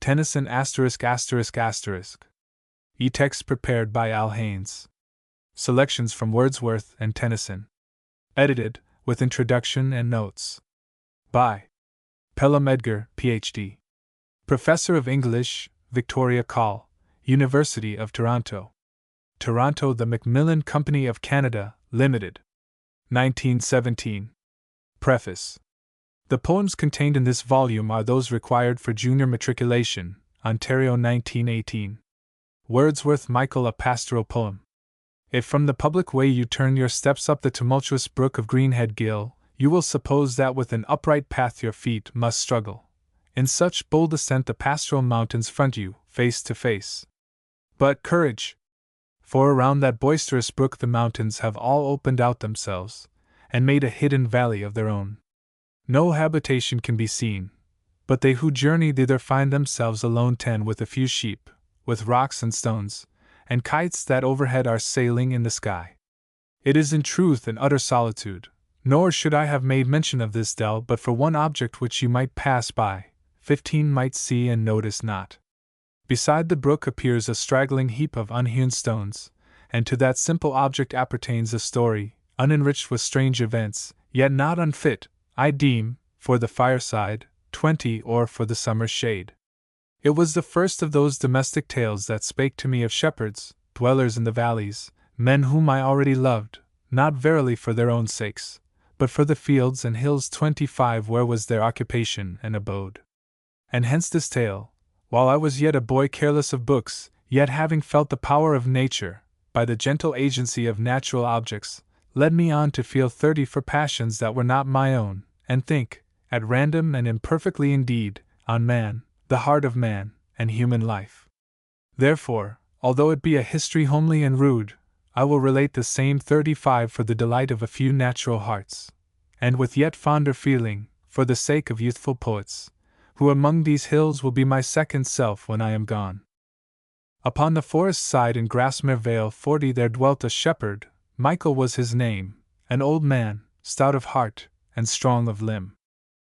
Tennyson *****. E-text prepared by Al Haynes. Selections from Wordsworth and Tennyson. Edited, with introduction and notes. By Pelham Edgar, Ph.D. Professor of English, Victoria Call, University of Toronto. Toronto: The Macmillan Company of Canada, Limited. 1917. Preface. The poems contained in this volume are those required for junior matriculation, Ontario 1918. Wordsworth, Michael, a pastoral poem. If from the public way you turn your steps up the tumultuous brook of Greenhead Gill, you will suppose that with an upright path your feet must struggle. In such bold ascent the pastoral mountains front you, face to face. But courage! For around that boisterous brook the mountains have all opened out themselves, and made a hidden valley of their own. No habitation can be seen, but they who journey thither find themselves a lone ten with a few sheep, with rocks and stones, and kites that overhead are sailing in the sky. It is in truth an utter solitude, nor should I have made mention of this dell but for one object which you might pass by, 15 might see and notice not. Beside the brook appears a straggling heap of unhewn stones, and to that simple object appertains a story, unenriched with strange events, yet not unfit, I deem, for the fireside, 20 or for the summer's shade. It was the first of those domestic tales that spake to me of shepherds, dwellers in the valleys, men whom I already loved, not verily for their own sakes, but for the fields and hills 25 where was their occupation and abode. And hence this tale, while I was yet a boy careless of books, yet having felt the power of nature, by the gentle agency of natural objects, led me on to feel 30 for passions that were not my own, and think, at random and imperfectly indeed, on man, the heart of man, and human life. Therefore, although it be a history homely and rude, I will relate the same 35 for the delight of a few natural hearts, and with yet fonder feeling, for the sake of youthful poets, who among these hills will be my second self when I am gone. Upon the forest side in Grasmere Vale 40 there dwelt a shepherd, Michael was his name, an old man, stout of heart, and strong of limb.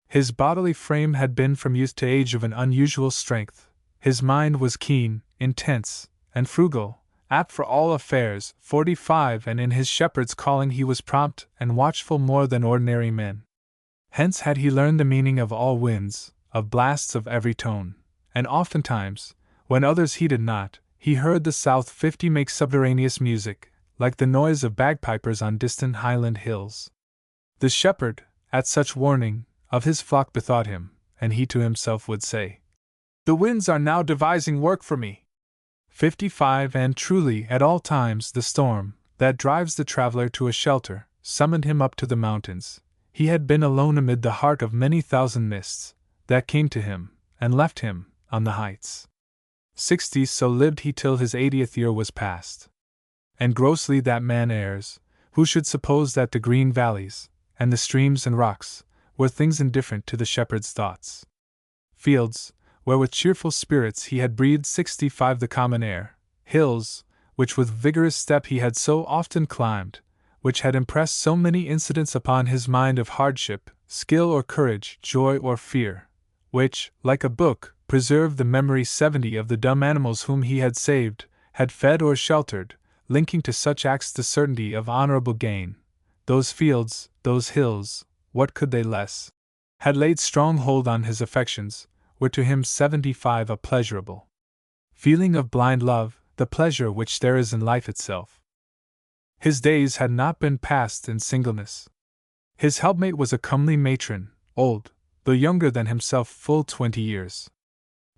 His bodily frame had been from youth to age of an unusual strength, his mind was keen, intense, and frugal, apt for all affairs, 45, and in his shepherd's calling he was prompt and watchful more than ordinary men. Hence had he learned the meaning of all winds, of blasts of every tone, and oftentimes, when others heeded not, he heard the South 50 make subterraneous music, like the noise of bagpipers on distant Highland hills. The shepherd, at such warning, of his flock bethought him, and he to himself would say, "The winds are now devising work for me." 55 And truly, at all times, the storm, that drives the traveler to a shelter, summoned him up to the mountains. He had been alone amid the heart of many thousand mists, that came to him, and left him, on the heights. 60 So lived he till his 80th year was past. And grossly that man errs, who should suppose that the green valleys, and the streams and rocks, were things indifferent to the shepherd's thoughts. Fields, where with cheerful spirits he had breathed 65 the common air, hills, which with vigorous step he had so often climbed, which had impressed so many incidents upon his mind of hardship, skill or courage, joy or fear, which, like a book, preserved the memory 70 of the dumb animals whom he had saved, had fed or sheltered, linking to such acts the certainty of honorable gain. Those fields, those hills, what could they less? Had laid strong hold on his affections, were to him 75 a pleasurable feeling of blind love, the pleasure which there is in life itself. His days had not been passed in singleness. His helpmate was a comely matron, old, though younger than himself full 20 years.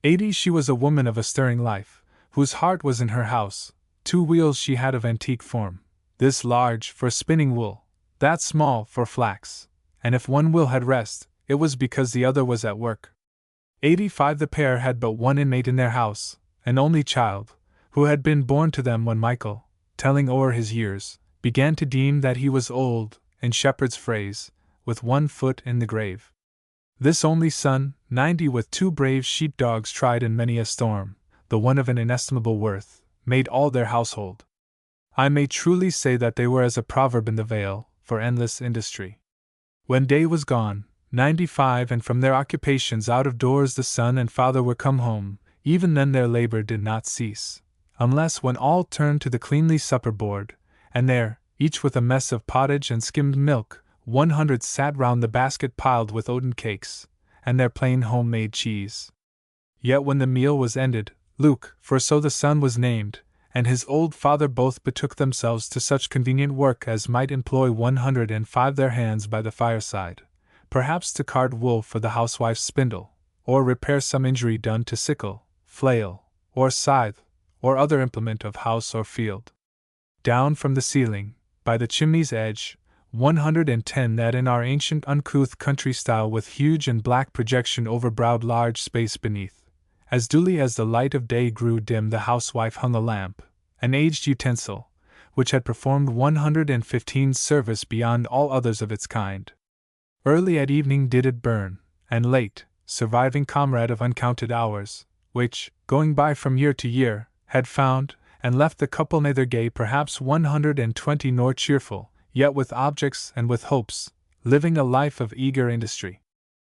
80 She was a woman of a stirring life, whose heart was in her house. 2 wheels she had of antique form, this large for spinning wool, that small for flax, and if one wheel had rest, it was because the other was at work. 85 The pair had but one inmate in their house, an only child, who had been born to them when Michael, telling o'er his years, began to deem that he was old, in shepherd's phrase, with one foot in the grave. This only son, 90 with 2 brave sheep-dogs tried in many a storm, the one of an inestimable worth, made all their household. I may truly say that they were as a proverb in the vale, for endless industry. When day was gone, 95, and from their occupations out of doors the son and father were come home, even then their labor did not cease, unless when all turned to the cleanly supper board, and there, each with a mess of pottage and skimmed milk, 100 sat round the basket piled with oaten cakes, and their plain home-made cheese. Yet when the meal was ended, Luke, for so the son was named, and his old father both betook themselves to such convenient work as might employ 105 their hands by the fireside, perhaps to card wool for the housewife's spindle, or repair some injury done to sickle, flail, or scythe, or other implement of house or field. Down from the ceiling, by the chimney's edge, 110 that in our ancient uncouth country style with huge and black projection overbrowed large space beneath. As duly as the light of day grew dim the housewife hung a lamp, an aged utensil, which had performed 115 service beyond all others of its kind. Early at evening did it burn, and late, surviving comrade of uncounted hours, which, going by from year to year, had found, and left the couple neither gay perhaps 120 nor cheerful, yet with objects and with hopes, living a life of eager industry.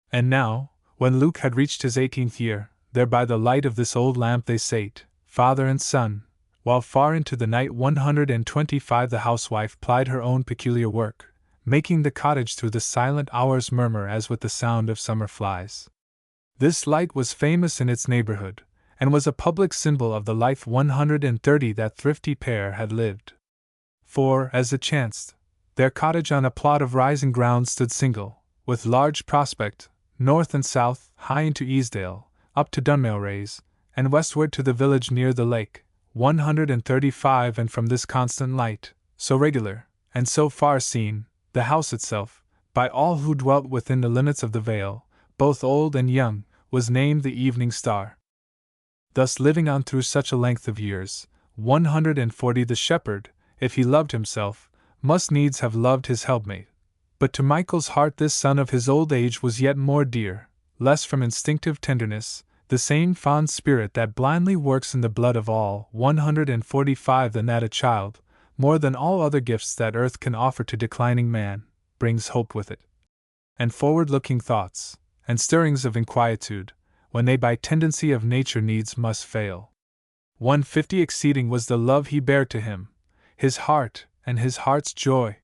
And now, when Luke had reached his 18th year, there by the light of this old lamp they sate, father and son, while far into the night 125 the housewife plied her own peculiar work, making the cottage through the silent hours murmur as with the sound of summer flies. This light was famous in its neighborhood, and was a public symbol of the life 130 that thrifty pair had lived. For, as it chanced, their cottage on a plot of rising ground stood single, with large prospect, north and south, high into Easdale, up to Dunmailraise, and westward to the village near the lake, 135 and from this constant light, so regular, and so far seen, the house itself, by all who dwelt within the limits of the vale, both old and young, was named the Evening Star. Thus living on through such a length of years, 140 the shepherd, if he loved himself, must needs have loved his helpmate. But to Michael's heart this son of his old age was yet more dear, less from instinctive tenderness, the same fond spirit that blindly works in the blood of all 145 than that a child, more than all other gifts that earth can offer to declining man, brings hope with it. And forward-looking thoughts, and stirrings of inquietude, when they by tendency of nature needs must fail. 150 exceeding was the love he bare to him, his heart, and his heart's joy.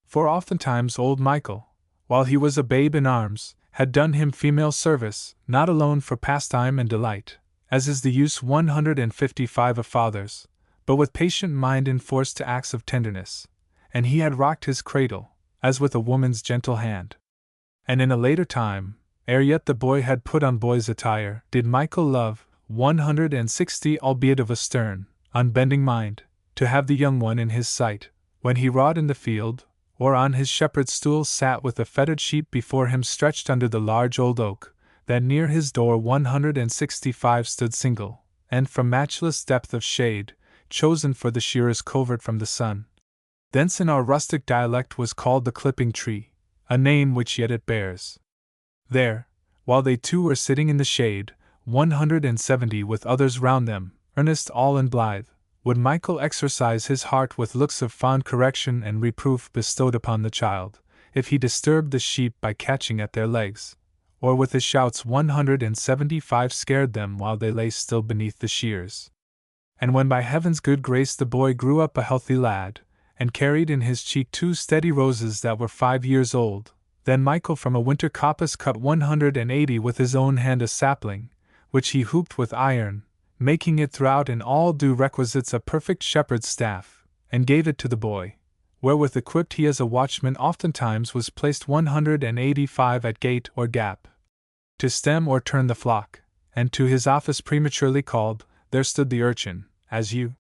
For oftentimes old Michael, while he was a babe in arms, had done him female service, not alone for pastime and delight, as is the use 155 of fathers, but with patient mind enforced to acts of tenderness, and he had rocked his cradle, as with a woman's gentle hand. And in a later time, ere yet the boy had put on boy's attire, did Michael love, 160 albeit of a stern, unbending mind, to have the young one in his sight, when he wrought in the field, or on his shepherd's stool sat with a fettered sheep before him stretched under the large old oak, that near his door 165 stood single, and from matchless depth of shade, chosen for the shearer's covert from the sun. Thence in our rustic dialect was called the clipping tree, a name which yet it bears. There, while they two were sitting in the shade, 170 with others round them, earnest all and blithe, would Michael exercise his heart with looks of fond correction and reproof bestowed upon the child, if he disturbed the sheep by catching at their legs, or with his shouts 175 scared them while they lay still beneath the shears. And when by heaven's good grace the boy grew up a healthy lad, and carried in his cheek 2 steady roses that were 5 years old, then Michael from a winter coppice cut 180 with his own hand a sapling, which he hooped with iron, making it throughout in all due requisites a perfect shepherd's staff, and gave it to the boy, wherewith equipped he as a watchman oftentimes was placed 185 at gate or gap, to stem or turn the flock, and to his office prematurely called, there stood the urchin, as you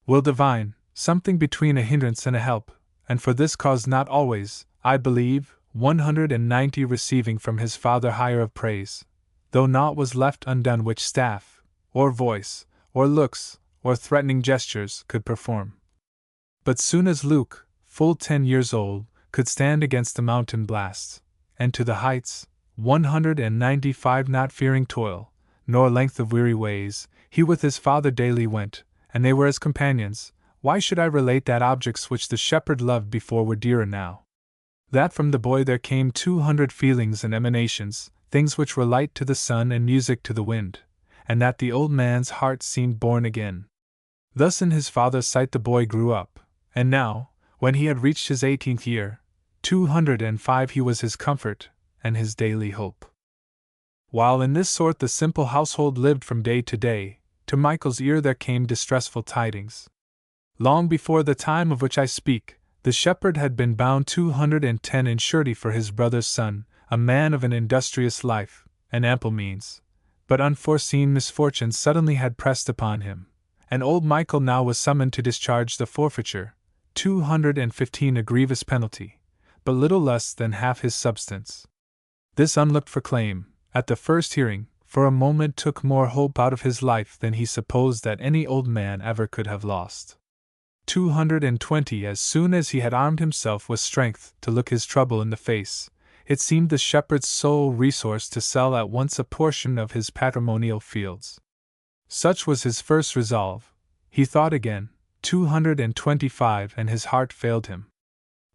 will divine, something between a hindrance and a help, and for this cause not always, I believe, 190 receiving from his father hire of praise, though naught was left undone which staff, or voice, or looks, or threatening gestures could perform. But soon as Luke, full 10 years old, could stand against the mountain blasts, and to the heights, 195 not fearing toil, nor length of weary ways, he with his father daily went, and they were as companions. Why should I relate that objects which the shepherd loved before were dearer now? That from the boy there came 200 feelings and emanations, things which were light to the sun and music to the wind, and that the old man's heart seemed born again. Thus in his father's sight the boy grew up, and now, when he had reached his 18th year, 205, he was his comfort and his daily hope. While in this sort the simple household lived from day to day, to Michael's ear there came distressful tidings. Long before the time of which I speak, the shepherd had been bound 210 in surety for his brother's son, a man of an industrious life, and ample means. But unforeseen misfortunes suddenly had pressed upon him, and old Michael now was summoned to discharge the forfeiture, 215, a grievous penalty, but little less than half his substance. This unlooked-for claim, at the first hearing, for a moment took more hope out of his life than he supposed that any old man ever could have lost. 220, as soon as he had armed himself with strength to look his trouble in the face, it seemed the shepherd's sole resource to sell at once a portion of his patrimonial fields. Such was his first resolve. He thought again, 225, and his heart failed him.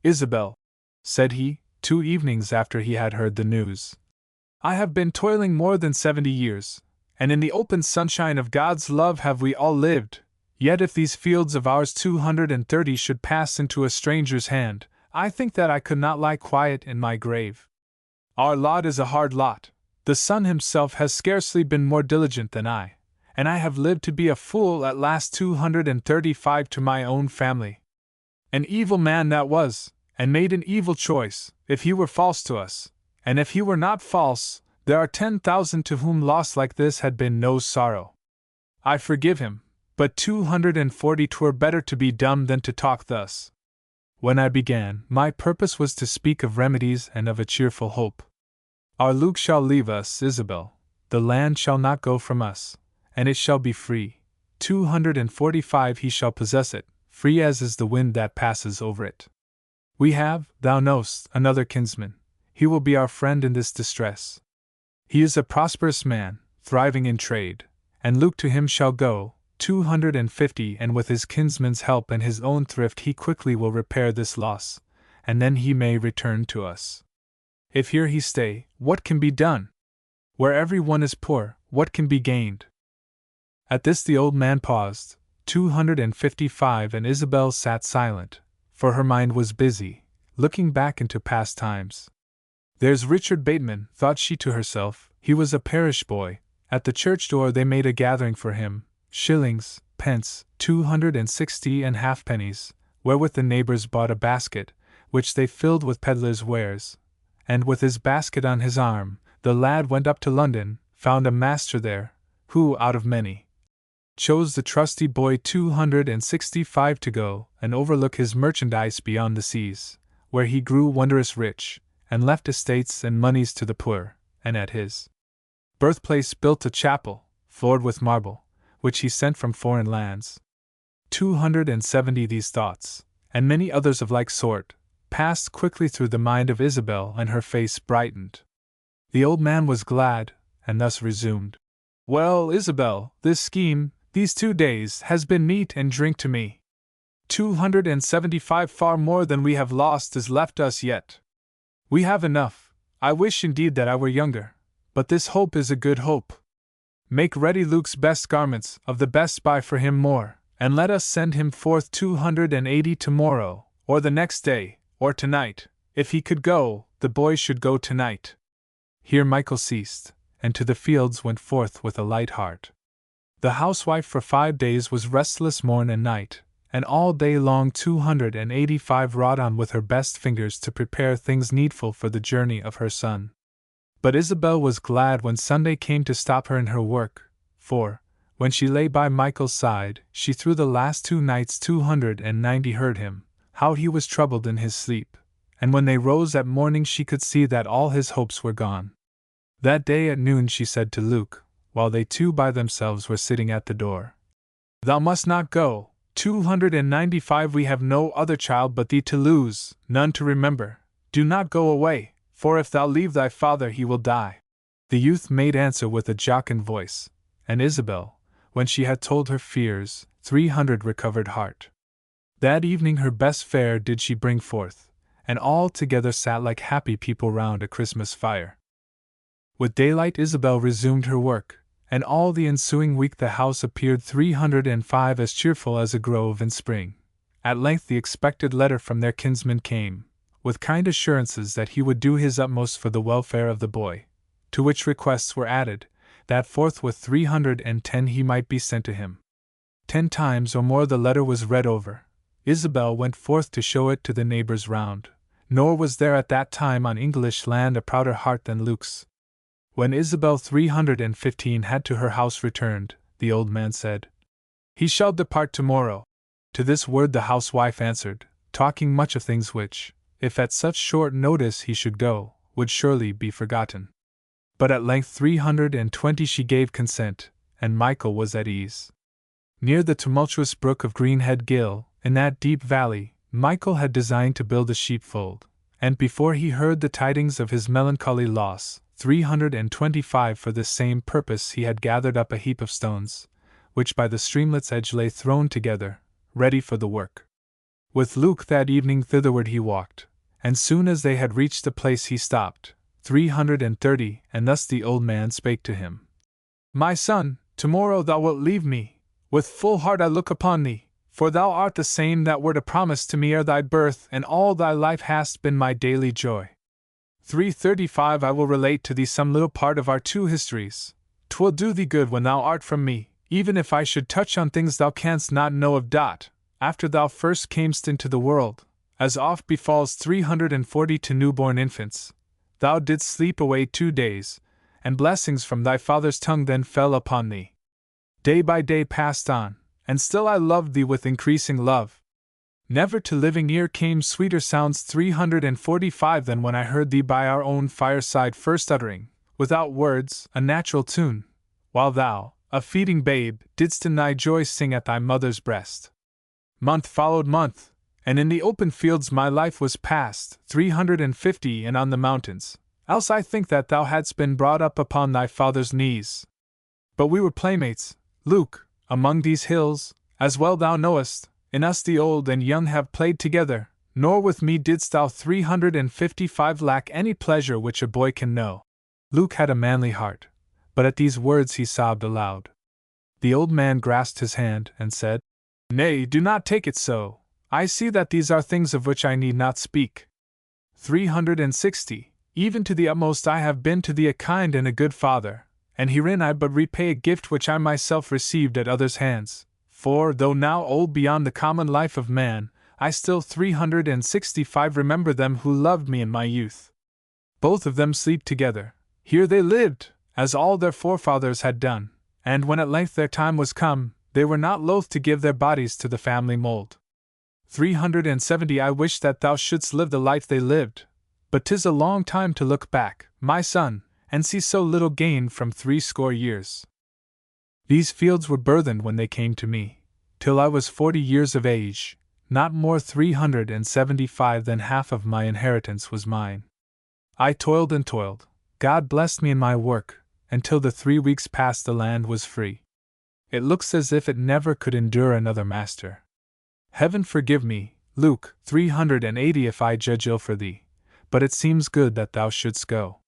"Isabel," said he, 2 evenings after he had heard the news, "I have been toiling more than 70 years, and in the open sunshine of God's love have we all lived. Yet if these fields of ours 230 should pass into a stranger's hand, I think that I could not lie quiet in my grave. Our lot is a hard lot. The son himself has scarcely been more diligent than I, and I have lived to be a fool at last 235 to my own family. An evil man that was, and made an evil choice, if he were false to us, and if he were not false, there are 10,000 to whom loss like this had been no sorrow. I forgive him, but 240 'twere better to be dumb than to talk thus. When I began, my purpose was to speak of remedies and of a cheerful hope. Our Luke shall leave us, Isabel, the land shall not go from us, and it shall be free. 245 he shall possess it, free as is the wind that passes over it. We have, thou knowst, another kinsman. He will be our friend in this distress. He is a prosperous man, thriving in trade, and Luke to him shall go, 250, and with his kinsman's help and his own thrift he quickly will repair this loss, and then he may return to us. If here he stay, what can be done? Where every one is poor, what can be gained?" At this the old man paused, 255, and Isabel sat silent, for her mind was busy, looking back into past times. "There's Richard Bateman," thought she to herself, "he was a parish boy. At the church door they made a gathering for him, shillings, pence, 260 and halfpennies, wherewith the neighbors bought a basket, which they filled with peddlers' wares, and with his basket on his arm, the lad went up to London, found a master there, who, out of many, chose the trusty boy 265 to go and overlook his merchandise beyond the seas, where he grew wondrous rich, and left estates and moneys to the poor, and at his birthplace built a chapel, floored with marble, which he sent from foreign lands. 270 these thoughts, and many others of like sort, passed quickly through the mind of Isabel, and her face brightened. The old man was glad, and thus resumed. "Well, Isabel, this scheme, these 2 days, has been meat and drink to me. 275, far more than we have lost, is left us yet. We have enough. I wish indeed that I were younger, but this hope is a good hope. Make ready Luke's best garments, of the best buy for him more, and let us send him forth 280 tomorrow, or the next day, or tonight. If he could go, the boy should go tonight." Here Michael ceased, and to the fields went forth with a light heart. The housewife for 5 days was restless morn and night, and all day long 285 wrought on with her best fingers to prepare things needful for the journey of her son. But Isabel was glad when Sunday came to stop her in her work, for, when she lay by Michael's side, she through the last 2 nights 290 heard him, how he was troubled in his sleep, and when they rose at morning she could see that all his hopes were gone. That day at noon she said to Luke, while they two by themselves were sitting at the door, "Thou must not go, 295 we have no other child but thee to lose, none to remember. Do not go away, for if thou leave thy father he will die." The youth made answer with a jocund voice, and Isabel, when she had told her fears, 300 recovered heart. That evening her best fare did she bring forth, and all together sat like happy people round a Christmas fire. With daylight Isabel resumed her work, and all the ensuing week the house appeared 305 as cheerful as a grove in spring. At length the expected letter from their kinsman came, with kind assurances that he would do his utmost for the welfare of the boy, to which requests were added, that forthwith 310 he might be sent to him. 10 times or more the letter was read over. Isabel went forth to show it to the neighbors round, nor was there at that time on English land a prouder heart than Luke's. When Isabel 315 had to her house returned, the old man said, "He shall depart tomorrow." To this word the housewife answered, talking much of things which, if at such short notice he should go, would surely be forgotten. But at length 320 she gave consent, and Michael was at ease. Near the tumultuous brook of Greenhead Gill, in that deep valley, Michael had designed to build a sheepfold, and before he heard the tidings of his melancholy loss, 325 for this same purpose he had gathered up a heap of stones, which by the streamlet's edge lay thrown together, ready for the work. With Luke that evening thitherward he walked, and soon as they had reached the place he stopped, 330, and thus the old man spake to him. "My son, tomorrow thou wilt leave me. With full heart I look upon thee, for thou art the same that wert a promise to me ere thy birth, and all thy life hast been my daily joy. 335 I will relate to thee some little part of our two histories. 'Twill do thee good when thou art from me, even if I should touch on things thou canst not know of. After thou first camest into the world, as oft befalls 340 to newborn infants, thou didst sleep away 2 days, and blessings from thy father's tongue then fell upon thee. Day by day passed on, and still I loved thee with increasing love. Never to living ear came sweeter sounds 345 than when I heard thee by our own fireside first uttering, without words, a natural tune, while thou, a feeding babe, didst in thy joy sing at thy mother's breast. Month followed month, and in the open fields my life was passed, 350 and on the mountains, else I think that thou hadst been brought up upon thy father's knees. But we were playmates, Luke, among these hills, as well thou knowest. In us the old and young have played together, nor with me didst thou 355 lack any pleasure which a boy can know." Luke had a manly heart, but at these words he sobbed aloud. The old man grasped his hand and said, "Nay, do not take it so. I see that these are things of which I need not speak. 360, even to the utmost I have been to thee a kind and a good father, and herein I but repay a gift which I myself received at others' hands. For, though now old beyond the common life of man, I still 365 remember them who loved me in my youth. Both of them sleep together. Here they lived, as all their forefathers had done, and when at length their time was come, they were not loath to give their bodies to the family mold. 370 I wish that thou shouldst live the life they lived, but 'tis a long time to look back, my son, and see so little gained from 60 years. These fields were burthened when they came to me, till I was 40 years of age, not more 375 than half of my inheritance was mine. I toiled and toiled, God blessed me in my work, until the 3 weeks past the land was free. It looks as if it never could endure another master. Heaven forgive me, Luke, 380 if I judge ill for thee, but it seems good that thou shouldst go."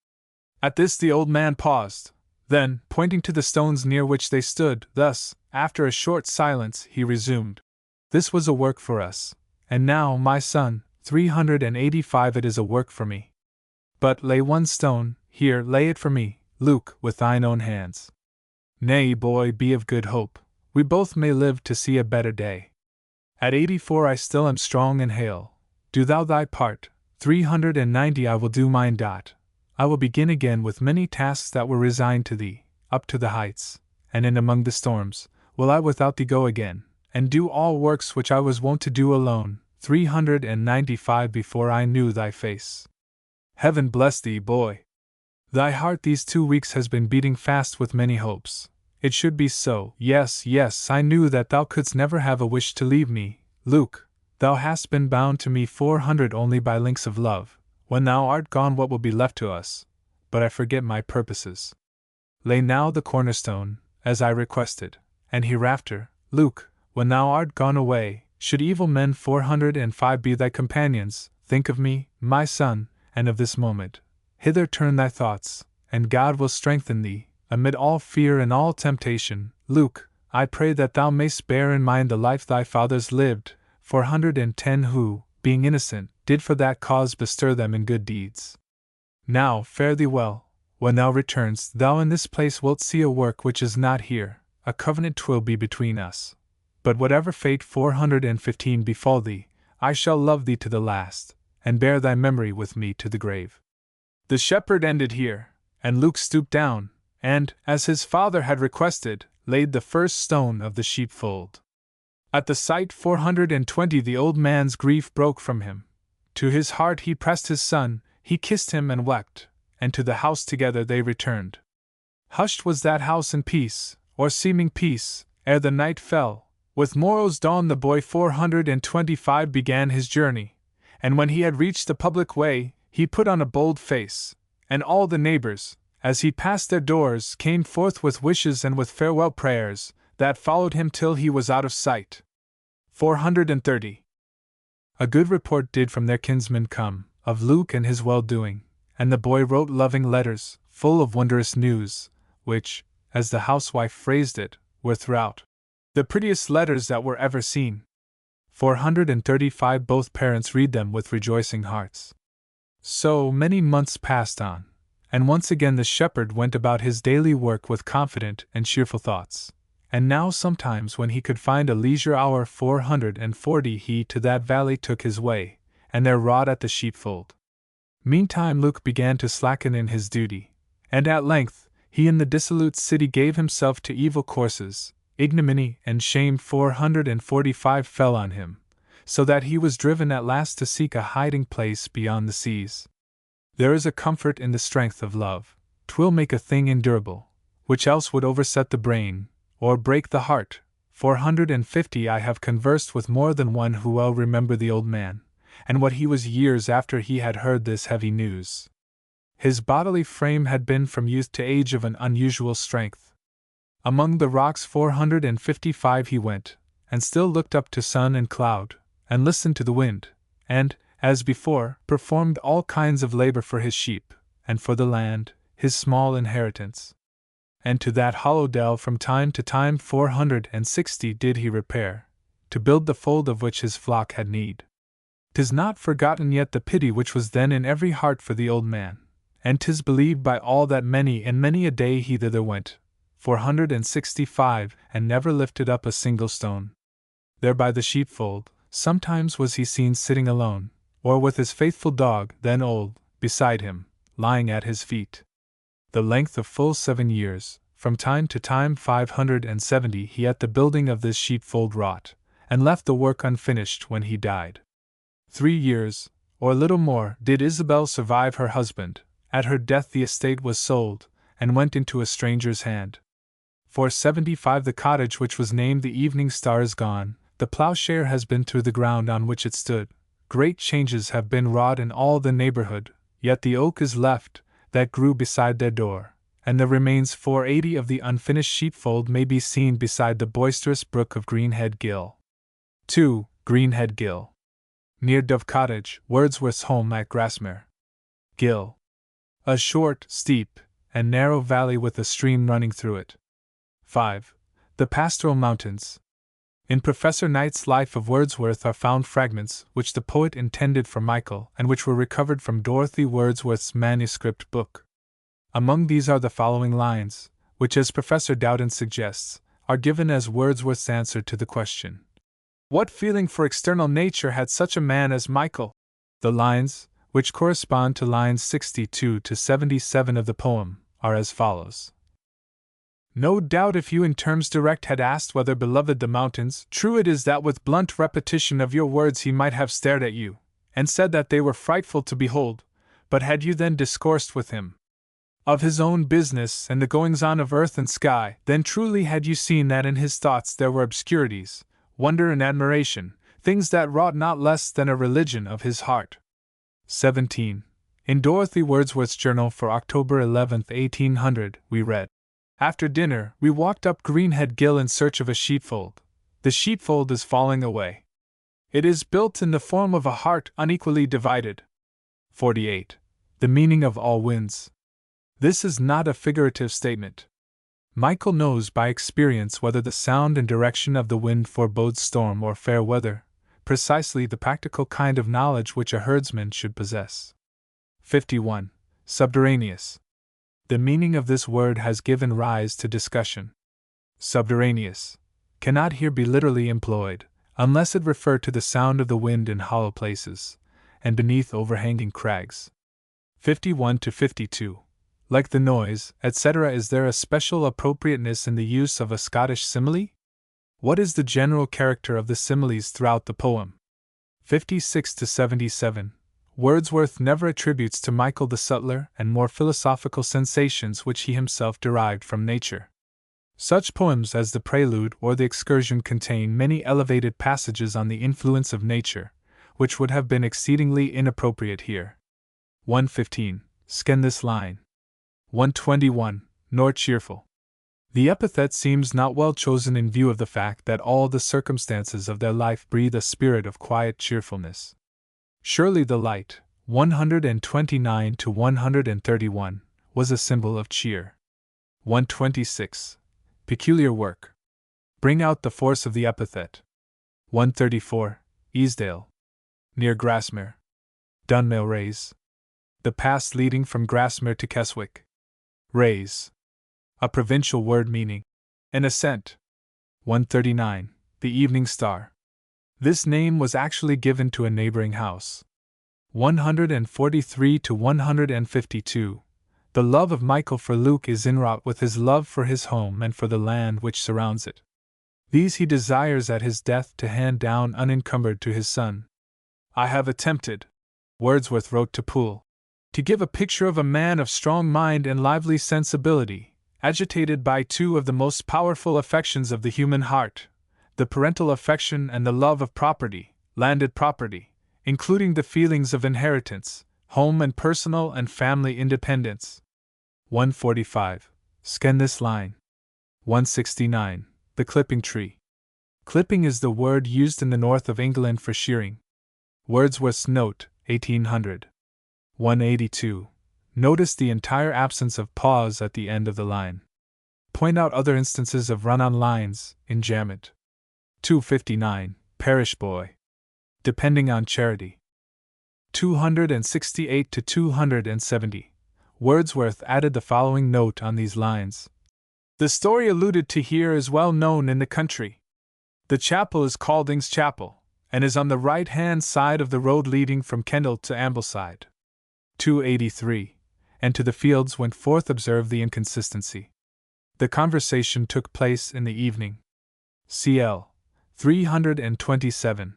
At this the old man paused. Then, pointing to the stones near which they stood, thus, after a short silence, he resumed, "This was a work for us, and now, my son, 385 it is a work for me. But lay one stone, here, lay it for me, Luke, with thine own hands. Nay, boy, be of good hope, we both may live to see a better day. At 84 I still am strong and hale. Do thou thy part, 390 I will do mine. I will begin again with many tasks that were resigned to thee, up to the heights, and in among the storms, will I without thee go again, and do all works which I was wont to do alone, 395 before I knew thy face. Heaven bless thee, boy! Thy heart these 2 weeks has been beating fast with many hopes. It should be so. Yes, yes, I knew that thou couldst never have a wish to leave me, Luke. Thou hast been bound to me 400 only by links of love. When thou art gone, what will be left to us? But I forget my purposes. Lay now the cornerstone, as I requested, and hereafter, Luke, when thou art gone away, should evil men 405 be thy companions, think of me, my son, and of this moment. Hither turn thy thoughts, and God will strengthen thee, amid all fear and all temptation, Luke, I pray that thou mayst bear in mind the life thy fathers lived, 410 who, being innocent, did for that cause bestir them in good deeds. Now fare thee well. When thou returnest, thou in this place wilt see a work which is not here, a covenant 'twill be between us. But whatever fate 415 befall thee, I shall love thee to the last, and bear thy memory with me to the grave. The shepherd ended here, and Luke stooped down, and, as his father had requested, laid the first stone of the sheepfold. At the sight 420 the old man's grief broke from him. To his heart he pressed his son, he kissed him and wept, and to the house together they returned. Hushed was that house in peace, or seeming peace, ere the night fell. With morrow's dawn the boy 425 began his journey, and when he had reached the public way, he put on a bold face, and all the neighbors, as he passed their doors, came forth with wishes and with farewell prayers, that followed him till he was out of sight. 430. A good report did from their kinsmen come, of Luke and his well-doing, and the boy wrote loving letters, full of wondrous news, which, as the housewife phrased it, were throughout the prettiest letters that were ever seen. 435 Both parents read them with rejoicing hearts. So many months passed on, and once again the shepherd went about his daily work with confident and cheerful thoughts. And now sometimes when he could find a leisure hour 440 he to that valley took his way, and there wrought at the sheepfold. Meantime Luke began to slacken in his duty, and at length he in the dissolute city gave himself to evil courses. Ignominy and shame 445 fell on him, so that he was driven at last to seek a hiding place beyond the seas. There is a comfort in the strength of love, 'twill make a thing endurable, which else would overset the brain, or break the heart. 450 I have conversed with more than one who well remember the old man, and what he was years after he had heard this heavy news. His bodily frame had been from youth to age of an unusual strength. Among the rocks 455 he went, and still looked up to sun and cloud, and listened to the wind, and, as before, performed all kinds of labor for his sheep, and for the land, his small inheritance. And to that hollow dell from time to time 460 did he repair, to build the fold of which his flock had need. 'Tis not forgotten yet the pity which was then in every heart for the old man, and 'tis believed by all that many and many a day he thither went, 465, and never lifted up a single stone. There by the sheepfold, sometimes was he seen sitting alone, or with his faithful dog, then old, beside him, lying at his feet. The length of full 7 years, from time to time 570 he at the building of this sheepfold wrought, and left the work unfinished when he died. 3 years, or little more, did Isabel survive her husband. At her death the estate was sold, and went into a stranger's hand. 475 The cottage which was named the Evening Star is gone, the plowshare has been through the ground on which it stood, great changes have been wrought in all the neighborhood, yet the oak is left, that grew beside their door, and the remains 480 of the unfinished sheepfold may be seen beside the boisterous brook of Greenhead Gill. 2. Greenhead Gill. Near Dove Cottage, Wordsworth's home at Grasmere. Gill. A short, steep, and narrow valley with a stream running through it. 5. The Pastoral Mountains. In Professor Knight's Life of Wordsworth are found fragments which the poet intended for Michael and which were recovered from Dorothy Wordsworth's manuscript book. Among these are the following lines, which, as Professor Dowden suggests, are given as Wordsworth's answer to the question, "What feeling for external nature had such a man as Michael?" The lines, which correspond to lines 62 to 77 of the poem, are as follows. No doubt if you in terms direct had asked whether beloved the mountains, true it is that with blunt repetition of your words he might have stared at you, and said that they were frightful to behold, but had you then discoursed with him of his own business and the goings-on of earth and sky, then truly had you seen that in his thoughts there were obscurities, wonder and admiration, things that wrought not less than a religion of his heart. 17. In Dorothy Wordsworth's journal for October 11, 1800, we read, After dinner, we walked up Greenhead Gill in search of a sheepfold. The sheepfold is falling away. It is built in the form of a heart unequally divided. 48. The meaning of all winds. This is not a figurative statement. Michael knows by experience whether the sound and direction of the wind forebodes storm or fair weather, precisely the practical kind of knowledge which a herdsman should possess. 51. Subterraneous. The meaning of this word has given rise to discussion. Subterraneous cannot here be literally employed, unless it refer to the sound of the wind in hollow places, and beneath overhanging crags. 51 to 52. Like the noise, etc., is there a special appropriateness in the use of a Scottish simile? What is the general character of the similes throughout the poem? 56 to 77. Wordsworth never attributes to Michael the subtler and more philosophical sensations which he himself derived from nature. Such poems as the Prelude or the Excursion contain many elevated passages on the influence of nature, which would have been exceedingly inappropriate here. 115. Scan this line. 121. Nor cheerful. The epithet seems not well chosen in view of the fact that all the circumstances of their life breathe a spirit of quiet cheerfulness. Surely the light, 129 to 131, was a symbol of cheer. 126. Peculiar work. Bring out the force of the epithet. 134. Easdale. Near Grasmere. Dunmail Raise. The pass leading from Grasmere to Keswick. Raise. A provincial word meaning an ascent. 139. The Evening Star. This name was actually given to a neighboring house. 143 to 152. The love of Michael for Luke is inwrought with his love for his home and for the land which surrounds it. These he desires at his death to hand down unencumbered to his son. I have attempted, Wordsworth wrote to Poole, to give a picture of a man of strong mind and lively sensibility, agitated by two of the most powerful affections of the human heart, the parental affection and the love of property, landed property, including the feelings of inheritance, home and personal and family independence. 145. Scan this line. 169. The clipping tree. Clipping is the word used in the north of England for shearing. Wordsworth's note, 1800. 182. Notice the entire absence of pause at the end of the line. Point out other instances of run-on lines in Jammet. 259. Parish boy. Depending on charity. 268 to 270. Wordsworth added the following note on these lines. The story alluded to here is well known in the country. The chapel is Calding's Chapel, and is on the right-hand side of the road leading from Kendal to Ambleside. 283. And to the fields went forth. Observe the inconsistency. The conversation took place in the evening. Cl. 327.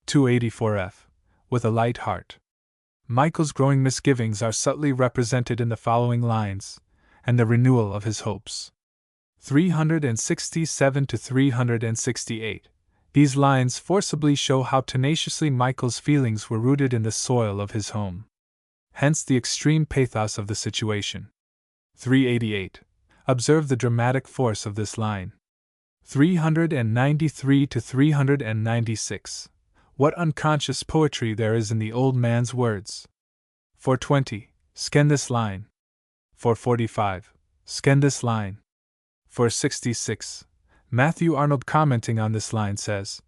284f. With a light heart. Michael's growing misgivings are subtly represented in the following lines, and the renewal of his hopes. 367 to 368. These lines forcibly show how tenaciously Michael's feelings were rooted in the soil of his home. Hence the extreme pathos of the situation. 388. Observe the dramatic force of this line. 393 to 396. What unconscious poetry there is in the old man's words. 420. Scan this line. 445. Scan this line. 466. Matthew Arnold, commenting on this line, says,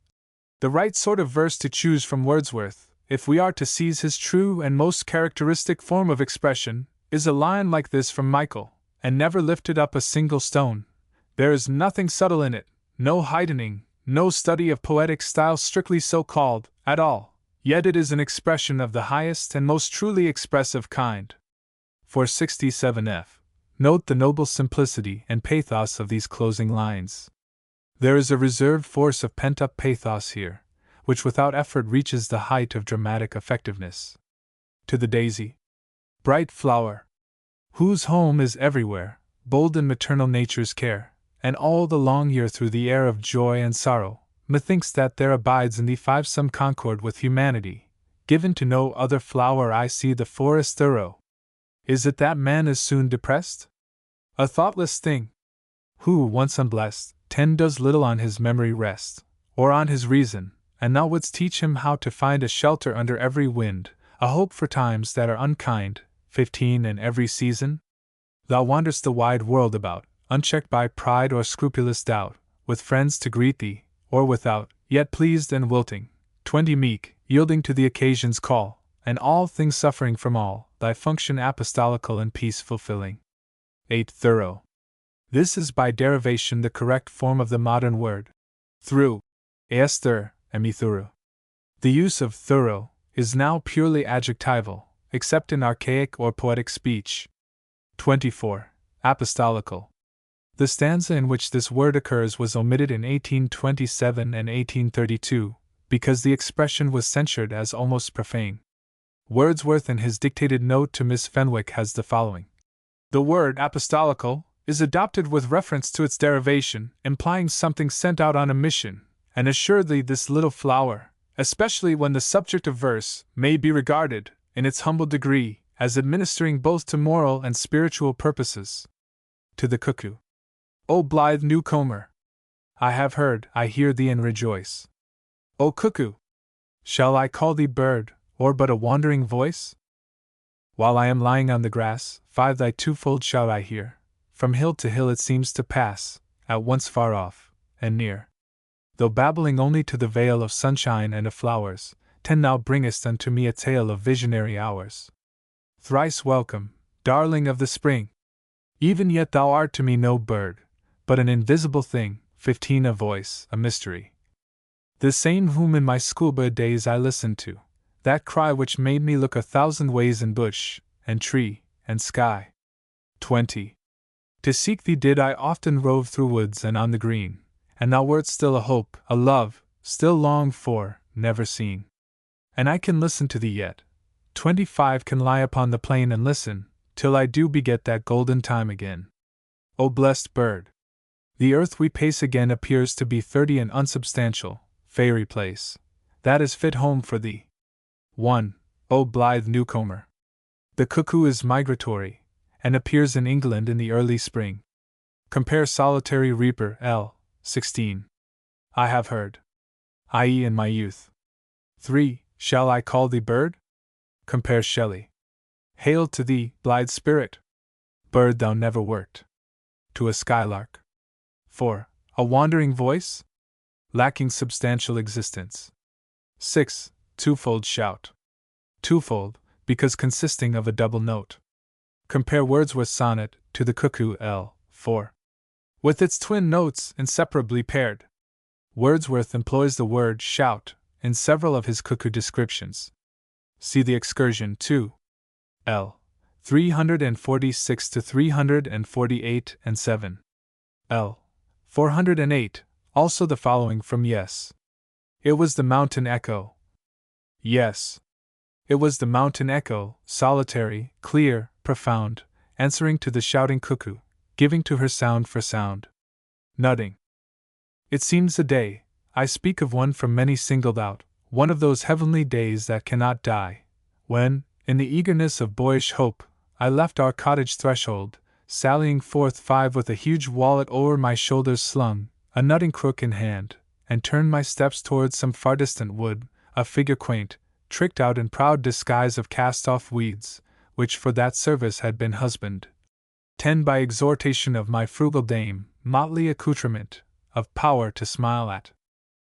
the right sort of verse to choose from Wordsworth, if we are to seize his true and most characteristic form of expression, is a line like this from Michael, and never lifted up a single stone. There is nothing subtle in it, no heightening, no study of poetic style strictly so called, at all, yet it is an expression of the highest and most truly expressive kind. 467f. Note the noble simplicity and pathos of these closing lines. There is a reserved force of pent-up pathos here, which without effort reaches the height of dramatic effectiveness. To the daisy, bright flower, whose home is everywhere, bold in maternal nature's care, and all the long year through the air of joy and sorrow, methinks that there abides in thee some concord with humanity, given to no other flower I see the forest thorough. Is it that man is soon depressed? A thoughtless thing, who, once unblessed, does little on his memory rest, or on his reason, and thou wouldst teach him how to find a shelter under every wind, a hope for times that are unkind. 15 in every season? Thou wanderest the wide world about, unchecked by pride or scrupulous doubt, with friends to greet thee, or without, yet pleased and wilting, 20 meek, yielding to the occasion's call, and all things suffering from all, thy function apostolical and peace fulfilling. 8. Thorough. This is by derivation the correct form of the modern word. Through. Aesthur, emithuru. The use of thorough is now purely adjectival, except in archaic or poetic speech. 24. Apostolical. The stanza in which this word occurs was omitted in 1827 and 1832, because the expression was censured as almost profane. Wordsworth in his dictated note to Miss Fenwick has the following. The word apostolical is adopted with reference to its derivation, implying something sent out on a mission, and assuredly this little flower, especially when the subject of verse, may be regarded, in its humble degree, as administering both to moral and spiritual purposes. To the Cuckoo. O blithe newcomer! I have heard, I hear thee and rejoice. O cuckoo! Shall I call thee bird, or but a wandering voice? While I am lying on the grass, 5 thy twofold shout I hear. From hill to hill it seems to pass, at once far off, and near. Though babbling only to the vale of sunshine and of flowers, 10 now bringest unto me a tale of visionary hours. Thrice welcome, darling of the spring! Even yet thou art to me no bird, but an invisible thing. 15 A voice, a mystery. The same whom in my schoolboy days I listened to, that cry which made me look 1,000 ways in bush, and tree, and sky. 20. To seek thee did I often rove through woods and on the green, and thou wert still a hope, a love, still longed for, never seen. And I can listen to thee yet. 25 Can lie upon the plain and listen, till I do beget that golden time again. O blessed bird! The earth we pace again appears to be 30 an unsubstantial, fairy place, that is fit home for thee. 1. O blithe newcomer! The cuckoo is migratory, and appears in England in the early spring. Compare solitary reaper L. 16. I have heard, i.e. in my youth. 3. Shall I call thee bird? Compare Shelley. Hail to thee, blithe spirit! Bird thou never wert. To a skylark. 4. A wandering voice? Lacking substantial existence. 6. Twofold shout. Twofold, because consisting of a double note. Compare Wordsworth's sonnet, To the Cuckoo L. 4. With its twin notes inseparably paired. Wordsworth employs the word shout in several of his cuckoo descriptions. See the excursion 2. L. 346 to 348 and 7. L. 408, also the following from Yes. It was the mountain echo. Yes. It was the mountain echo, solitary, clear, profound, answering to the shouting cuckoo, giving to her sound for sound. Nutting. It seems a day, I speak of one from many singled out, one of those heavenly days that cannot die, when, in the eagerness of boyish hope, I left our cottage threshold, sallying forth 5 with a huge wallet o'er my shoulders slung, a nutting crook in hand, and turned my steps towards some far distant wood, a figure quaint, tricked out in proud disguise of cast-off weeds, which for that service had been husband. 10 By exhortation of my frugal dame, motley accoutrement, of power to smile at.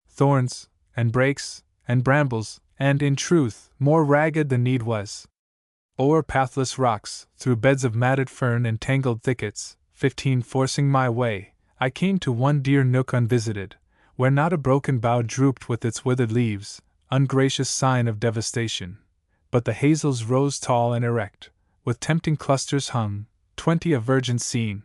Thorns, and brakes, and brambles, and, in truth, more ragged than need was. O'er pathless rocks, through beds of matted fern and tangled thickets, 15 Forcing my way, I came to one dear nook unvisited, where not a broken bough drooped with its withered leaves, ungracious sign of devastation, but the hazels rose tall and erect, with tempting clusters hung, 20 A virgin scene.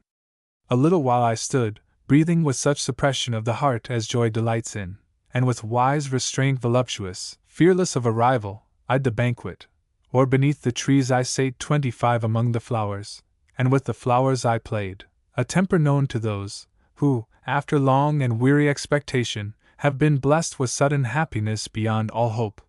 A little while I stood, breathing with such suppression of the heart as joy delights in, and with wise restraint voluptuous, fearless of a rival, eyed the banquet, or beneath the trees I sate 25 among the flowers, and with the flowers I played, a temper known to those, who, after long and weary expectation, have been blessed with sudden happiness beyond all hope.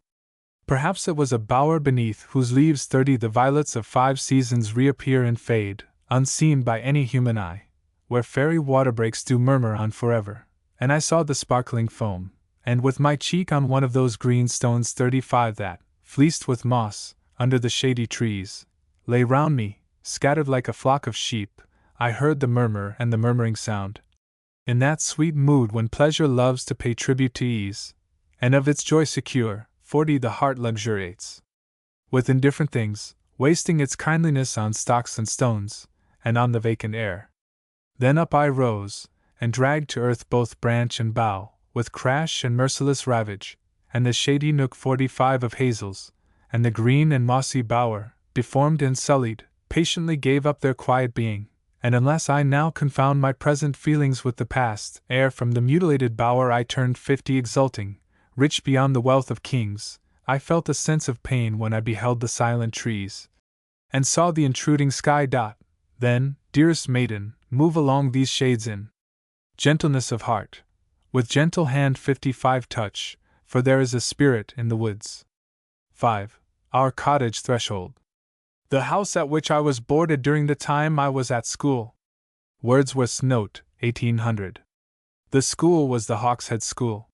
Perhaps it was a bower beneath whose leaves 30 the violets of 5 seasons reappear and fade, unseen by any human eye, where fairy waterbreaks do murmur on forever, and I saw the sparkling foam, and with my cheek on one of those green stones 35 that, fleeced with moss, under the shady trees, lay round me, scattered like a flock of sheep, I heard the murmur and the murmuring sound. In that sweet mood when pleasure loves to pay tribute to ease, and of its joy secure, 40 the heart luxuriates with indifferent things, wasting its kindliness on stocks and stones, and on the vacant air. Then up I rose, and dragged to earth both branch and bough, with crash and merciless ravage, and the shady nook 45 of hazels, and the green and mossy bower, deformed and sullied, patiently gave up their quiet being, and unless I now confound my present feelings with the past, ere from the mutilated bower I turned 50 exulting, rich beyond the wealth of kings, I felt a sense of pain when I beheld the silent trees, and saw the intruding sky. Then, dearest maiden, move along these shades in gentleness of heart, with gentle hand 55 touch, for there is a spirit in the woods. 5. Our cottage threshold. The house at which I was boarded during the time I was at school. Wordsworth's Note, 1800. The school was the Hawkshead School.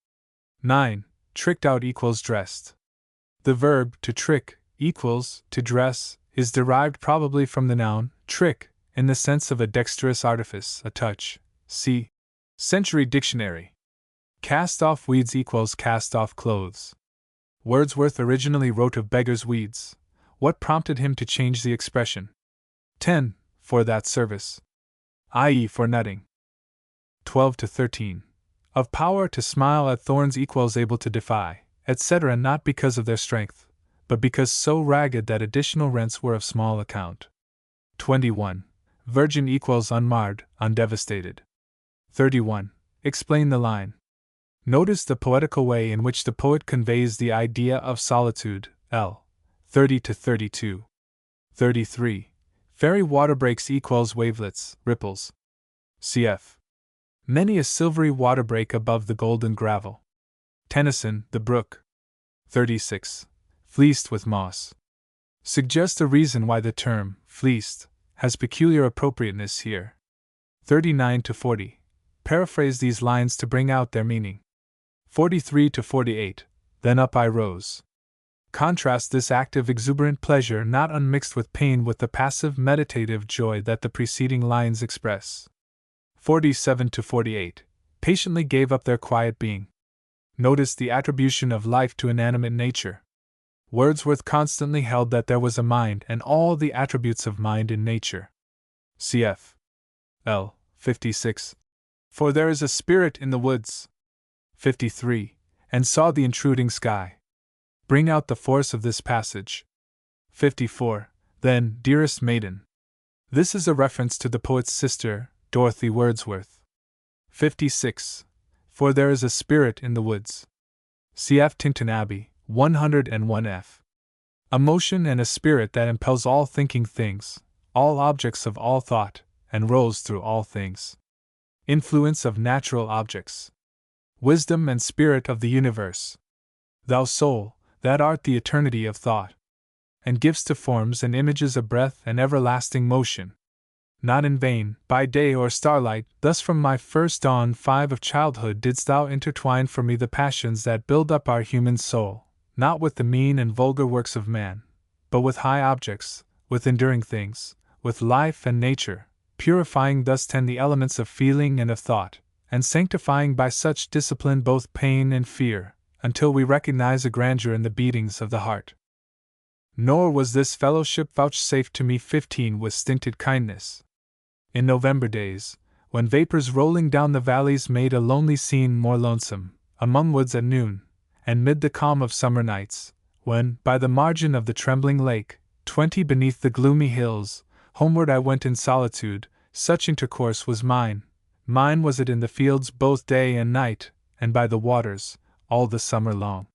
9. Tricked out equals dressed. The verb to trick equals to dress is derived probably from the noun trick, in the sense of a dexterous artifice, a touch. See Century Dictionary. Cast off weeds equals cast off clothes. Wordsworth originally wrote of beggars' weeds. What prompted him to change the expression? 10. For that service, i.e., for nutting. 12 to 13. Of power to smile at thorns equals able to defy, etc., not because of their strength, but because so ragged that additional rents were of small account. 21. Virgin equals unmarred, undevastated. 31. Explain the line. Notice the poetical way in which the poet conveys the idea of solitude. L. 30 to 32. 33. Fairy water breaks equals wavelets, ripples. Cf. Many a silvery water break above the golden gravel. Tennyson, The Brook. 36. Fleeced with moss. Suggests a reason why the term, fleeced, has peculiar appropriateness here. 39 to 40. Paraphrase these lines to bring out their meaning. 43 to 48. Then up I rose. Contrast this active, exuberant pleasure not unmixed with pain with the passive, meditative joy that the preceding lines express. 47 to 48. Patiently gave up their quiet being. Notice the attribution of life to inanimate nature. Wordsworth constantly held that there was a mind and all the attributes of mind in nature. Cf. L. 56. For there is a spirit in the woods. 53. And saw the intruding sky. Bring out the force of this passage. 54. Then, dearest maiden. This is a reference to the poet's sister, Dorothy Wordsworth. 56. For there is a spirit in the woods. Cf. Tinton Abbey, 101f. A motion and a spirit that impels all thinking things, all objects of all thought, and rolls through all things. Influence of natural objects. Wisdom and spirit of the universe. Thou soul, that art the eternity of thought, and givest to forms and images a breath and everlasting motion. Not in vain, by day or starlight, thus from my first dawn 5 of childhood didst thou intertwine for me the passions that build up our human soul, not with the mean and vulgar works of man, but with high objects, with enduring things, with life and nature, purifying thus 10 the elements of feeling and of thought, and sanctifying by such discipline both pain and fear, until we recognize a grandeur in the beatings of the heart. Nor was this fellowship vouchsafed to me 15 with stinted kindness. In November days, when vapors rolling down the valleys made a lonely scene more lonesome, among woods at noon, and mid the calm of summer nights, when, by the margin of the trembling lake, 20 beneath the gloomy hills, homeward I went in solitude, such intercourse was mine. Mine was it in the fields both day and night, and by the waters, all the summer long.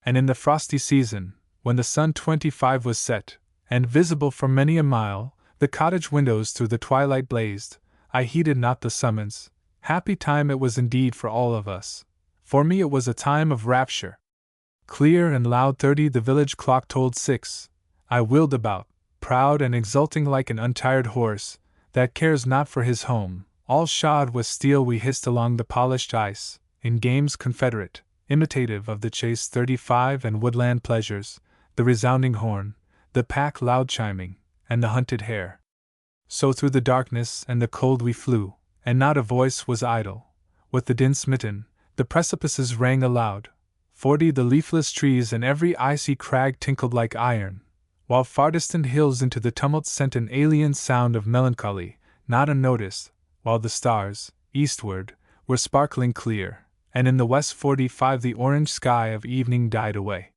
And in the frosty season, when the sun 25 was set, and visible for many a mile, the cottage windows through the twilight blazed, I heeded not the summons. Happy time it was indeed for all of us. For me it was a time of rapture. Clear and loud 30 the village clock told 6. I wheeled about, proud and exulting like an untired horse, that cares not for his home. All shod with steel we hissed along the polished ice, in games confederate, imitative of the chase 35 and woodland pleasures, the resounding horn, the pack loud chiming, and the hunted hare. So through the darkness and the cold we flew, and not a voice was idle. With the din smitten, the precipices rang aloud. 40 the leafless trees and every icy crag tinkled like iron, while far distant hills into the tumult sent an alien sound of melancholy, not unnoticed, while the stars, eastward, were sparkling clear, and in the west 45 the orange sky of evening died away.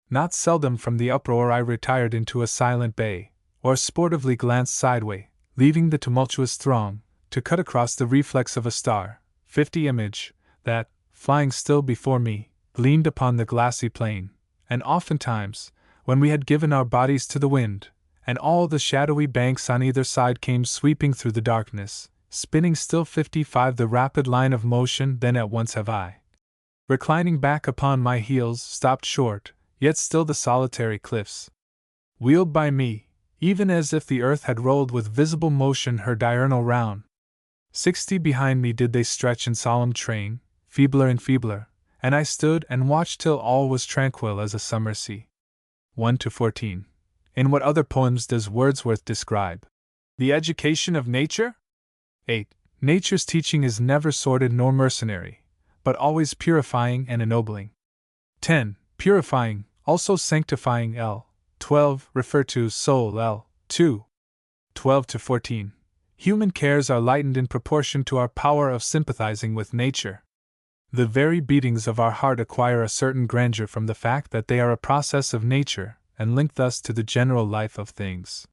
Not seldom from the uproar I retired into a silent bay, or sportively glanced sideway, leaving the tumultuous throng, to cut across the reflex of a star, 50 image, that, flying still before me, gleamed upon the glassy plain, and oftentimes, when we had given our bodies to the wind, and all the shadowy banks on either side came sweeping through the darkness, spinning still 55 the rapid line of motion, then at once have I, reclining back upon my heels, stopped short, yet still the solitary cliffs wheeled by me, even as if the earth had rolled with visible motion her diurnal round. 60 behind me did they stretch in solemn train, feebler and feebler, and I stood and watched till all was tranquil as a summer sea. 1 to 14. In what other poems does Wordsworth describe the education of nature? 8. Nature's teaching is never sordid nor mercenary, but always purifying and ennobling. 10. Purifying, also sanctifying. L. 12. Refer to soul. L. 2. 12 to 14. Human cares are lightened in proportion to our power of sympathizing with nature. The very beatings of our heart acquire a certain grandeur from the fact that they are a process of nature, and link thus to the general life of things.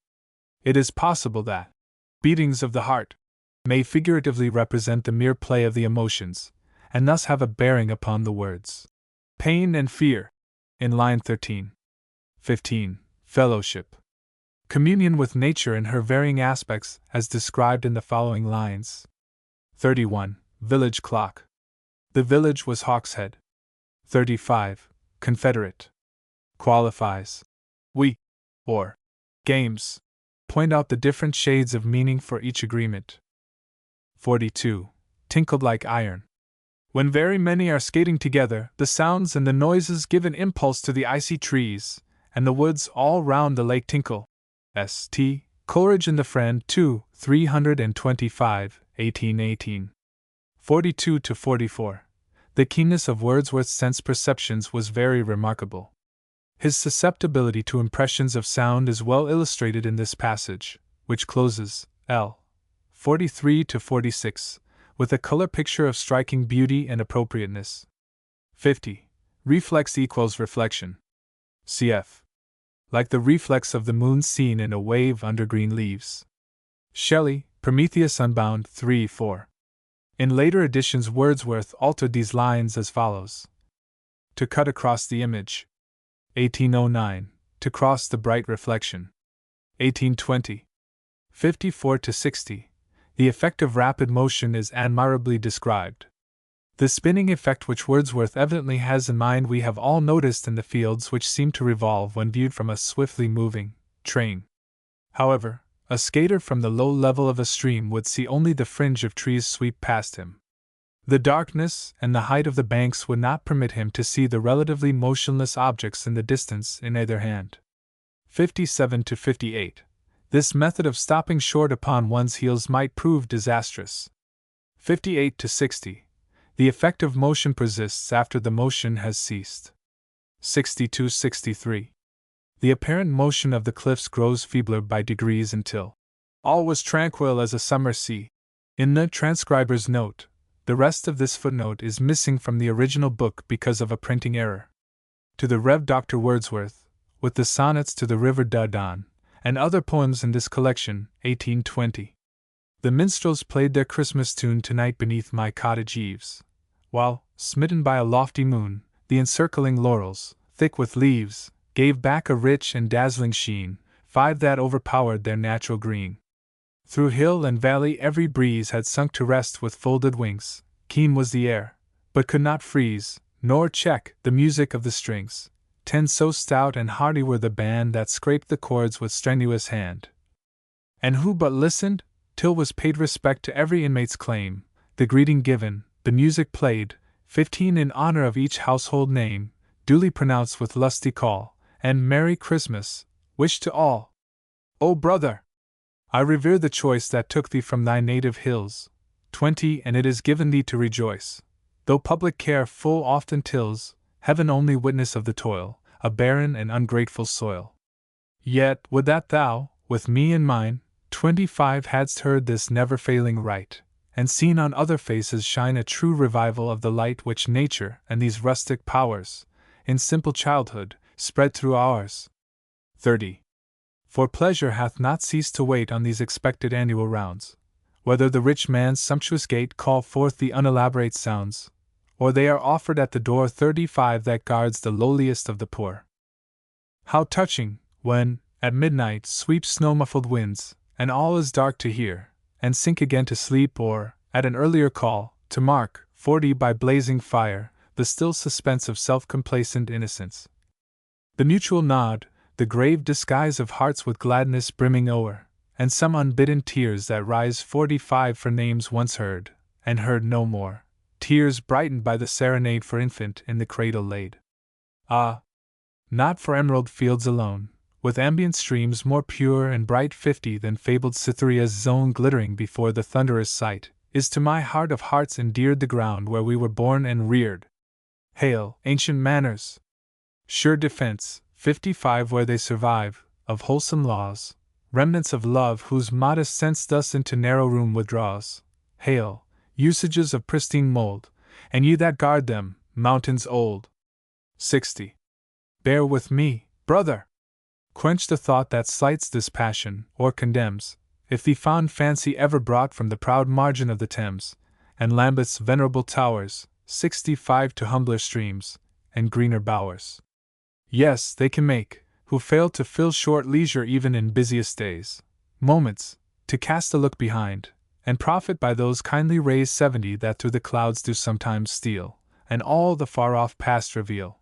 It is possible that beatings of the heart may figuratively represent the mere play of the emotions, and thus have a bearing upon the words pain and fear, in line 13. 15. Fellowship. Communion with nature in her varying aspects, as described in the following lines. 31. Village clock. The village was Hawkshead. 35. Confederate. Qualifies. We, or games, point out the different shades of meaning for each agreement. 42. Tinkled like iron. When very many are skating together, the sounds and the noises give an impulse to the icy trees, and the woods all round the lake tinkle. St. Coleridge in The Friend 2, 325, 1818. 42 to 44. The keenness of Wordsworth's sense perceptions was very remarkable. His susceptibility to impressions of sound is well illustrated in this passage, which closes, L. 43 to 46, with a color picture of striking beauty and appropriateness. 50. Reflex equals reflection. Cf. Like the reflex of the moon seen in a wave under green leaves. Shelley, Prometheus Unbound 3-4. In later editions, Wordsworth altered these lines as follows: to cut across the image. 1809. To cross the bright reflection. 1820. 54 to 60. The effect of rapid motion is admirably described. The spinning effect which Wordsworth evidently has in mind we have all noticed in the fields which seem to revolve when viewed from a swiftly moving train. However, a skater from the low level of a stream would see only the fringe of trees sweep past him. The darkness and the height of the banks would not permit him to see the relatively motionless objects in the distance in either hand. 57 to 58. This method of stopping short upon one's heels might prove disastrous. 58 to 60. The effect of motion persists after the motion has ceased. 62-63. The apparent motion of the cliffs grows feebler by degrees until all was tranquil as a summer sea. In the transcriber's note, the rest of this footnote is missing from the original book because of a printing error. To the Rev. Dr. Wordsworth, with the sonnets to the River Dudon, and other poems in this collection, 1820. The minstrels played their Christmas tune tonight beneath my cottage eaves, while, smitten by a lofty moon, the encircling laurels, thick with leaves, gave back a rich and dazzling sheen, 5 that overpowered their natural green. Through hill and valley every breeze had sunk to rest with folded wings, keen was the air, but could not freeze, nor check, the music of the strings. 10 so stout and hearty were the band that scraped the chords with strenuous hand. And who but listened, till was paid respect to every inmate's claim, the greeting given, the music played, 15 in honor of each household name, duly pronounced with lusty call, and Merry Christmas, wished to all. O brother! I revere the choice that took thee from thy native hills. 20 And it is given thee to rejoice, though public care full often tills, heaven only witness of the toil, a barren and ungrateful soil. Yet, would that thou, with me in mine, 25 hadst heard this never-failing right, and seen on other faces shine a true revival of the light which nature and these rustic powers, in simple childhood, spread through ours. 30. For pleasure hath not ceased to wait on these expected annual rounds, whether the rich man's sumptuous gate call forth the unelaborate sounds, or they are offered at the door 35 that guards the lowliest of the poor. How touching, when, at midnight, sweep snow-muffled winds, and all is dark to hear, and sink again to sleep, or, at an earlier call, to mark, 40 by blazing fire, the still suspense of self-complacent innocence. The mutual nod, the grave disguise of hearts with gladness brimming o'er, and some unbidden tears that rise 45 for names once heard, and heard no more, tears brightened by the serenade for infant in the cradle laid. Ah! Not for emerald fields alone, with ambient streams more pure and bright 50 than fabled Cytherea's zone glittering before the thunderer's sight, is to my heart of hearts endeared the ground where we were born and reared. Hail, ancient manors! Sure defense, 55 where they survive, of wholesome laws, remnants of love whose modest sense thus into narrow room withdraws. Hail, usages of pristine mold, and ye that guard them, mountains old. 60. Bear with me, brother! Quench the thought that slights this passion, or condemns, if the fond fancy ever brought from the proud margin of the Thames, and Lambeth's venerable towers, 65 to humbler streams, and greener bowers. Yes, they can make, who fail to fill short leisure even in busiest days, moments, to cast a look behind, and profit by those kindly rays 70 that through the clouds do sometimes steal, and all the far-off past reveal.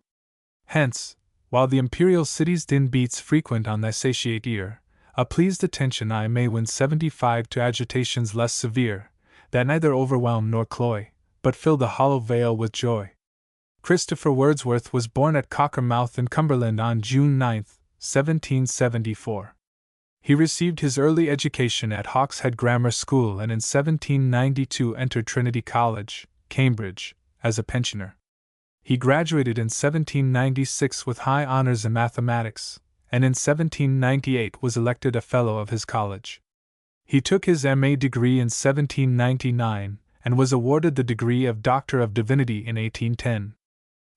Hence, while the imperial city's din beats frequent on thy satiate ear, a pleased attention I may win 75 to agitations less severe, that neither overwhelm nor cloy, but fill the hollow vale with joy. Christopher Wordsworth was born at Cockermouth in Cumberland on June 9, 1774. He received his early education at Hawkshead Grammar School and in 1792 entered Trinity College, Cambridge, as a pensioner. He graduated in 1796 with high honors in mathematics, and in 1798 was elected a Fellow of his college. He took his M.A. degree in 1799 and was awarded the degree of Doctor of Divinity in 1810.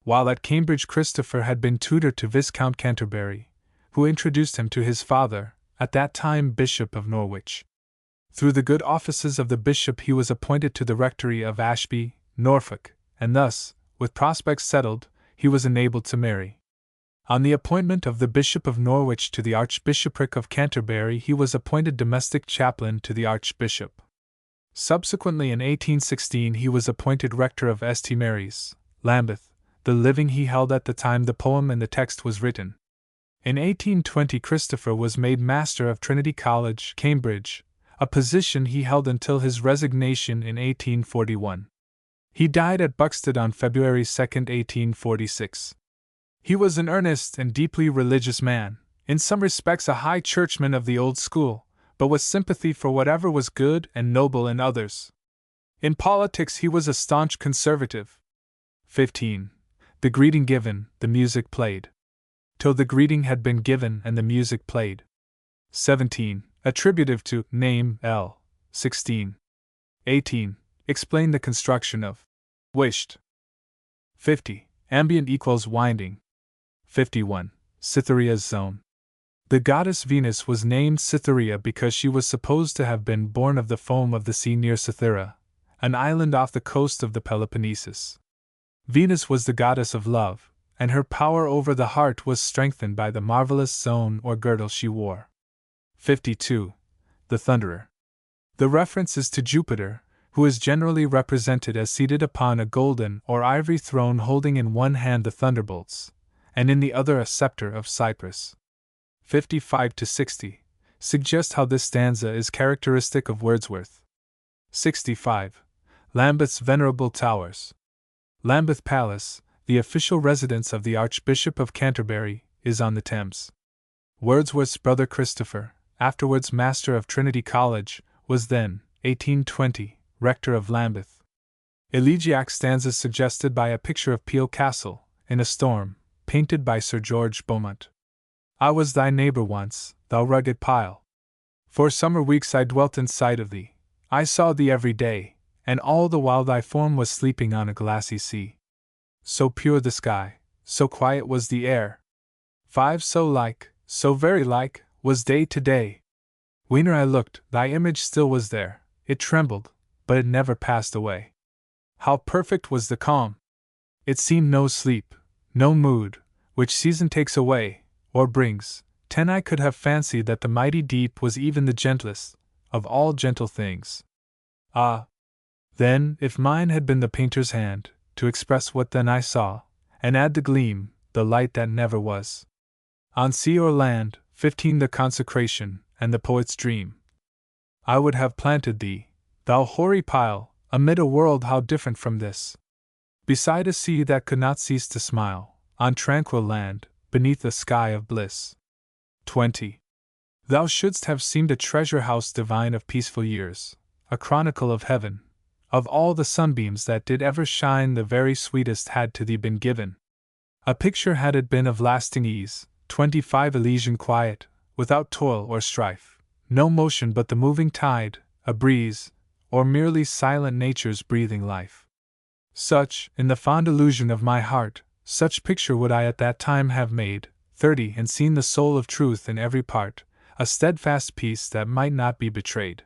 While at Cambridge, Christopher had been tutor to Viscount Canterbury, who introduced him to his father, at that time Bishop of Norwich. Through the good offices of the bishop he was appointed to the rectory of Ashby, Norfolk, and thus, with prospects settled, he was enabled to marry. On the appointment of the Bishop of Norwich to the Archbishopric of Canterbury he was appointed domestic chaplain to the Archbishop. Subsequently in 1816 he was appointed rector of St. Mary's, Lambeth, the living he held at the time the poem and the text was written. In 1820 Christopher was made Master of Trinity College, Cambridge, a position he held until his resignation in 1841. He died at Buxted on February 2, 1846. He was an earnest and deeply religious man, in some respects a high churchman of the old school, but with sympathy for whatever was good and noble in others. In politics he was a staunch conservative. 15. The greeting given, the music played. Till the greeting had been given and the music played. 17. Attributive to name L. 16. 18. Explain the construction of wished. 50. Ambient equals winding. 51. Cytherea's zone. The goddess Venus was named Cytherea because she was supposed to have been born of the foam of the sea near Cythera, an island off the coast of the Peloponnesus. Venus was the goddess of love, and her power over the heart was strengthened by the marvelous zone or girdle she wore. 52. The Thunderer. The reference is to Jupiter, who is generally represented as seated upon a golden or ivory throne holding in one hand the thunderbolts, and in the other a scepter of cypress. 55 to 60. Suggest how this stanza is characteristic of Wordsworth. 65. Lambeth's venerable towers. Lambeth Palace, the official residence of the Archbishop of Canterbury, is on the Thames. Wordsworth's brother Christopher, afterwards master of Trinity College, was then, 1820, rector of Lambeth. Elegiac stanzas suggested by a picture of Peel Castle, in a storm, painted by Sir George Beaumont. I was thy neighbor once, thou rugged pile. For summer weeks I dwelt in sight of thee. I saw thee every day, and all the while thy form was sleeping on a glassy sea. So pure the sky, so quiet was the air. 5 so like, so very like, was day to day. Whene'er I looked, thy image still was there. It trembled, but it never passed away. How perfect was the calm! It seemed no sleep, no mood, which season takes away, or brings. 10 I could have fancied that the mighty deep was even the gentlest of all gentle things. Ah! Then, if mine had been the painter's hand, to express what then I saw, and add the gleam, the light that never was. On sea or land, 15 the consecration, and the poet's dream. I would have planted thee, thou hoary pile, amid a world how different from this. Beside a sea that could not cease to smile, on tranquil land, beneath a sky of bliss. 20. Thou shouldst have seemed a treasure house divine of peaceful years, a chronicle of heaven. Of all the sunbeams that did ever shine, the very sweetest had to thee been given. A picture had it been of lasting ease, 25 Elysian quiet, without toil or strife, no motion but the moving tide, a breeze, or merely silent nature's breathing life. Such, in the fond illusion of my heart, such picture would I at that time have made, 30 and seen the soul of truth in every part, a steadfast peace that might not be betrayed.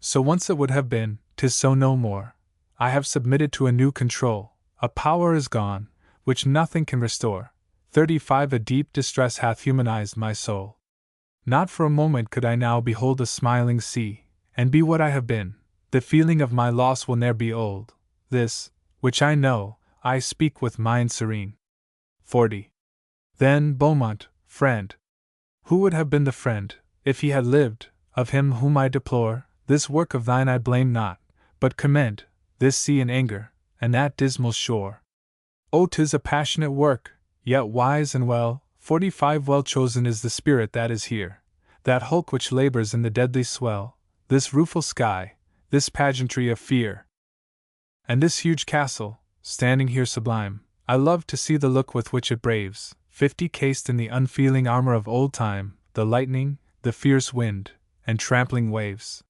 So once it would have been, 'tis so no more. I have submitted to a new control, a power is gone, which nothing can restore. 35 A deep distress hath humanized my soul. Not for a moment could I now behold a smiling sea, and be what I have been. The feeling of my loss will ne'er be old. This, which I know, I speak with mind serene. 40. Then, Beaumont, friend. Who would have been the friend, if he had lived, of him whom I deplore? This work of thine I blame not, but commend, this sea in anger, and that dismal shore. Oh, 'tis a passionate work, yet wise and well. 45 Well chosen is the spirit that is here, that hulk which labors in the deadly swell, this rueful sky, this pageantry of fear. And this huge castle, standing here sublime, I love to see the look with which it braves. 50 Cased in the unfeeling armor of old time, the lightning, the fierce wind, and trampling waves.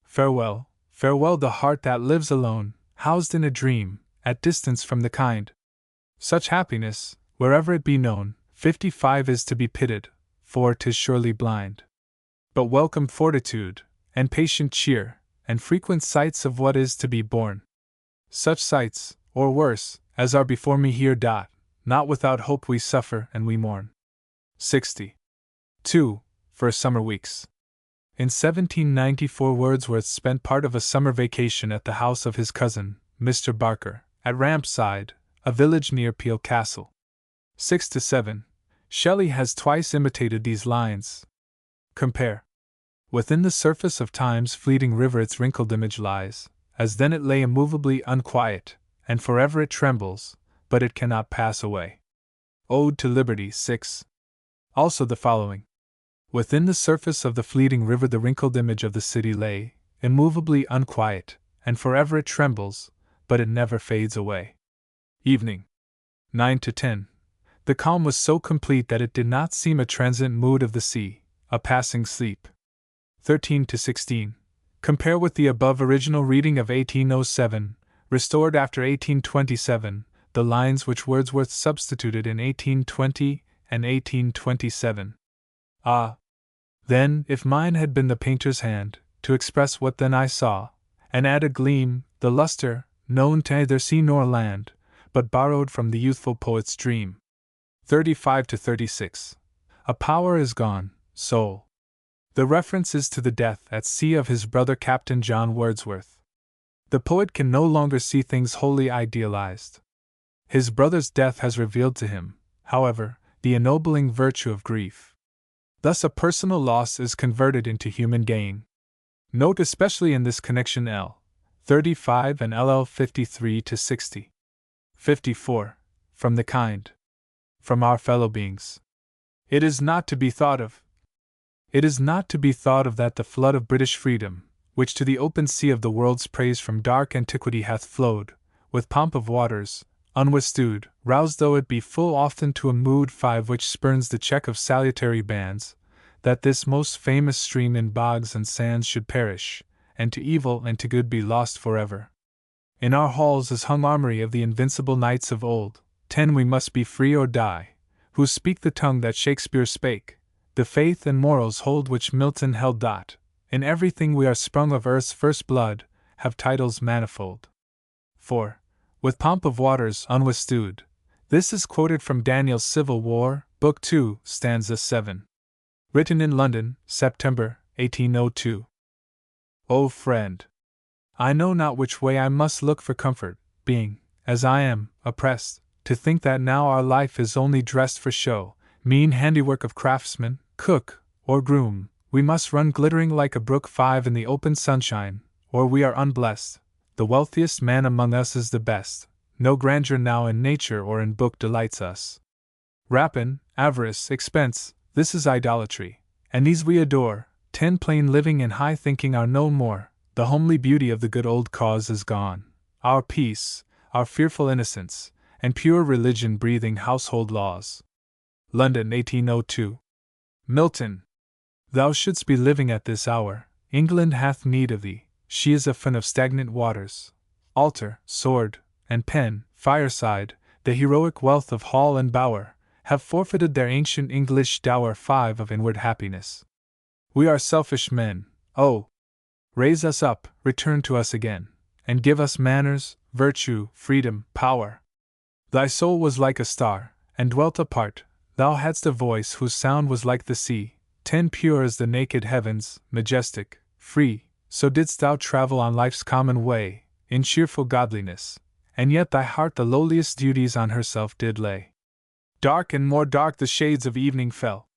Farewell, farewell the heart that lives alone, housed in a dream, at distance from the kind. Such happiness, wherever it be known, 55 is to be pitied, for 'tis surely blind. But welcome fortitude, and patient cheer, and frequent sights of what is to be born. Such sights, or worse, as are before me here. Not without hope we suffer and we mourn. 60. 2. For summer weeks. In 1794 Wordsworth spent part of a summer vacation at the house of his cousin, Mr. Barker, at Rampside, a village near Peel Castle. 6-7. Shelley has twice imitated these lines. Compare. Within the surface of time's fleeting river its wrinkled image lies, as then it lay immovably unquiet, and forever it trembles, but it cannot pass away. Ode to Liberty 6. Also the following. Within the surface of the fleeting river the wrinkled image of the city lay, immovably unquiet, and forever it trembles, but it never fades away. Evening. 9-10. The calm was so complete that it did not seem a transient mood of the sea, a passing sleep. 13-16. Compare with the above original reading of 1807, restored after 1827, the lines which Wordsworth substituted in 1820 and 1827. Ah! Then, if mine had been the painter's hand, to express what then I saw, and add a gleam, the lustre, known to neither sea nor land, but borrowed from the youthful poet's dream. 35-36. A power is gone, soul. The reference is to the death at sea of his brother Captain John Wordsworth. The poet can no longer see things wholly idealized. His brother's death has revealed to him, however, the ennobling virtue of grief. Thus a personal loss is converted into human gain. Note especially in this connection L. 35 and LL 53-60. 54. From the kind. From our fellow beings. It is not to be thought of. It is not to be thought of that the flood of British freedom, which to the open sea of the world's praise from dark antiquity hath flowed, with pomp of waters, unwithstood, roused though it be full often to a mood which spurns the check of salutary bands, that this most famous stream in bogs and sands should perish, and to evil and to good be lost forever. In our halls is hung armory of the invincible knights of old, 10 we must be free or die, who speak the tongue that Shakespeare spake, the faith and morals hold which Milton held. In everything we are sprung of earth's first blood, have titles manifold. For, with pomp of waters unwithstood, this is quoted from Daniel's Civil War, Book 2, stanza 7. Written in London, September, 1802. O friend! I know not which way I must look for comfort, being, as I am, oppressed, to think that now our life is only dressed for show, mean handiwork of craftsman, cook, or groom. We must run glittering like a brook 5 in the open sunshine, or we are unblessed. The wealthiest man among us is the best. No grandeur now in nature or in book delights us. Rapine, avarice, expense, this is idolatry, and these we adore. 10 plain living and high thinking are no more. The homely beauty of the good old cause is gone. Our peace, our fearful innocence, and pure religion breathing household laws. London, 1802. Milton. Thou shouldst be living at this hour. England hath need of thee. She is a fen of stagnant waters. Altar, sword, and pen, fireside, the heroic wealth of hall and bower, have forfeited their ancient English dower 5 of inward happiness. We are selfish men. Oh! Raise us up, return to us again, and give us manners, virtue, freedom, power. Thy soul was like a star, and dwelt apart. Thou hadst a voice whose sound was like the sea, 10 pure as the naked heavens, majestic, free. So didst thou travel on life's common way, in cheerful godliness, and yet thy heart the lowliest duties on herself did lay. Dark and more dark the shades of evening fell.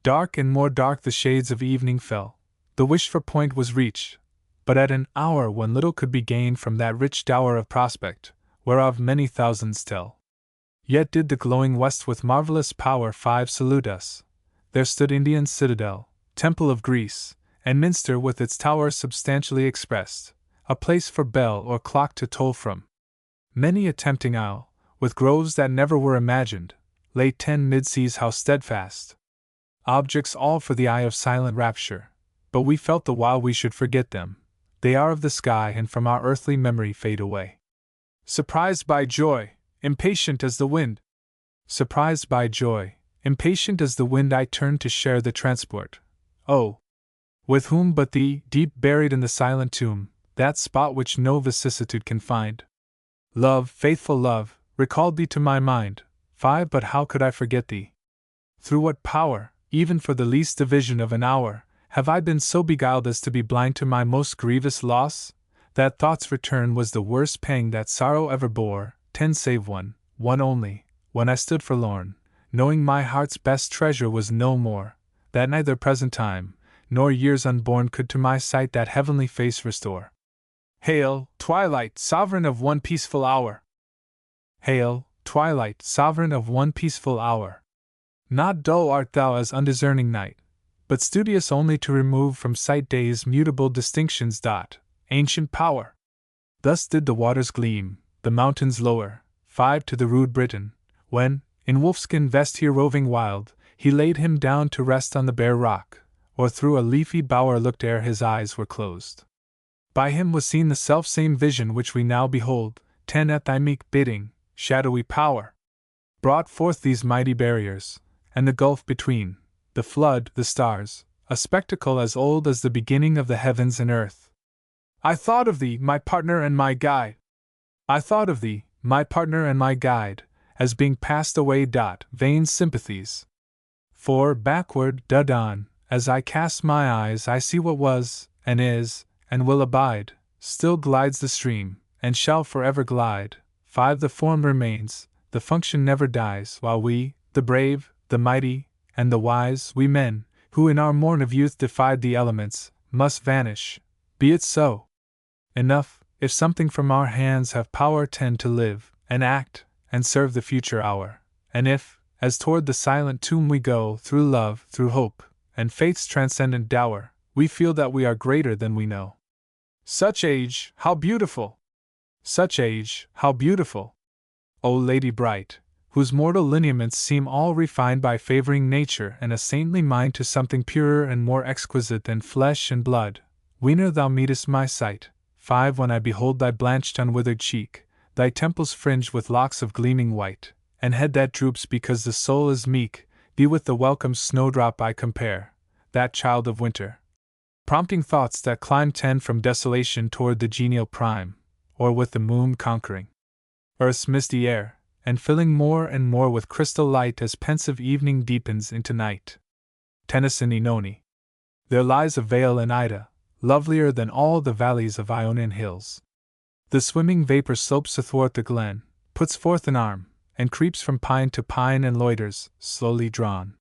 Dark and more dark the shades of evening fell. The wished for point was reached, but at an hour when little could be gained from that rich dower of prospect, whereof many thousands tell. Yet did the glowing west with marvelous power 5 salute us. There stood Indian citadel, temple of Greece, and minster with its towers substantially expressed, a place for bell or clock to toll from. Many a tempting isle, with groves that never were imagined, lay 10 mid-seas how steadfast. Objects all for the eye of silent rapture, but we felt the while we should forget them. They are of the sky and from our earthly memory fade away. Surprised by joy, impatient as the wind. Surprised by joy, impatient as the wind I turned to share the transport. Oh! With whom but thee, deep buried in the silent tomb, that spot which no vicissitude can find? Love, faithful love, recalled thee to my mind. 5 But how could I forget thee? Through what power, even for the least division of an hour, have I been so beguiled as to be blind to my most grievous loss? That thought's return was the worst pang that sorrow ever bore. 10 Save one only, when I stood forlorn, knowing my heart's best treasure was no more, that neither present time, nor years unborn could to my sight that heavenly face restore. Hail, twilight, sovereign of one peaceful hour! Hail, twilight, sovereign of one peaceful hour! Not dull art thou as undiscerning night, but studious only to remove from sight day's mutable distinctions. Ancient power! Thus did the waters gleam, the mountains lower, 5 to the rude Briton, when, in wolfskin vest here roving wild, he laid him down to rest on the bare rock, or through a leafy bower looked ere his eyes were closed. By him was seen the self-same vision which we now behold. 10 At thy meek bidding, shadowy power brought forth these mighty barriers, and the gulf between, the flood, the stars, a spectacle as old as the beginning of the heavens and earth. I thought of thee, my partner and my guide. I thought of thee, my partner and my guide, as being passed away. Vain sympathies. For, backward, on, as I cast my eyes, I see what was, and is, and will abide. Still glides the stream, and shall forever glide. 5 The form remains, the function never dies, while we, the brave, the mighty, and the wise, we men, who in our morn of youth defied the elements, must vanish. Be it so. Enough, if something from our hands have power 10 to live, and act, and serve the future hour. And if, as toward the silent tomb we go, through love, through hope, and faith's transcendent dower, we feel that we are greater than we know. Such age, how beautiful! Such age, how beautiful! O Lady bright, whose mortal lineaments seem all refined by favoring nature and a saintly mind to something purer and more exquisite than flesh and blood, whene'er thou meetest my sight, 5 when I behold thy blanched unwithered cheek, thy temples fringed with locks of gleaming white, and head that droops because the soul is meek, thee with the welcome snowdrop I compare, that child of winter, prompting thoughts that climb 10 from desolation toward the genial prime, or with the moon conquering earth's misty air, and filling more and more with crystal light as pensive evening deepens into night. Tennyson Enoni. There lies a vale in Ida, lovelier than all the valleys of Ionian hills. The swimming vapor slopes athwart the glen, puts forth an arm, and creeps from pine to pine and loiters, slowly drawn.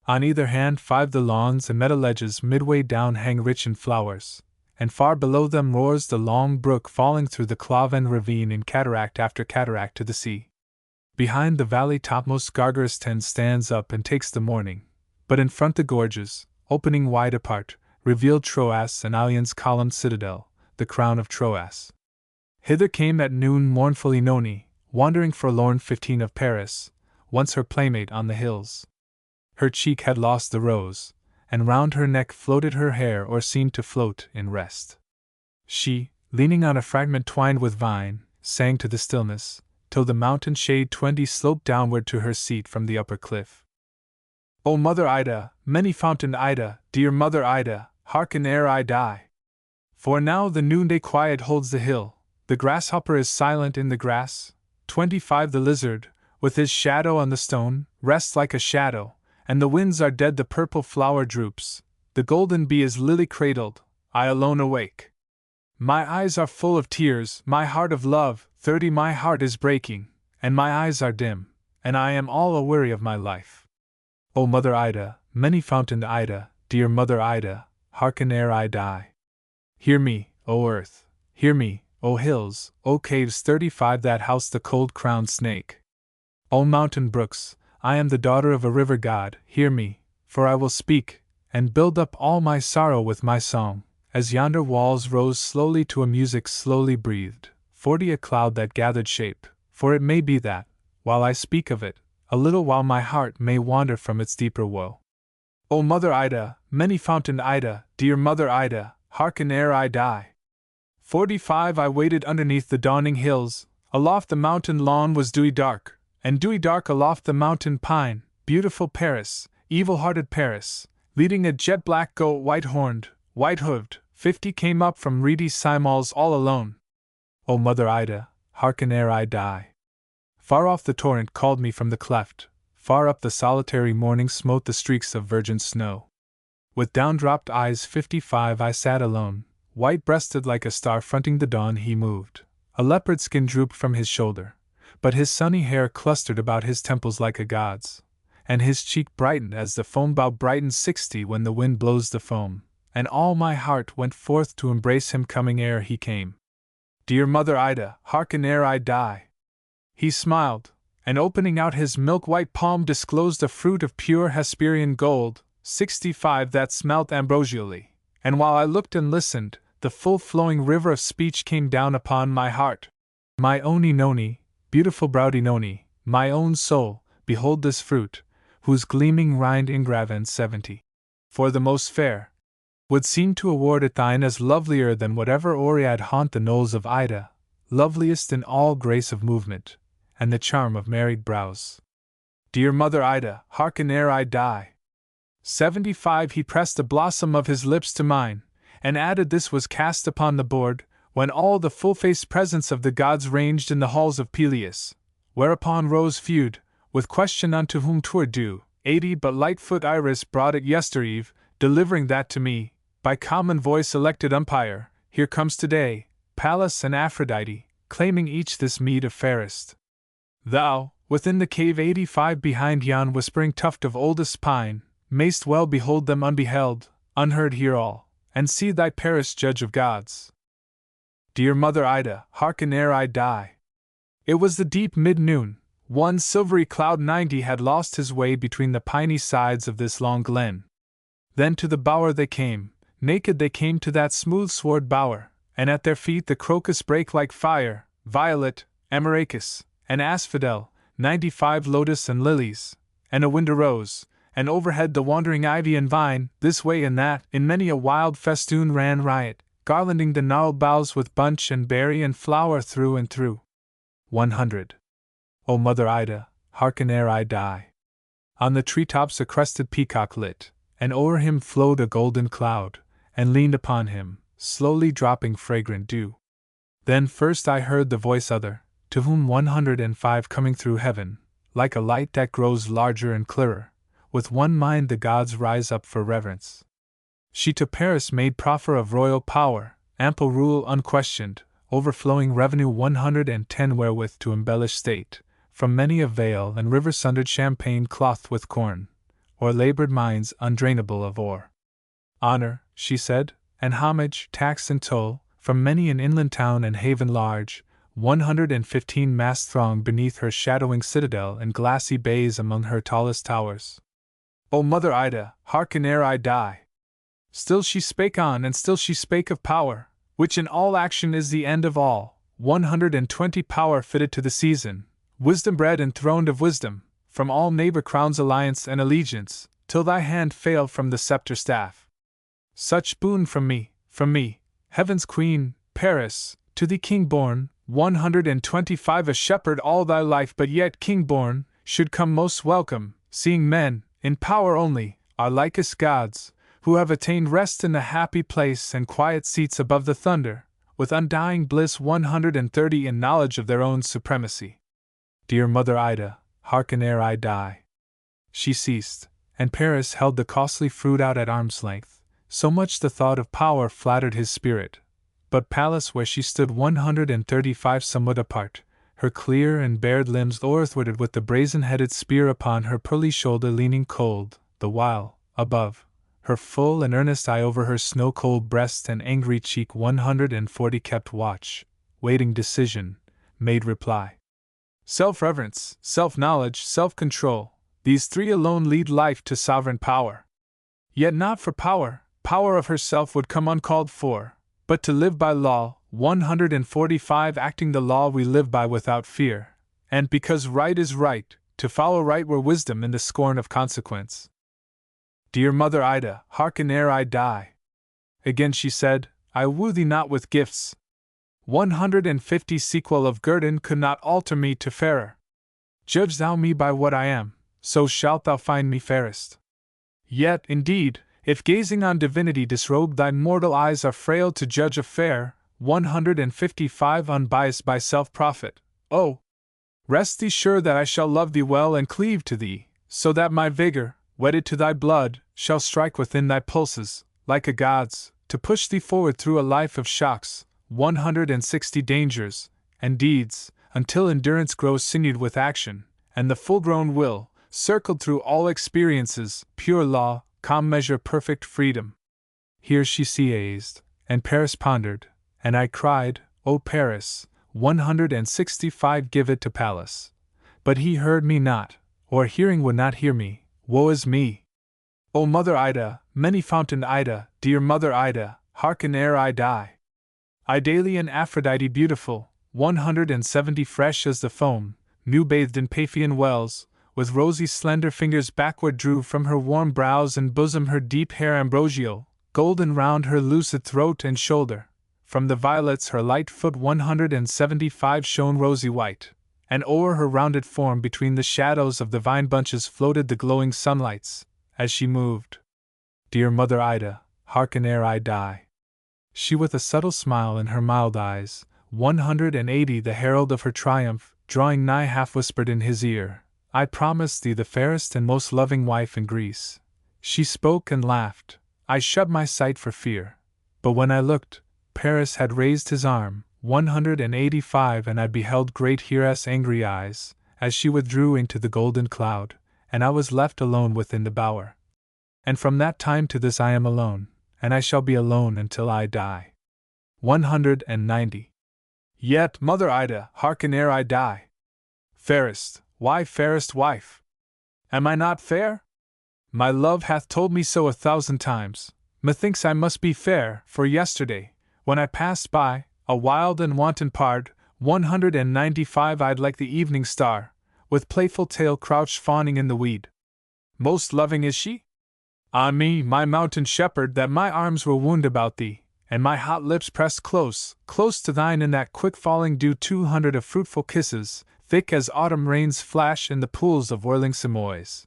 On either hand 5 the lawns and meadow ledges midway down hang rich in flowers, and far below them roars the long brook falling through the cloven ravine in cataract after cataract to the sea. Behind the valley topmost Gargarus stands up and takes the morning, but in front the gorges, opening wide apart, revealed Troas and Ilion's columned citadel, the crown of Troas. Hither came at noon mournful Enoni, wandering forlorn 15 of Paris, once her playmate on the hills. Her cheek had lost the rose, and round her neck floated her hair or seemed to float in rest. She, leaning on a fragment twined with vine, sang to the stillness, till the mountain shade 20 sloped downward to her seat from the upper cliff. O Mother Ida, many-fountained Ida, dear Mother Ida, hearken ere I die! For now the noonday quiet holds the hill, the grasshopper is silent in the grass, 25 the lizard, with his shadow on the stone, rests like a shadow, and the winds are dead, the purple flower droops, the golden bee is lily-cradled, I alone awake. My eyes are full of tears, my heart of love, 30 my heart is breaking, and my eyes are dim, and I am all aweary of my life. O Mother Ida, many-fountained Ida, dear Mother Ida, hearken ere I die. Hear me, O earth, hear me, O hills, O caves 35 that house the cold-crowned snake. O mountain brooks, I am the daughter of a river god, hear me, for I will speak, and build up all my sorrow with my song, as yonder walls rose slowly to a music slowly breathed, 40 a cloud that gathered shape, for it may be that, while I speak of it, a little while my heart may wander from its deeper woe. O Mother Ida, many-fountained Ida, dear Mother Ida, hearken ere I die. 45 I waited underneath the dawning hills, aloft the mountain lawn was dewy dark, and dewy dark aloft the mountain pine, beautiful Paris, evil-hearted Paris, leading a jet-black goat white-horned, white-hooved, 50 came up from reedy Simals all alone. O Mother Ida, hearken ere I die. Far off the torrent called me from the cleft, far up the solitary morning smote the streaks of virgin snow. With down-dropped eyes 55 I sat alone, white-breasted like a star fronting the dawn he moved, a leopard skin drooped from his shoulder, but his sunny hair clustered about his temples like a god's, and his cheek brightened as the foam bough brightens 60 when the wind blows the foam, and all my heart went forth to embrace him coming ere he came. Dear Mother Ida, hearken ere I die. He smiled, and opening out his milk-white palm disclosed a fruit of pure Hesperian gold, 65 that smelt ambrosially, and while I looked and listened, the full-flowing river of speech came down upon my heart. My own Enoni, beautiful browed Enoni, my own soul, behold this fruit, whose gleaming rind engraven 70. For the most fair, would seem to award it thine as lovelier than whatever Oread haunt the knolls of Ida, loveliest in all grace of movement, and the charm of married brows. Dear Mother Ida, hearken ere I die. 75 he pressed the blossom of his lips to mine, and added this was cast upon the board, when all the full-faced presence of the gods ranged in the halls of Peleus, whereupon rose feud, with question unto whom 'twere due, 80 but Lightfoot Iris brought it yestereve, delivering that to me, by common voice elected umpire, here comes today, Pallas and Aphrodite, claiming each this meed of fairest. Thou, within the cave 85 behind yon whispering tuft of oldest pine, mayst well behold them unbeheld, unheard hear all, and see thy Paris judge of gods. Dear Mother Ida, hearken ere I die. It was the deep mid-noon, one silvery cloud 90 had lost his way between the piny sides of this long glen. Then to the bower they came, naked they came to that smooth sward bower, and at their feet the crocus brake like fire, violet, amaracus, and asphodel, 95 lotus and lilies, and a wind arose, and overhead the wandering ivy and vine, this way and that, in many a wild festoon ran riot, garlanding the gnarled boughs with bunch and berry and flower through and through. 100. O Mother Ida, hearken ere I die. On the treetops a crested peacock lit, and o'er him flowed a golden cloud, and leaned upon him, slowly dropping fragrant dew. Then first I heard the voice other, to whom 105 coming through heaven, like a light that grows larger and clearer, with one mind the gods rise up for reverence. She to Paris made proffer of royal power, ample rule unquestioned, overflowing revenue 110 wherewith to embellish state, from many a vale and river sundered champagne clothed with corn, or labored mines undrainable of ore. Honor, she said, and homage, tax and toll, from many an inland town and haven large, 115 massed throng beneath her shadowing citadel and glassy bays among her tallest towers. O Mother Ida, hearken ere I die! Still she spake on, and still she spake of power, which in all action is the end of all, 120 power fitted to the season, wisdom bred and throned of wisdom, from all neighbor crowns alliance and allegiance, till thy hand fail from the sceptre staff. Such boon from me, heaven's queen, Paris, to thee king born, 125 a shepherd all thy life but yet king born, should come most welcome, seeing men, in power only, are likest gods, who have attained rest in the happy place and quiet seats above the thunder, with undying bliss 130 in knowledge of their own supremacy. Dear Mother Ida, hearken ere I die. She ceased, and Paris held the costly fruit out at arm's length, so much the thought of power flattered his spirit. But Pallas, where she stood 135 somewhat apart, her clear and bared limbs o'erthwarted with the brazen-headed spear upon her pearly shoulder leaning cold, the while, above, her full and earnest eye over her snow-cold breast and angry cheek 140 kept watch, waiting decision, made reply. Self-reverence, self-knowledge, self-control, these three alone lead life to sovereign power. Yet not for power, power of herself would come uncalled for, but to live by law, 145 acting the law we live by without fear, and because right is right, to follow right were wisdom in the scorn of consequence. Dear Mother Ida, hearken ere I die. Again she said, I woo thee not with gifts. 150 sequel of guerdon could not alter me to fairer. Judge thou me by what I am, so shalt thou find me fairest. Yet, indeed, if gazing on divinity disrobed thine mortal eyes are frail to judge of fair, 155 unbiased by self-profit, oh! Rest thee sure that I shall love thee well and cleave to thee, so that my vigor, wedded to thy blood, shall strike within thy pulses, like a god's, to push thee forward through a life of shocks, 160 dangers, and deeds, until endurance grows sinewed with action, and the full-grown will, circled through all experiences, pure law, calm measure perfect freedom. Here she gazed, and Paris pondered, and I cried, O Paris, 165 give it to Pallas. But he heard me not, or hearing would not hear me, woe is me! O Mother Ida, many-fountained Ida, dear Mother Ida, hearken ere I die. Idalia and Aphrodite beautiful, 170 fresh as the foam, new-bathed in Paphian wells, with rosy slender fingers backward drew from her warm brows and bosom her deep hair ambrosial, golden round her lucid throat and shoulder. From the violets her light foot 175 shone rosy white, and o'er her rounded form between the shadows of the vine bunches floated the glowing sunlights, as she moved. Dear Mother Ida, hearken ere I die. She with a subtle smile in her mild eyes, 180 the herald of her triumph, drawing nigh half whispered in his ear, I promise thee the fairest and most loving wife in Greece. She spoke and laughed, I shut my sight for fear. But when I looked, Paris had raised his arm, 185 and I beheld great Hera's angry eyes, as she withdrew into the golden cloud, and I was left alone within the bower. And from that time to this I am alone, and I shall be alone until I die. 190. Yet, Mother Ida, hearken ere I die. Fairest, why fairest wife? Am I not fair? My love hath told me so 1,000 times. Methinks I must be fair, for yesterday, when I passed by, a wild and wanton pard, 195-eyed like the evening star, with playful tail crouched fawning in the weed. Most loving is she? Ah me, my mountain shepherd, that my arms will wound about thee, and my hot lips pressed close, close to thine in that quick-falling dew 200 of fruitful kisses, thick as autumn rains flash in the pools of whirling Simois.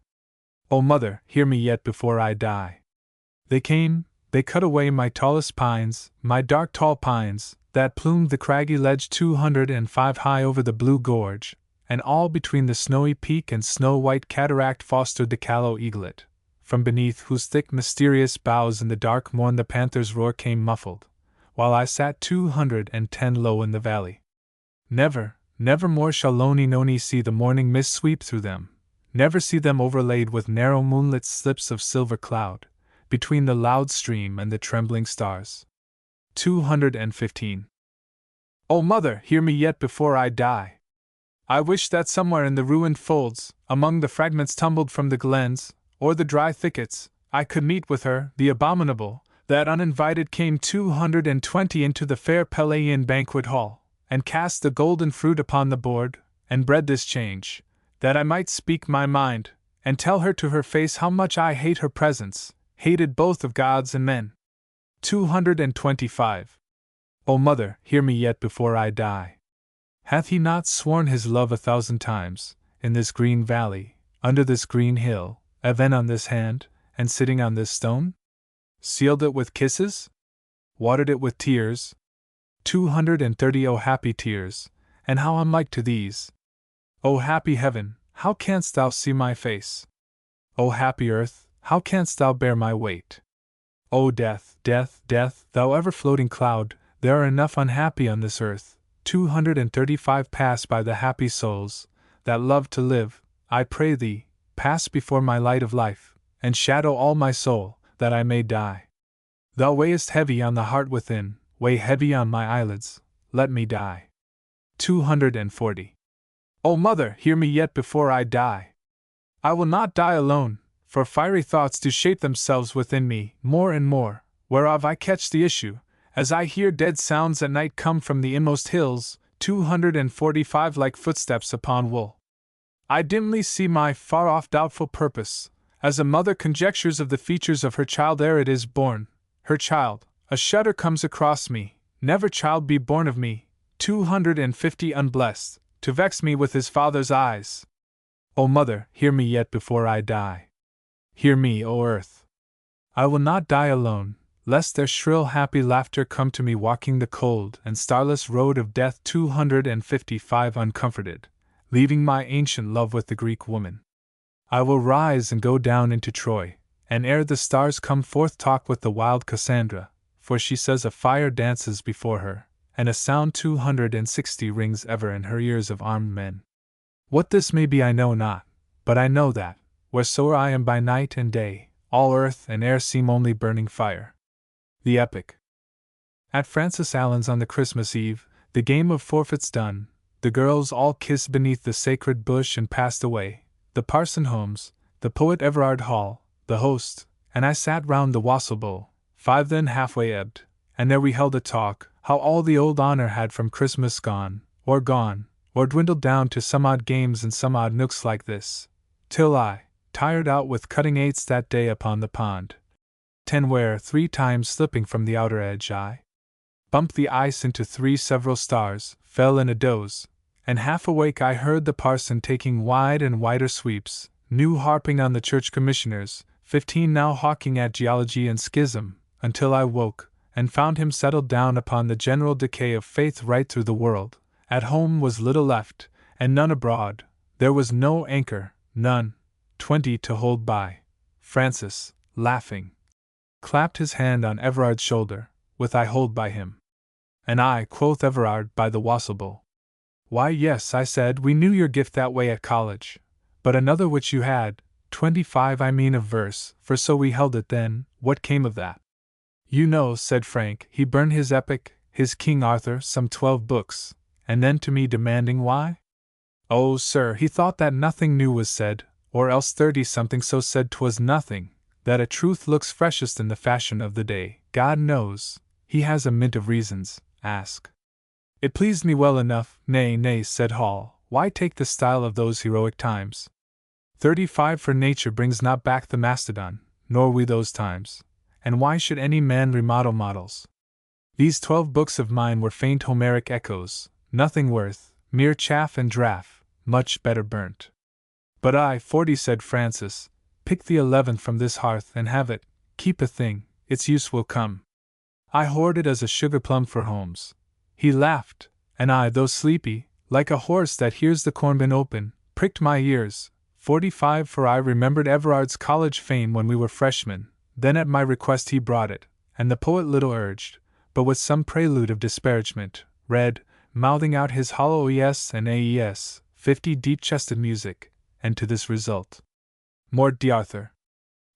O mother, hear me yet before I die. They came, they cut away my tallest pines, my dark tall pines, that plumed the craggy ledge 205 high over the blue gorge, and all between the snowy peak and snow-white cataract fostered the callow eaglet, from beneath whose thick mysterious boughs in the dark morn the panther's roar came muffled, while I sat 210 low in the valley. Never, never more shall Loni Noni see the morning mist sweep through them, never see them overlaid with narrow moonlit slips of silver cloud, between the loud stream and the trembling stars. 215. O mother, hear me yet before I die. I wish that somewhere in the ruined folds, among the fragments tumbled from the glens, or the dry thickets, I could meet with her, the abominable, that uninvited came 220 into the fair Peleian banquet hall, and cast the golden fruit upon the board, and bred this change, that I might speak my mind, and tell her to her face how much I hate her presence, hated both of gods and men. 225. O mother, hear me yet before I die. Hath he not sworn his love 1,000 times, in this green valley, under this green hill, even on this hand, and sitting on this stone? Sealed it with kisses? Watered it with tears? 230. O happy tears, and how unlike to these! O happy heaven, how canst thou see my face? O happy earth, how canst thou bear my weight? O death, death, death, thou ever-floating cloud, there are enough unhappy on this earth. 235. Pass by the happy souls, that love to live, I pray thee, pass before my light of life, and shadow all my soul, that I may die. Thou weighest heavy on the heart within, weigh heavy on my eyelids, let me die. 240. O mother, hear me yet before I die. I will not die alone, for fiery thoughts do shape themselves within me, more and more, whereof I catch the issue, as I hear dead sounds at night come from the inmost hills, 245 like footsteps upon wool. I dimly see my far-off doubtful purpose, as a mother conjectures of the features of her child ere it is born. Her child, a shudder comes across me, never child be born of me, 250 unblessed, to vex me with his father's eyes. O mother, hear me yet before I die. Hear me, O earth. I will not die alone, lest their shrill happy laughter come to me walking the cold and starless road of death 255 uncomforted, leaving my ancient love with the Greek woman. I will rise and go down into Troy, and ere the stars come forth talk with the wild Cassandra, for she says a fire dances before her, and a sound 260 rings ever in her ears of armed men. What this may be I know not, but I know that, wheresoe'er I am by night and day, all earth and air seem only burning fire. The Epic. At Francis Allen's on the Christmas Eve, the game of forfeits done, the girls all kissed beneath the sacred bush and passed away, the parson Holmes, the poet Everard Hall, the host, and I sat round the wassail bowl. 5 then halfway ebbed, and there we held a talk, how all the old honour had from Christmas gone, or dwindled down to some odd games and some odd nooks like this, till I, tired out with cutting eights that day upon the pond, 10 where 3 times slipping from the outer edge I bumped the ice into 3 several stars, fell in a doze, and half awake I heard the parson taking wide and wider sweeps, new harping on the church commissioners, 15 now hawking at geology and schism, until I woke, and found him settled down upon the general decay of faith right through the world. At home was little left, and none abroad, there was no anchor, none, 20 to hold by. Francis, laughing, clapped his hand on Everard's shoulder, with I hold by him. And I, quoth Everard, by the wassail bowl. Why yes, I said, we knew your gift that way at college, but another which you had, 25 I mean of verse, for so we held it then, what came of that? You know, said Frank, he burned his epic, his King Arthur, some 12 books, and then to me demanding why? Oh, sir, he thought that nothing new was said, or else 30-something so said 'twas nothing, that a truth looks freshest in the fashion of the day. God knows, he has a mint of reasons, ask. It pleased me well enough. Nay, nay, said Hall, why take the style of those heroic times? 35 for nature brings not back the mastodon, nor we those times, and why should any man remodel models? These 12 books of mine were faint Homeric echoes, nothing worth, mere chaff and draff, much better burnt. But I, 40, said Francis, pick the 11th from this hearth and have it, keep a thing, its use will come. I hoard it as a sugar plum for Holmes. He laughed, and I, though sleepy, like a horse that hears the corn bin open, pricked my ears. 45 for I remembered Everard's college fame when we were freshmen, then at my request he brought it, and the poet little urged, but with some prelude of disparagement, read, mouthing out his hollow es and aes, 50 deep-chested music, and to this result. Mort d'Arthur.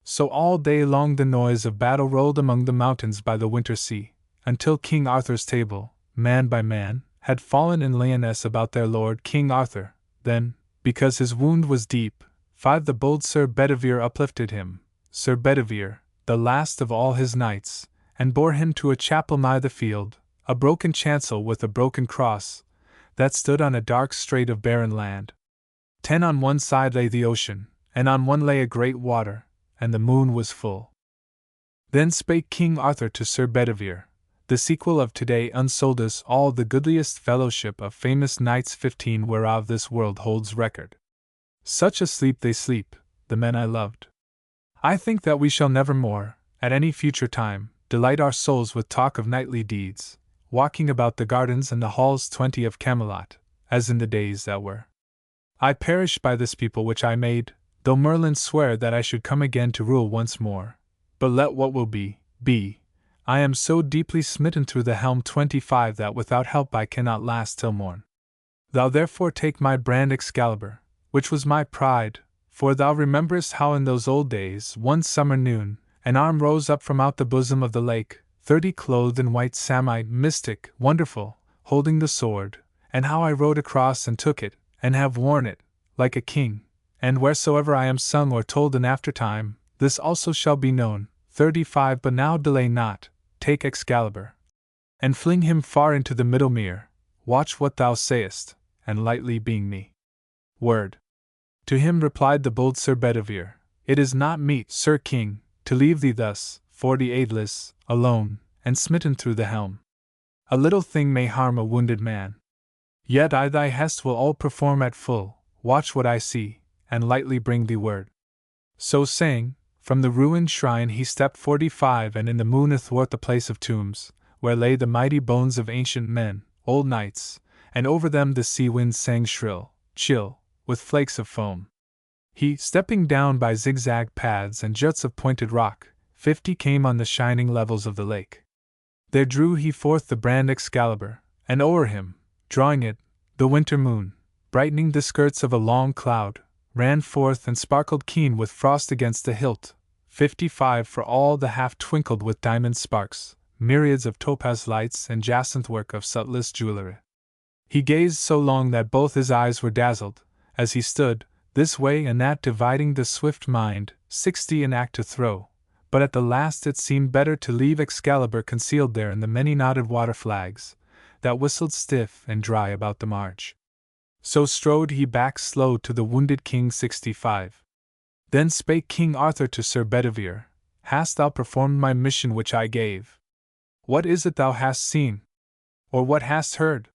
So all day long the noise of battle rolled among the mountains by the winter sea, until King Arthur's table, man by man, had fallen in Lyonesse about their lord King Arthur. Then, because his wound was deep, 5 the bold Sir Bedivere uplifted him, Sir Bedivere, the last of all his knights, and bore him to a chapel nigh the field, a broken chancel with a broken cross, that stood on a dark strait of barren land. 10 on one side lay the ocean, and on one lay a great water, and the moon was full. Then spake King Arthur to Sir Bedivere, the sequel of today unsold us all the goodliest fellowship of famous knights 15 whereof this world holds record. Such a sleep they sleep, the men I loved. I think that we shall never more, at any future time, delight our souls with talk of knightly deeds, walking about the gardens and the halls 20 of Camelot, as in the days that were. I perish by this people which I made, though Merlin sware that I should come again to rule once more. But let what will be, be. I am so deeply smitten through the helm 25 that without help I cannot last till morn. Thou therefore take my brand Excalibur, which was my pride, for thou rememberest how in those old days, one summer noon, an arm rose up from out the bosom of the lake, 30 clothed in white samite, mystic, wonderful, holding the sword, and how I rode across and took it, and have worn it, like a king, and wheresoever I am sung or told in aftertime, this also shall be known. 35 But now delay not, take Excalibur, and fling him far into the middle mere, watch what thou sayest, and lightly being me. Word. To him replied the bold Sir Bedivere, it is not meet, Sir King, to leave thee thus, 40 aidless, alone, and smitten through the helm. A little thing may harm a wounded man. Yet I thy hest will all perform at full, watch what I see, and lightly bring thee word. So saying, from the ruined shrine he stepped 45 and in the moon athwart the place of tombs, where lay the mighty bones of ancient men, old knights, and over them the sea wind sang shrill, chill, with flakes of foam. He, stepping down by zigzag paths and juts of pointed rock, 50 came on the shining levels of the lake. There drew he forth the brand Excalibur, and o'er him, drawing it, the winter moon, brightening the skirts of a long cloud, ran forth and sparkled keen with frost against the hilt. 55 for all the half twinkled with diamond sparks, myriads of topaz lights and jacinth work of subtlest jewelry. He gazed so long that both his eyes were dazzled, as he stood, this way and that dividing the swift mind, 60 an act to throw, but at the last it seemed better to leave Excalibur concealed there in the many knotted water flags, that whistled stiff and dry about the marge. So strode he back slow to the wounded king 65. Then spake King Arthur to Sir Bedivere, hast thou performed my mission which I gave? What is it thou hast seen? Or what hast heard?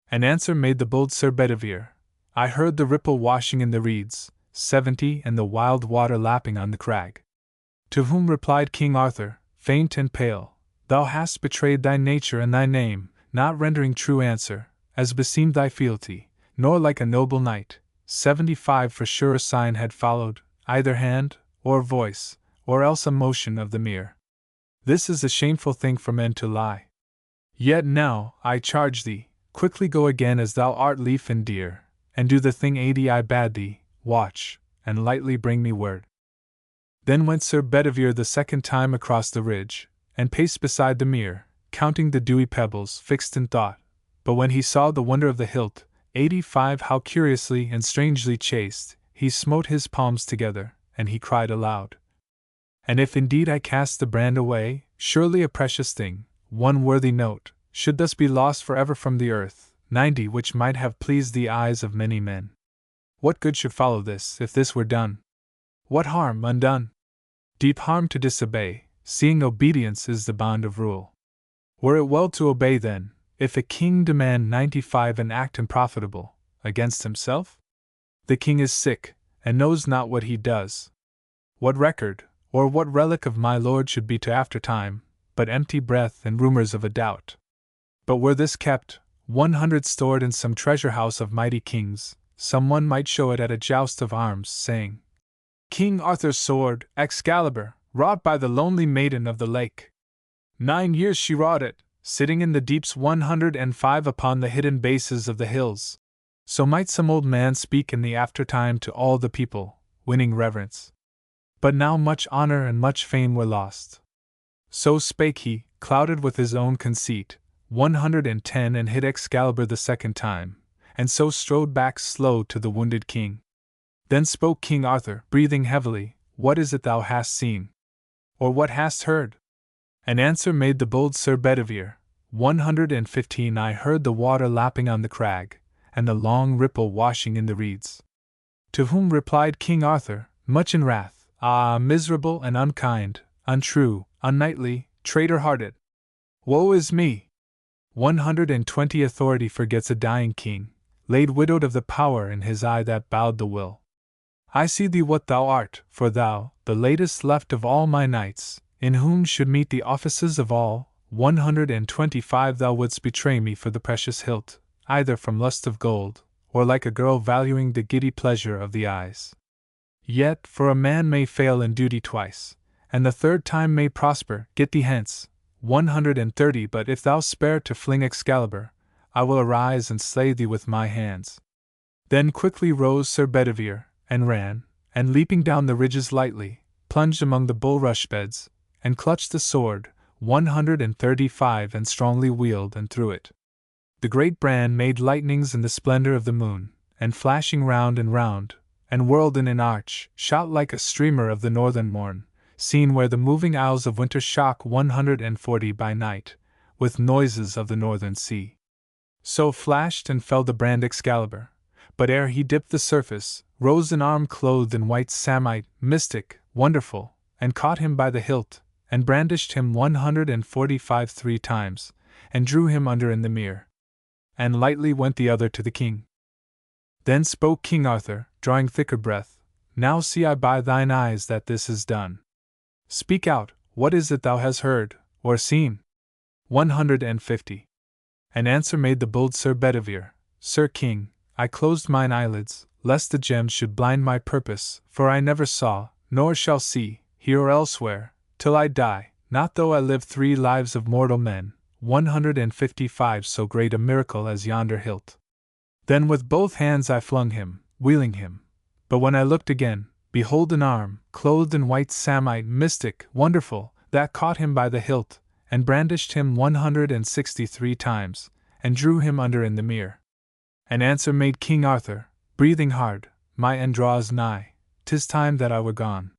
An answer made the bold Sir Bedivere, I heard the ripple washing in the reeds, 70 and the wild water lapping on the crag. To whom replied King Arthur, faint and pale, thou hast betrayed thy nature and thy name, not rendering true answer, as beseemed thy fealty, nor like a noble knight. 75 for sure a sign had followed, either hand, or voice, or else a motion of the mere. This is a shameful thing for men to lie. Yet now, I charge thee, quickly go again as thou art lief and dear, and do the thing 80 I bade thee, watch, and lightly bring me word. Then went Sir Bedivere the second time across the ridge, and paced beside the mere, counting the dewy pebbles, fixed in thought, but when he saw the wonder of the hilt, 85 how curiously and strangely chased, he smote his palms together, and he cried aloud. And if indeed I cast the brand away, surely a precious thing, one worthy note, should thus be lost forever from the earth, 90 which might have pleased the eyes of many men. What good should follow this, if this were done? What harm undone? Deep harm to disobey, seeing obedience is the bond of rule. Were it well to obey then, if a king demand 95 and act unprofitable, against himself? The king is sick, and knows not what he does. What record, or what relic of my lord should be to aftertime, but empty breath and rumors of a doubt? But were this kept, 100 stored in some treasure house of mighty kings, some one might show it at a joust of arms, saying, King Arthur's sword, Excalibur, wrought by the lonely maiden of the lake. 9 years she wrought it, sitting in the deeps 105 upon the hidden bases of the hills. So might some old man speak in the aftertime to all the people, winning reverence. But now much honor and much fame were lost. So spake he, clouded with his own conceit, 110 and hit Excalibur the second time, and so strode back slow to the wounded king. Then spoke King Arthur, breathing heavily, What is it thou hast seen? Or what hast heard? An answer made the bold Sir Bedivere, 115 I heard the water lapping on the crag, and the long ripple washing in the reeds. To whom replied King Arthur, much in wrath, Ah, miserable and unkind, untrue, unknightly, traitor-hearted! Woe is me! 120 Authority forgets a dying king, laid widowed of the power in his eye that bowed the will. I see thee what thou art, for thou, the latest left of all my knights, in whom should meet the offices of all, 125 thou wouldst betray me for the precious hilt, either from lust of gold, or like a girl valuing the giddy pleasure of the eyes. Yet, for a man may fail in duty twice, and the third time may prosper, get thee hence, 130 but if thou spare to fling Excalibur, I will arise and slay thee with my hands. Then quickly rose Sir Bedivere, and ran, and leaping down the ridges lightly, plunged among the bulrush beds, and clutched the sword, 135 and strongly wheeled and threw it. The great brand made lightnings in the splendor of the moon, and flashing round and round, and whirled in an arch, shot like a streamer of the northern morn, seen where the moving isles of winter shock 140 by night, with noises of the northern sea. So flashed and fell the brand Excalibur, but ere he dipped the surface, rose an arm clothed in white samite, mystic, wonderful, and caught him by the hilt, and brandished him 145 3 times, and drew him under in the mere. And lightly went the other to the king. Then spoke King Arthur, drawing thicker breath, Now see I by thine eyes that this is done. Speak out, what is it thou hast heard, or seen? 150. An answer made the bold Sir Bedivere, Sir King, I closed mine eyelids, lest the gems should blind my purpose, for I never saw, nor shall see, here or elsewhere, till I die, not though I live 3 lives of mortal men, 155 so great a miracle as yonder hilt. Then with both hands I flung him, wheeling him. But when I looked again, behold an arm, clothed in white samite, mystic, wonderful, that caught him by the hilt, and brandished him 163 times, and drew him under in the mere. An answer made King Arthur, breathing hard, My end draws nigh, 'tis time that I were gone.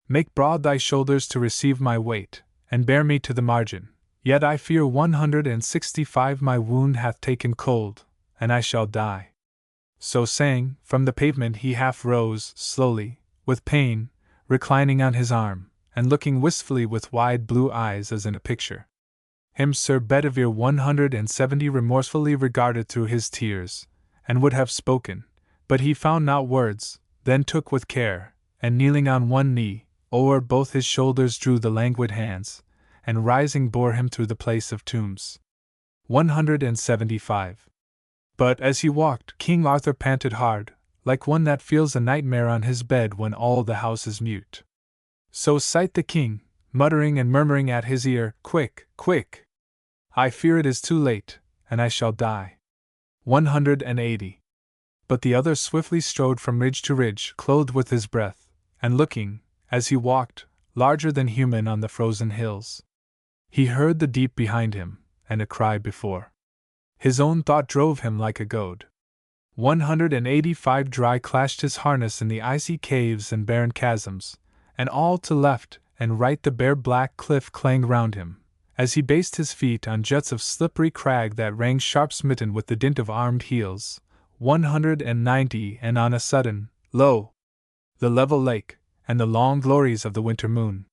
Make broad thy shoulders to receive my weight, and bear me to the margin, yet I fear 165 my wound hath taken cold, and I shall die. So saying, from the pavement he half rose, slowly, with pain, reclining on his arm, and looking wistfully with wide blue eyes as in a picture. Him Sir Bedivere 170 remorsefully regarded through his tears, and would have spoken, but he found not words, then took with care, and kneeling on one knee, o'er both his shoulders drew the languid hands, and rising bore him through the place of tombs. 175. But as he walked, King Arthur panted hard, like one that feels a nightmare on his bed when all the house is mute. So sighed the king, muttering and murmuring at his ear, Quick, quick! I fear it is too late, and I shall die. 180. But the other swiftly strode from ridge to ridge, clothed with his breath, and looking, as he walked, larger than human on the frozen hills. He heard the deep behind him, and a cry before. His own thought drove him like a goad. 185 dry clashed his harness in the icy caves and barren chasms, and all to left and right the bare black cliff clanged round him, as he based his feet on juts of slippery crag that rang sharp smitten with the dint of armed heels. 190, and on a sudden, lo! the level lake, and the long glories of the winter moon.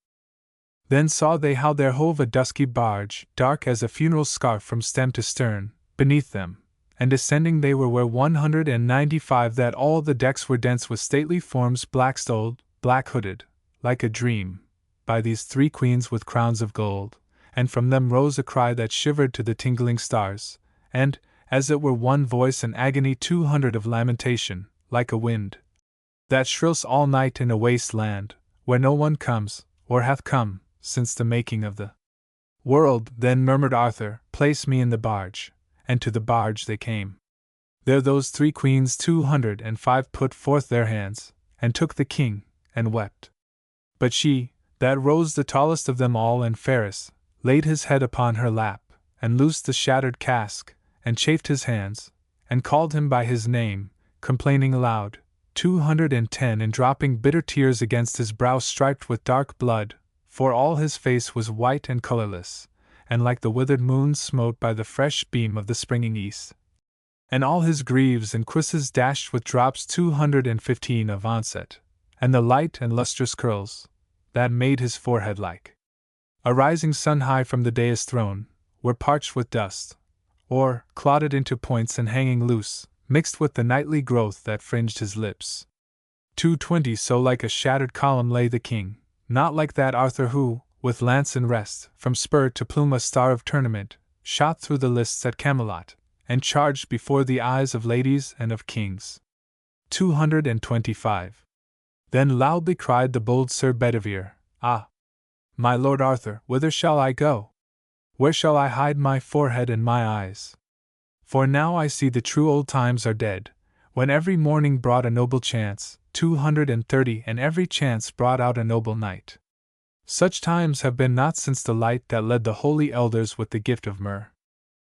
Then saw they how there hove a dusky barge, dark as a funeral scarf from stem to stern, beneath them, and descending they were 195 that all the decks were dense with stately forms black-stoled, black-hooded, like a dream, by these three queens with crowns of gold, and from them rose a cry that shivered to the tingling stars, and, as it were one voice in agony 200 of lamentation, like a wind that shrills all night in a waste land, where no one comes, or hath come, since the making of the world. Then murmured Arthur, place me in the barge, and to the barge they came. There those three queens 205 put forth their hands, and took the king, and wept. But she, that rose the tallest of them all and fairest, laid his head upon her lap, and loosed the shattered cask, and chafed his hands, and called him by his name, complaining aloud, 210 and dropping bitter tears against his brow striped with dark blood, for all his face was white and colorless, and like the withered moon smote by the fresh beam of the springing east. And all his greaves and cuisses dashed with drops 215 of onset, and the light and lustrous curls, that made his forehead like a rising sun high from the dais throne, were parched with dust, or clotted into points and hanging loose, mixed with the nightly growth that fringed his lips. 220 so like a shattered column lay the king, not like that Arthur who, with lance in rest, from spur to plume a star of tournament, shot through the lists at Camelot, and charged before the eyes of ladies and of kings. 225. Then loudly cried the bold Sir Bedivere, Ah! my lord Arthur, whither shall I go? Where shall I hide my forehead and my eyes? For now I see the true old times are dead, when every morning brought a noble chance, 230, and every chance brought out a noble knight. Such times have been not since the light that led the holy elders with the gift of myrrh.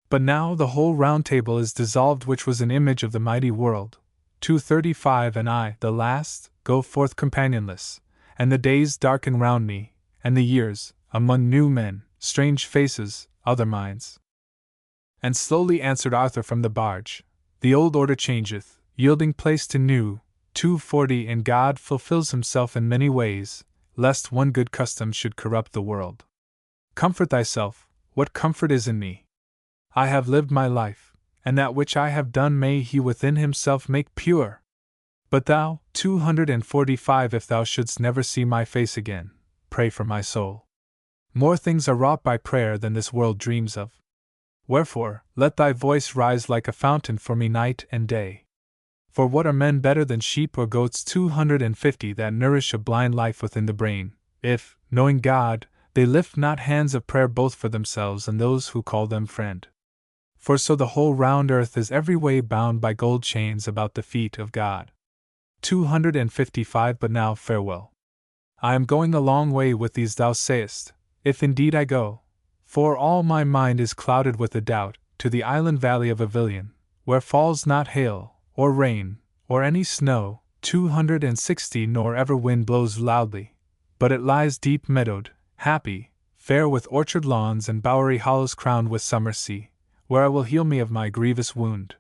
But now the whole round table is dissolved which was an image of the mighty world. 235 and I, the last, go forth companionless, and the days darken round me, and the years, among new men, strange faces, other minds. And slowly answered Arthur from the barge, the old order changeth, yielding place to new. 240 and God fulfills himself in many ways, lest one good custom should corrupt the world. Comfort thyself, what comfort is in me? I have lived my life, and that which I have done may he within himself make pure. But thou, 245, if thou shouldst never see my face again, pray for my soul. More things are wrought by prayer than this world dreams of. Wherefore, let thy voice rise like a fountain for me night and day. For what are men better than sheep or goats 250 that nourish a blind life within the brain, if, knowing God, they lift not hands of prayer both for themselves and those who call them friend? For so the whole round earth is every way bound by gold chains about the feet of God. 255 But now farewell. I am going a long way with these thou sayest, if indeed I go, for all my mind is clouded with a doubt, to the island valley of Avilion, where falls not hail, or rain, or any snow, 260 nor ever wind blows loudly, but it lies deep meadowed, happy, fair with orchard lawns and bowery hollows crowned with summer sea, where I will heal me of my grievous wound.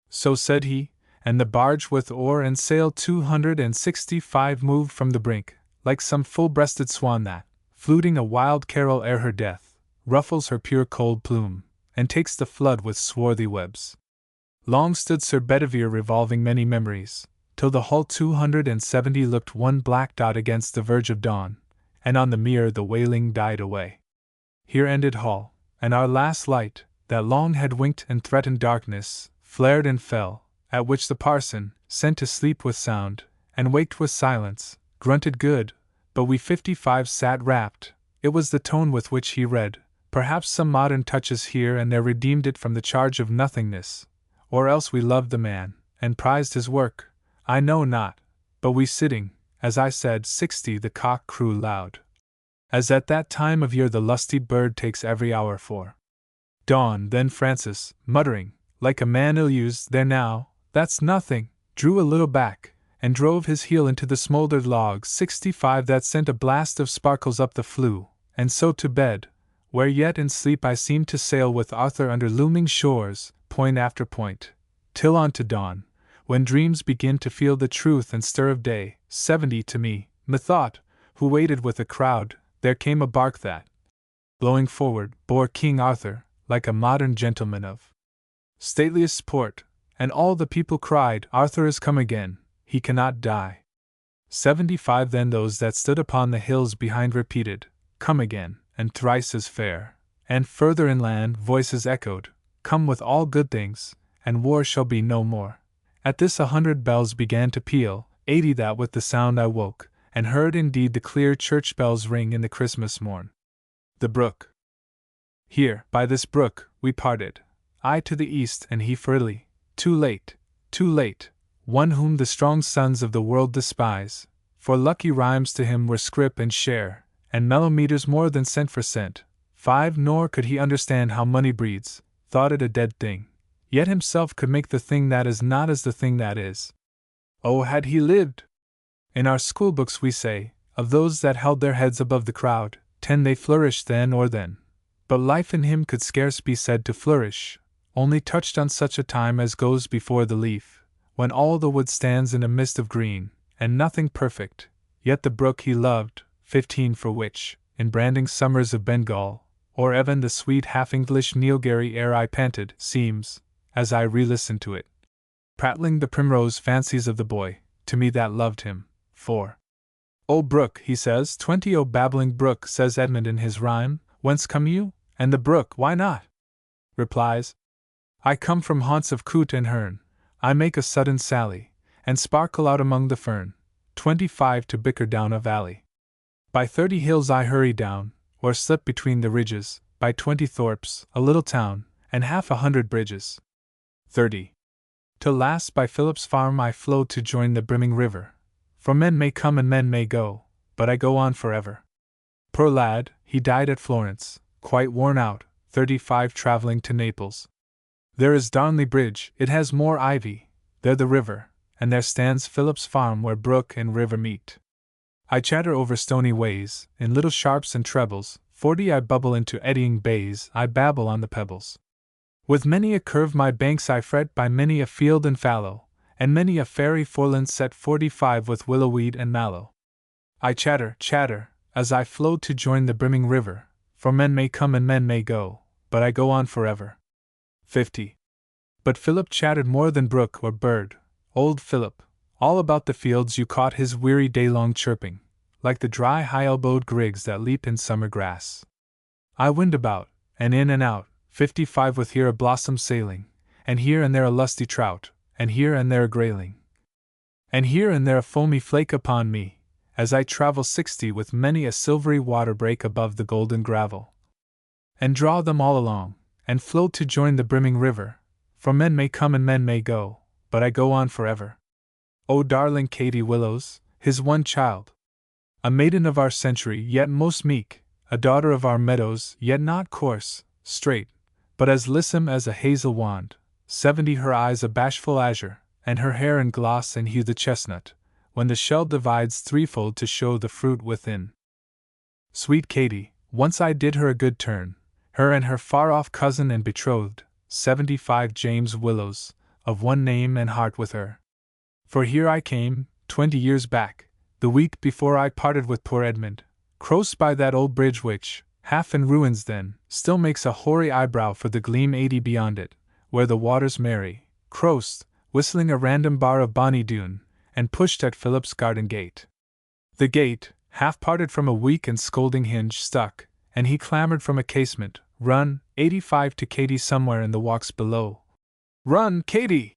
So said he, and the barge with oar and sail 265 moved from the brink, like some full-breasted swan that, fluting a wild carol ere her death, ruffles her pure cold plume, and takes the flood with swarthy webs. Long stood Sir Bedivere revolving many memories, till the hull 270 looked one black dot against the verge of dawn, and on the mere the wailing died away. Here ended Hull, and our last light, that long had winked and threatened darkness, flared and fell, at which the parson, sent to sleep with sound, and waked with silence, grunted good, but we 55 sat rapt. It was the tone with which he read. Perhaps some modern touches here and there redeemed it from the charge of nothingness, or else we loved the man, and prized his work, I know not, but we sitting, as I said, 60 the cock crew loud, as at that time of year the lusty bird takes every hour for dawn. Then Francis, muttering, like a man ill-used, there now, That's nothing, drew a little back, and drove his heel into the smoldered log 65 that sent a blast of sparkles up the flue, and so to bed, where yet in sleep I seemed to sail with Arthur under looming shores, point after point, till on to dawn, when dreams begin to feel the truth and stir of day. 70 to me, methought, who waited with a crowd, there came a bark that, blowing forward, bore King Arthur, like a modern gentleman of stateliest port, and all the people cried, Arthur is come again, he cannot die. 75 then those that stood upon the hills behind repeated, come again, and thrice as fair, and further inland voices echoed, come with all good things, and war shall be no more. At this 100 bells began to peal, 80 that with the sound I woke, and heard indeed the clear church bells ring in the Christmas morn. The brook. Here, by this brook, we parted, I to the east and he for Italy, too late, one whom the strong sons of the world despise, for lucky rhymes to him were scrip and share, and mellow meters more than cent for cent. 5 Nor could he understand how money breeds, thought it a dead thing, yet himself could make the thing that is not as the thing that is. Oh, had he lived! In our schoolbooks we say, of those that held their heads above the crowd, 10 they flourished then or then. But life in him could scarce be said to flourish, only touched on such a time as goes before the leaf, when all the wood stands in a mist of green, and nothing perfect, yet the brook he loved. 15 For which, in branding summers of Bengal, or even the sweet half-English Neilgherry air I panted, seems, as I re-listened to it, prattling the primrose fancies of the boy, to me that loved him. 4 O brook, he says, 20 O babbling brook, says Edmund in his rhyme, whence come you? And the brook, why not? Replies, I come from haunts of coot and hern, I make a sudden sally, and sparkle out among the fern. 25 To bicker down a valley. By 30 hills I hurry down, or slip between the ridges, by 20 thorps, a little town, and half 100 bridges. 30 Till last by Philip's farm I flow to join the brimming river, for men may come and men may go, but I go on forever. Poor lad, he died at Florence, quite worn out. 35 Traveling to Naples. There is Darnley Bridge, it has more ivy, there the river, and there stands Philip's farm where brook and river meet. I chatter over stony ways, in little sharps and trebles. 40 I bubble into eddying bays, I babble on the pebbles. With many a curve my banks I fret by many a field and fallow, and many a fairy foreland set. 45 With willowweed and mallow. I chatter, as I flow to join the brimming river, for men may come and men may go, but I go on forever. 50 But Philip chattered more than brook or bird, old Philip, all about the fields you caught his weary day-long chirping, like the dry high-elbowed grigs that leap in summer grass. I wind about, and in and out. 55 With here a blossom sailing, and here and there a lusty trout, and here and there a grayling, and here and there a foamy flake upon me, as I travel. 60 With many a silvery water break above the golden gravel, and draw them all along, and flow to join the brimming river, for men may come and men may go, but I go on forever. O darling Katy Willows, his one child, a maiden of our century yet most meek, a daughter of our meadows yet not coarse, straight, but as lissom as a hazel wand. 70 Her eyes a bashful azure, and her hair in gloss and hue the chestnut, when the shell divides threefold to show the fruit within. Sweet Katy, once I did her a good turn, her and her far-off cousin and betrothed. 75 James Willows, of one name and heart with her. For here I came, 20 years back, the week before I parted with poor Edmund, close by that old bridge which, half in ruins then, still makes a hoary eyebrow for the gleam. 80 Beyond it, where the waters merry, crossed, whistling a random bar of bonny Doon, and pushed at Philip's garden gate. The gate, half parted from a weak and scolding hinge, stuck, and he clamoured from a casement, Run, 85 To Katy somewhere in the walks below. Run, Katy!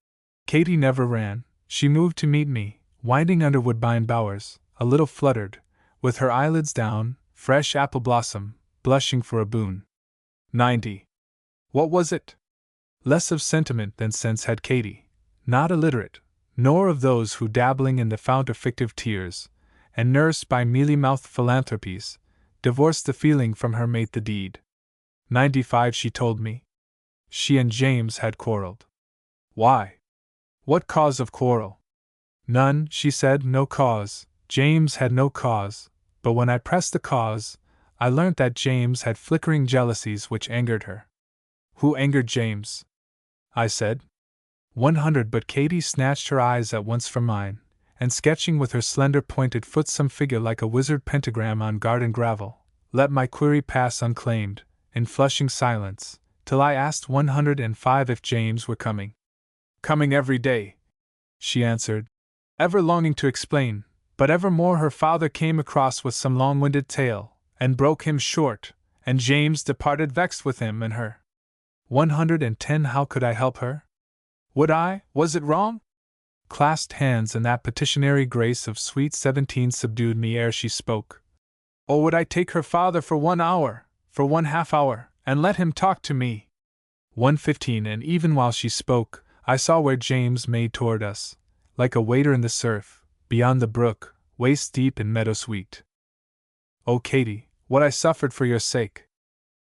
Katy never ran, she moved to meet me, winding under woodbine bowers, a little fluttered, with her eyelids down, fresh apple blossom, blushing for a boon. 90 What was it? Less of sentiment than sense had Katy, not illiterate, nor of those who dabbling in the fount of fictive tears, and nursed by mealy-mouthed philanthropies, divorced the feeling from her mate the deed. 95 She told me. She and James had quarreled. Why? What cause of quarrel? None, she said, no cause. James had no cause, but when I pressed the cause, I learnt that James had flickering jealousies which angered her. Who angered James? I said. 100, but Katy snatched her eyes at once from mine, and sketching with her slender pointed foot some figure like a wizard pentagram on garden gravel, let my query pass unclaimed, in flushing silence, till I asked 105 if James were coming. Coming every day, she answered, ever longing to explain, but evermore her father came across with some long-winded tale, and broke him short, and James departed vexed with him and her. 110. How could I help her? Would I? Was it wrong? Clasped hands and that petitionary grace of sweet 17 subdued me ere she spoke. Or would I take her father for 1 hour, for 1/2 hour, and let him talk to me? 115. And even while she spoke, I saw where James made toward us, like a wader in the surf, beyond the brook, waist deep in meadow sweet. O Katy, what I suffered for your sake!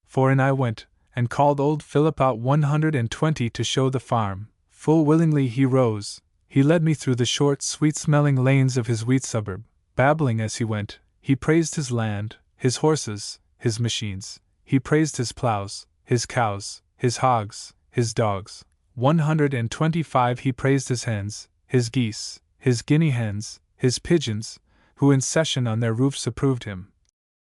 For in I went, and called old Philip out 120 to show the farm. Full willingly he rose, he led me through the short, sweet-smelling lanes of his wheat suburb, babbling as he went. He praised his land, his horses, his machines, he praised his plows, his cows, his hogs, his dogs. 125. He praised his hens, his geese, his guinea hens, his pigeons, who in session on their roofs approved him,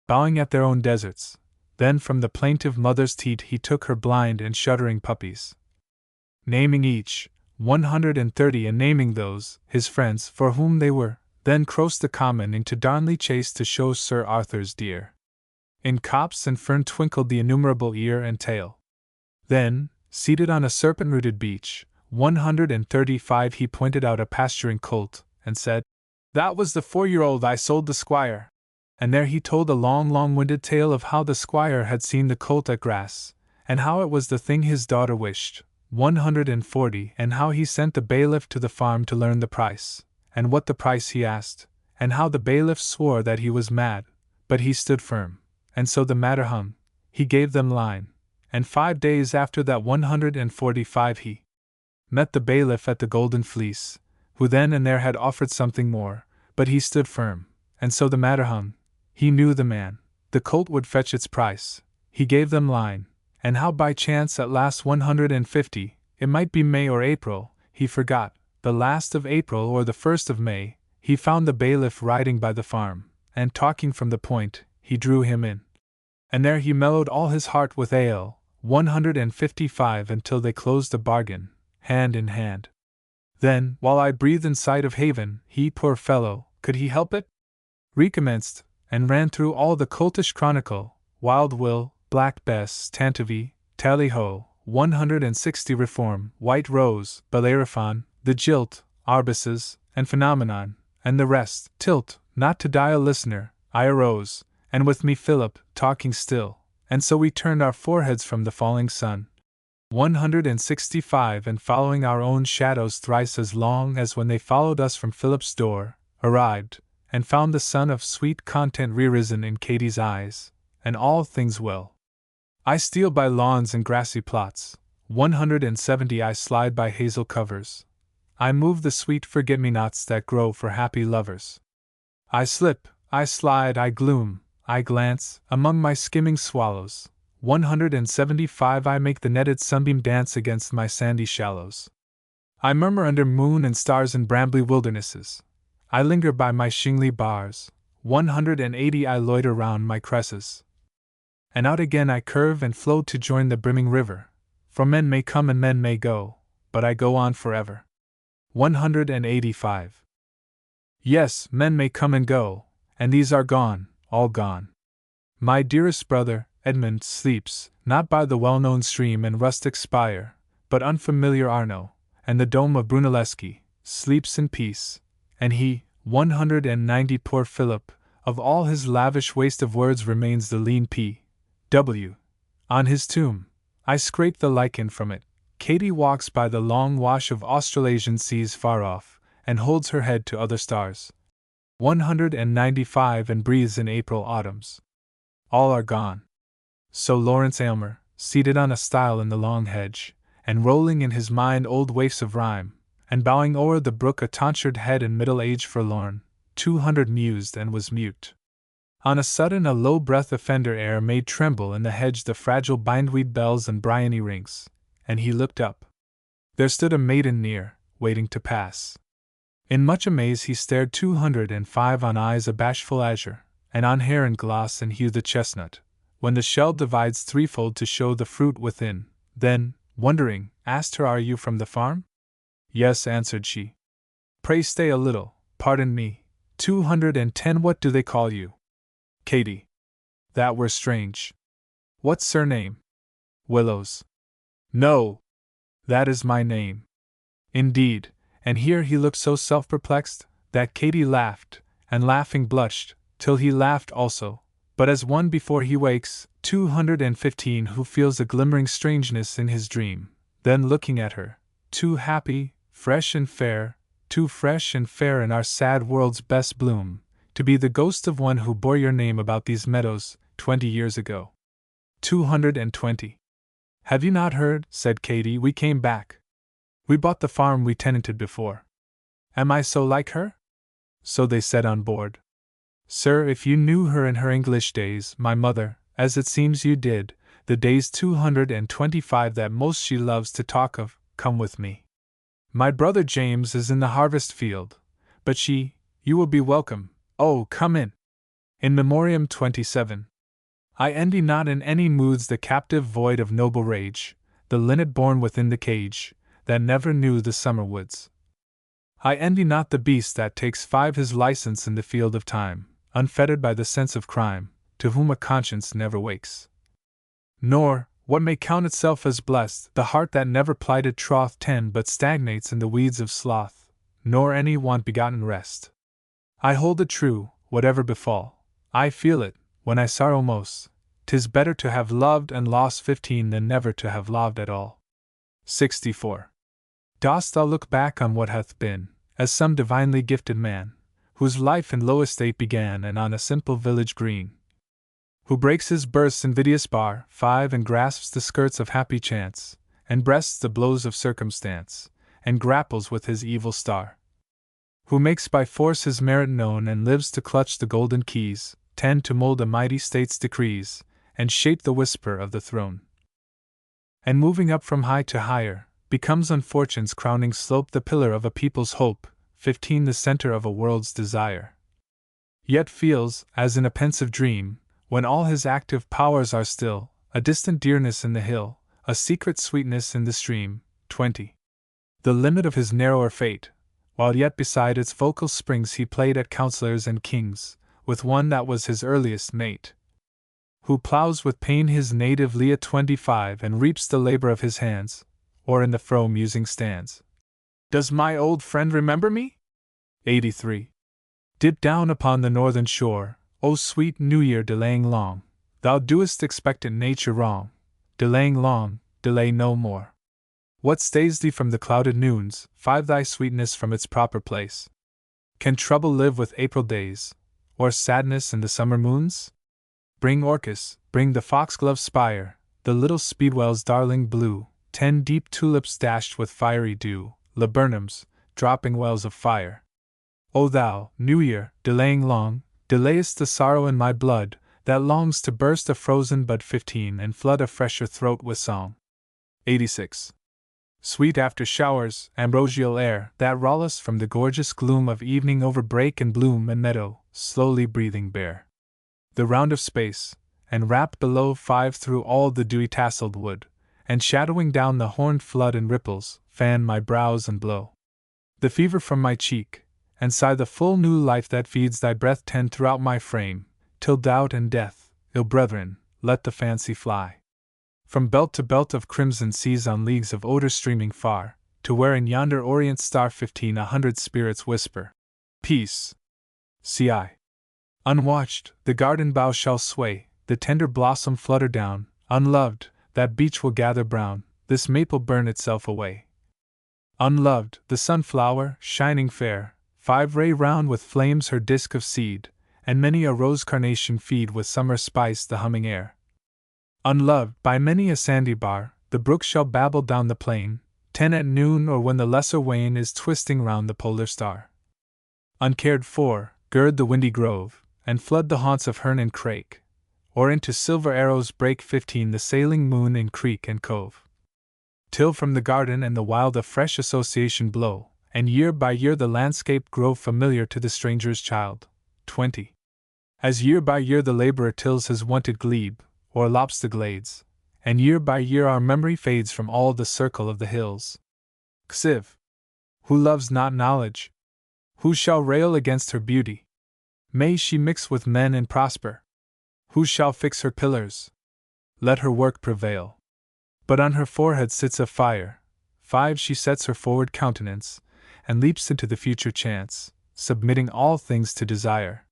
bowing at their own deserts. Then from the plaintive mother's teat he took her blind and shuddering puppies, naming each 130, and naming those, his friends, for whom they were, then crossed the common into Darnley Chase to show Sir Arthur's deer. In copse and fern twinkled the innumerable ear and tail. Then, seated on a serpent-rooted beech, 135, he pointed out a pasturing colt, and said, "That was the 4-year-old I sold the squire." And there he told a long-winded tale of how the squire had seen the colt at grass, and how it was the thing his daughter wished. 140. And how he sent the bailiff to the farm to learn the price, and what the price he asked, and how the bailiff swore that he was mad, but he stood firm, and so the matter hung. He gave them line, and 5 days after that 145 he met the bailiff at the Golden Fleece, who then and there had offered something more, but he stood firm, and so the matter hung. He knew the man, the colt would fetch its price, he gave them line, and how by chance at last 150, it might be May or April, he forgot, the last of April or the 1st of May, he found the bailiff riding by the farm, and talking from the point, he drew him in. And there he mellowed all his heart with ale, 155, until they closed a bargain, hand in hand. Then, while I breathed in sight of haven, he, poor fellow, could he help it? Recommenced, and ran through all the coltish chronicle, Wild Will, Black Bess, Tantivy, Tally-ho, 160 Reform, White Rose, Bellerophon, The Jilt, Arbuses, and Phenomenon, and the rest. Tilt, not to die a listener, I arose, and with me Philip, talking still, and so we turned our foreheads from the falling sun. 165. And following our own shadows thrice as long as when they followed us from Philip's door, arrived, and found the sun of sweet content re-risen in Katy's eyes, and all things well. I steal by lawns and grassy plots. 170. I slide by hazel covers. I move the sweet forget-me-nots that grow for happy lovers. I slip, I slide, I gloom, I glance, among my skimming swallows. 175. I make the netted sunbeam dance against my sandy shallows. I murmur under moon and stars in brambly wildernesses. I linger by my shingly bars. 180. I loiter round my cresses. And out again I curve and flow to join the brimming river. For men may come and men may go, but I go on forever. 185. Yes, men may come and go, and these are gone, all gone. My dearest brother, Edmund, sleeps, not by the well-known stream and rustic spire, but unfamiliar Arno, and the dome of Brunelleschi, sleeps in peace, and he, 190. Poor Philip, of all his lavish waste of words remains the lean P.W. on his tomb. I scrape the lichen from it. Katy walks by the long wash of Australasian seas far off, and holds her head to other stars. 195. And breathes in April autumns. All are gone. So Lawrence Aylmer, seated on a stile in the long hedge, and rolling in his mind old waifs of rhyme, and bowing o'er the brook a tonsured head in middle age forlorn, 200 mused and was mute. On a sudden a low breath offender air made tremble in the hedge the fragile bindweed bells and bryony rings, and he looked up. There stood a maiden near, waiting to pass. In much amaze he stared 205 on eyes a bashful azure, and on hair and gloss and hue the chestnut, when the shell divides threefold to show the fruit within, then, wondering, asked her, "Are you from the farm?" "Yes," answered she. "Pray stay a little, pardon me, 210 what do they call you?" "Katy." "That were strange. What surname?" "Willows." "No! That is my name." "Indeed," and here he looked so self-perplexed, that Katy laughed, and laughing blushed, till he laughed also, but as one before he wakes, 215 who feels a glimmering strangeness in his dream, then looking at her, too happy, fresh and fair, too fresh and fair in our sad world's best bloom, to be the ghost of one who bore your name about these meadows 20 years ago. 220. "Have you not heard?" said Katy. "We came back. We bought the farm we tenanted before." "Am I so like her?" "So they said on board." "Sir, if you knew her in her English days, my mother, as it seems you did, the days 225 that most she loves to talk of, come with me. My brother James is in the harvest field, but you will be welcome. Oh, come in. In Memoriam 27. I envy not in any moods the captive void of noble rage, the linnet born within the cage, that never knew the summer woods. I envy not the beast that takes 5 his license in the field of time, unfettered by the sense of crime, to whom a conscience never wakes. Nor, what may count itself as blessed, the heart that never plighted troth 10 but stagnates in the weeds of sloth, nor any want-begotten rest. I hold it true, whatever befall, I feel it, when I sorrow most, 'tis better to have loved and lost 15 than never to have loved at all. 64. Dost thou look back on what hath been, as some divinely gifted man, whose life in low estate began and on a simple village green, who breaks his burst's invidious bar 5 and grasps the skirts of happy chance, and breasts the blows of circumstance, and grapples with his evil star, who makes by force his merit known and lives to clutch the golden keys, 10 to mold a mighty state's decrees, and shape the whisper of the throne, and moving up from high to higher, becomes on fortune's crowning slope the pillar of a people's hope, 15 the center of a world's desire. Yet feels, as in a pensive dream, when all his active powers are still, a distant dearness in the hill, a secret sweetness in the stream. 20. The limit of his narrower fate, while yet beside its vocal springs he played at counselors and kings, with one that was his earliest mate, who ploughs with pain his native Leah 25 and reaps the labor of his hands, or in the fro musing stands. Does my old friend remember me? 83. Dip down upon the northern shore, O sweet New Year, delaying long, thou doest expectant nature wrong, delaying long, delay no more. What stays thee from the clouded noons, 5 thy sweetness from its proper place? Can trouble live with April days, or sadness in the summer moons? Bring orchis, bring the foxglove spire, the little speedwell's darling blue, 10 deep tulips dashed with fiery dew, laburnums, dropping wells of fire. O thou, New Year, delaying long, delayest the sorrow in my blood, that longs to burst a frozen bud 15 and flood a fresher throat with song. 86. Sweet after showers, ambrosial air, that rollest from the gorgeous gloom of evening over brake and bloom and meadow, slowly breathing bare the round of space, and wrapped below 5 through all the dewy tasseled wood, and shadowing down the horned flood in ripples, fan my brows and blow the fever from my cheek, and sigh the full new life that feeds thy breath 10 throughout my frame, till doubt and death, ill brethren, let the fancy fly from belt to belt of crimson seas on leagues of odor streaming far, to where in yonder orient star 15 100 spirits whisper, Peace. See I. Unwatched, the garden bough shall sway, the tender blossom flutter down, unloved, that beech will gather brown, this maple burn itself away. Unloved, the sunflower, shining fair, 5 ray round with flames her disk of seed, and many a rose carnation feed with summer spice the humming air. Unloved, by many a sandy bar, the brook shall babble down the plain, 10 at noon or when the lesser wane is twisting round the polar star. Uncared for, gird the windy grove, and flood the haunts of hern and crake, or into silver arrows break 15 the sailing moon in creek and cove. Till from the garden and the wild a fresh association blow, and year by year the landscape grow familiar to the stranger's child. 20. As year by year the laborer tills his wonted glebe, or lops the glades, and year by year our memory fades from all the circle of the hills. Xiv. Who loves not knowledge? Who shall rail against her beauty? May she mix with men and prosper? Who shall fix her pillars? Let her work prevail. But on her forehead sits a fire. 5. She sets her forward countenance, and leaps into the future chance, submitting all things to desire.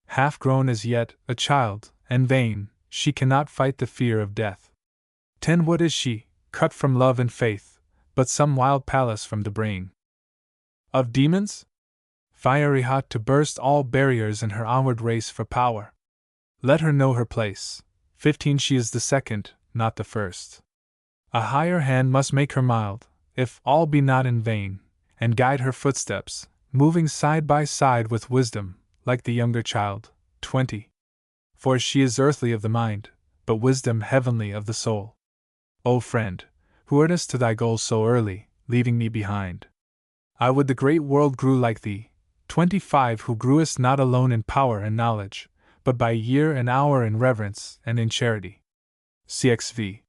Half grown as yet, a child, and vain, she cannot fight the fear of death. 10. What is she, cut from love and faith, but some wild palace from the brain of demons? Fiery hot to burst all barriers in her onward race for power. Let her know her place. 15. She is the second, not the first. A higher hand must make her mild, if all be not in vain, and guide her footsteps, moving side by side with wisdom, like the younger child. 20. For she is earthly of the mind, but wisdom heavenly of the soul. O friend, who earnest to thy goal so early, leaving me behind, I would the great world grew like thee. 25. Who grewest not alone in power and knowledge, but by year and hour in reverence and in charity. CXV.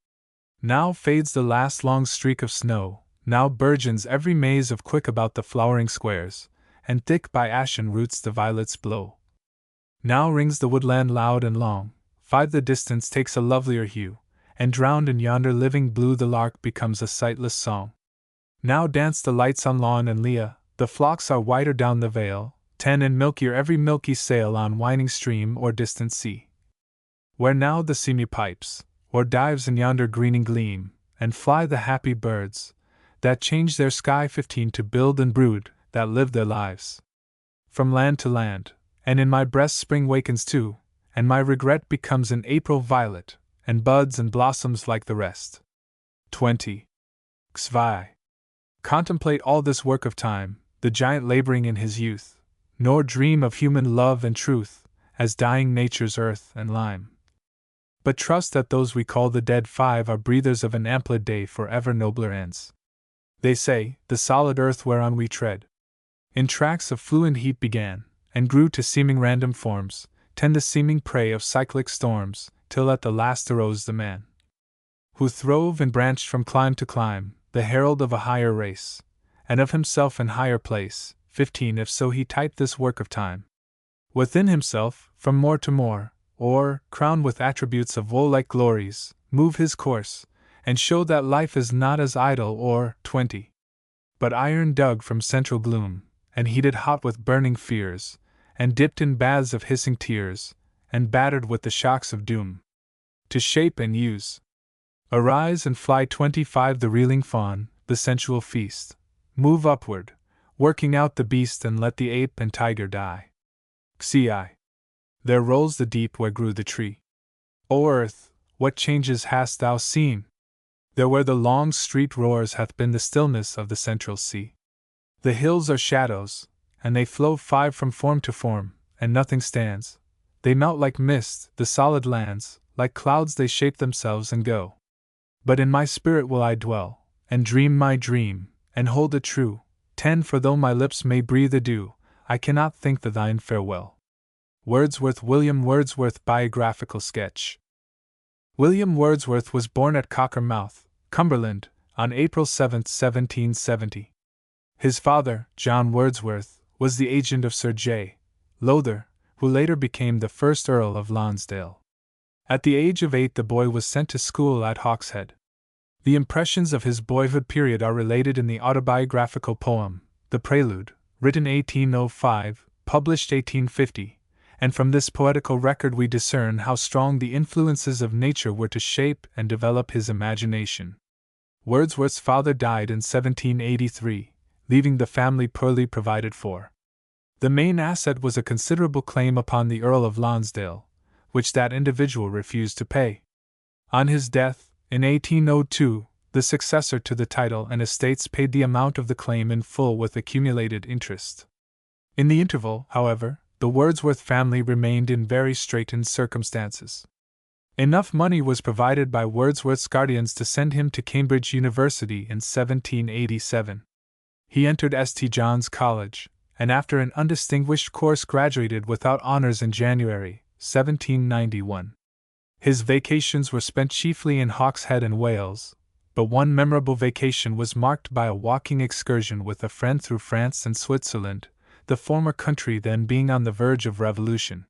Now fades the last long streak of snow, now burgeons every maze of quick about the flowering squares, and thick by ashen roots the violets blow. Now rings the woodland loud and long. 5. The distance takes a lovelier hue, and drowned in yonder living blue the lark becomes a sightless song. Now dance the lights on lawn and lea, the flocks are whiter down the vale. 10. And milkier every milky sail on winding stream or distant sea, where now the seamew pipes, or dives in yonder greening gleam, and fly the happy birds, that change their sky. 15. To build and brood, that live their lives from land to land, and in my breast spring wakens too, and my regret becomes an April violet, and buds and blossoms like the rest. 20. Xvi. Contemplate all this work of time, the giant laboring in his youth, nor dream of human love and truth, as dying nature's earth and lime. But trust that those we call the dead 5 are breathers of an ampler day for ever nobler ends. They say, the solid earth whereon we tread, in tracks of fluent heat began, and grew to seeming random forms, 10. The seeming prey of cyclic storms, till at the last arose the man, who throve and branched from clime to clime, the herald of a higher race, and of himself in higher place. 15. If so he typed this work of time within himself, from more to more, or, crowned with attributes of woe-like glories, move his course, and show that life is not as idle or 20. But iron dug from central gloom, and heated hot with burning fears, and dipped in baths of hissing tears, and battered with the shocks of doom, to shape and use. Arise and fly. 25. The reeling fawn, the sensual feast, move upward, working out the beast, and let the ape and tiger die. Xi. There rolls the deep where grew the tree. O earth, what changes hast thou seen? There where the long street roars hath been the stillness of the central sea. The hills are shadows, and they flow 5 from form to form, and nothing stands. They melt like mist, the solid lands, like clouds they shape themselves and go. But in my spirit will I dwell, and dream my dream, and hold it true. 10. For though my lips may breathe adieu, I cannot think the thine farewell. Wordsworth. William Wordsworth. Biographical sketch. William Wordsworth was born at Cockermouth, Cumberland, on April 7, 1770. His father, John Wordsworth, was the agent of Sir J. Lowther, who later became the first Earl of Lonsdale. At the age of 8 the boy was sent to school at Hawkshead. The impressions of his boyhood period are related in the autobiographical poem, The Prelude, written 1805, published 1850, and from this poetical record we discern how strong the influences of nature were to shape and develop his imagination. Wordsworth's father died in 1783, leaving the family poorly provided for. The main asset was a considerable claim upon the Earl of Lonsdale, which that individual refused to pay. On his death, in 1802, The successor to the title and estates paid the amount of the claim in full with accumulated interest. In the interval, however, the Wordsworth family remained in very straitened circumstances. Enough money was provided by Wordsworth's guardians to send him to Cambridge University in 1787. He entered St. John's College, and after an undistinguished course graduated without honors in January, 1791. His vacations were spent chiefly in Hawkshead and Wales, but one memorable vacation was marked by a walking excursion with a friend through France and Switzerland, the former country then being on the verge of revolution.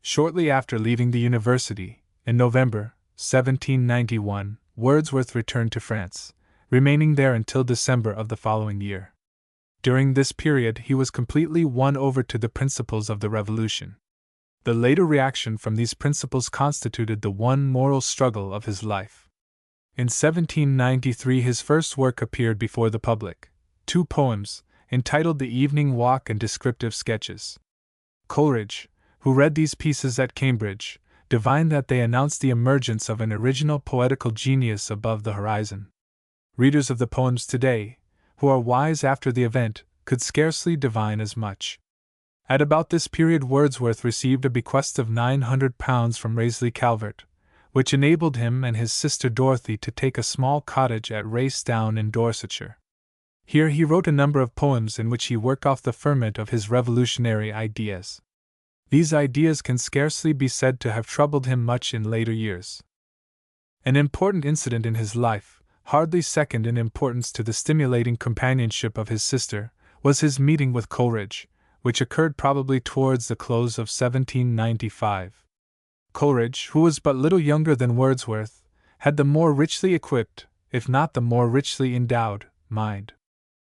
Shortly after leaving the university, in November, 1791, Wordsworth returned to France, remaining there until December of the following year. During this period he was completely won over to the principles of the Revolution. The later reaction from these principles constituted the one moral struggle of his life. In 1793 his first work appeared before the public, 2 poems, entitled The Evening Walk and Descriptive Sketches. Coleridge, who read these pieces at Cambridge, divined that they announced the emergence of an original poetical genius above the horizon. Readers of the poems today, who are wise after the event, could scarcely divine as much. At about this period Wordsworth received a bequest of £900 from Raisley Calvert, which enabled him and his sister Dorothy to take a small cottage at Racedown in Dorsetshire. Here he wrote a number of poems in which he worked off the ferment of his revolutionary ideas. These ideas can scarcely be said to have troubled him much in later years. An important incident in his life, hardly second in importance to the stimulating companionship of his sister, was his meeting with Coleridge, which occurred probably towards the close of 1795. Coleridge, who was but little younger than Wordsworth, had the more richly equipped, if not the more richly endowed, mind.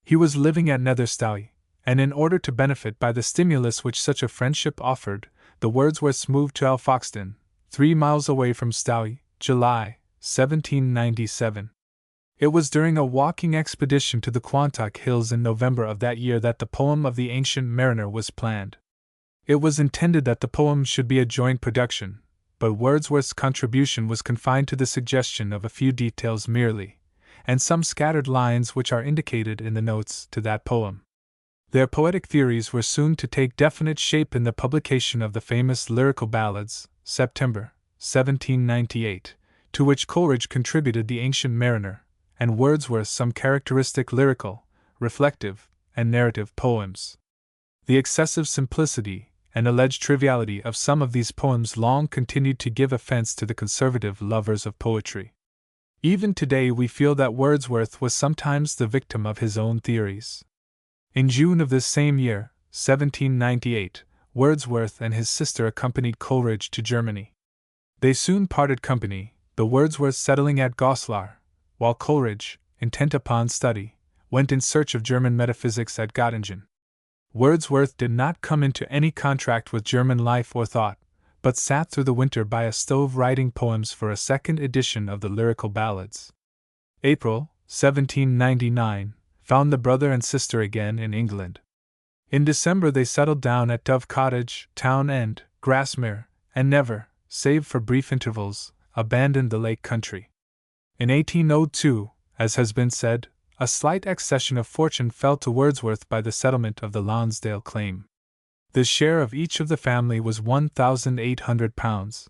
He was living at Nether Stowey, and in order to benefit by the stimulus which such a friendship offered, the Wordsworths moved to Alfoxden, 3 miles away from Stowey, July, 1797. It was during a walking expedition to the Quantock Hills in November of that year that the poem of the Ancient Mariner was planned. It was intended that the poem should be a joint production, but Wordsworth's contribution was confined to the suggestion of a few details merely, and some scattered lines which are indicated in the notes to that poem. Their poetic theories were soon to take definite shape in the publication of the famous Lyrical Ballads, September, 1798, to which Coleridge contributed the Ancient Mariner, and Wordsworth some characteristic lyrical, reflective, and narrative poems. The excessive simplicity and alleged triviality of some of these poems long continued to give offense to the conservative lovers of poetry. Even today we feel that Wordsworth was sometimes the victim of his own theories. In June of this same year, 1798, Wordsworth and his sister accompanied Coleridge to Germany. They soon parted company, the Wordsworths settling at Goslar, while Coleridge, intent upon study, went in search of German metaphysics at Göttingen. Wordsworth did not come into any contract with German life or thought, but sat through the winter by a stove writing poems for a second edition of the Lyrical Ballads. April, 1799, found the brother and sister again in England. In December they settled down at Dove Cottage, Town End, Grasmere, and never, save for brief intervals, abandoned the Lake Country. In 1802, as has been said, a slight accession of fortune fell to Wordsworth by the settlement of the Lonsdale claim. The share of each of the family was £1,800.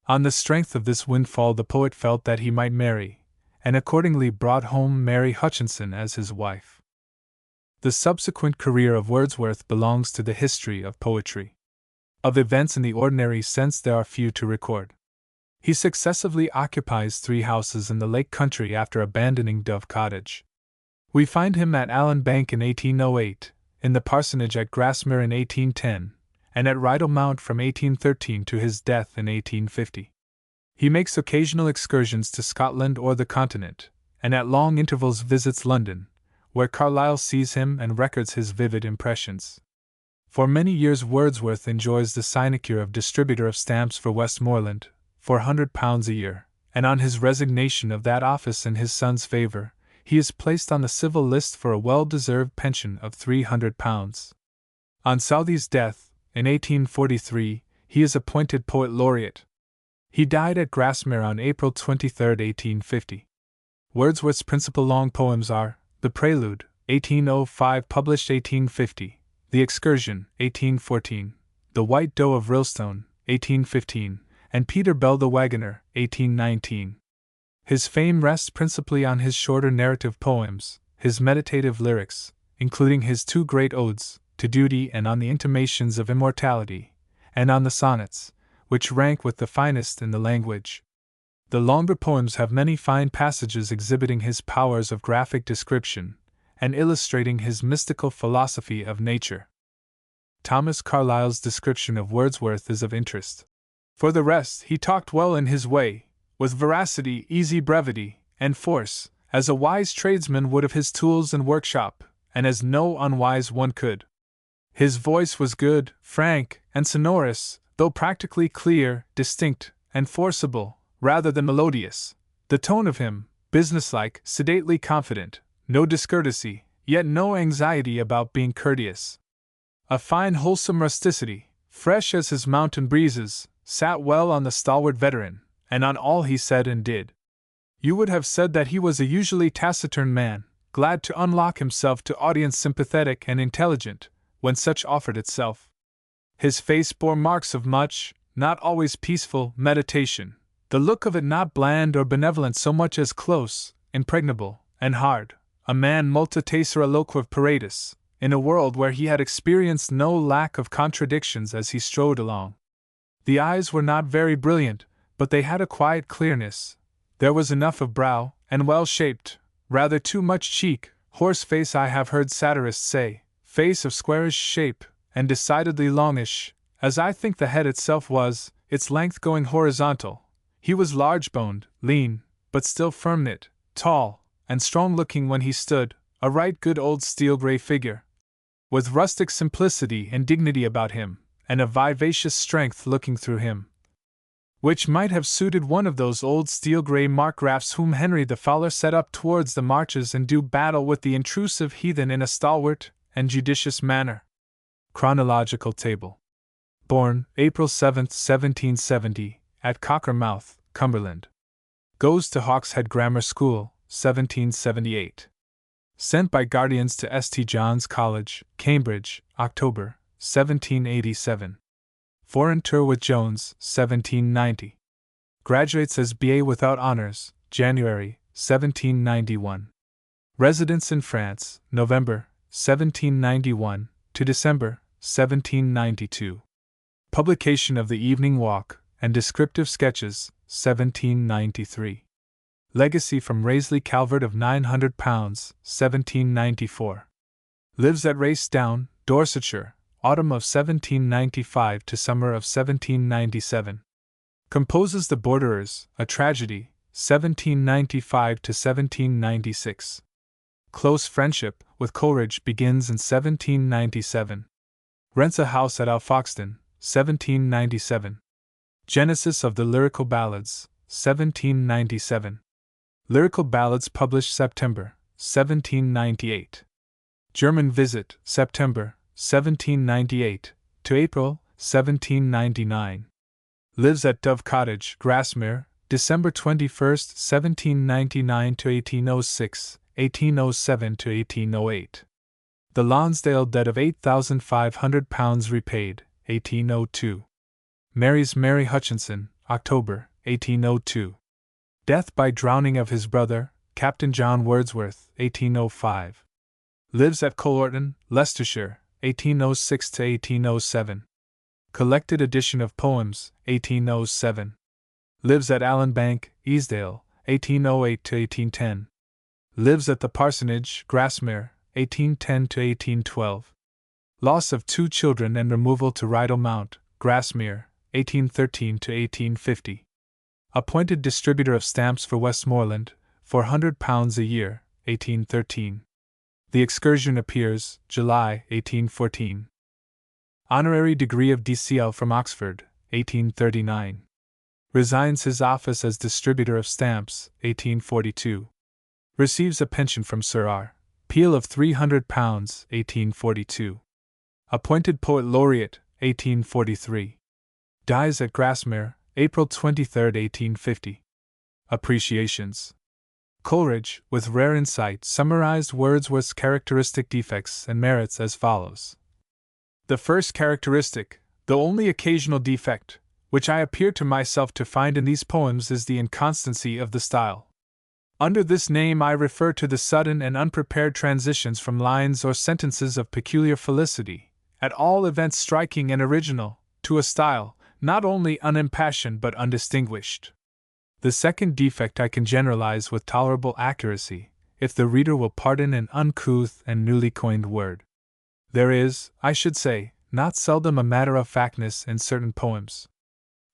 On the strength of this windfall the poet felt that he might marry, and accordingly brought home Mary Hutchinson as his wife. The subsequent career of Wordsworth belongs to the history of poetry. Of events in the ordinary sense there are few to record. He successively occupies 3 houses in the Lake Country after abandoning Dove Cottage. We find him at Allen Bank in 1808, in the parsonage at Grasmere in 1810, and at Rydal Mount from 1813 to his death in 1850. He makes occasional excursions to Scotland or the Continent, and at long intervals visits London, where Carlyle sees him and records his vivid impressions. For many years Wordsworth enjoys the sinecure of distributor of stamps for Westmoreland, £400 a year, and on his resignation of that office in his son's favour, he is placed on the civil list for a well-deserved pension of £300. On Southey's death, in 1843, he is appointed Poet Laureate. He died at Grasmere on April 23, 1850. Wordsworth's principal long poems are The Prelude, 1805, published 1850, The Excursion, 1814, The White Doe of Rilstone, 1815, and Peter Bell the Wagoner, 1819. His fame rests principally on his shorter narrative poems, his meditative lyrics, including his two great odes, To Duty and On the Intimations of Immortality, and on the sonnets, which rank with the finest in the language. The longer poems have many fine passages exhibiting his powers of graphic description, and illustrating his mystical philosophy of nature. Thomas Carlyle's description of Wordsworth is of interest. For the rest, he talked well in his way, with veracity, easy brevity, and force, as a wise tradesman would of his tools and workshop, and as no unwise one could. His voice was good, frank, and sonorous, though practically clear, distinct, and forcible, rather than melodious. The tone of him, businesslike, sedately confident, no discourtesy, yet no anxiety about being courteous. A fine wholesome rusticity, fresh as his mountain breezes, sat well on the stalwart veteran, and on all he said and did. You would have said that he was a usually taciturn man, glad to unlock himself to audience sympathetic and intelligent, when such offered itself. His face bore marks of much, not always peaceful, meditation, the look of it not bland or benevolent so much as close, impregnable, and hard, a man multa tacere loquav paratus, in a world where he had experienced no lack of contradictions as he strode along. The eyes were not very brilliant, but they had a quiet clearness. There was enough of brow, and well-shaped, rather too much cheek, horse face I have heard satirists say, face of squarish shape, and decidedly longish, as I think the head itself was, its length going horizontal. He was large-boned, lean, but still firm-knit, tall, and strong-looking when he stood, a right good old steel-gray figure, with rustic simplicity and dignity about him, and a vivacious strength looking through him, which might have suited one of those old steel-gray markgrafts whom Henry the Fowler set up towards the marches and do battle with the intrusive heathen in a stalwart and judicious manner. Chronological Table. Born April 7, 1770, at Cockermouth, Cumberland. Goes to Hawkshead Grammar School, 1778. Sent by guardians to St. John's College, Cambridge, October, 1787. Foreign tour with Jones, 1790. Graduates as B.A. without honors, January, 1791. Residence in France, November, 1791, to December, 1792. Publication of The Evening Walk, and Descriptive Sketches, 1793. Legacy from Raisley Calvert of £900, 1794. Lives at Racedown, Dorsetshire, autumn of 1795 to summer of 1797. Composes The Borderers, a tragedy, 1795 to 1796. Close friendship with Coleridge begins in 1797. Rents a house at Alfoxden, 1797. Genesis of the Lyrical Ballads, 1797. Lyrical Ballads published September, 1798. German visit, September, 1798, to April, 1799. Lives at Dove Cottage, Grasmere, December 21, 1799 to 1806, 1807 to 1808. The Lonsdale debt of £8,500 repaid, 1802. Marries Mary Hutchinson, October, 1802. Death by drowning of his brother, Captain John Wordsworth, 1805. Lives at Colorton, Leicestershire, 1806 to 1807. Collected edition of poems, 1807. Lives at Allenbank, Easdale, 1808 to 1810. Lives at the Parsonage, Grasmere, 1810 to 1812. Loss of 2 children and removal to Rydal Mount, Grasmere, 1813 to 1850. Appointed distributor of stamps for Westmoreland, £400 a year, 1813. The Excursion appears, July, 1814. Honorary degree of D.C.L. from Oxford, 1839. Resigns his office as distributor of stamps, 1842. Receives a pension from Sir R. Peel of £300, 1842. Appointed Poet Laureate, 1843. Dies at Grasmere, April 23, 1850. Appreciations. Coleridge, with rare insight, summarized Wordsworth's characteristic defects and merits as follows. The first characteristic, though only occasional defect, which I appear to myself to find in these poems is the inconstancy of the style. Under this name I refer to the sudden and unprepared transitions from lines or sentences of peculiar felicity, at all events striking and original, to a style, not only unimpassioned but undistinguished. The second defect I can generalize with tolerable accuracy, if the reader will pardon an uncouth and newly coined word. There is, I should say, not seldom a matter-of-factness in certain poems.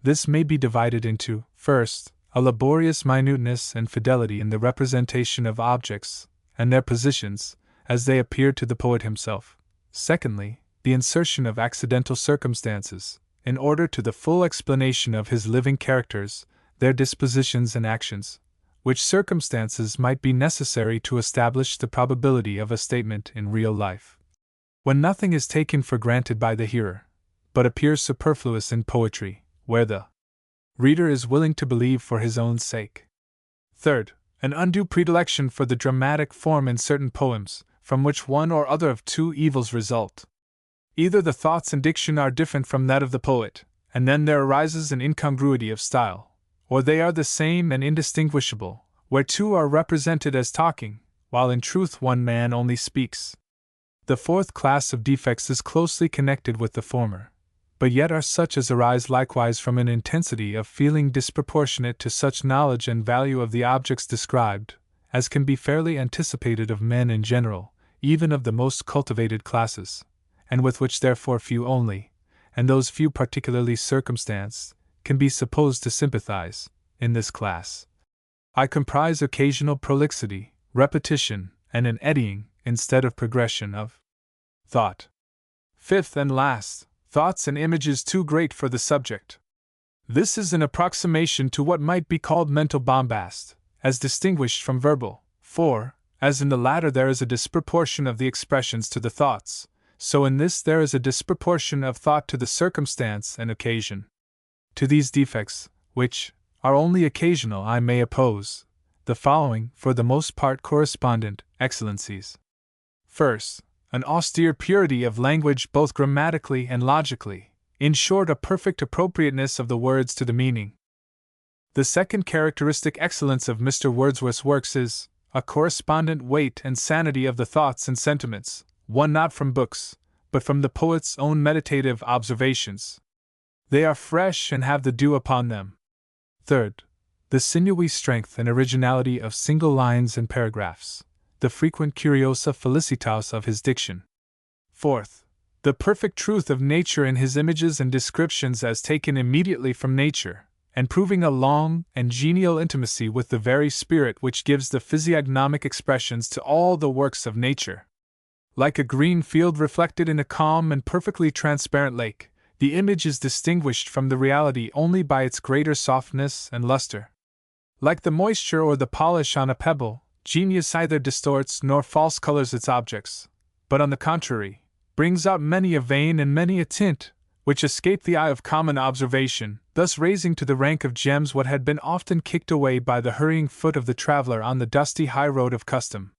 This may be divided into, first, a laborious minuteness and fidelity in the representation of objects and their positions, as they appear to the poet himself. Secondly, the insertion of accidental circumstances, in order to the full explanation of his living characters, their dispositions and actions, which circumstances might be necessary to establish the probability of a statement in real life. When nothing is taken for granted by the hearer, but appears superfluous in poetry, where the reader is willing to believe for his own sake. Third, an undue predilection for the dramatic form in certain poems, from which one or other of two evils result. Either the thoughts and diction are different from that of the poet, and then there arises an incongruity of style, or they are the same and indistinguishable, where two are represented as talking, while in truth one man only speaks. The fourth class of defects is closely connected with the former, but yet are such as arise likewise from an intensity of feeling disproportionate to such knowledge and value of the objects described, as can be fairly anticipated of men in general, even of the most cultivated classes, and with which therefore few only, and those few particularly circumstanced, can be supposed to sympathize, in this class. I comprise occasional prolixity, repetition, and an eddying, instead of progression of thought. Fifth and last, thoughts and images too great for the subject. This is an approximation to what might be called mental bombast, as distinguished from verbal, for, as in the latter there is a disproportion of the expressions to the thoughts, so in this there is a disproportion of thought to the circumstance and occasion. To these defects, which are only occasional, I may oppose the following, for the most part correspondent, excellencies. First, an austere purity of language both grammatically and logically, in short, a perfect appropriateness of the words to the meaning. The second characteristic excellence of Mr. Wordsworth's works is a correspondent weight and sanity of the thoughts and sentiments, won not from books, but from the poet's own meditative observations. They are fresh and have the dew upon them. Third, the sinewy strength and originality of single lines and paragraphs, the frequent curiosa felicitas of his diction. Fourth, the perfect truth of nature in his images and descriptions as taken immediately from nature, and proving a long and genial intimacy with the very spirit which gives the physiognomic expressions to all the works of nature. Like a green field reflected in a calm and perfectly transparent lake, the image is distinguished from the reality only by its greater softness and luster. Like the moisture or the polish on a pebble, genius either distorts nor false colors its objects, but on the contrary, brings out many a vein and many a tint, which escape the eye of common observation, thus raising to the rank of gems what had been often kicked away by the hurrying foot of the traveler on the dusty high road of custom.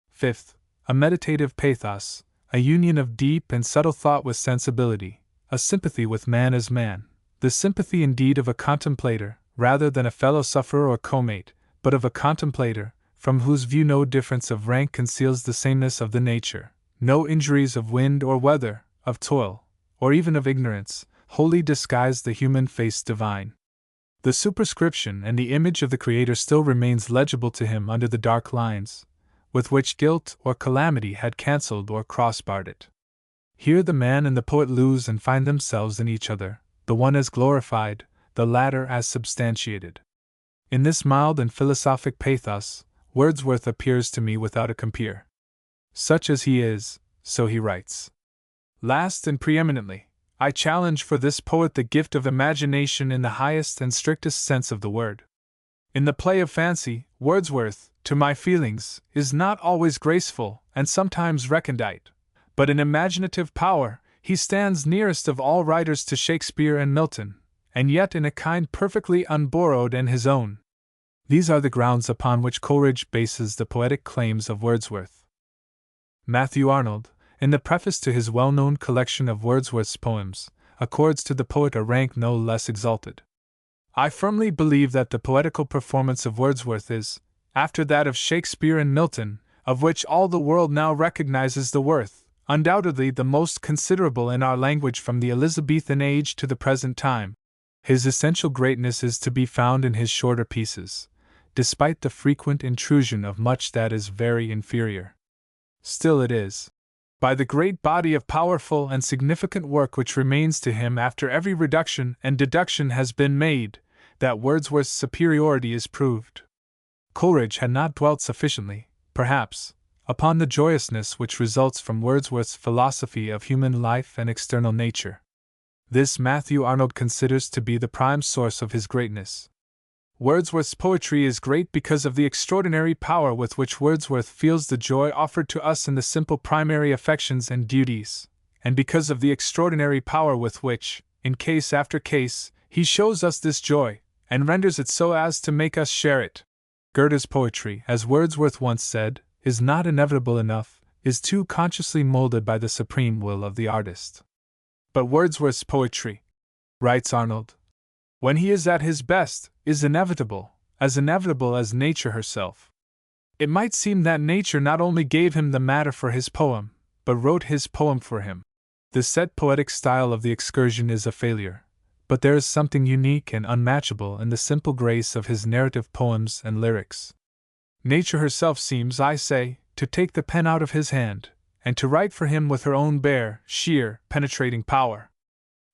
Fifth, a meditative pathos, a union of deep and subtle thought with sensibility, a sympathy with man as man, the sympathy indeed of a contemplator, rather than a fellow-sufferer or co-mate, but of a contemplator, from whose view no difference of rank conceals the sameness of the nature, no injuries of wind or weather, of toil, or even of ignorance, wholly disguise the human face divine. The superscription and the image of the Creator still remains legible to him under the dark lines, with which guilt or calamity had cancelled or crossbarred it. Here the man and the poet lose and find themselves in each other, the one as glorified, the latter as substantiated. In this mild and philosophic pathos, Wordsworth appears to me without a compeer. Such as he is, so he writes. Last and preeminently, I challenge for this poet the gift of imagination in the highest and strictest sense of the word. In the play of fancy, Wordsworth, to my feelings, is not always graceful and sometimes recondite, but in imaginative power he stands nearest of all writers to Shakespeare and Milton, and yet in a kind perfectly unborrowed and his own. These are the grounds upon which Coleridge bases the poetic claims of Wordsworth. Matthew Arnold, in the preface to his well-known collection of Wordsworth's poems, accords to the poet a rank no less exalted. I firmly believe that the poetical performance of Wordsworth is, after that of Shakespeare and Milton, of which all the world now recognizes the worth, undoubtedly the most considerable in our language from the Elizabethan age to the present time. His essential greatness is to be found in his shorter pieces, despite the frequent intrusion of much that is very inferior. Still it is, by the great body of powerful and significant work which remains to him after every reduction and deduction has been made, that Wordsworth's superiority is proved. Coleridge had not dwelt sufficiently, perhaps, upon the joyousness which results from Wordsworth's philosophy of human life and external nature. This Matthew Arnold considers to be the prime source of his greatness. Wordsworth's poetry is great because of the extraordinary power with which Wordsworth feels the joy offered to us in the simple primary affections and duties, and because of the extraordinary power with which, in case after case, he shows us this joy, and renders it so as to make us share it. Goethe's poetry, as Wordsworth once said, is not inevitable enough, is too consciously molded by the supreme will of the artist. But Wordsworth's poetry, writes Arnold, when he is at his best, is inevitable as nature herself. It might seem that nature not only gave him the matter for his poem, but wrote his poem for him. The set poetic style of the Excursion is a failure, but there is something unique and unmatchable in the simple grace of his narrative poems and lyrics. Nature herself seems, I say, to take the pen out of his hand, and to write for him with her own bare, sheer, penetrating power.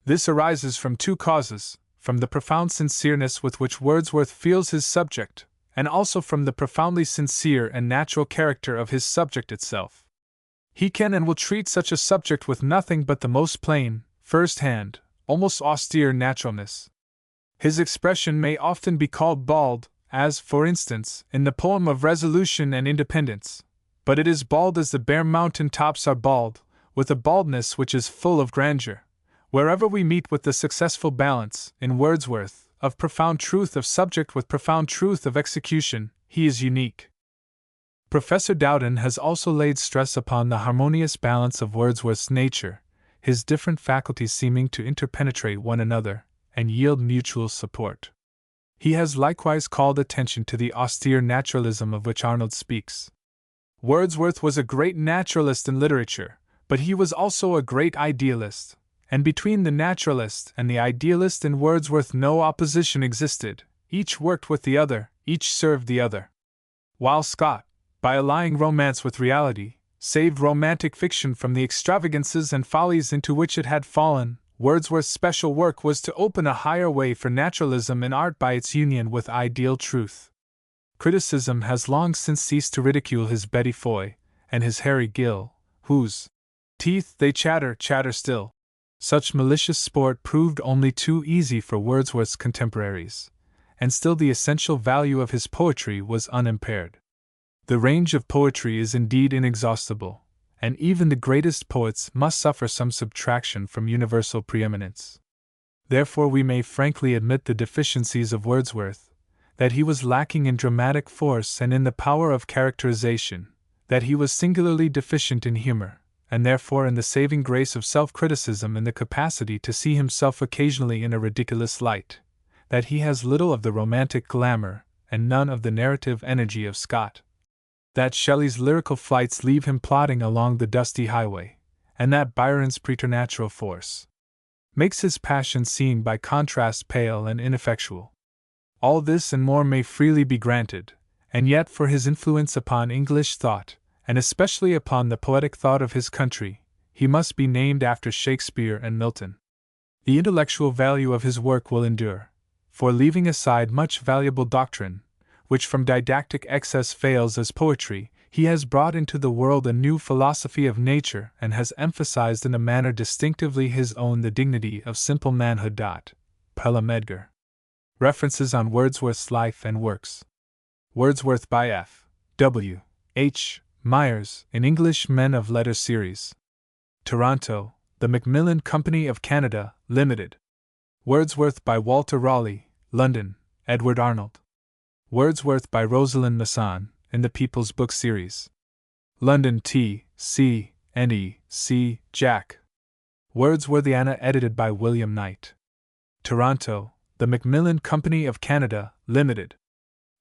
This arises from two causes, from the profound sincereness with which Wordsworth feels his subject, and also from the profoundly sincere and natural character of his subject itself. He can and will treat such a subject with nothing but the most plain, first-hand, almost austere naturalness. His expression may often be called bald, as, for instance, in the poem of Resolution and Independence, but it is bald as the bare mountain tops are bald, with a baldness which is full of grandeur. Wherever we meet with the successful balance, in Wordsworth, of profound truth of subject with profound truth of execution, he is unique. Professor Dowden has also laid stress upon the harmonious balance of Wordsworth's nature, his different faculties seeming to interpenetrate one another and yield mutual support. He has likewise called attention to the austere naturalism of which Arnold speaks. Wordsworth was a great naturalist in literature, but he was also a great idealist. And between the naturalist and the idealist in Wordsworth no opposition existed, each worked with the other, each served the other. While Scott, by allying romance with reality, saved romantic fiction from the extravagances and follies into which it had fallen, Wordsworth's special work was to open a higher way for naturalism in art by its union with ideal truth. Criticism has long since ceased to ridicule his Betty Foy and his Harry Gill, whose teeth they chatter still. Such malicious sport proved only too easy for Wordsworth's contemporaries, and still the essential value of his poetry was unimpaired. The range of poetry is indeed inexhaustible, and even the greatest poets must suffer some subtraction from universal preeminence. Therefore we may frankly admit the deficiencies of Wordsworth, that he was lacking in dramatic force and in the power of characterization, that he was singularly deficient in humor, and therefore in the saving grace of self-criticism and the capacity to see himself occasionally in a ridiculous light, that he has little of the romantic glamour and none of the narrative energy of Scott, that Shelley's lyrical flights leave him plodding along the dusty highway, and that Byron's preternatural force makes his passion seen by contrast pale and ineffectual. All this and more may freely be granted, and yet for his influence upon English thought, and especially upon the poetic thought of his country, he must be named after Shakespeare and Milton. The intellectual value of his work will endure, for leaving aside much valuable doctrine, which from didactic excess fails as poetry, he has brought into the world a new philosophy of nature and has emphasized in a manner distinctively his own the dignity of simple manhood. Pelham Edgar. References on Wordsworth's life and works. Wordsworth by F. W. H. Myers, in English Men of Letters series. Toronto, The Macmillan Company of Canada, Limited. Wordsworth by Walter Raleigh, London, Edward Arnold. Wordsworth by Rosalind Masson, in the People's Book Series. London T. C. N.E. C. Jack. Wordsworthiana edited by William Knight. Toronto, The Macmillan Company of Canada, Limited.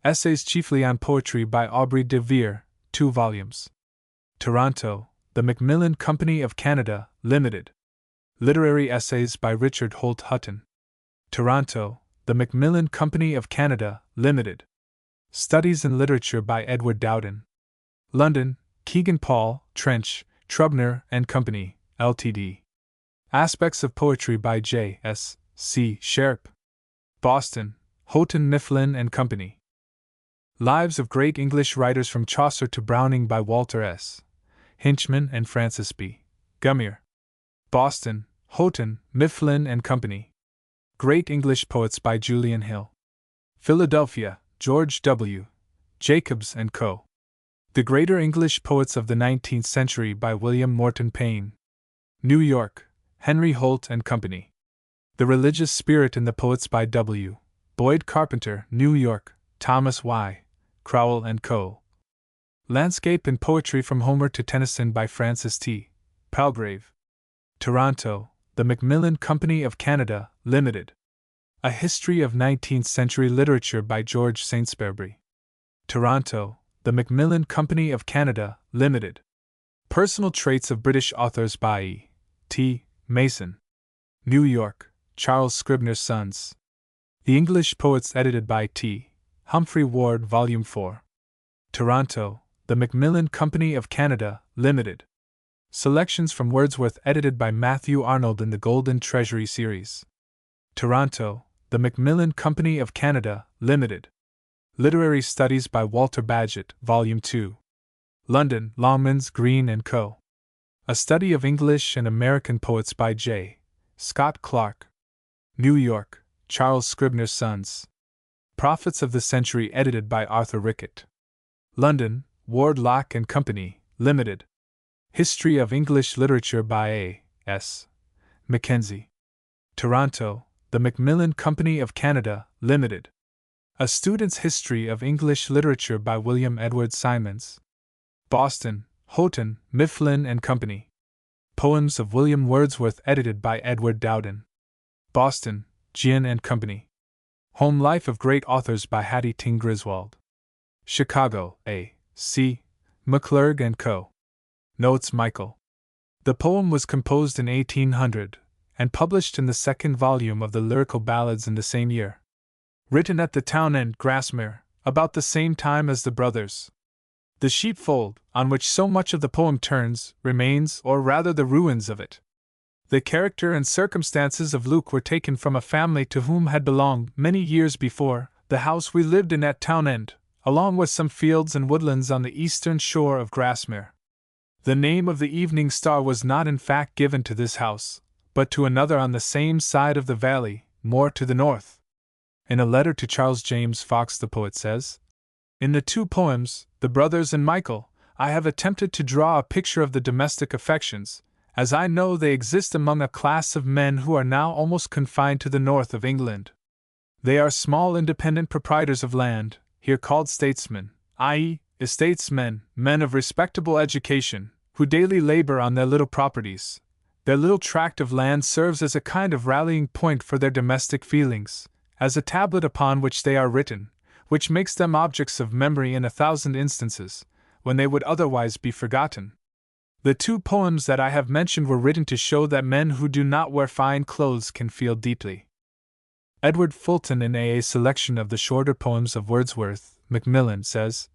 Essays chiefly on poetry by Aubrey de Vere, 2 volumes. Toronto, The Macmillan Company of Canada, Limited. Literary Essays by Richard Holt Hutton. Toronto, The Macmillan Company of Canada, Limited. Studies in Literature by Edward Dowden. London, Kegan Paul, Trench, Trubner and Company, Ltd. Aspects of Poetry by J. S. C. Sharp. Boston, Houghton Mifflin and Company. Lives of Great English Writers from Chaucer to Browning by Walter S. Hinchman and Francis B. Gummier. Boston, Houghton, Mifflin and Company. Great English Poets by Julian Hill. Philadelphia, George W. Jacobs and Co. The Greater English Poets of the 19th Century by William Morton Payne. New York, Henry Holt and Company. The Religious Spirit in the Poets by W. Boyd Carpenter, New York, Thomas Y. Crowell and Co. Landscape and Poetry from Homer to Tennyson by Francis T. Palgrave. Toronto, The Macmillan Company of Canada, Limited. A History of 19th Century Literature by George Saintsbury. Toronto, The Macmillan Company of Canada, Limited. Personal Traits of British Authors by E. T. Mason. New York, Charles Scribner's Sons. The English Poets edited by T. Humphrey Ward, Volume 4. Toronto, The Macmillan Company of Canada, Limited. Selections from Wordsworth edited by Matthew Arnold in the Golden Treasury series. Toronto, The Macmillan Company of Canada, Limited. Literary Studies by Walter Bagehot, Volume 2. London, Longmans, Green & Co. A Study of English and American Poets by J. Scott Clark. New York, Charles Scribner's Sons. Prophets of the Century edited by Arthur Rickett. London, Ward Lock & Company, Limited. History of English Literature by A. S. Mackenzie. Toronto, The Macmillan Company of Canada, Limited. A Student's History of English Literature by William Edward Simons. Boston, Houghton, Mifflin and Company. Poems of William Wordsworth edited by Edward Dowden. Boston, Ginn and Company. Home Life of Great Authors by Hattie Ting Griswold. Chicago, A. C. McClurg and Co. Notes Michael. The poem was composed in 1800, and published in the 2nd volume of the Lyrical Ballads in the same year. Written at the town end, Grasmere, about the same time as the brothers. The sheepfold, on which so much of the poem turns, remains, or rather the ruins of it. The character and circumstances of Luke were taken from a family to whom had belonged, many years before, the house we lived in at Town End, along with some fields and woodlands on the eastern shore of Grasmere. The name of the Evening Star was not in fact given to this house, but to another on the same side of the valley, more to the north. In a letter to Charles James Fox the poet says, "In the 2 poems, The Brothers and Michael, I have attempted to draw a picture of the domestic affections, as I know they exist among a class of men who are now almost confined to the north of England. They are small independent proprietors of land, here called statesmen, i.e., estatesmen, men of respectable education, who daily labor on their little properties. Their little tract of land serves as a kind of rallying point for their domestic feelings, as a tablet upon which they are written, which makes them objects of memory in 1,000 instances, when they would otherwise be forgotten. The 2 poems that I have mentioned were written to show that men who do not wear fine clothes can feel deeply." Edward Fulton, in A Selection of the Shorter Poems of Wordsworth, Macmillan, says,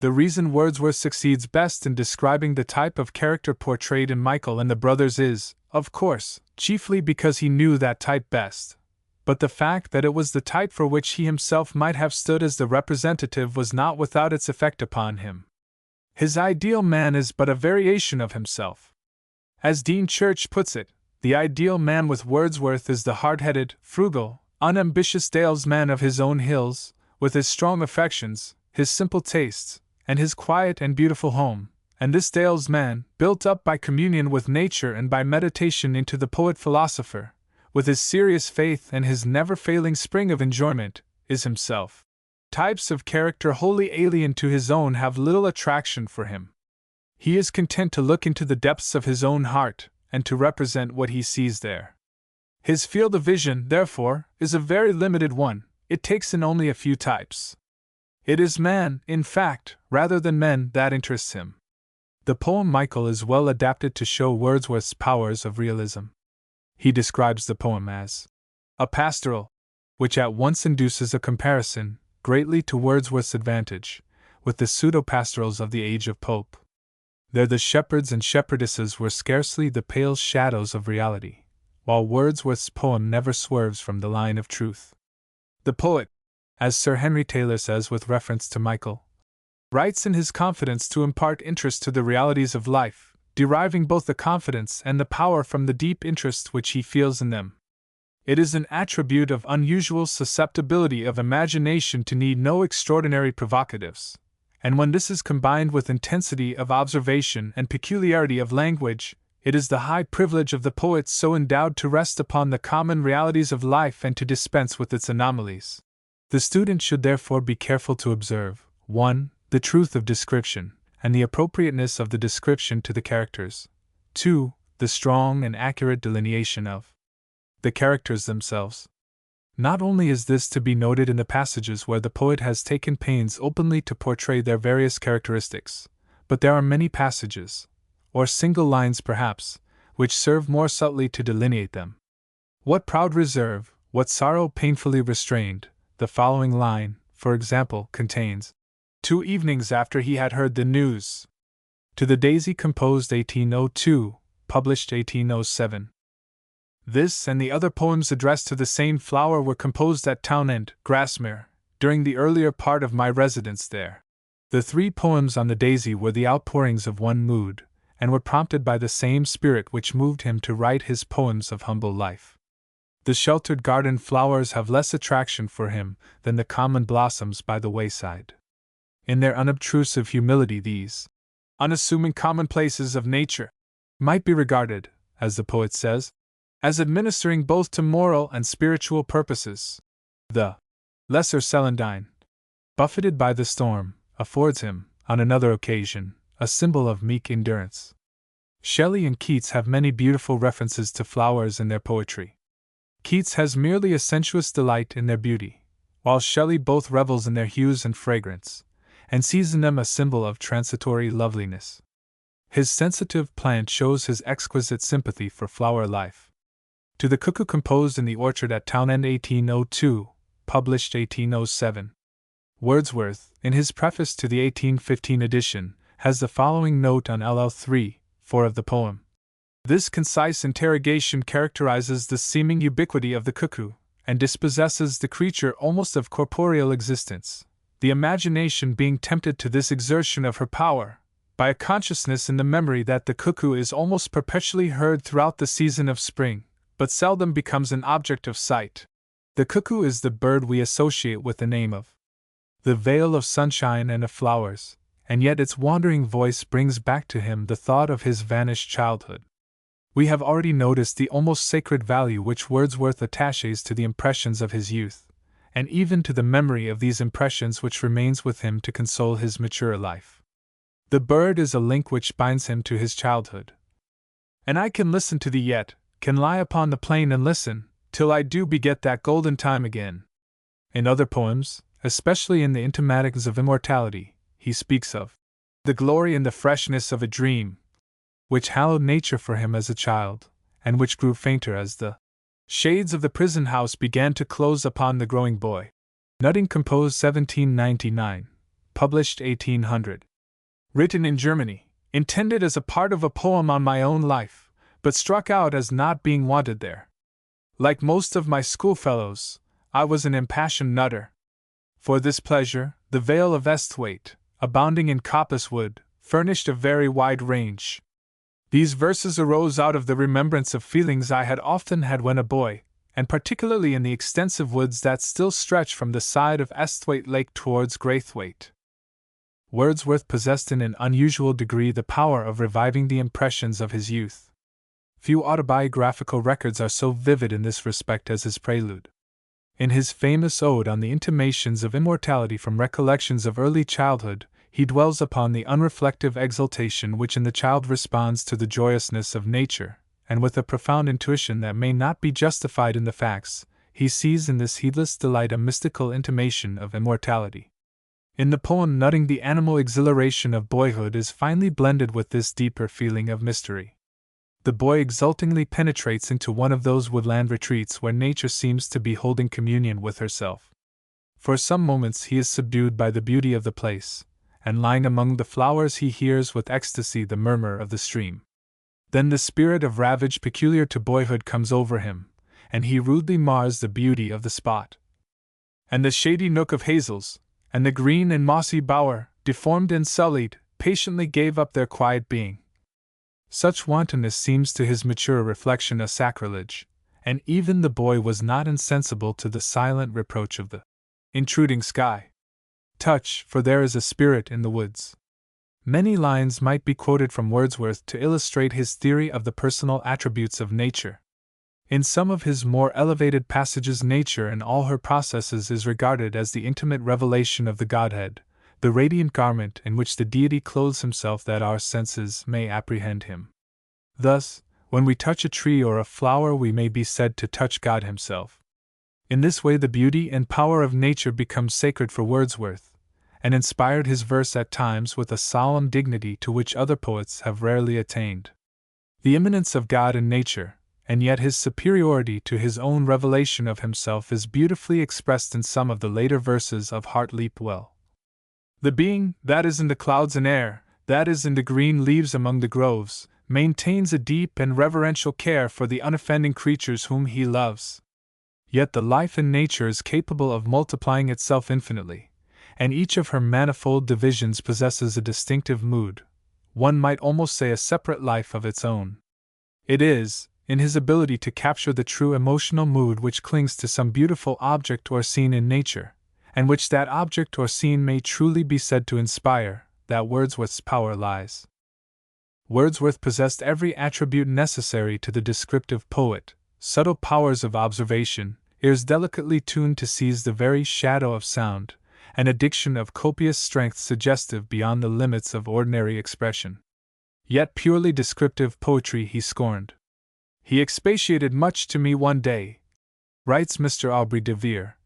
"The reason Wordsworth succeeds best in describing the type of character portrayed in Michael and the Brothers is, of course, chiefly because he knew that type best. But the fact that it was the type for which he himself might have stood as the representative was not without its effect upon him. His ideal man is but a variation of himself. As Dean Church puts it, the ideal man with Wordsworth is the hard-headed, frugal, unambitious dalesman of his own hills, with his strong affections, his simple tastes, and his quiet and beautiful home, and this dalesman, built up by communion with nature and by meditation into the poet-philosopher, with his serious faith and his never-failing spring of enjoyment, is himself. types of character wholly alien to his own have little attraction for him. He is content to look into the depths of his own heart, and to represent what he sees there. His field of vision, therefore, is a very limited one. It takes in only a few types. It is man, in fact, rather than men, that interests him. The poem Michael is well adapted to show Wordsworth's powers of realism. He describes the poem as a pastoral, which at once induces a comparison, greatly to Wordsworth's advantage, with the pseudo-pastorals of the age of Pope. There the shepherds and shepherdesses were scarcely the pale shadows of reality, while Wordsworth's poem never swerves from the line of truth. The poet, as Sir Henry Taylor says with reference to Michael, writes in his confidence to impart interest to the realities of life, deriving both the confidence and the power from the deep interest which he feels in them. It is an attribute of unusual susceptibility of imagination to need no extraordinary provocatives, and when this is combined with intensity of observation and peculiarity of language, it is the high privilege of the poet so endowed to rest upon the common realities of life and to dispense with its anomalies. The student should therefore be careful to observe, 1. The truth of description, and the appropriateness of the description to the characters. 2. The strong and accurate delineation of the characters themselves. Not only is this to be noted in the passages where the poet has taken pains openly to portray their various characteristics, but there are many passages, or single lines perhaps, which serve more subtly to delineate them. What proud reserve, what sorrow painfully restrained, the following line, for example, contains. 2 evenings after he had heard the news. To the Daisy, composed 1802, published 1807. This and the other poems addressed to the same flower were composed at Townend, Grasmere, during the earlier part of my residence there. The 3 poems on the Daisy were the outpourings of one mood, and were prompted by the same spirit which moved him to write his poems of humble life. The sheltered garden flowers have less attraction for him than the common blossoms by the wayside. In their unobtrusive humility, these unassuming commonplaces of nature might be regarded, as the poet says, as administering both to moral and spiritual purposes. The lesser celandine, buffeted by the storm, affords him, on another occasion, a symbol of meek endurance. Shelley and Keats have many beautiful references to flowers in their poetry. Keats has merely a sensuous delight in their beauty, while Shelley both revels in their hues and fragrance, and sees in them a symbol of transitory loveliness. His sensitive plant shows his exquisite sympathy for flower life. To the Cuckoo, composed in the orchard at Townend 1802, published 1807. Wordsworth, in his preface to the 1815 edition, has the following note on ll3:4 of the poem. This concise interrogation characterizes the seeming ubiquity of the cuckoo, and dispossesses the creature almost of corporeal existence, the imagination being tempted to this exertion of her power, by a consciousness in the memory that the cuckoo is almost perpetually heard throughout the season of spring, but seldom becomes an object of sight. The cuckoo is the bird we associate with the name of the vale of sunshine and of flowers, and yet its wandering voice brings back to him the thought of his vanished childhood. We have already noticed the almost sacred value which Wordsworth attaches to the impressions of his youth, and even to the memory of these impressions which remains with him to console his mature life. The bird is a link which binds him to his childhood. And I can listen to thee yet, can lie upon the plain and listen, till I do beget that golden time again. In other poems, especially in the Intimatics of Immortality, he speaks of the glory and the freshness of a dream, which hallowed nature for him as a child, and which grew fainter as the shades of the prison house began to close upon the growing boy. Nutting, composed 1799, published 1800. Written in Germany, intended as a part of a poem on my own life, but struck out as not being wanted there. Like most of my schoolfellows, I was an impassioned nutter. For this pleasure, the Vale of Esthwaite, abounding in coppice wood, furnished a very wide range. These verses arose out of the remembrance of feelings I had often had when a boy, and particularly in the extensive woods that still stretch from the side of Esthwaite Lake towards Graythwaite. Wordsworth possessed in an unusual degree the power of reviving the impressions of his youth. Few autobiographical records are so vivid in this respect as his Prelude. In his famous ode on the intimations of immortality from recollections of early childhood, he dwells upon the unreflective exultation which in the child responds to the joyousness of nature, and with a profound intuition that may not be justified in the facts, he sees in this heedless delight a mystical intimation of immortality. In the poem Nutting, the animal exhilaration of boyhood is finely blended with this deeper feeling of mystery. The boy exultingly penetrates into one of those woodland retreats where nature seems to be holding communion with herself. For some moments he is subdued by the beauty of the place, and lying among the flowers he hears with ecstasy the murmur of the stream. Then the spirit of ravage peculiar to boyhood comes over him, and he rudely mars the beauty of the spot. And the shady nook of hazels, and the green and mossy bower, deformed and sullied, patiently gave up their quiet being. Such wantonness seems to his mature reflection a sacrilege, and even the boy was not insensible to the silent reproach of the intruding sky. Touch, for there is a spirit in the woods. Many lines might be quoted from Wordsworth to illustrate his theory of the personal attributes of nature. In some of his more elevated passages, nature in all her processes is regarded as the intimate revelation of the Godhead, the radiant garment in which the deity clothes himself that our senses may apprehend him. Thus, when we touch a tree or a flower, we may be said to touch God himself. In this way, the beauty and power of nature becomes sacred for Wordsworth, and inspired his verse at times with a solemn dignity to which other poets have rarely attained. The immanence of God in nature, and yet his superiority to his own revelation of himself, is beautifully expressed in some of the later verses of Heart Leap Well. The being that is in the clouds and air, that is in the green leaves among the groves, maintains a deep and reverential care for the unoffending creatures whom he loves. Yet the life in nature is capable of multiplying itself infinitely, and each of her manifold divisions possesses a distinctive mood, one might almost say a separate life of its own. It is, in his ability to capture the true emotional mood which clings to some beautiful object or scene in nature, and which that object or scene may truly be said to inspire, that Wordsworth's power lies. Wordsworth possessed every attribute necessary to the descriptive poet: subtle powers of observation, ears delicately tuned to seize the very shadow of sound, and a diction of copious strength suggestive beyond the limits of ordinary expression. Yet purely descriptive poetry he scorned. He expatiated much to me one day, writes Mr. Aubrey de Vere,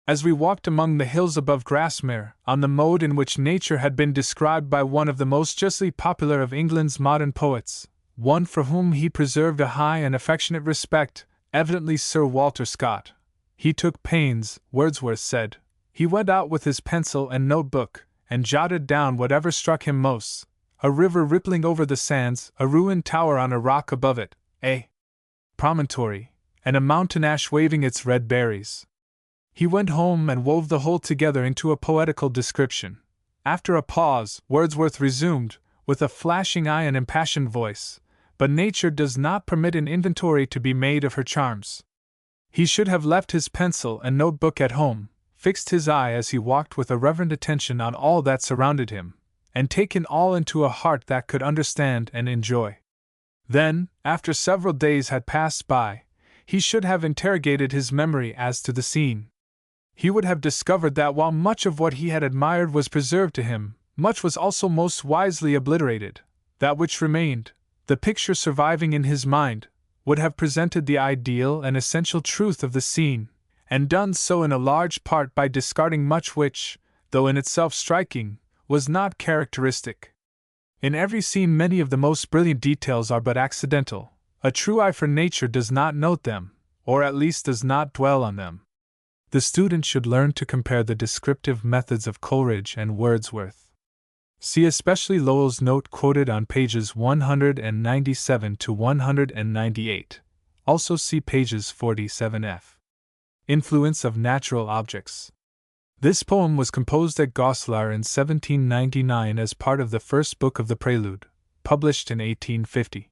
as we walked among the hills above Grasmere, on the mode in which nature had been described by one of the most justly popular of England's modern poets, one for whom he preserved a high and affectionate respect, evidently Sir Walter Scott. He took pains, Wordsworth said. He went out with his pencil and notebook, and jotted down whatever struck him most: a river rippling over the sands, a ruined tower on a rock above it, a promontory, and a mountain ash waving its red berries. He went home and wove the whole together into a poetical description. After a pause, Wordsworth resumed, with a flashing eye and impassioned voice, "But nature does not permit an inventory to be made of her charms." He should have left his pencil and notebook at home, fixed his eye as he walked with a reverent attention on all that surrounded him, and taken all into a heart that could understand and enjoy. Then, after several days had passed by, he should have interrogated his memory as to the scene. He would have discovered that while much of what he had admired was preserved to him, much was also most wisely obliterated. That which remained, the picture surviving in his mind, would have presented the ideal and essential truth of the scene, and done so in a large part by discarding much which, though in itself striking, was not characteristic. In every scene many of the most brilliant details are but accidental. A true eye for nature does not note them, or at least does not dwell on them. The student should learn to compare the descriptive methods of Coleridge and Wordsworth. See especially Lowell's note quoted on pages 197 to 198. Also see pages 47f. Influence of Natural Objects. This poem was composed at Goslar in 1799 as part of the first book of the Prelude, published in 1850.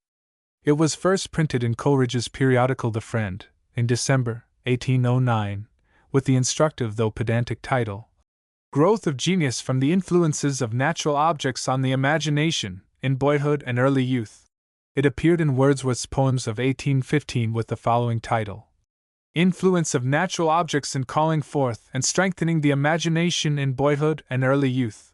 It was first printed in Coleridge's periodical The Friend, in December, 1809, with the instructive though pedantic title, Growth of Genius from the Influences of Natural Objects on the Imagination, in Boyhood and Early Youth. It appeared in Wordsworth's Poems of 1815 with the following title, influence of natural objects in calling forth and strengthening the imagination in boyhood and early youth.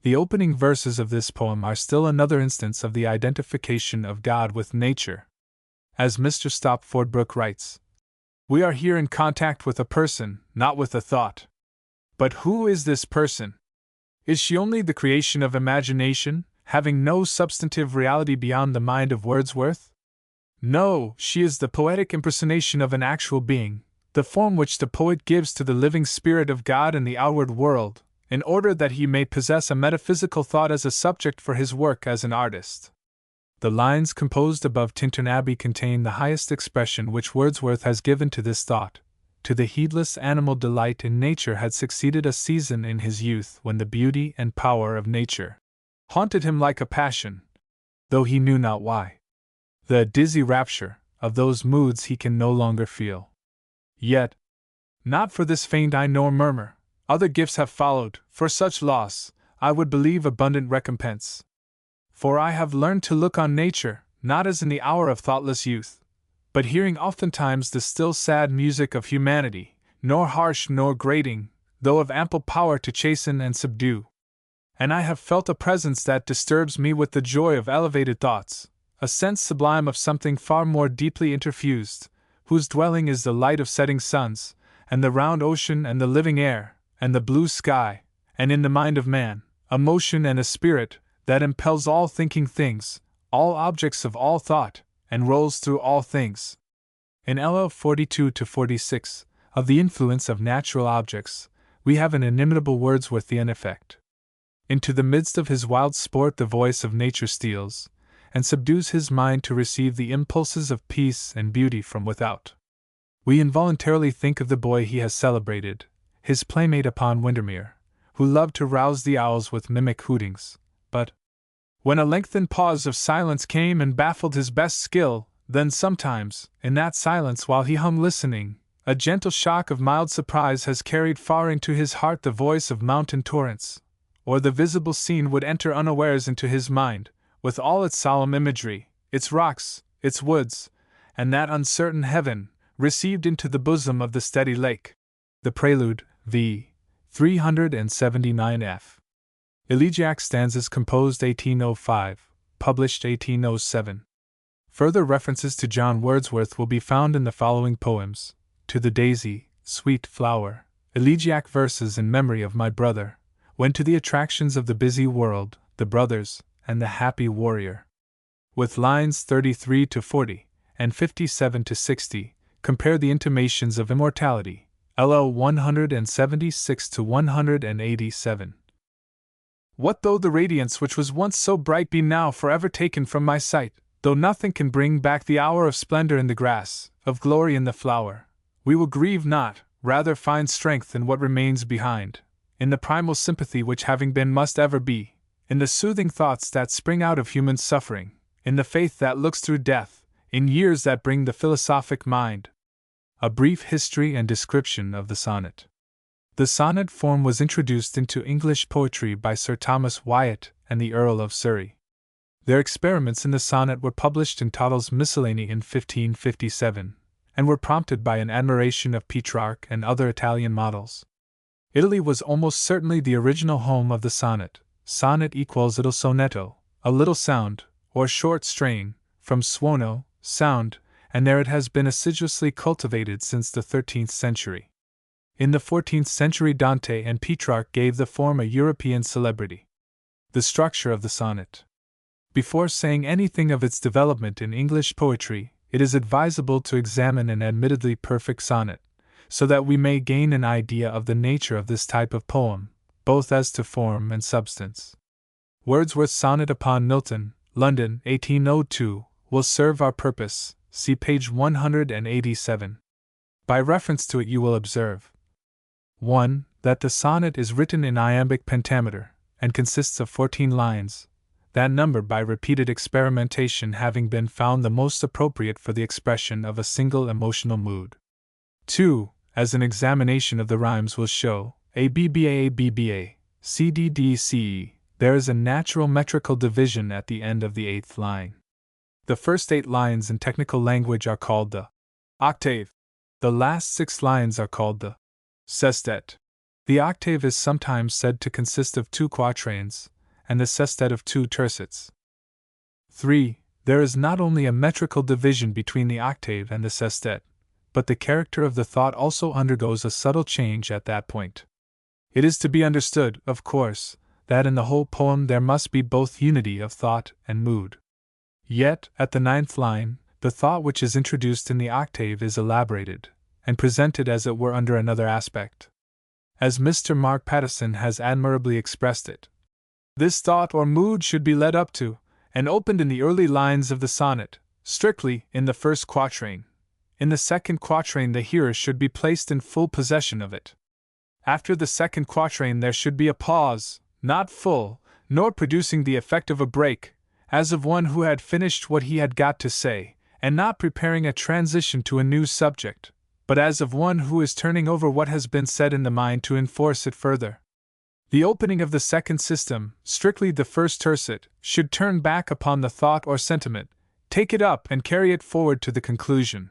The opening verses of this poem are still another instance of the identification of God with nature. As Mr. Stopford Brooke writes, "We are here in contact with a person, not with a thought. But who is this person? Is she only the creation of imagination, having no substantive reality beyond the mind of Wordsworth? No, she is the poetic impersonation of an actual being, the form which the poet gives to the living spirit of God in the outward world, in order that he may possess a metaphysical thought as a subject for his work as an artist." The lines composed above Tintern Abbey contain the highest expression which Wordsworth has given to this thought. To the heedless animal delight in nature had succeeded a season in his youth when the beauty and power of nature haunted him like a passion, though he knew not why. The dizzy rapture of those moods he can no longer feel. Yet, not for this faint I nor murmur, other gifts have followed, for such loss, I would believe abundant recompense. For I have learned to look on nature, not as in the hour of thoughtless youth, but hearing oftentimes the still sad music of humanity, nor harsh nor grating, though of ample power to chasten and subdue. And I have felt a presence that disturbs me with the joy of elevated thoughts, a sense sublime of something far more deeply interfused, whose dwelling is the light of setting suns, and the round ocean and the living air, and the blue sky, and in the mind of man, a motion and a spirit that impels all thinking things, all objects of all thought, and rolls through all things. In LL 42-46, of the influence of natural objects, we have an inimitable Wordsworthian effect. Into the midst of his wild sport the voice of nature steals, and subdues his mind to receive the impulses of peace and beauty from without. We involuntarily think of the boy he has celebrated, his playmate upon Windermere, who loved to rouse the owls with mimic hootings, but when a lengthened pause of silence came and baffled his best skill, then sometimes, in that silence while he hung listening, a gentle shock of mild surprise has carried far into his heart the voice of mountain torrents, or the visible scene would enter unawares into his mind, with all its solemn imagery, its rocks, its woods, and that uncertain heaven, received into the bosom of the steady lake. The Prelude, v. 379 f. Elegiac stanzas composed 1805, published 1807. Further references to John Wordsworth will be found in the following poems: To the Daisy, Sweet Flower, elegiac verses in memory of my brother, when to the attractions of the busy world, the brothers, and the happy warrior. With lines 33-40, and 57-60, compare the intimations of immortality, LL 176-187. What though the radiance which was once so bright be now forever taken from my sight, though nothing can bring back the hour of splendor in the grass, of glory in the flower, we will grieve not, rather find strength in what remains behind, in the primal sympathy which having been must ever be, in the soothing thoughts that spring out of human suffering, in the faith that looks through death, in years that bring the philosophic mind. A brief history and description of the sonnet. The sonnet form was introduced into English poetry by Sir Thomas Wyatt and the Earl of Surrey. Their experiments in the sonnet were published in Tottel's Miscellany in 1557, and were prompted by an admiration of Petrarch and other Italian models. Italy was almost certainly the original home of the sonnet. Sonnet equals il sonetto, a little sound, or short strain, from suono, sound, and there it has been assiduously cultivated since the 13th century. In the 14th century Dante and Petrarch gave the form a European celebrity. The structure of the sonnet. Before saying anything of its development in English poetry, it is advisable to examine an admittedly perfect sonnet, so that we may gain an idea of the nature of this type of poem, both as to form and substance. Wordsworth's sonnet upon Milton, London, 1802, will serve our purpose. See page 187. By reference to it you will observe 1. That the sonnet is written in iambic pentameter, and consists of 14 lines, that number by repeated experimentation having been found the most appropriate for the expression of a single emotional mood. 2. As an examination of the rhymes will show, ABBA, CDD, there is a natural metrical division at the end of the 8th line. The first 8 lines in technical language are called the octave. The last 6 lines are called the sestet. The octave is sometimes said to consist of 2 quatrains, and the sestet of 2 tercets. 3. There is not only a metrical division between the octave and the sestet, but the character of the thought also undergoes a subtle change at that point. It is to be understood, of course, that in the whole poem there must be both unity of thought and mood. Yet, at the 9th line, the thought which is introduced in the octave is elaborated, and presented as it were under another aspect. As Mr. Mark Pattison has admirably expressed it, this thought or mood should be led up to, and opened in the early lines of the sonnet, strictly, in the first quatrain. In the second quatrain the hearer should be placed in full possession of it. After the second quatrain there should be a pause, not full, nor producing the effect of a break, as of one who had finished what he had got to say, and not preparing a transition to a new subject, but as of one who is turning over what has been said in the mind to enforce it further. The opening of the second system, strictly the first tercet, should turn back upon the thought or sentiment, take it up and carry it forward to the conclusion.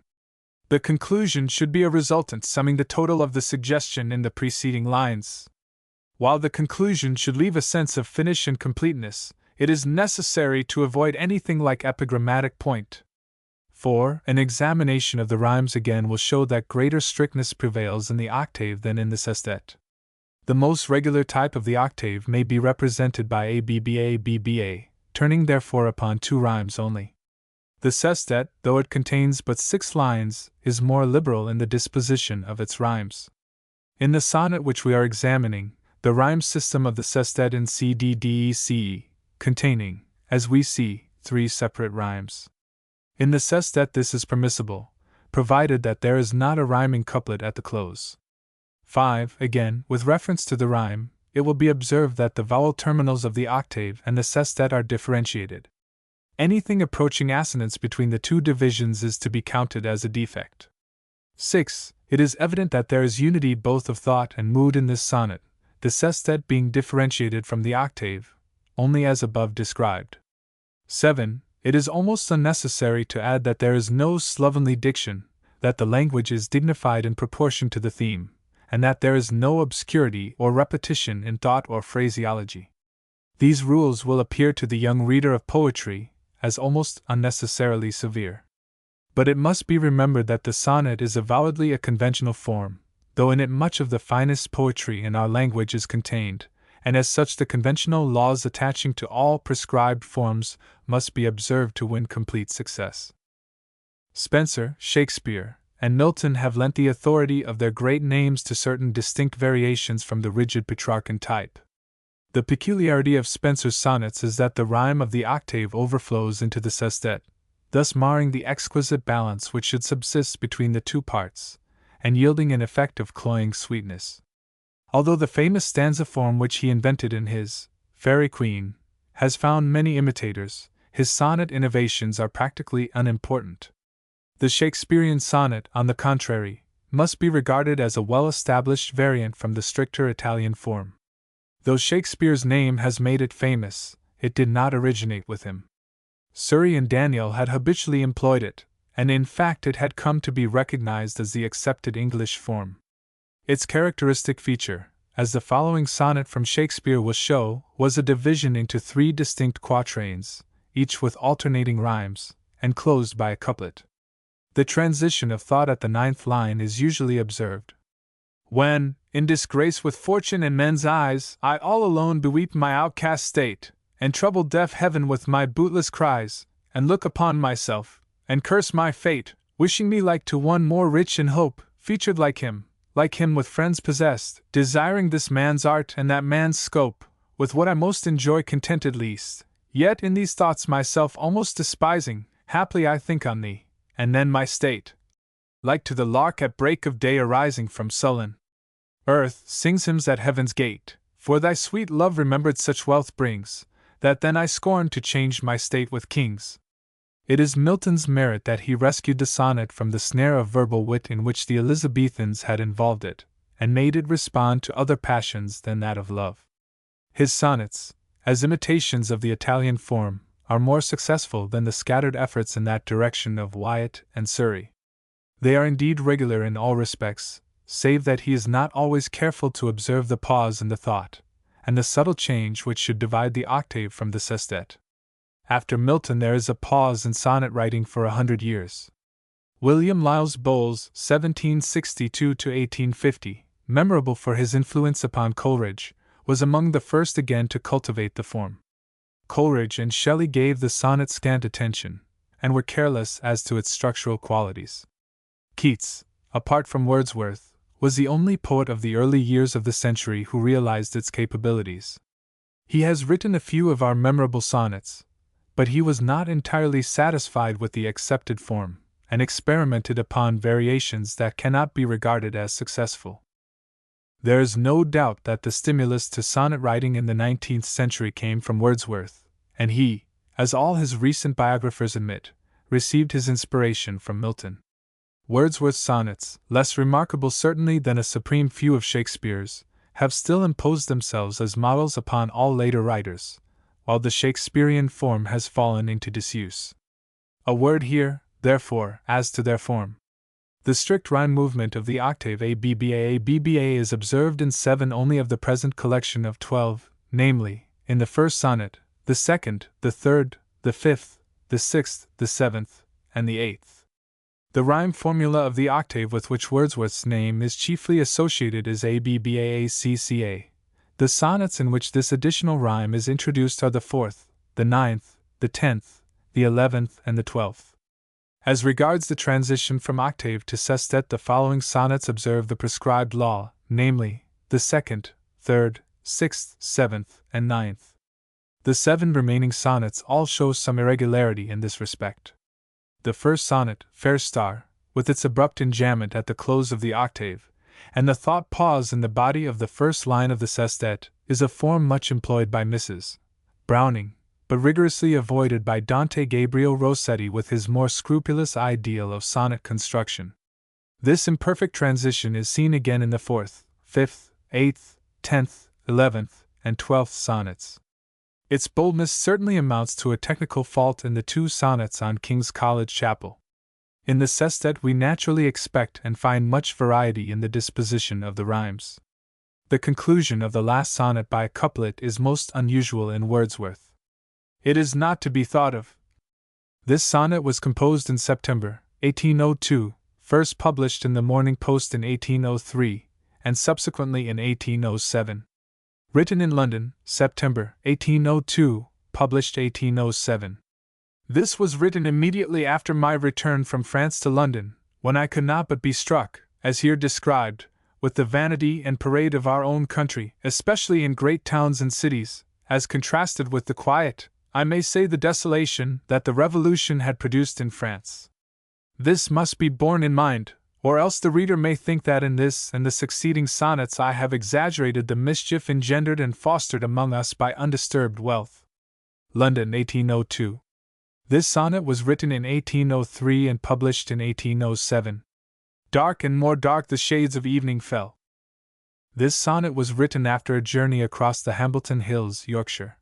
The conclusion should be a resultant summing the total of the suggestion in the preceding lines. While the conclusion should leave a sense of finish and completeness, it is necessary to avoid anything like epigrammatic point. 4. An examination of the rhymes again will show that greater strictness prevails in the octave than in the sestet. The most regular type of the octave may be represented by ABBA, turning therefore upon 2 rhymes only. The sestet, though it contains but 6 lines, is more liberal in the disposition of its rhymes. In the sonnet which we are examining, the rhyme system of the sestet in C D D E C, containing, as we see, 3 separate rhymes. In the sestet this is permissible, provided that there is not a rhyming couplet at the close. 5. Again, with reference to the rhyme, it will be observed that the vowel terminals of the octave and the sestet are differentiated. Anything approaching assonance between the 2 divisions is to be counted as a defect. 6. It is evident that there is unity both of thought and mood in this sonnet, the sestet being differentiated from the octave, only as above described. 7. It is almost unnecessary to add that there is no slovenly diction, that the language is dignified in proportion to the theme, and that there is no obscurity or repetition in thought or phraseology. These rules will appear to the young reader of poetry as almost unnecessarily severe. But it must be remembered that the sonnet is avowedly a conventional form, though in it much of the finest poetry in our language is contained, and as such the conventional laws attaching to all prescribed forms must be observed to win complete success. Spenser, Shakespeare, and Milton have lent the authority of their great names to certain distinct variations from the rigid Petrarchan type. The peculiarity of Spenser's sonnets is that the rhyme of the octave overflows into the sestet, thus marring the exquisite balance which should subsist between the 2 parts, and yielding an effect of cloying sweetness. Although the famous stanza form which he invented in his Faerie Queene has found many imitators, his sonnet innovations are practically unimportant. The Shakespearean sonnet, on the contrary, must be regarded as a well-established variant from the stricter Italian form. Though Shakespeare's name has made it famous, it did not originate with him. Surrey and Daniel had habitually employed it, and in fact it had come to be recognized as the accepted English form. Its characteristic feature, as the following sonnet from Shakespeare will show, was a division into 3 distinct quatrains, each with alternating rhymes, and closed by a couplet. The transition of thought at the 9th line is usually observed. When, in disgrace with fortune and men's eyes, I all alone beweep my outcast state, and trouble deaf heaven with my bootless cries, and look upon myself, and curse my fate, wishing me like to one more rich in hope, featured like him with friends possessed, desiring this man's art and that man's scope, with what I most enjoy contented least, yet in these thoughts myself almost despising, haply I think on thee, and then my state, like to the lark at break of day arising from sullen earth, sings hymns at heaven's gate, for thy sweet love remembered such wealth brings, that then I scorn to change my state with kings. It is Milton's merit that he rescued the sonnet from the snare of verbal wit in which the Elizabethans had involved it, and made it respond to other passions than that of love. His sonnets, as imitations of the Italian form, are more successful than the scattered efforts in that direction of Wyatt and Surrey. They are indeed regular in all respects, save that he is not always careful to observe the pause in the thought, and the subtle change which should divide the octave from the sestet. After Milton there is a pause in sonnet writing for 100 years. William Liles Bowles, 1762–1850, memorable for his influence upon Coleridge, was among the first again to cultivate the form. Coleridge and Shelley gave the sonnet scant attention, and were careless as to its structural qualities. Keats, apart from Wordsworth, was the only poet of the early years of the century who realized its capabilities. He has written a few of our memorable sonnets, but he was not entirely satisfied with the accepted form, and experimented upon variations that cannot be regarded as successful. There is no doubt that the stimulus to sonnet writing in the 19th century came from Wordsworth, and he, as all his recent biographers admit, received his inspiration from Milton. Wordsworth's sonnets, less remarkable certainly than a supreme few of Shakespeare's, have still imposed themselves as models upon all later writers, while the Shakespearean form has fallen into disuse. A word here, therefore, as to their form. The strict rhyme movement of the octave ABBA is observed in 7 only of the present collection of 12, namely, in the first sonnet, the second, the third, the fifth, the sixth, the seventh, and the 8th. The rhyme formula of the octave with which Wordsworth's name is chiefly associated is ABBACCA. The sonnets in which this additional rhyme is introduced are the 4th, the 9th, the 10th, the 11th, and the 12th. As regards the transition from octave to sestet, the following sonnets observe the prescribed law, namely, the 2nd, 3rd, 6th, 7th, and 9th. The 7 remaining sonnets all show some irregularity in this respect. The first sonnet, Fair Star, with its abrupt enjambment at the close of the octave, and the thought pause in the body of the first line of the sestet, is a form much employed by Mrs. Browning, but rigorously avoided by Dante Gabriel Rossetti with his more scrupulous ideal of sonnet construction. This imperfect transition is seen again in the 4th, 5th, 8th, 10th, 11th, and 12th sonnets. Its boldness certainly amounts to a technical fault in the 2 sonnets on King's College Chapel. In the sestet we naturally expect and find much variety in the disposition of the rhymes. The conclusion of the last sonnet by a couplet is most unusual in Wordsworth. It is not to be thought of. This sonnet was composed in September, 1802, first published in the Morning Post in 1803, and subsequently in 1807. Written in London, September, 1802, published 1807. This was written immediately after my return from France to London, when I could not but be struck, as here described, with the vanity and parade of our own country, especially in great towns and cities, as contrasted with the quiet, I may say the desolation, that the Revolution had produced in France. This must be borne in mind, or else the reader may think that in this and the succeeding sonnets I have exaggerated the mischief engendered and fostered among us by undisturbed wealth. London, 1802. This sonnet was written in 1803 and published in 1807. Dark and more dark the shades of evening fell. This sonnet was written after a journey across the Hambleton Hills, Yorkshire.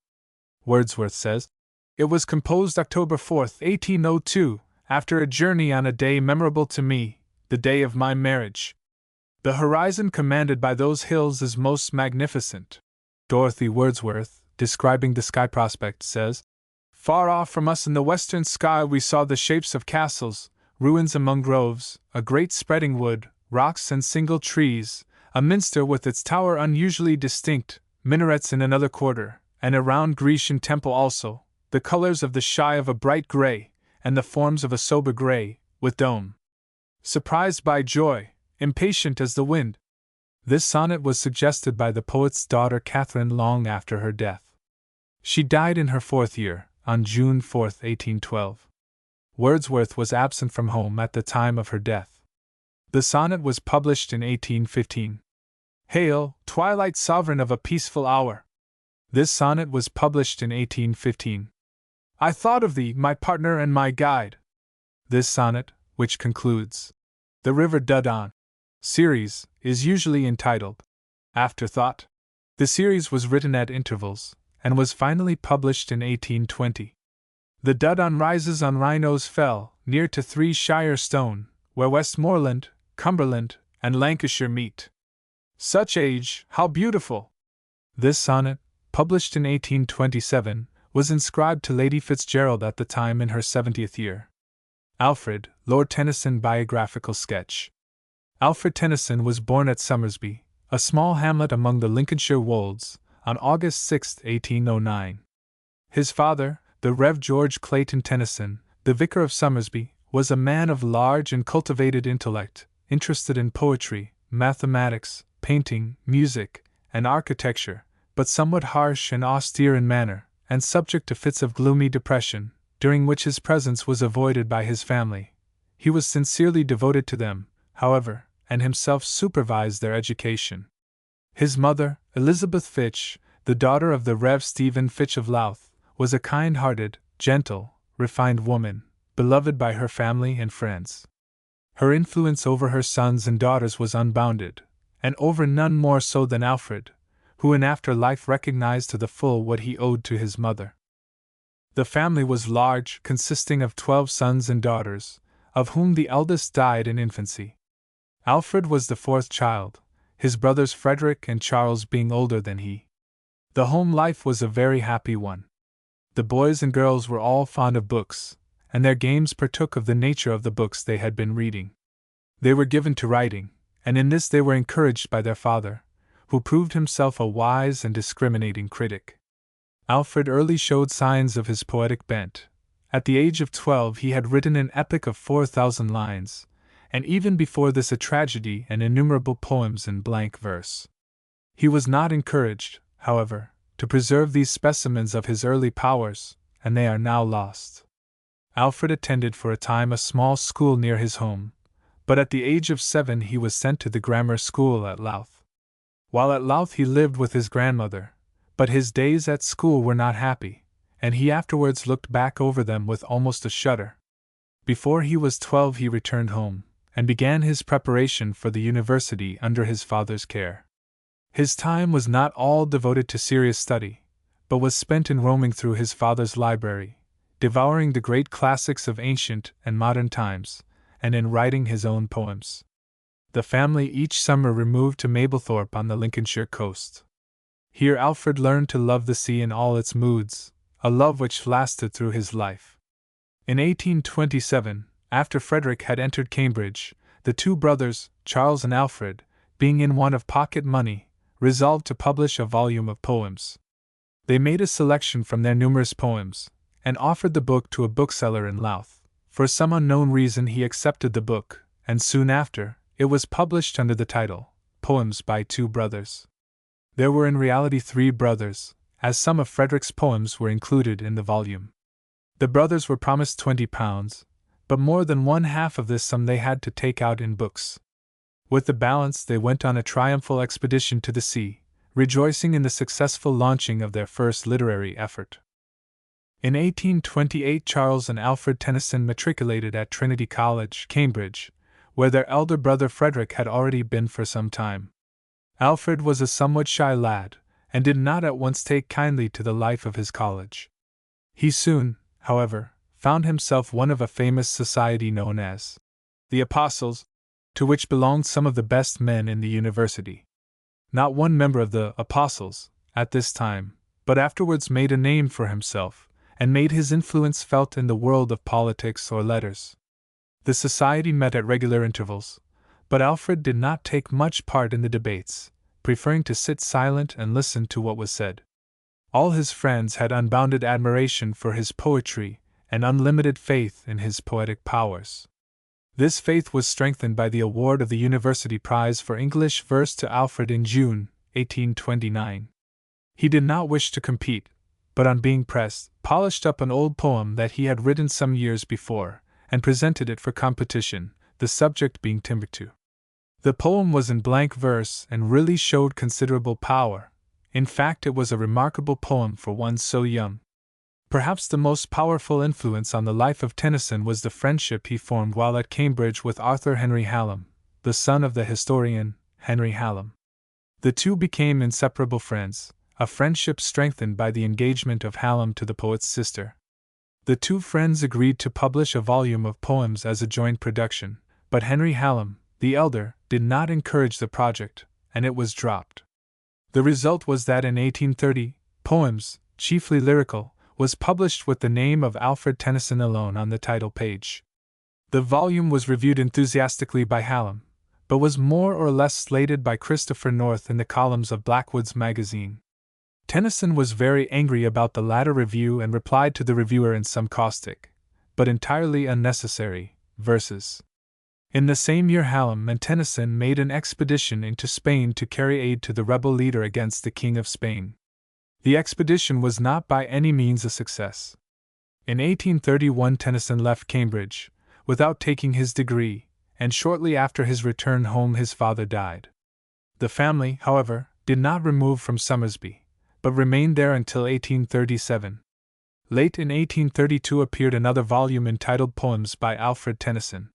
Wordsworth says, "It was composed October 4th, 1802, after a journey on a day memorable to me, the day of my marriage. The horizon commanded by those hills is most magnificent." Dorothy Wordsworth, describing the sky prospect, says, "Far off from us in the western sky we saw the shapes of castles, ruins among groves, a great spreading wood, rocks and single trees, a minster with its tower unusually distinct, minarets in another quarter, and a round Grecian temple also, the colors of the sky of a bright gray, and the forms of a sober gray, with dome. Surprised by joy, impatient as the wind." This sonnet was suggested by the poet's daughter Catherine long after her death. She died in her 4th year, on June 4, 1812. Wordsworth was absent from home at the time of her death. The sonnet was published in 1815. Hail, twilight sovereign of a peaceful hour! This sonnet was published in 1815. I thought of thee, my partner and my guide. This sonnet, which concludes the River Duddon series, is usually entitled Afterthought. The series was written at intervals, and was finally published in 1820. The Duddon rises on Wrynose Fell, near to 3 Shire Stone, where Westmoreland, Cumberland, and Lancashire meet. Such age, how beautiful! This sonnet, published in 1827, was inscribed to Lady Fitzgerald at the time in her 70th year. Alfred, Lord Tennyson biographical sketch. Alfred Tennyson was born at Somersby, a small hamlet among the Lincolnshire wolds, on August 6, 1809. His father, the Rev. George Clayton Tennyson, the vicar of Somersby, was a man of large and cultivated intellect, interested in poetry, mathematics, painting, music, and architecture, but somewhat harsh and austere in manner, and subject to fits of gloomy depression, during which his presence was avoided by his family. He was sincerely devoted to them, however, and himself supervised their education. His mother, Elizabeth Fitch, the daughter of the Rev. Stephen Fitch of Louth, was a kind-hearted, gentle, refined woman, beloved by her family and friends. Her influence over her sons and daughters was unbounded, and over none more so than Alfred, who in after life recognized to the full what he owed to his mother. The family was large, consisting of 12 sons and daughters, of whom the eldest died in infancy. Alfred was the fourth child, his brothers Frederick and Charles being older than he. The home life was a very happy one. The boys and girls were all fond of books, and their games partook of the nature of the books they had been reading. They were given to writing, and in this they were encouraged by their father, who proved himself a wise and discriminating critic. Alfred early showed signs of his poetic bent. At the age of 12 he had written an epic of 4,000 lines, and even before this a tragedy and innumerable poems in blank verse. He was not encouraged, however, to preserve these specimens of his early powers, and they are now lost. Alfred attended for a time a small school near his home, but at the age of 7 he was sent to the grammar school at Louth. While at Louth he lived with his grandmother, but his days at school were not happy, and he afterwards looked back over them with almost a shudder. Before he was 12 he returned home, and began his preparation for the university under his father's care. His time was not all devoted to serious study, but was spent in roaming through his father's library, devouring the great classics of ancient and modern times, and in writing his own poems. The family each summer removed to Mablethorpe on the Lincolnshire coast. Here Alfred learned to love the sea in all its moods, a love which lasted through his life. In 1827, after Frederick had entered Cambridge, the two brothers, Charles and Alfred, being in want of pocket money, resolved to publish a volume of poems. They made a selection from their numerous poems, and offered the book to a bookseller in Louth. For some unknown reason he accepted the book, and soon after, it was published under the title, Poems by Two Brothers. There were in reality 3 brothers, as some of Frederick's poems were included in the volume. The brothers were promised £20, but more than one half of this sum they had to take out in books. With the balance they went on a triumphal expedition to the sea, rejoicing in the successful launching of their first literary effort. In 1828 Charles and Alfred Tennyson matriculated at Trinity College, Cambridge, where their elder brother Frederick had already been for some time. Alfred was a somewhat shy lad, and did not at once take kindly to the life of his college. He soon, however, found himself one of a famous society known as the Apostles, to which belonged some of the best men in the university. Not one member of the Apostles, at this time, but afterwards made a name for himself, and made his influence felt in the world of politics or letters. The society met at regular intervals, but Alfred did not take much part in the debates, preferring to sit silent and listen to what was said. All his friends had unbounded admiration for his poetry and unlimited faith in his poetic powers. This faith was strengthened by the award of the University Prize for English verse to Alfred in June, 1829. He did not wish to compete, but on being pressed, polished up an old poem that he had written some years before, and presented it for competition, the subject being Timbuktu. The poem was in blank verse and really showed considerable power. In fact, it was a remarkable poem for one so young. Perhaps the most powerful influence on the life of Tennyson was the friendship he formed while at Cambridge with Arthur Henry Hallam, the son of the historian Henry Hallam. The two became inseparable friends, a friendship strengthened by the engagement of Hallam to the poet's sister. The two friends agreed to publish a volume of poems as a joint production, but Henry Hallam, the elder, did not encourage the project, and it was dropped. The result was that in 1830, Poems, chiefly lyrical, was published with the name of Alfred Tennyson alone on the title page. The volume was reviewed enthusiastically by Hallam, but was more or less slated by Christopher North in the columns of Blackwood's magazine. Tennyson was very angry about the latter review and replied to the reviewer in some caustic, but entirely unnecessary, verses. In the same year Hallam and Tennyson made an expedition into Spain to carry aid to the rebel leader against the King of Spain. The expedition was not by any means a success. In 1831 Tennyson left Cambridge, without taking his degree, and shortly after his return home his father died. The family, however, did not remove from Somersby, but remained there until 1837. Late in 1832 appeared another volume entitled Poems by Alfred Tennyson.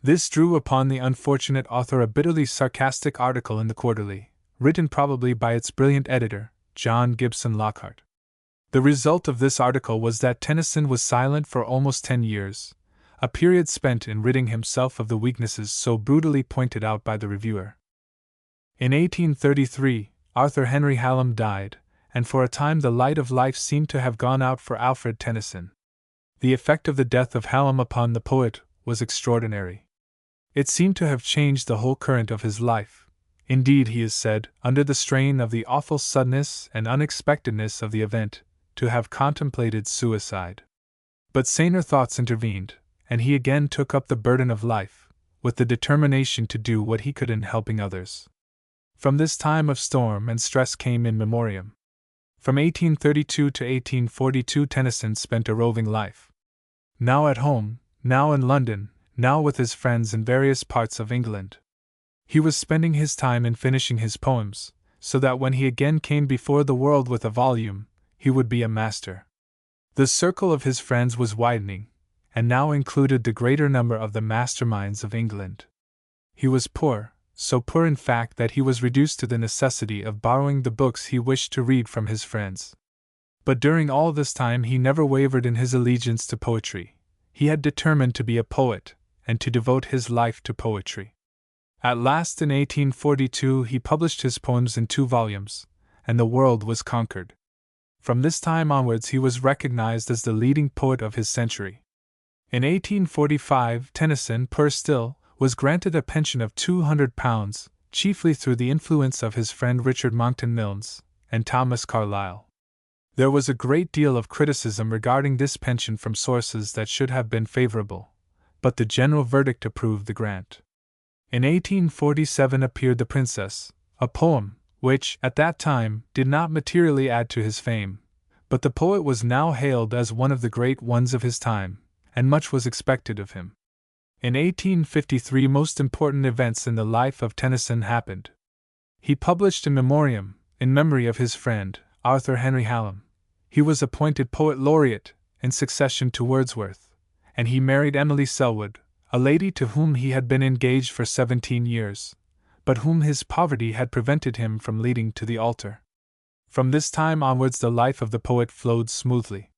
This drew upon the unfortunate author a bitterly sarcastic article in the Quarterly, written probably by its brilliant editor, John Gibson Lockhart. The result of this article was that Tennyson was silent for almost 10 years, a period spent in ridding himself of the weaknesses so brutally pointed out by the reviewer. In 1833, Arthur Henry Hallam died, and for a time the light of life seemed to have gone out for Alfred Tennyson. The effect of the death of Hallam upon the poet was extraordinary. It seemed to have changed the whole current of his life. Indeed, he is said, under the strain of the awful suddenness and unexpectedness of the event, to have contemplated suicide. But saner thoughts intervened, and he again took up the burden of life, with the determination to do what he could in helping others. From this time of storm and stress came In Memoriam. From 1832 to 1842 Tennyson spent a roving life. Now at home, now in London, now with his friends in various parts of England. He was spending his time in finishing his poems, so that when he again came before the world with a volume, he would be a master. The circle of his friends was widening, and now included the greater number of the masterminds of England. He was poor, so poor in fact that he was reduced to the necessity of borrowing the books he wished to read from his friends. But during all this time he never wavered in his allegiance to poetry. He had determined to be a poet, and to devote his life to poetry. At last in 1842 he published his poems in 2 volumes, and the world was conquered. From this time onwards he was recognized as the leading poet of his century. In 1845 Tennyson, poor still, was granted a pension of £200, chiefly through the influence of his friend Richard Monckton Milnes and Thomas Carlyle. There was a great deal of criticism regarding this pension from sources that should have been favorable, but the general verdict approved the grant. In 1847 appeared The Princess, a poem which, at that time, did not materially add to his fame, but the poet was now hailed as one of the great ones of his time, and much was expected of him. In 1853 most important events in the life of Tennyson happened. He published In Memoriam, in memory of his friend, Arthur Henry Hallam. He was appointed Poet Laureate, in succession to Wordsworth, and he married Emily Selwood, a lady to whom he had been engaged for 17 years, but whom his poverty had prevented him from leading to the altar. From this time onwards the life of the poet flowed smoothly.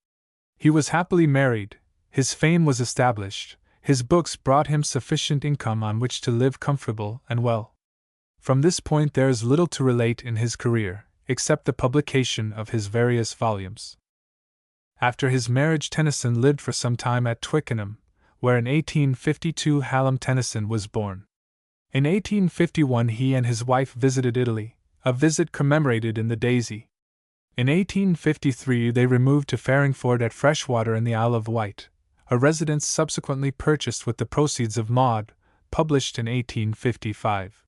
He was happily married, his fame was established, his books brought him sufficient income on which to live comfortable and well. From this point there is little to relate in his career, except the publication of his various volumes. After his marriage Tennyson lived for some time at Twickenham, where in 1852 Hallam Tennyson was born. In 1851 he and his wife visited Italy, a visit commemorated in the Daisy. In 1853 they removed to Farringford at Freshwater in the Isle of Wight, a residence subsequently purchased with the proceeds of Maud, published in 1855.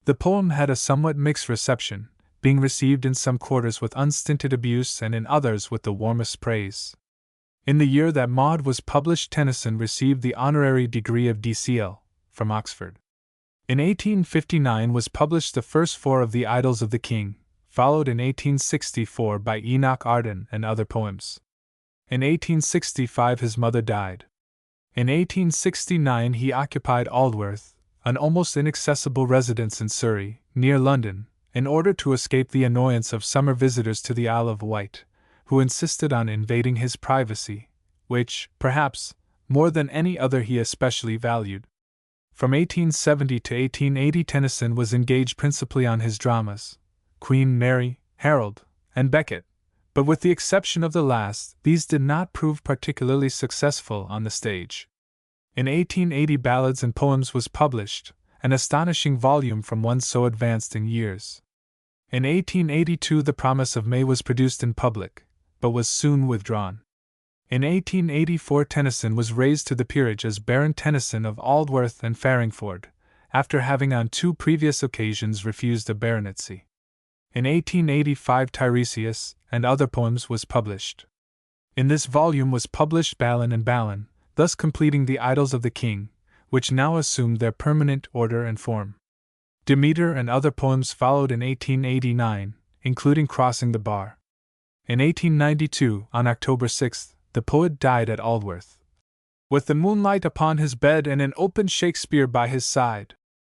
The poem had a somewhat mixed reception, being received in some quarters with unstinted abuse and in others with the warmest praise. In the year that Maud was published Tennyson received the honorary degree of D.Cl. from Oxford. In 1859 was published the first 4 of the Idylls of the King, followed in 1864 by Enoch Arden and other poems. In 1865 his mother died. In 1869 he occupied Aldworth, an almost inaccessible residence in Surrey, near London, in order to escape the annoyance of summer visitors to the Isle of Wight, who insisted on invading his privacy, which, perhaps, more than any other he especially valued. From 1870 to 1880, Tennyson was engaged principally on his dramas, Queen Mary, Harold, and Becket, but with the exception of the last, these did not prove particularly successful on the stage. In 1880, Ballads and Poems was published, an astonishing volume from one so advanced in years. In 1882, The Promise of May was produced in public, but was soon withdrawn. In 1884, Tennyson was raised to the peerage as Baron Tennyson of Aldworth and Farringford, after having on 2 previous occasions refused a baronetcy. In 1885, Tiresias and Other Poems was published. In this volume was published Balin and Balin, thus completing the Idylls of the King, which now assumed their permanent order and form. Demeter and Other Poems followed in 1889, including Crossing the Bar. In 1892, on October 6, the poet died at Aldworth, with the moonlight upon his bed and an open Shakespeare by his side.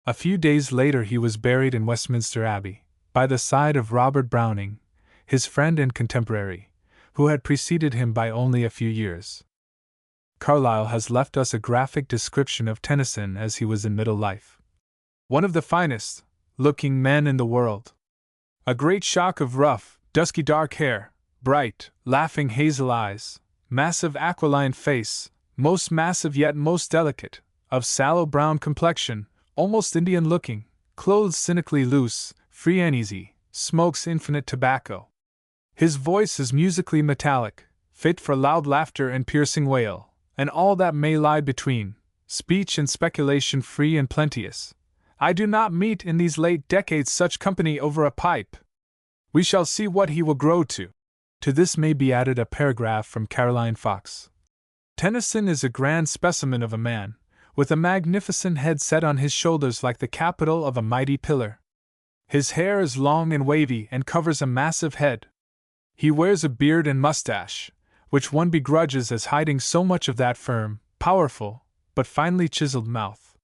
A few days later he was buried in Westminster Abbey, by the side of Robert Browning, his friend and contemporary, who had preceded him by only a few years. Carlyle has left us a graphic description of Tennyson as he was in middle life. One of the finest looking men in the world. A great shock of rough, dusky dark hair, bright, laughing hazel eyes, massive aquiline face, most massive yet most delicate, of sallow brown complexion, almost Indian looking, clothes cynically loose, free and easy, smokes infinite tobacco. His voice is musically metallic, fit for loud laughter and piercing wail, and all that may lie between, speech and speculation free and plenteous. I do not meet in these late decades such company over a pipe. We shall see what he will grow to. To this may be added a paragraph from Caroline Fox. Tennyson is a grand specimen of a man, with a magnificent head set on his shoulders like the capital of a mighty pillar. His hair is long and wavy and covers a massive head. He wears a beard and mustache, which one begrudges as hiding so much of that firm, powerful, but finely chiseled mouth.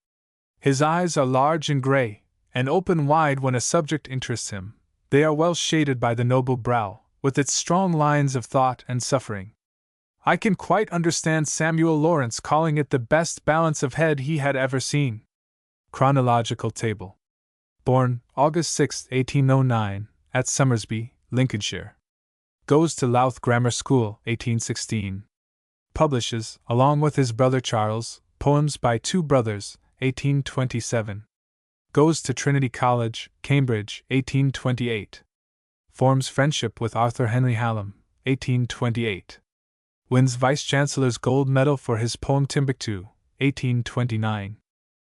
His eyes are large and gray, and open wide when a subject interests him. They are well shaded by the noble brow, with its strong lines of thought and suffering. I can quite understand Samuel Lawrence calling it the best balance of head he had ever seen. Chronological table. Born August 6, 1809, at Somersby, Lincolnshire. Goes to Louth Grammar School, 1816. Publishes, along with his brother Charles, Poems by Two Brothers, 1827. Goes to Trinity College, Cambridge, 1828. Forms friendship with Arthur Henry Hallam, 1828. Wins Vice-Chancellor's Gold Medal for his poem Timbuktu, 1829.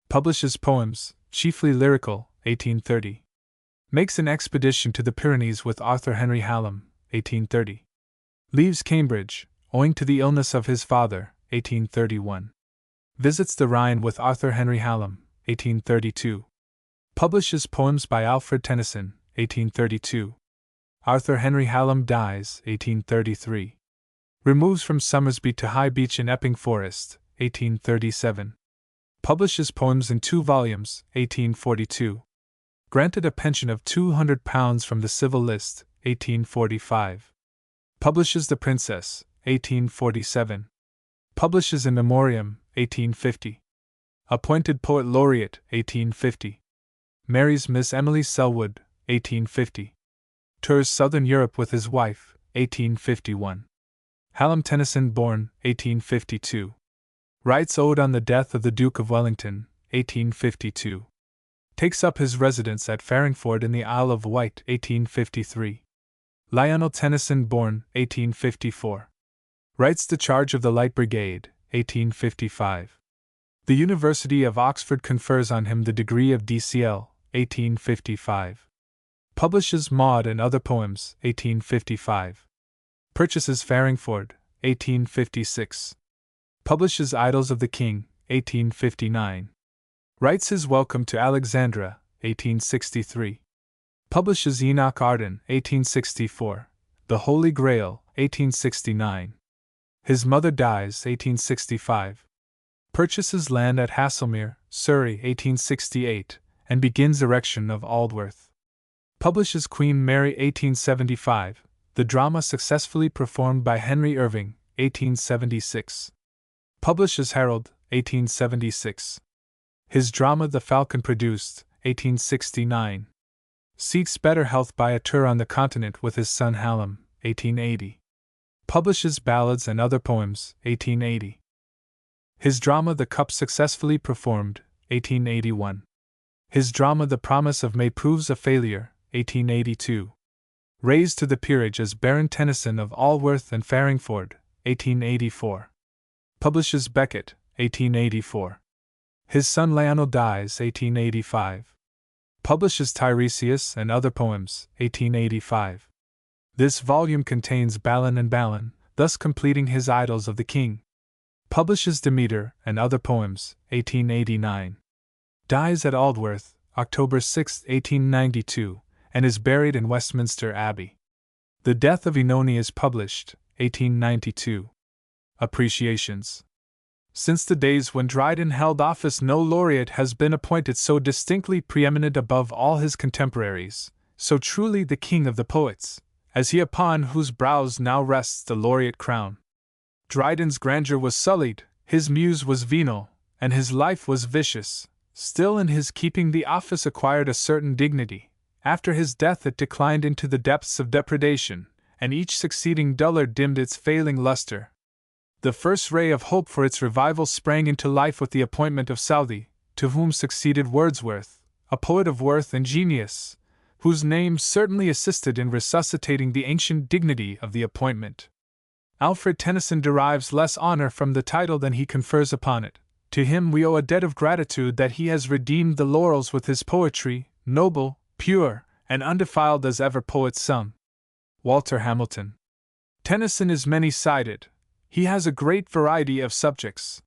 Publishes poems, chiefly lyrical, 1830. Makes an expedition to the Pyrenees with Arthur Henry Hallam, 1830. Leaves Cambridge, owing to the illness of his father, 1831. Visits the Rhine with Arthur Henry Hallam, 1832. Publishes poems by Alfred Tennyson, 1832. Arthur Henry Hallam dies, 1833. Removes from Somersby to High Beach in Epping Forest, 1837. Publishes poems in 2 volumes, 1842. Granted a pension of £200 from the Civil List, 1845. Publishes The Princess, 1847. Publishes In Memoriam, 1850. Appointed Poet Laureate, 1850. Marries Miss Emily Selwood, 1850. Tours Southern Europe with his wife, 1851. Hallam Tennyson born, 1852. Writes Ode on the Death of the Duke of Wellington, 1852. Takes up his residence at Farringford in the Isle of Wight, 1853. Lionel Tennyson born, 1854. Writes The Charge of the Light Brigade, 1855. The University of Oxford confers on him the degree of DCL, 1855. Publishes Maud and Other Poems, 1855. Purchases Farringford, 1856. Publishes Idylls of the King, 1859. Writes his Welcome to Alexandra, 1863. Publishes Enoch Arden, 1864. The Holy Grail, 1869. His mother dies, 1865. Purchases land at Haslemere, Surrey, 1868, and begins erection of Aldworth. Publishes Queen Mary, 1875, the drama successfully performed by Henry Irving, 1876. Publishes Harold, 1876. His drama The Falcon produced, 1869. Seeks better health by a tour on the continent with his son Hallam, 1880. Publishes Ballads and Other Poems, 1880. His drama The Cup successfully performed, 1881. His drama The Promise of May proves a failure, 1882. Raised to the peerage as Baron Tennyson of Alworth and Farringford, 1884. Publishes Becket, 1884. His son Lionel dies, 1885. Publishes Tiresias and Other Poems, 1885. This volume contains Balin and Balin, thus completing his Idylls of the King. Publishes Demeter and Other Poems, 1889. Dies at Aldworth, October 6, 1892, and is buried in Westminster Abbey. The Death of Oenone is published, 1892. Appreciations. Since the days when Dryden held office, no laureate has been appointed so distinctly preeminent above all his contemporaries, so truly the king of the poets, as he upon whose brows now rests the laureate crown. Dryden's grandeur was sullied, his muse was venal, and his life was vicious. Still in his keeping the office acquired a certain dignity. After his death it declined into the depths of depredation, and each succeeding dullard dimmed its failing luster. The first ray of hope for its revival sprang into life with the appointment of Southey, to whom succeeded Wordsworth, a poet of worth and genius, whose name certainly assisted in resuscitating the ancient dignity of the appointment. Alfred Tennyson derives less honor from the title than he confers upon it. To him we owe a debt of gratitude that he has redeemed the laurels with his poetry, noble, pure, and undefiled as ever poets sung. Walter Hamilton. Tennyson is many-sided. He has a great variety of subjects.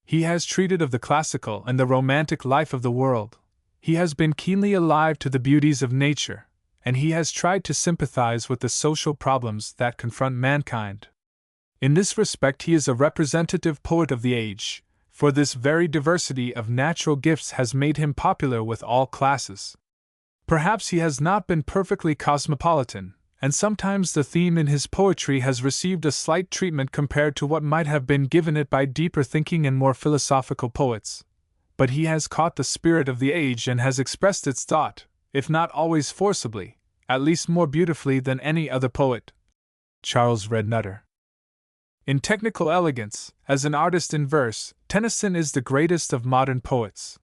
He has treated of the classical and the romantic life of the world. He has been keenly alive to the beauties of nature, and he has tried to sympathize with the social problems that confront mankind. In this respect he is a representative poet of the age, for this very diversity of natural gifts has made him popular with all classes. Perhaps he has not been perfectly cosmopolitan, and sometimes the theme in his poetry has received a slight treatment compared to what might have been given it by deeper thinking and more philosophical poets. But he has caught the spirit of the age and has expressed its thought, if not always forcibly, at least more beautifully than any other poet. Charles Rednutter. In technical elegance, as an artist in verse, Tennyson is the greatest of modern poets.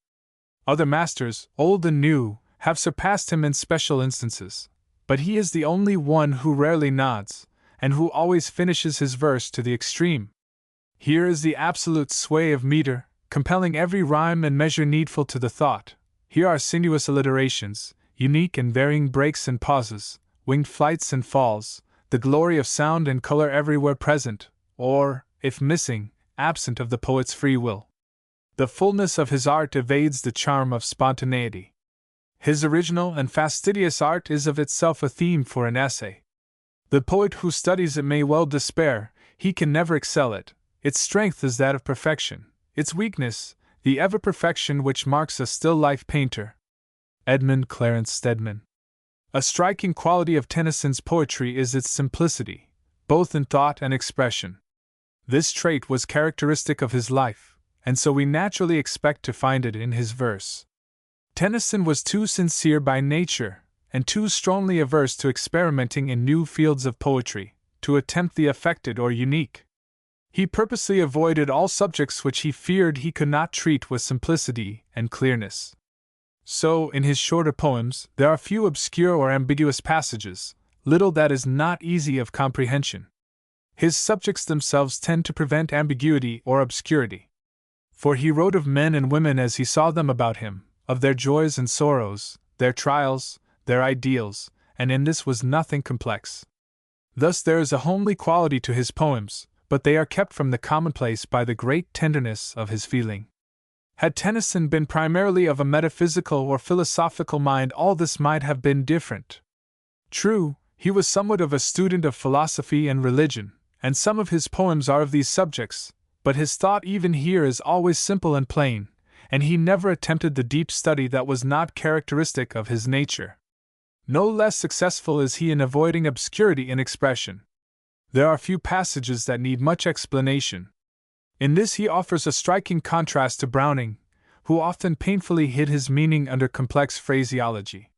Other masters, old and new, have surpassed him in special instances, but he is the only one who rarely nods, and who always finishes his verse to the extreme. Here is the absolute sway of meter, compelling every rhyme and measure needful to the thought. Here are sinuous alliterations, unique and varying breaks and pauses, winged flights and falls, the glory of sound and color everywhere present, or, if missing, absent of the poet's free will. The fullness of his art evades the charm of spontaneity. His original and fastidious art is of itself a theme for an essay. The poet who studies it may well despair, he can never excel it. Its strength is that of perfection, its weakness, the ever-perfection which marks a still-life painter. Edmund Clarence Stedman. A striking quality of Tennyson's poetry is its simplicity, both in thought and expression. This trait was characteristic of his life, and so we naturally expect to find it in his verse. Tennyson was too sincere by nature, and too strongly averse to experimenting in new fields of poetry, to attempt the affected or unique. He purposely avoided all subjects which he feared he could not treat with simplicity and clearness. So, in his shorter poems, there are few obscure or ambiguous passages, little that is not easy of comprehension. His subjects themselves tend to prevent ambiguity or obscurity. For he wrote of men and women as he saw them about him, of their joys and sorrows, their trials, their ideals, and in this was nothing complex. Thus there is a homely quality to his poems, but they are kept from the commonplace by the great tenderness of his feeling. Had Tennyson been primarily of a metaphysical or philosophical mind, all this might have been different. True, he was somewhat of a student of philosophy and religion, and some of his poems are of these subjects, but his thought even here is always simple and plain, and he never attempted the deep study that was not characteristic of his nature. No less successful is he in avoiding obscurity in expression. There are few passages that need much explanation. In this he offers a striking contrast to Browning, who often painfully hid his meaning under complex phraseology.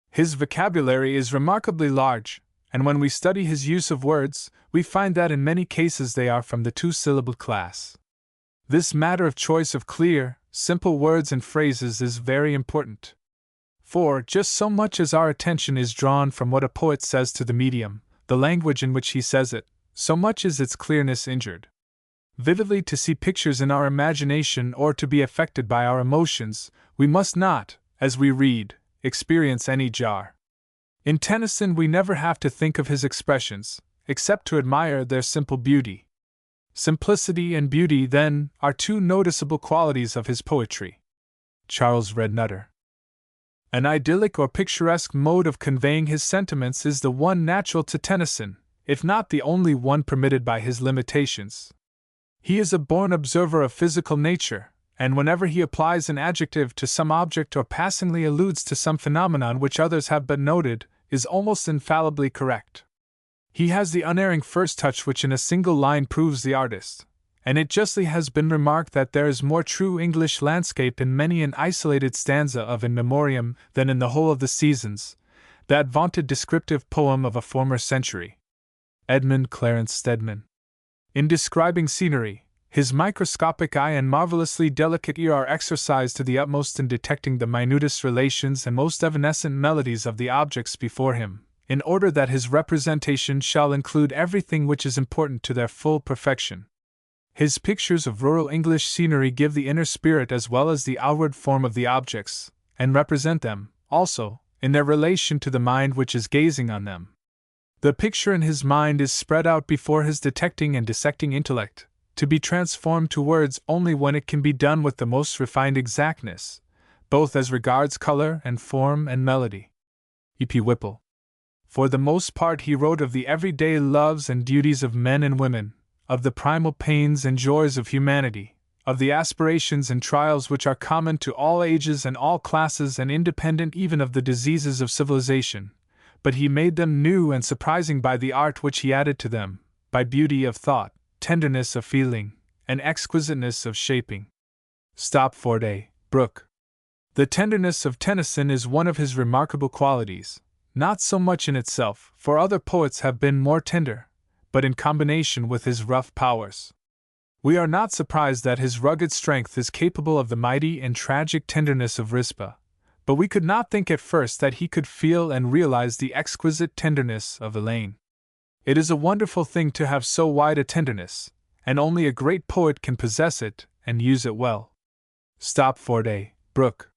His vocabulary is remarkably large, and when we study his use of words, we find that in many cases they are from the two-syllabled class. This matter of choice of clear, simple words and phrases is very important. For, just so much as our attention is drawn from what a poet says to the medium, the language in which he says it, so much is its clearness injured. Vividly to see pictures in our imagination or to be affected by our emotions, we must not, as we read, experience any jar. In Tennyson we never have to think of his expressions, except to admire their simple beauty. Simplicity and beauty, then, are two noticeable qualities of his poetry. Charles Red Nutter. An idyllic or picturesque mode of conveying his sentiments is the one natural to Tennyson, if not the only one permitted by his limitations. He is a born observer of physical nature, and whenever he applies an adjective to some object or passingly alludes to some phenomenon which others have but noted, is almost infallibly correct. He has the unerring first touch which in a single line proves the artist, and it justly has been remarked that there is more true English landscape in many an isolated stanza of In Memoriam than in the whole of the Seasons, that vaunted descriptive poem of a former century. Edmund Clarence Stedman. In describing scenery, his microscopic eye and marvelously delicate ear are exercised to the utmost in detecting the minutest relations and most evanescent melodies of the objects before him, in order that his representation shall include everything which is important to their full perfection. His pictures of rural English scenery give the inner spirit as well as the outward form of the objects, and represent them, also, in their relation to the mind which is gazing on them. The picture in his mind is spread out before his detecting and dissecting intellect, to be transformed to words only when it can be done with the most refined exactness, both as regards color and form and melody. E.P. Whipple. For the most part he wrote of the everyday loves and duties of men and women, of the primal pains and joys of humanity, of the aspirations and trials which are common to all ages and all classes and independent even of the diseases of civilization, but he made them new and surprising by the art which he added to them, by beauty of thought, tenderness of feeling, and exquisiteness of shaping. Stopford, Brooke. The tenderness of Tennyson is one of his remarkable qualities, not so much in itself, for other poets have been more tender, but in combination with his rough powers. We are not surprised that his rugged strength is capable of the mighty and tragic tenderness of Rispa, but we could not think at first that he could feel and realize the exquisite tenderness of Elaine. It is a wonderful thing to have so wide a tenderness, and only a great poet can possess it and use it well. Stopford, Brooke.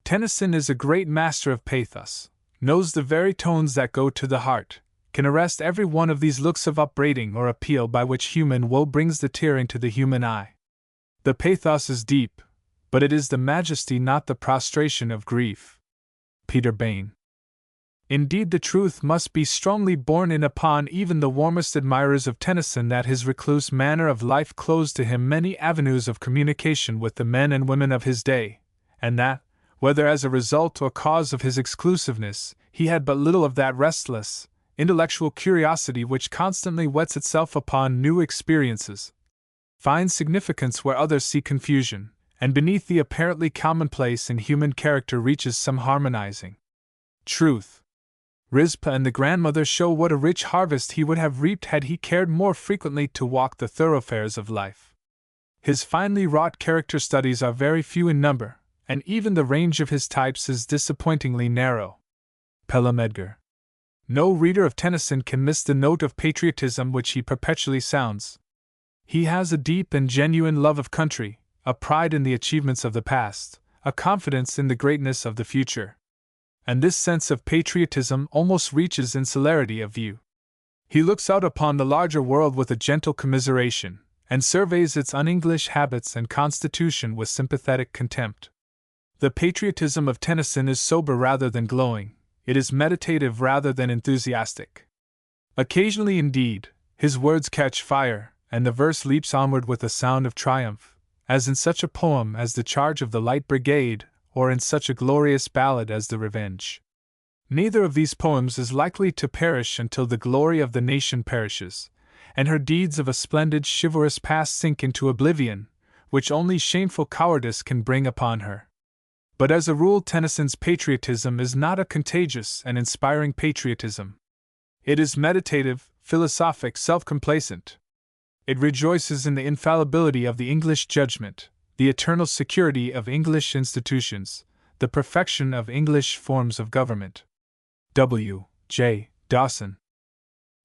Tennyson is a great master of pathos, knows the very tones that go to the heart, can arrest every one of these looks of upbraiding or appeal by which human woe brings the tear into the human eye. The pathos is deep, but it is the majesty, not the prostration of grief. Peter Bain. Indeed, the truth must be strongly borne in upon even the warmest admirers of Tennyson that his recluse manner of life closed to him many avenues of communication with the men and women of his day, and that, whether as a result or cause of his exclusiveness, he had but little of that restless, intellectual curiosity which constantly whets itself upon new experiences, finds significance where others see confusion, and beneath the apparently commonplace in human character reaches some harmonizing truth. Rispa and the grandmother show what a rich harvest he would have reaped had he cared more frequently to walk the thoroughfares of life. His finely wrought character studies are very few in number, and even the range of his types is disappointingly narrow. Pelham Edgar. No reader of Tennyson can miss the note of patriotism which he perpetually sounds. He has a deep and genuine love of country, a pride in the achievements of the past, a confidence in the greatness of the future. And this sense of patriotism almost reaches insularity of view. He looks out upon the larger world with a gentle commiseration, and surveys its un-English habits and constitution with sympathetic contempt. The patriotism of Tennyson is sober rather than glowing, it is meditative rather than enthusiastic. Occasionally, indeed, his words catch fire, and the verse leaps onward with a sound of triumph, as in such a poem as The Charge of the Light Brigade, or in such a glorious ballad as The Revenge. Neither of these poems is likely to perish until the glory of the nation perishes, and her deeds of a splendid chivalrous past sink into oblivion, which only shameful cowardice can bring upon her. But as a rule, Tennyson's patriotism is not a contagious and inspiring patriotism. It is meditative, philosophic, self-complacent. It rejoices in the infallibility of the English judgment, the eternal security of English institutions, the perfection of English forms of government. W. J. Dawson.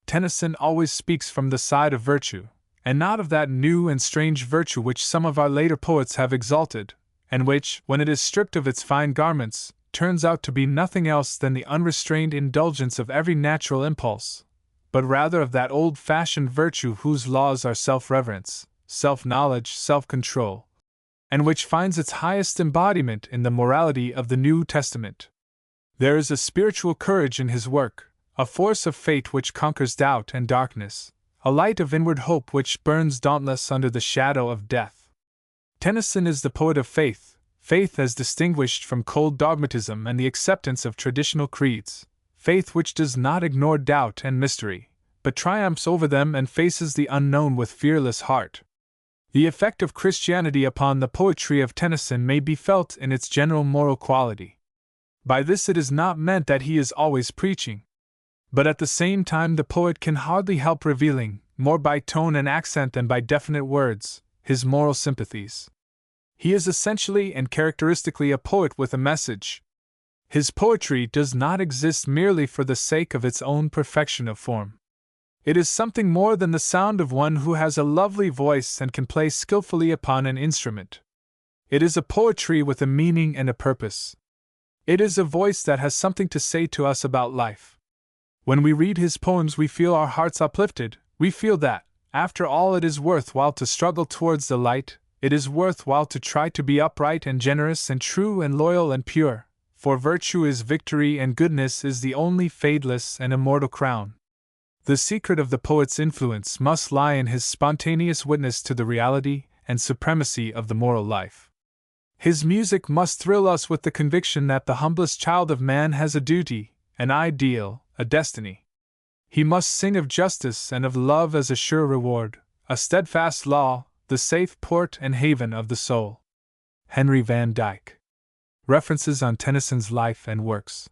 Tennyson always speaks from the side of virtue, and not of that new and strange virtue which some of our later poets have exalted, and which, when it is stripped of its fine garments, turns out to be nothing else than the unrestrained indulgence of every natural impulse, but rather of that old-fashioned virtue whose laws are self-reverence, self-knowledge, self-control, and which finds its highest embodiment in the morality of the New Testament. There is a spiritual courage in his work, a force of fate which conquers doubt and darkness, a light of inward hope which burns dauntless under the shadow of death. Tennyson is the poet of faith, faith as distinguished from cold dogmatism and the acceptance of traditional creeds, faith which does not ignore doubt and mystery, but triumphs over them and faces the unknown with fearless heart. The effect of Christianity upon the poetry of Tennyson may be felt in its general moral quality. By this it is not meant that he is always preaching, but at the same time the poet can hardly help revealing, more by tone and accent than by definite words, his moral sympathies. He is essentially and characteristically a poet with a message. His poetry does not exist merely for the sake of its own perfection of form. It is something more than the sound of one who has a lovely voice and can play skillfully upon an instrument. It is a poetry with a meaning and a purpose. It is a voice that has something to say to us about life. When we read his poems, we feel our hearts uplifted. We feel that, after all, it is worthwhile to struggle towards the light, it is worthwhile to try to be upright and generous and true and loyal and pure, for virtue is victory and goodness is the only fadeless and immortal crown. The secret of the poet's influence must lie in his spontaneous witness to the reality and supremacy of the moral life. His music must thrill us with the conviction that the humblest child of man has a duty, an ideal, a destiny. He must sing of justice and of love as a sure reward, a steadfast law, the safe port and haven of the soul. Henry Van Dyke. References on Tennyson's life and works.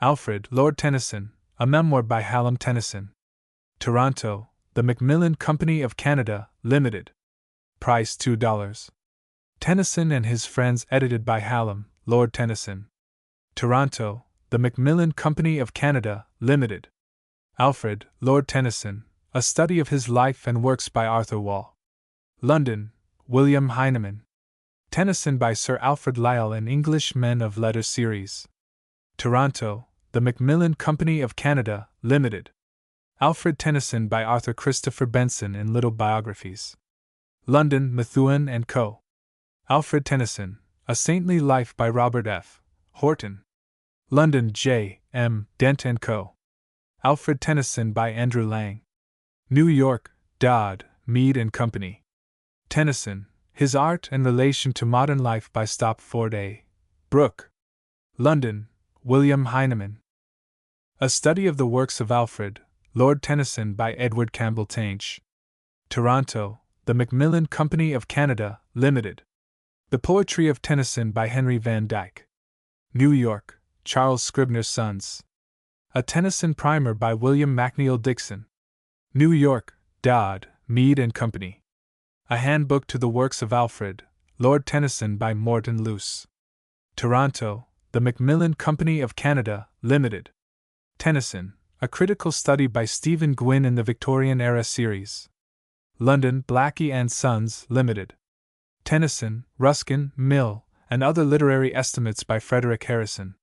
Alfred, Lord Tennyson, a memoir by Pelham Tennyson. Toronto, The Macmillan Company of Canada, Limited. Price $2. Tennyson and His Friends, edited by Pelham, Lord Tennyson. Toronto, The Macmillan Company of Canada, Limited. Alfred, Lord Tennyson, A Study of His Life and Works by Arthur Wall. London, William Heinemann. Tennyson by Sir Alfred Lyell in English Men of Letters series. Toronto, The Macmillan Company of Canada, Limited. Alfred Tennyson by Arthur Christopher Benson in Little Biographies. London, Methuen and Co. Alfred Tennyson, A Saintly Life by Robert F. Horton. London, J. M. Dent and Co. Alfred Tennyson by Andrew Lang. New York, Dodd, Mead and Company. Tennyson, His Art and Relation to Modern Life by Stopford A. Brooke. London, William Heinemann. A Study of the Works of Alfred, Lord Tennyson by Edward Campbell Tainch. Toronto, The Macmillan Company of Canada, Limited. The Poetry of Tennyson by Henry Van Dyke. New York, Charles Scribner's Sons. A Tennyson Primer by William McNeill Dixon. New York, Dodd, Mead and Company. A Handbook to the Works of Alfred, Lord Tennyson by Morton Luce. Toronto, The Macmillan Company of Canada, Limited. Tennyson, A Critical Study by Stephen Gwynn in the Victorian Era series. London, Blackie and Sons, Limited. Tennyson, Ruskin, Mill, and Other Literary Estimates by Frederick Harrison.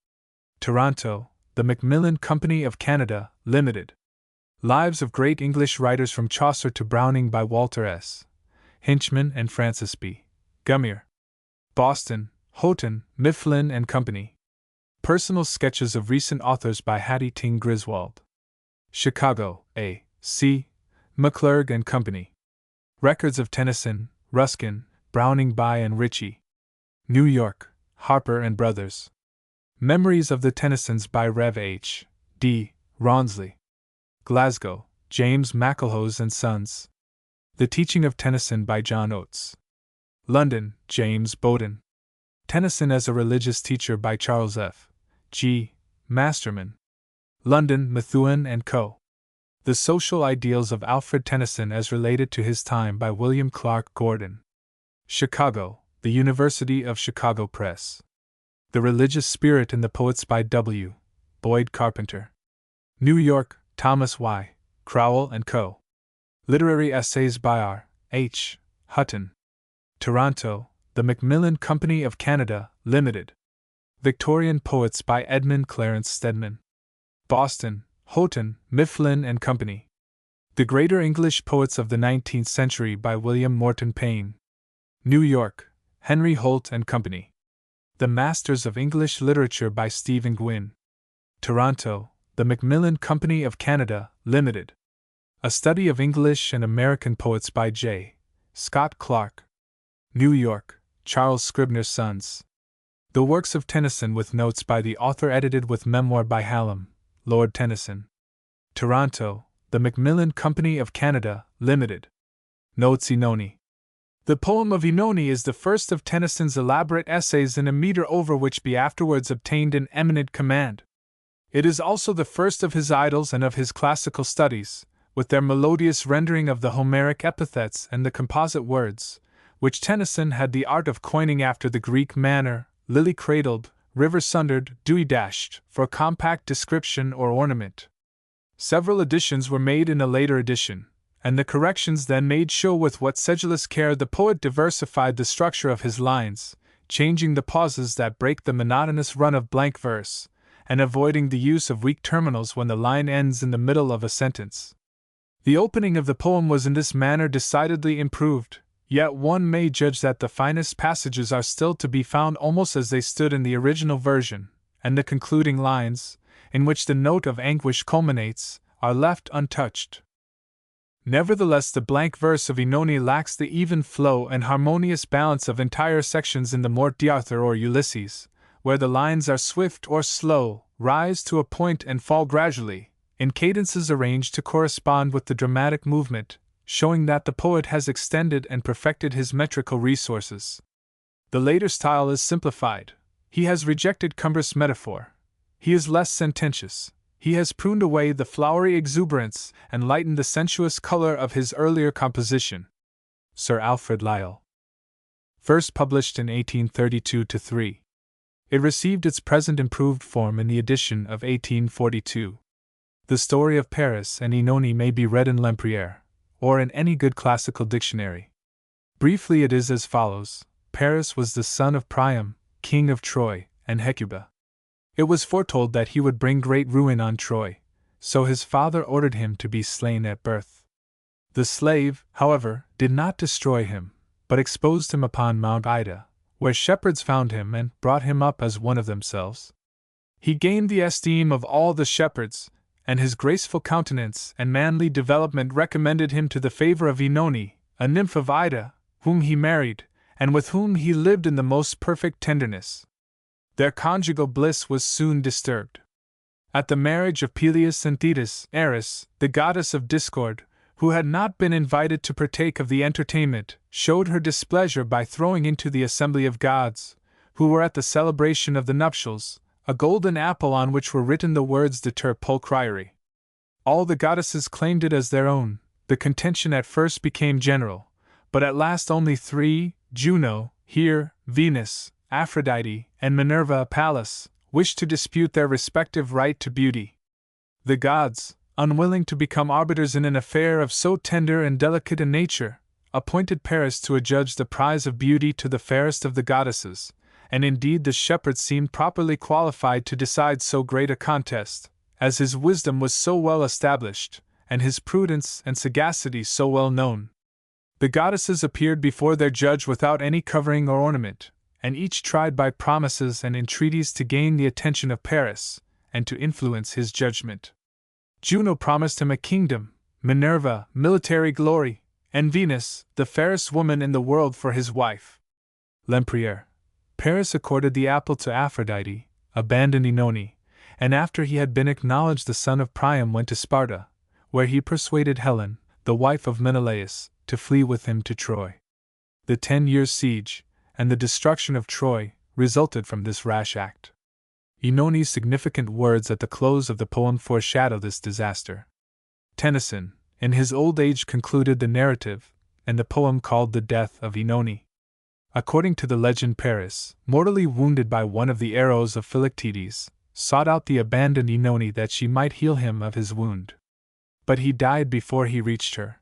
Toronto, The Macmillan Company of Canada, Limited. Lives of Great English Writers from Chaucer to Browning by Walter S. Hinchman and Francis B. Gummier. Boston, Houghton, Mifflin and Company. Personal Sketches of Recent Authors by Hattie Ting Griswold. Chicago, A. C. McClurg and Company. Records of Tennyson, Ruskin, Browning by and Ritchie. New York, Harper and Brothers. Memories of the Tennysons by Rev. H. D. Rawnsley. Glasgow, James MacLehose and Sons. The Teaching of Tennyson by John Oates. London, James Bowden. Tennyson as a Religious Teacher by Charles F. G. Masterman. London, Methuen and Co. The Social Ideals of Alfred Tennyson as Related to His Time by William Clark Gordon. Chicago, The University of Chicago Press. The Religious Spirit in the Poets by W. Boyd Carpenter. New York, Thomas Y. Crowell and Co. Literary Essays by R. H. Hutton. Toronto, The Macmillan Company of Canada, Limited. Victorian Poets by Edmund Clarence Stedman. Boston, Houghton, Mifflin and Company. The Greater English Poets of the 19th Century by William Morton Payne. New York, Henry Holt and Company. The Masters of English Literature by Stephen Gwynne. Toronto, The Macmillan Company of Canada, Limited. A Study of English and American Poets by J. Scott Clark. New York, Charles Scribner's Sons. The Works of Tennyson with Notes by the Author, edited with Memoir by Hallam, Lord Tennyson. Toronto, The Macmillan Company of Canada, Limited. Notes Oenone. The poem of Oenone is the first of Tennyson's elaborate essays in a meter over which he afterwards obtained an eminent command. It is also the first of his idylls and of his classical studies, with their melodious rendering of the Homeric epithets and the composite words, which Tennyson had the art of coining after the Greek manner, lily-cradled, river-sundered, dewy-dashed, for compact description or ornament. Several additions were made in a later edition, and the corrections then made show with what sedulous care the poet diversified the structure of his lines, changing the pauses that break the monotonous run of blank verse, and avoiding the use of weak terminals when the line ends in the middle of a sentence. The opening of the poem was in this manner decidedly improved, yet one may judge that the finest passages are still to be found almost as they stood in the original version, and the concluding lines, in which the note of anguish culminates, are left untouched. Nevertheless, the blank verse of Oenone lacks the even flow and harmonious balance of entire sections in the Morte d'Arthur or Ulysses, where the lines are swift or slow, rise to a point and fall gradually, in cadences arranged to correspond with the dramatic movement, showing that the poet has extended and perfected his metrical resources. The later style is simplified. He has rejected cumbrous metaphor. He is less sententious. He has pruned away the flowery exuberance and lightened the sensuous color of his earlier composition. Sir Alfred Lyell. First published in 1832-3. It received its present improved form in the edition of 1842. The story of Paris and Oenone may be read in Lempriere, or in any good classical dictionary. Briefly, it is as follows: Paris was the son of Priam, king of Troy, and Hecuba. It was foretold that he would bring great ruin on Troy, so his father ordered him to be slain at birth. The slave, however, did not destroy him, but exposed him upon Mount Ida, where shepherds found him and brought him up as one of themselves. He gained the esteem of all the shepherds, and his graceful countenance and manly development recommended him to the favor of Oenone, a nymph of Ida, whom he married, and with whom he lived in the most perfect tenderness. Their conjugal bliss was soon disturbed. At the marriage of Peleus and Thetis, Eris, the goddess of discord, who had not been invited to partake of the entertainment, showed her displeasure by throwing into the assembly of gods, who were at the celebration of the nuptials, a golden apple on which were written the words De ter pulchriere. All the goddesses claimed it as their own. The contention at first became general, but at last only three, Juno, Here, Venus, Aphrodite, and Minerva Pallas, wished to dispute their respective right to beauty. The gods, unwilling to become arbiters in an affair of so tender and delicate a nature, appointed Paris to adjudge the prize of beauty to the fairest of the goddesses, and indeed the shepherd seemed properly qualified to decide so great a contest, as his wisdom was so well established, and his prudence and sagacity so well known. The goddesses appeared before their judge without any covering or ornament, and each tried by promises and entreaties to gain the attention of Paris, and to influence his judgment. Juno promised him a kingdom, Minerva, military glory, and Venus, the fairest woman in the world, for his wife. Lempriere. Paris accorded the apple to Aphrodite, abandoned Oenone, and after he had been acknowledged the son of Priam went to Sparta, where he persuaded Helen, the wife of Menelaus, to flee with him to Troy. The 10 years' siege, and the destruction of Troy, resulted from this rash act. Oenoni's significant words at the close of the poem foreshadow this disaster. Tennyson, in his old age, concluded the narrative, and the poem called The Death of Oenone. According to the legend, Paris, mortally wounded by one of the arrows of Philoctetes, sought out the abandoned Oenone that she might heal him of his wound. But he died before he reached her.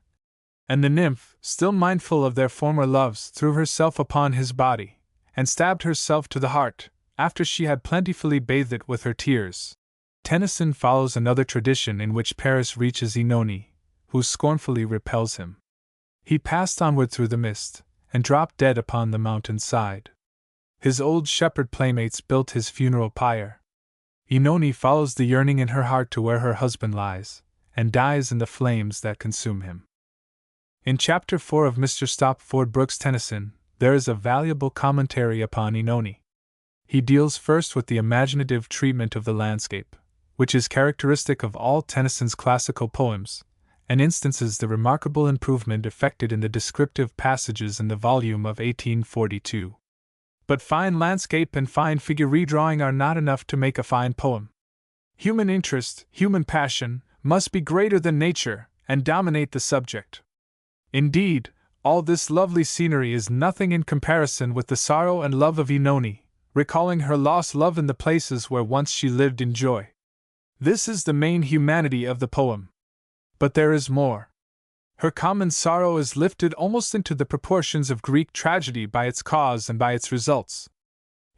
And the nymph, still mindful of their former loves, threw herself upon his body, and stabbed herself to the heart, after she had plentifully bathed it with her tears. Tennyson follows another tradition in which Paris reaches Oenone, who scornfully repels him. He passed onward through the mist, and dropped dead upon the mountain side. His old shepherd playmates built his funeral pyre. Oenone follows the yearning in her heart to where her husband lies, and dies in the flames that consume him. In Chapter 4 of Mr. Stopford Brooke's Tennyson, there is a valuable commentary upon Oenone. He deals first with the imaginative treatment of the landscape, which is characteristic of all Tennyson's classical poems, and instances the remarkable improvement effected in the descriptive passages in the volume of 1842. But fine landscape and fine figure redrawing are not enough to make a fine poem. Human interest, human passion, must be greater than nature, and dominate the subject. Indeed, all this lovely scenery is nothing in comparison with the sorrow and love of Oenone, recalling her lost love in the places where once she lived in joy. This is the main humanity of the poem. But there is more. Her common sorrow is lifted almost into the proportions of Greek tragedy by its cause and by its results.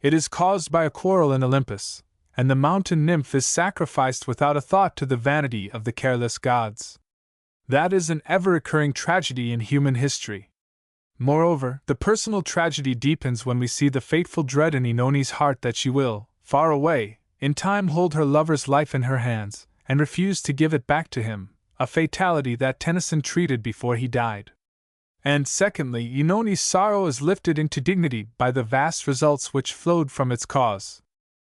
It is caused by a quarrel in Olympus, and the mountain nymph is sacrificed without a thought to the vanity of the careless gods. That is an ever-recurring tragedy in human history. Moreover, the personal tragedy deepens when we see the fateful dread in Oenone's heart that she will, far away, in time hold her lover's life in her hands, and refuse to give it back to him, a fatality that Tennyson treated before he died. And secondly, Oenone's sorrow is lifted into dignity by the vast results which flowed from its cause.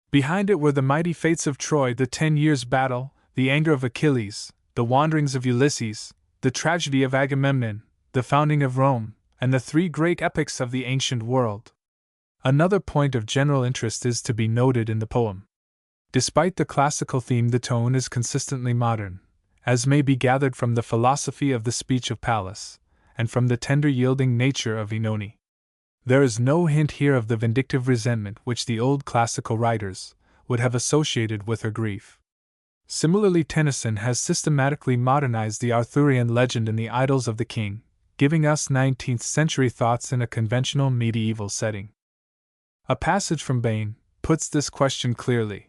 Behind it were the mighty fates of Troy, the 10 years' battle, the anger of Achilles, the wanderings of Ulysses, the tragedy of Agamemnon, the founding of Rome, and the 3 great epics of the ancient world. Another point of general interest is to be noted in the poem. Despite the classical theme, the tone is consistently modern, as may be gathered from the philosophy of the speech of Pallas, and from the tender yielding nature of Oenone. There is no hint here of the vindictive resentment which the old classical writers would have associated with her grief. Similarly, Tennyson has systematically modernized the Arthurian legend in the Idylls of the King, giving us 19th-century thoughts in a conventional medieval setting. A passage from Bain puts this question clearly.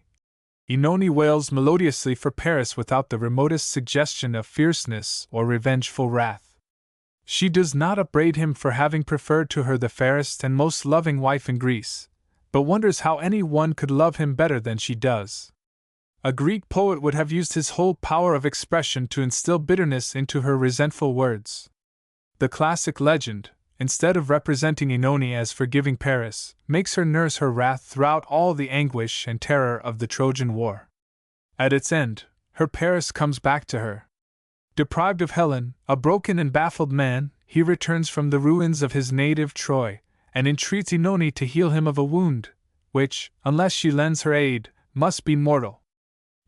Oenone wails melodiously for Paris without the remotest suggestion of fierceness or revengeful wrath. She does not upbraid him for having preferred to her the fairest and most loving wife in Greece, but wonders how any one could love him better than she does. A Greek poet would have used his whole power of expression to instill bitterness into her resentful words. The classic legend, instead of representing Oenone as forgiving Paris, makes her nurse her wrath throughout all the anguish and terror of the Trojan War. At its end, her Paris comes back to her. Deprived of Helen, a broken and baffled man, he returns from the ruins of his native Troy, and entreats Oenone to heal him of a wound, which, unless she lends her aid, must be mortal.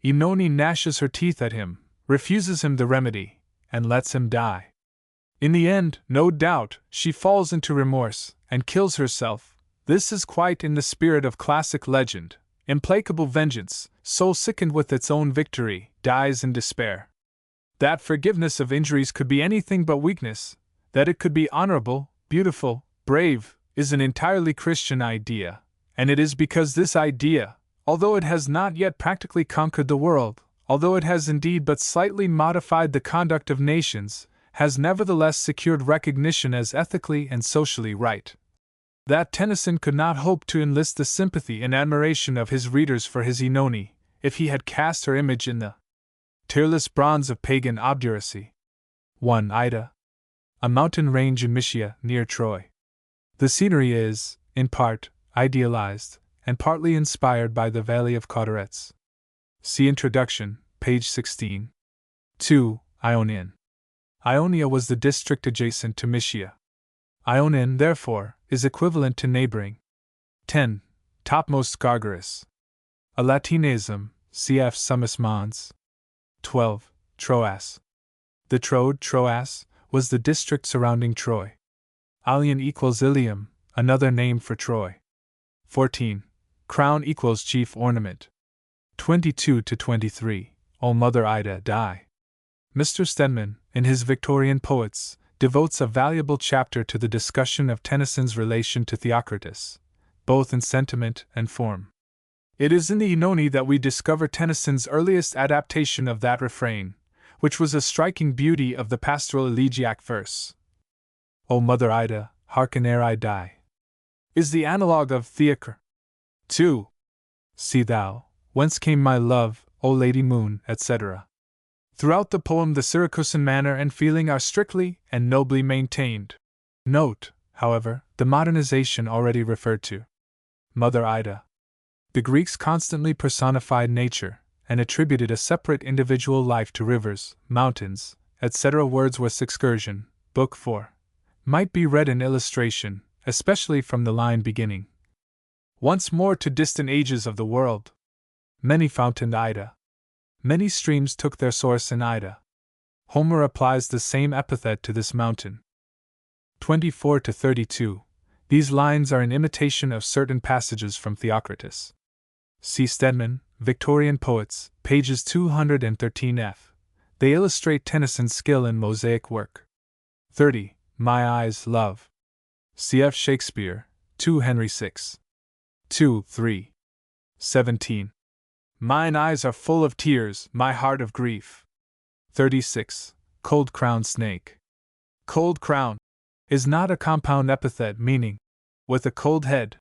Oenone gnashes her teeth at him, refuses him the remedy, and lets him die. In the end, no doubt, she falls into remorse, and kills herself. This is quite in the spirit of classic legend. Implacable vengeance, soul sickened with its own victory, dies in despair. That forgiveness of injuries could be anything but weakness, that it could be honorable, beautiful, brave, is an entirely Christian idea, and it is because this idea, although it has not yet practically conquered the world, although it has indeed but slightly modified the conduct of nations, has nevertheless secured recognition as ethically and socially right, that Tennyson could not hope to enlist the sympathy and admiration of his readers for his Oenone, if he had cast her image in the tearless bronze of pagan obduracy. 1 Ida. A mountain range in Mysia, near Troy. The scenery is, in part, idealized, and partly inspired by the Valley of Cauderetz. See Introduction, page 16. 2. Ionian. Ionia was the district adjacent to Mysia. Ionin, therefore, is equivalent to neighboring. 10. Topmost Gargarus. A Latinism, cf. Summus Mons. 12. Troas. The Troas, was the district surrounding Troy. Ilion equals Ilium, another name for Troy. 14. Crown equals chief ornament. 22 to 23. O Mother Ida, die. Mr. Stedman, in his Victorian Poets, devotes a valuable chapter to the discussion of Tennyson's relation to Theocritus, both in sentiment and form. It is in the Oenone that we discover Tennyson's earliest adaptation of that refrain, which was a striking beauty of the pastoral elegiac verse. O Mother Ida, hearken ere I die, is the analogue of Theocr. 2. See thou, whence came my love, O Lady Moon, etc. Throughout the poem, the Syracusan manner and feeling are strictly and nobly maintained. Note, however, the modernization already referred to. Mother Ida. The Greeks constantly personified nature and attributed a separate individual life to rivers, mountains, etc. Wordsworth's Excursion, Book 4, might be read in illustration, especially from the line beginning, once more to distant ages of the world. Many fountained Ida. Many streams took their source in Ida. Homer applies the same epithet to this mountain. 24 to 32. These lines are an imitation of certain passages from Theocritus. See Stedman, Victorian Poets, pages 213f. They illustrate Tennyson's skill in mosaic work. 30. My eyes, love. Cf. Shakespeare, 2 Henry 6. 2, 3. 17. Mine eyes are full of tears, my heart of grief. 36. Cold crowned snake. Cold crown is not a compound epithet meaning, with a cold head.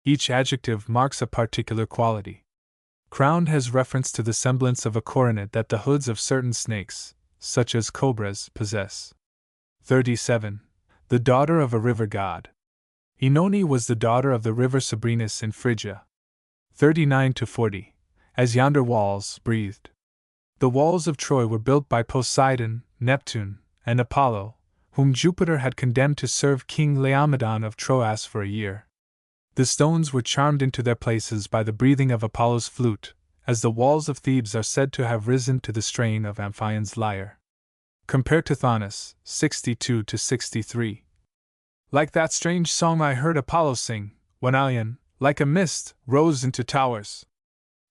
Each adjective marks a particular quality. Crowned has reference to the semblance of a coronet that the hoods of certain snakes, such as cobras, possess. 37. The daughter of a river god. Oenone was the daughter of the river Sabrinus in Phrygia. 39 to 40. As yonder walls breathed. The walls of Troy were built by Poseidon, Neptune, and Apollo, whom Jupiter had condemned to serve King Laomedon of Troas for a year. The stones were charmed into their places by the breathing of Apollo's flute, as the walls of Thebes are said to have risen to the strain of Amphion's lyre. Compare Tithonus, 62 to 63. Like that strange song I heard Apollo sing, when Ilion, like a mist, rose into towers.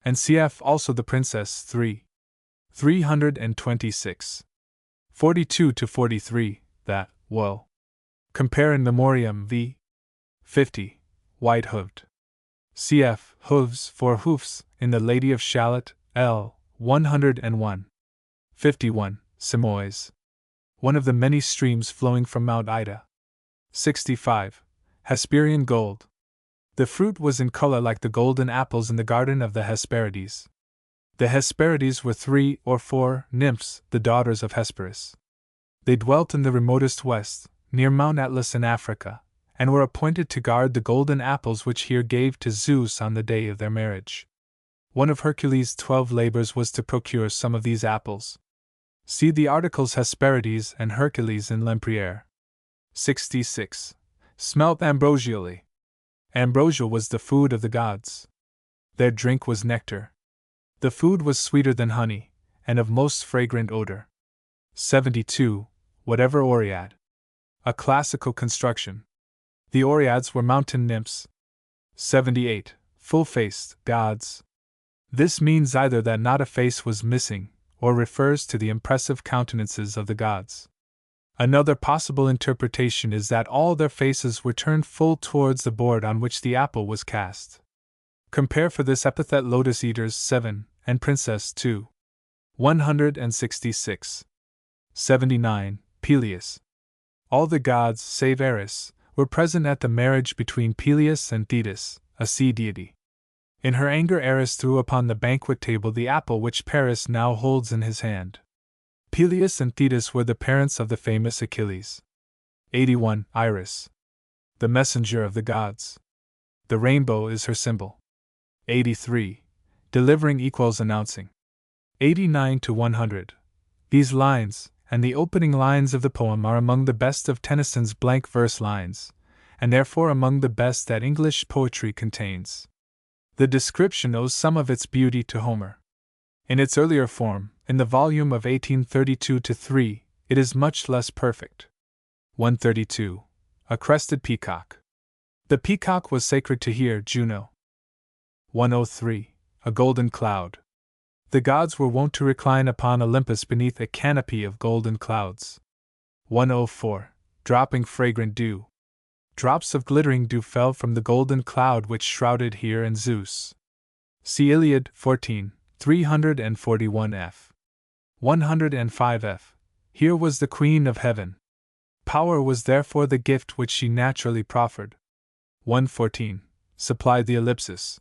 And cf. also the Princess 3. 326. 42 to 43, that, woe. Compare in Memoriam v. 50, white-hoofed. Cf. hooves for hoofs, in The Lady of Shalott, L. 101. 51, Simois. One of the many streams flowing from Mount Ida. 65. Hesperian gold. The fruit was in color like the golden apples in the garden of the Hesperides. The Hesperides were 3 or 4 nymphs, the daughters of Hesperus. They dwelt in the remotest west, near Mount Atlas in Africa, and were appointed to guard the golden apples which Hera gave to Zeus on the day of their marriage. One of Hercules' 12 labors was to procure some of these apples. See the articles Hesperides and Hercules in Lempriere. 66. Smelt ambrosially. Ambrosia was the food of the gods. Their drink was nectar. The food was sweeter than honey, and of most fragrant odor. 72. Whatever Oread. A classical construction. The Oreads were mountain nymphs. 78. Full-faced gods. This means either that not a face was missing, or refers to the impressive countenances of the gods. Another possible interpretation is that all their faces were turned full towards the board on which the apple was cast. Compare for this epithet Lotus Eaters 7 and Princess 2. 166. 79. Peleus. All the gods, save Eris, were present at the marriage between Peleus and Thetis, a sea deity. In her anger, Eris threw upon the banquet table the apple which Paris now holds in his hand. Peleus and Thetis were the parents of the famous Achilles. 81. Iris. The messenger of the gods. The rainbow is her symbol. 83. Delivering equals announcing. 89 to 100. These lines, and the opening lines of the poem are among the best of Tennyson's blank verse lines, and therefore among the best that English poetry contains. The description owes some of its beauty to Homer. In its earlier form, in the volume of 1832-3, it is much less perfect. 132. A crested peacock. The peacock was sacred to hear Juno. 103. A golden cloud. The gods were wont to recline upon Olympus beneath a canopy of golden clouds. 104. Dropping fragrant dew. Drops of glittering dew fell from the golden cloud which shrouded Here and Zeus. See Iliad 14, 341f. 105f. Here was the Queen of Heaven. Power was therefore the gift which she naturally proffered. 114. Supplied the ellipsis.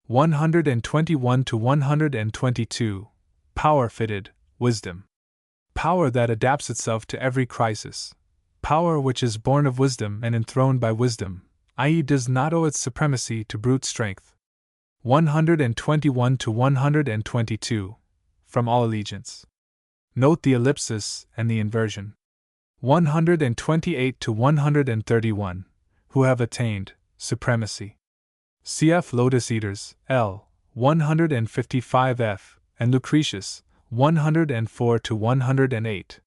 121-122. Power fitted, wisdom. Power that adapts itself to every crisis. Power which is born of wisdom and enthroned by wisdom, i.e., does not owe its supremacy to brute strength. 121-122. From all allegiance. Note the ellipsis and the inversion. 128-131. Who have attained supremacy. Cf. Lotus Eaters, L. 155f, and Lucretius, 104-108.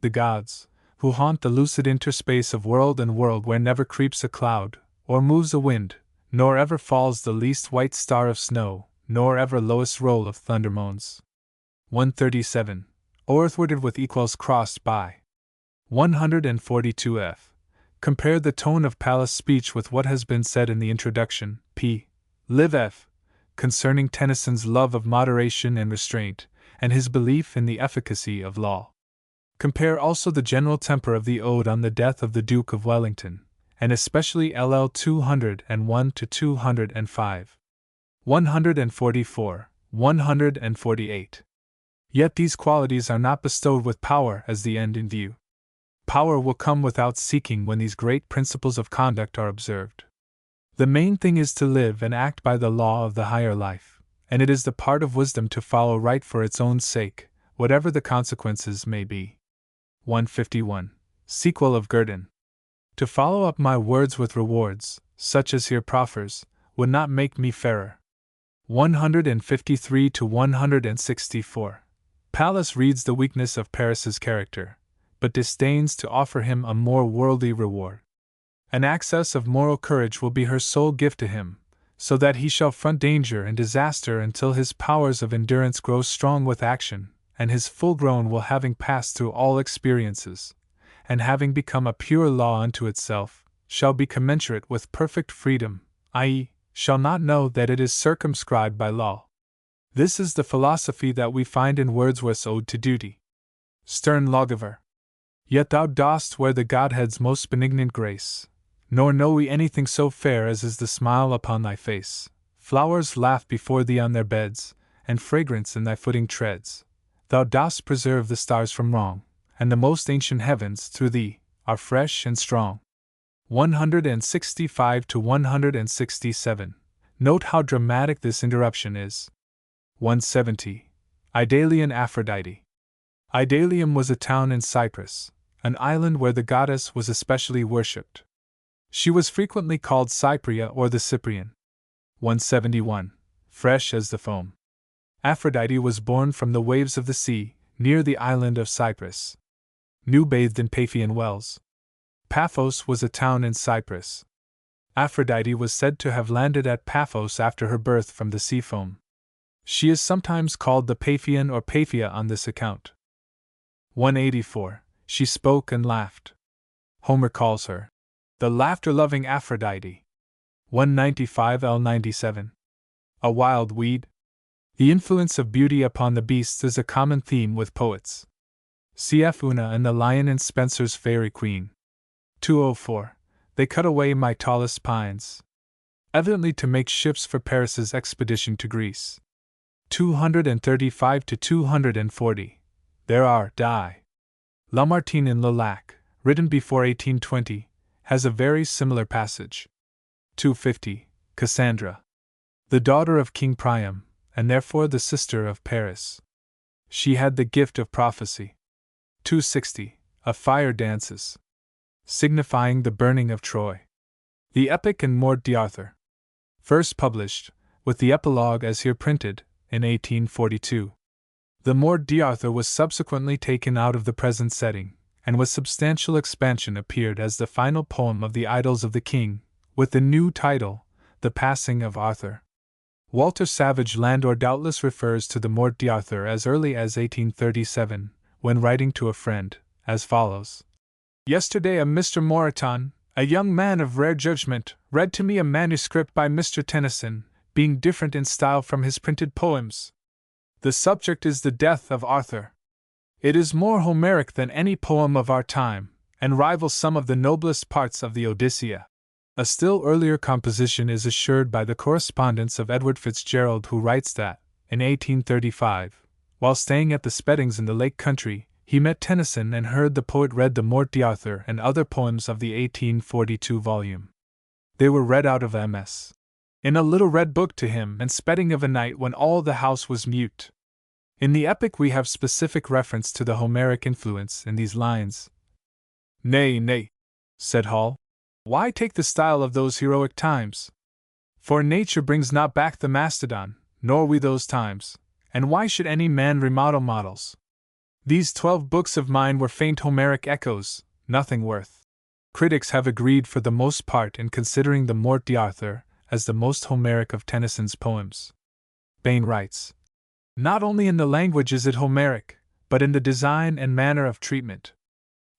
The gods, who haunt the lucid interspace of world and world where never creeps a cloud, or moves a wind, nor ever falls the least white star of snow, nor ever lowest roll of thunder moans. 137. O'erthwarted with equals crossed by. 142f. Compare the tone of Pallas' speech with what has been said in the introduction, p. Liv f. concerning Tennyson's love of moderation and restraint, and his belief in the efficacy of law. Compare also the general temper of the ode on the death of the Duke of Wellington, and especially LL 201-205. 144, 148. Yet these qualities are not bestowed with power as the end in view. Power will come without seeking when these great principles of conduct are observed. The main thing is to live and act by the law of the higher life, and it is the part of wisdom to follow right for its own sake, whatever the consequences may be. 151. Sequel of Gurdon. To follow up my words with rewards, such as here proffers, would not make me fairer. 153-164. Pallas reads the weakness of Paris's character, but disdains to offer him a more worldly reward. An access of moral courage will be her sole gift to him, so that he shall front danger and disaster until his powers of endurance grow strong with action, and his full grown will, having passed through all experiences, and having become a pure law unto itself, shall be commensurate with perfect freedom, i.e., shall not know that it is circumscribed by law. This is the philosophy that we find in Wordsworth's Ode to Duty. Stern lawgiver. Yet thou dost wear the Godhead's most benignant grace, nor know we anything so fair as is the smile upon thy face. Flowers laugh before thee on their beds, and fragrance in thy footing treads. Thou dost preserve the stars from wrong, and the most ancient heavens, through thee, are fresh and strong. 165-167. Note how dramatic this interruption is. 170. Idalian Aphrodite. Idalium was a town in Cyprus, an island where the goddess was especially worshipped. She was frequently called Cypria or the Cyprian. 171. Fresh as the foam. Aphrodite was born from the waves of the sea, near the island of Cyprus. New bathed in Paphian wells. Paphos was a town in Cyprus. Aphrodite was said to have landed at Paphos after her birth from the sea foam. She is sometimes called the Paphian or Paphia on this account. 184. She spoke and laughed. Homer calls her the laughter-loving Aphrodite. 195-97. A wild weed. The influence of beauty upon the beasts is a common theme with poets. Cf. Una and the Lion in Spenser's Faerie Queen. 204. They cut away my tallest pines, evidently to make ships for Paris's expedition to Greece. 235-240. There are die. Lamartine in Le Lac, written before 1820, has a very similar passage. 250. Cassandra. The daughter of King Priam, and therefore the sister of Paris. She had the gift of prophecy. 260, a fire dances, signifying the burning of Troy. The Epic and Morte d'Arthur. First published, with the epilogue as here printed, in 1842. The Morte d'Arthur was subsequently taken out of the present setting, and with substantial expansion appeared as the final poem of the Idylls of the King, with the new title, The Passing of Arthur. Walter Savage Landor doubtless refers to the Morte d'Arthur as early as 1837, when writing to a friend, as follows. Yesterday a Mr. Moreton, a young man of rare judgment, read to me a manuscript by Mr. Tennyson, being different in style from his printed poems. The subject is the death of Arthur. It is more Homeric than any poem of our time, and rivals some of the noblest parts of the Odyssey. A still earlier composition is assured by the correspondence of Edward Fitzgerald, who writes that, in 1835, while staying at the Speddings in the Lake Country, he met Tennyson and heard the poet read the Morte d'Arthur and other poems of the 1842 volume. They were read out of MS. in a little red book to him, and Spedding of a night when all the house was mute. In the epic we have specific reference to the Homeric influence in these lines. Nay, nay, said Hall. Why take the style of those heroic times? For nature brings not back the mastodon, nor we those times, and why should any man remodel models? These 12 books of mine were faint Homeric echoes, nothing worth. Critics have agreed for the most part in considering the Morte d'Arthur as the most Homeric of Tennyson's poems. Bain writes, not only in the language is it Homeric, but in the design and manner of treatment.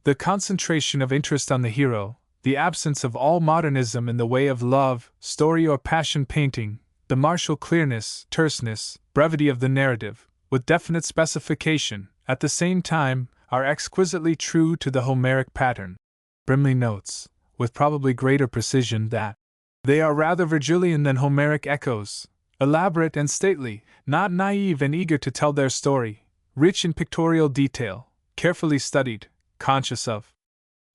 The concentration of interest on the hero, the absence of all modernism in the way of love, story or passion painting, the martial clearness, terseness, brevity of the narrative, with definite specification, at the same time, are exquisitely true to the Homeric pattern. Brimley notes, with probably greater precision, that they are rather Virgilian than Homeric echoes, elaborate and stately, not naive and eager to tell their story, rich in pictorial detail, carefully studied, conscious of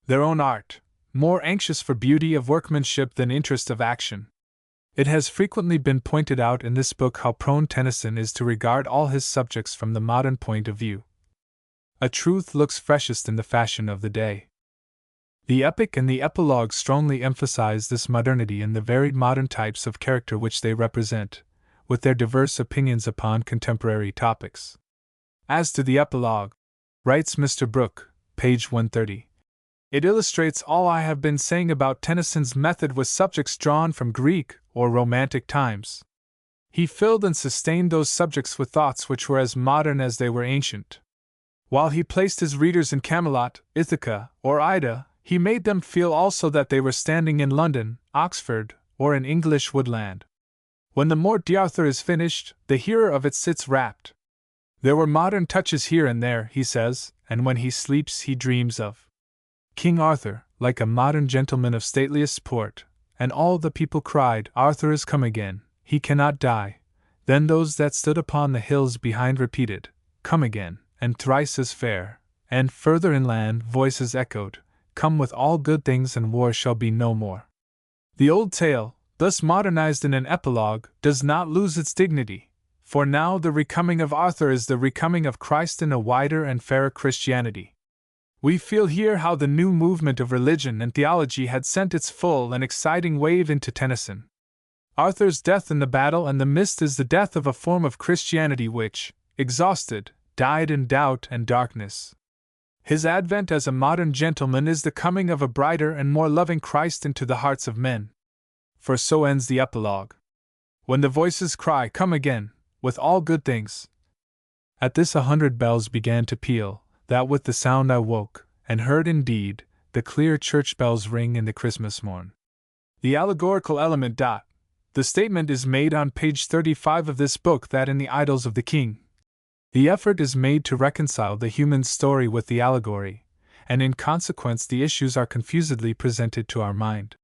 their own art, more anxious for beauty of workmanship than interest of action. It has frequently been pointed out in this book how prone Tennyson is to regard all his subjects from the modern point of view. A truth looks freshest in the fashion of the day. The epic and the epilogue strongly emphasize this modernity in the varied modern types of character which they represent, with their diverse opinions upon contemporary topics. As to the epilogue, writes Mr. Brooke, page 130, it illustrates all I have been saying about Tennyson's method with subjects drawn from Greek or Romantic times. He filled and sustained those subjects with thoughts which were as modern as they were ancient. While he placed his readers in Camelot, Ithaca, or Ida, he made them feel also that they were standing in London, Oxford, or in English woodland. When the Morte d'Arthur is finished, the hearer of it sits rapt. There were modern touches here and there, he says, and when he sleeps he dreams of King Arthur, like a modern gentleman of stateliest port, and all the people cried, Arthur is come again, he cannot die. Then those that stood upon the hills behind repeated, come again, and thrice as fair, and further inland voices echoed, come with all good things and war shall be no more. The old tale, thus modernized in an epilogue, does not lose its dignity, for now the recoming of Arthur is the recoming of Christ in a wider and fairer Christianity. We feel here how the new movement of religion and theology had sent its full and exciting wave into Tennyson. Arthur's death in the battle and the mist is the death of a form of Christianity which, exhausted, died in doubt and darkness. His advent as a modern gentleman is the coming of a brighter and more loving Christ into the hearts of men. For so ends the epilogue. When the voices cry, come again, with all good things. At this 100 bells began to peal, that with the sound I woke, and heard indeed, the clear church bells ring in the Christmas morn. The allegorical element. The statement is made on page 35 of this book that in the Idylls of the King, the effort is made to reconcile the human story with the allegory, and in consequence the issues are confusedly presented to our mind.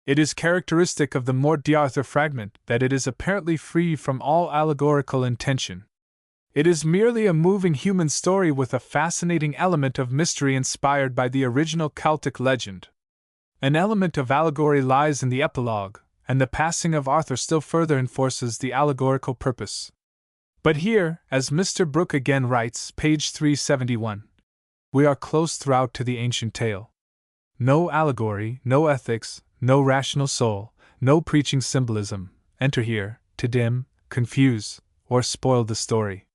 It is characteristic of the Morte d'Arthur fragment that it is apparently free from all allegorical intention. It is merely a moving human story with a fascinating element of mystery inspired by the original Celtic legend. An element of allegory lies in the epilogue, and the passing of Arthur still further enforces the allegorical purpose. But here, as Mr. Brooke again writes, page 371, We are close throughout to the ancient tale. No allegory, no ethics, no rational soul, no preaching symbolism enter here to dim, confuse, or spoil the story.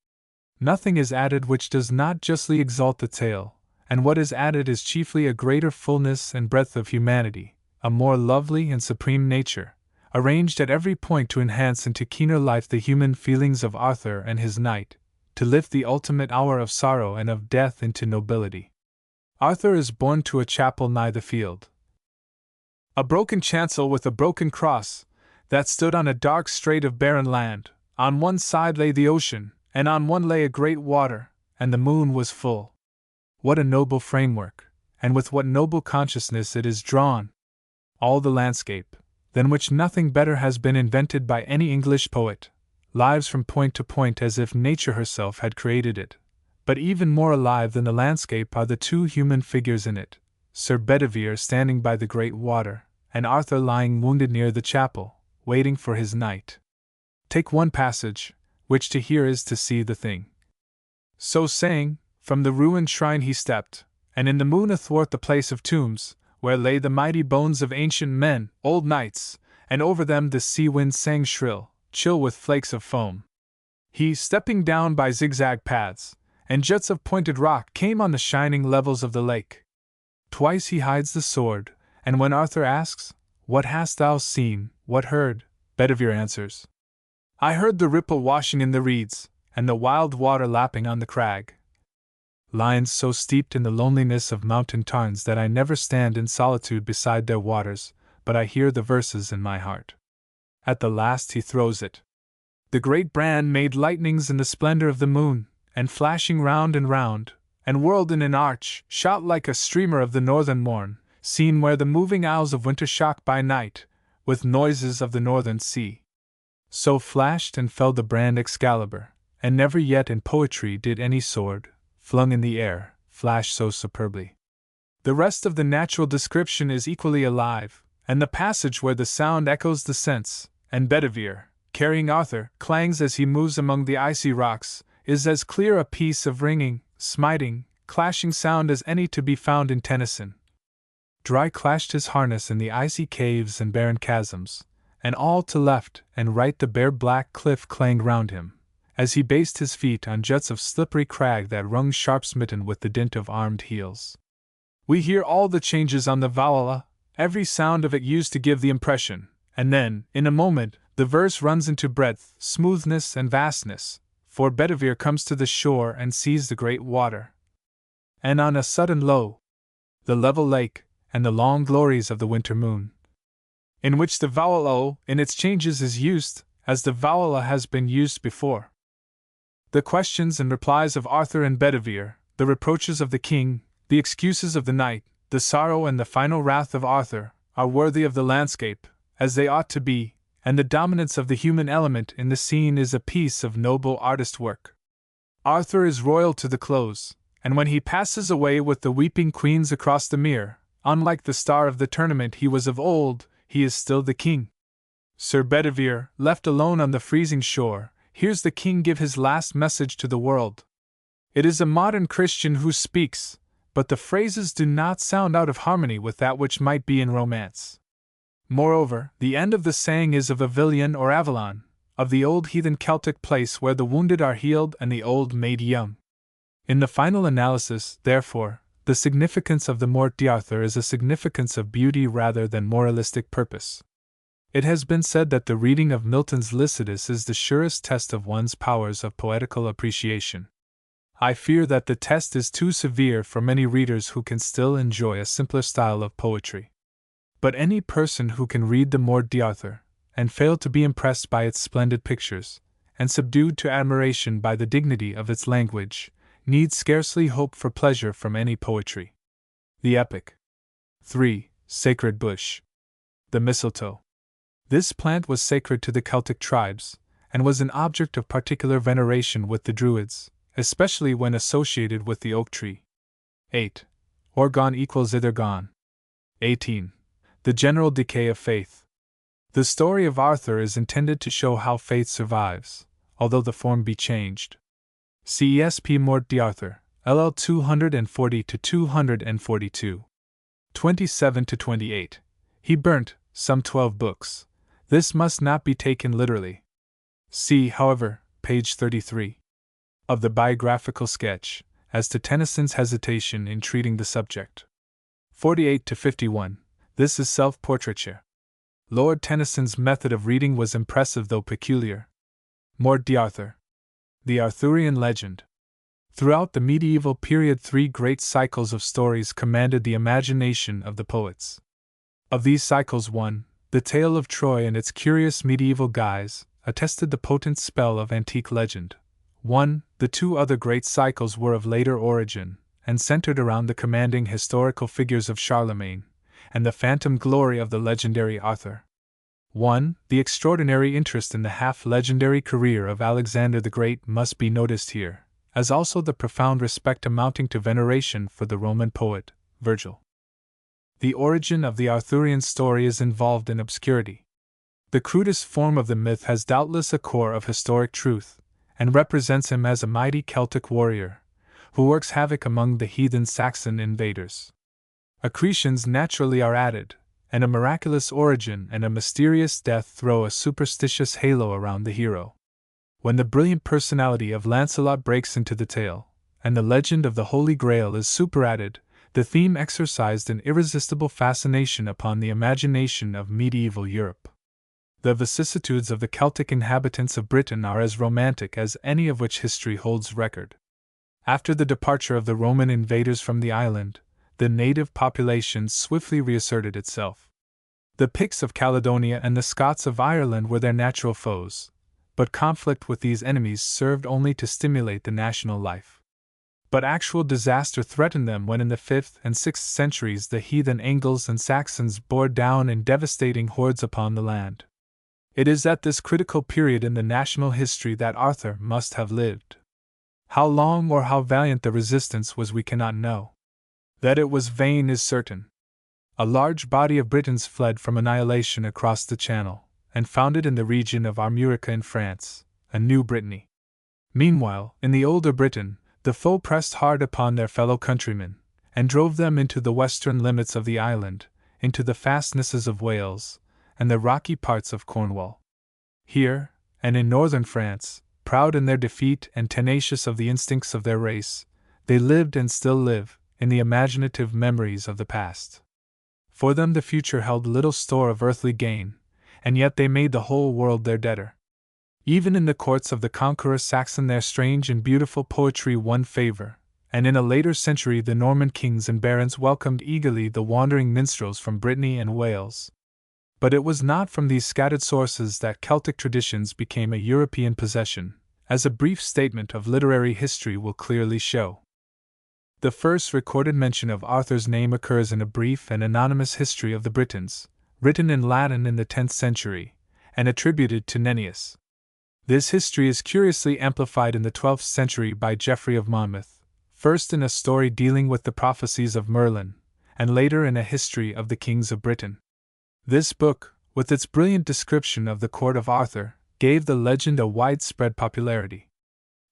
Nothing is added which does not justly exalt the tale, and what is added is chiefly a greater fullness and breadth of humanity, a more lovely and supreme nature, arranged at every point to enhance into keener life the human feelings of Arthur and his knight, to lift the ultimate hour of sorrow and of death into nobility. Arthur is borne to a chapel nigh the field. A broken chancel with a broken cross, that stood on a dark strait of barren land. On one side lay the ocean, and on one lay a great water, and the moon was full. What a noble framework, and with what noble consciousness it is drawn! All the landscape, than which nothing better has been invented by any English poet, lives from point to point as if nature herself had created it. But even more alive than the landscape are the two human figures in it, Sir Bedivere standing by the great water, and Arthur lying wounded near the chapel, waiting for his knight. Take one passage, which to hear is to see the thing. So saying, from the ruined shrine he stepped, and in the moon athwart the place of tombs, where lay the mighty bones of ancient men, old knights, and over them the sea wind sang shrill, chill with flakes of foam. He, stepping down by zigzag paths, and jets of pointed rock came on the shining levels of the lake. Twice he hides the sword, and when Arthur asks, "What hast thou seen, what heard?" Bedivere answers, "I heard the ripple washing in the reeds, and the wild water lapping on the crag." Lines so steeped in the loneliness of mountain tarns that I never stand in solitude beside their waters, but I hear the verses in my heart. At the last he throws it. The great brand made lightnings in the splendor of the moon, and flashing round, and whirled in an arch, shot like a streamer of the northern morn, seen where the moving isles of winter shock by night, with noises of the northern sea. So flashed and fell the brand Excalibur, and never yet in poetry did any sword, flung in the air, flash so superbly. The rest of the natural description is equally alive, and the passage where the sound echoes the sense, and Bedivere, carrying Arthur, clangs as he moves among the icy rocks, is as clear a piece of ringing, smiting, clashing sound as any to be found in Tennyson. Dry clashed his harness in the icy caves and barren chasms, and all to left and right the bare black cliff clanged round him, as he based his feet on juts of slippery crag that rung sharp smitten with the dint of armed heels. We hear all the changes on the Valhalla, every sound of it used to give the impression, and then, in a moment, the verse runs into breadth, smoothness, and vastness, for Bedivere comes to the shore and sees the great water. And on a sudden lo! The level lake, and the long glories of the winter moon. In which the vowel O, in its changes, is used, as the vowel A has been used before. The questions and replies of Arthur and Bedivere, the reproaches of the king, the excuses of the knight, the sorrow and the final wrath of Arthur, are worthy of the landscape, as they ought to be, and the dominance of the human element in the scene is a piece of noble artist work. Arthur is royal to the close, and when he passes away with the weeping queens across the mere, unlike the star of the tournament he was of old, he is still the king. Sir Bedivere, left alone on the freezing shore, hears the king give his last message to the world. It is a modern Christian who speaks, but the phrases do not sound out of harmony with that which might be in romance. Moreover, the end of the saying is of Avilion or Avalon, of the old heathen Celtic place where the wounded are healed and the old made young. In the final analysis, therefore, the significance of the Morte d'Arthur is a significance of beauty rather than moralistic purpose. It has been said that the reading of Milton's Lycidas is the surest test of one's powers of poetical appreciation. I fear that the test is too severe for many readers who can still enjoy a simpler style of poetry. But any person who can read the Morte d'Arthur, and fail to be impressed by its splendid pictures, and subdued to admiration by the dignity of its language, need scarcely hope for pleasure from any poetry. The epic. 3. Sacred bush. The mistletoe. This plant was sacred to the Celtic tribes, and was an object of particular veneration with the Druids, especially when associated with the oak tree. 8. Orgon equals ithergon. 18. The general decay of faith. The story of Arthur is intended to show how faith survives, although the form be changed. Cesp. Morte d'Arthur, LL 240 to 242. 27 to 28. He burnt some 12 books. This must not be taken literally. See, however, page 33. Of the biographical sketch, as to Tennyson's hesitation in treating the subject. 48 to 51. This is self-portraiture. Lord Tennyson's method of reading was impressive though peculiar. Morte d'Arthur. The Arthurian legend. Throughout the medieval period, three great cycles of stories commanded the imagination of the poets. Of these cycles, one, the tale of Troy and its curious medieval guise, attested the potent spell of antique legend. One, the two other great cycles were of later origin, and centered around the commanding historical figures of Charlemagne, and the phantom glory of the legendary Arthur. 1. The extraordinary interest in the half-legendary career of Alexander the Great must be noticed here, as also the profound respect amounting to veneration for the Roman poet, Virgil. The origin of the Arthurian story is involved in obscurity. The crudest form of the myth has doubtless a core of historic truth, and represents him as a mighty Celtic warrior, who works havoc among the heathen Saxon invaders. Accretions naturally are added, and a miraculous origin and a mysterious death throw a superstitious halo around the hero. When the brilliant personality of Lancelot breaks into the tale, and the legend of the Holy Grail is superadded, the theme exercised an irresistible fascination upon the imagination of medieval Europe. The vicissitudes of the Celtic inhabitants of Britain are as romantic as any of which history holds record. After the departure of the Roman invaders from the island, the native population swiftly reasserted itself. The Picts of Caledonia and the Scots of Ireland were their natural foes, but conflict with these enemies served only to stimulate the national life. But actual disaster threatened them when in the 5th and 6th centuries the heathen Angles and Saxons bore down in devastating hordes upon the land. It is at this critical period in the national history that Arthur must have lived. How long or how valiant the resistance was we cannot know. That it was vain is certain. A large body of Britons fled from annihilation across the Channel, and founded in the region of Armorica in France, a new Brittany. Meanwhile, in the older Britain, the foe pressed hard upon their fellow countrymen, and drove them into the western limits of the island, into the fastnesses of Wales, and the rocky parts of Cornwall. Here, and in northern France, proud in their defeat and tenacious of the instincts of their race, they lived and still live, in the imaginative memories of the past. For them the future held little store of earthly gain, and yet they made the whole world their debtor. Even in the courts of the conqueror Saxon their strange and beautiful poetry won favor, and in a later century the Norman kings and barons welcomed eagerly the wandering minstrels from Brittany and Wales. But it was not from these scattered sources that Celtic traditions became a European possession, as a brief statement of literary history will clearly show. The first recorded mention of Arthur's name occurs in a brief and anonymous history of the Britons, written in Latin in the 10th century, and attributed to Nennius. This history is curiously amplified in the 12th century by Geoffrey of Monmouth, first in a story dealing with the prophecies of Merlin, and later in a history of the kings of Britain. This book, with its brilliant description of the court of Arthur, gave the legend a widespread popularity.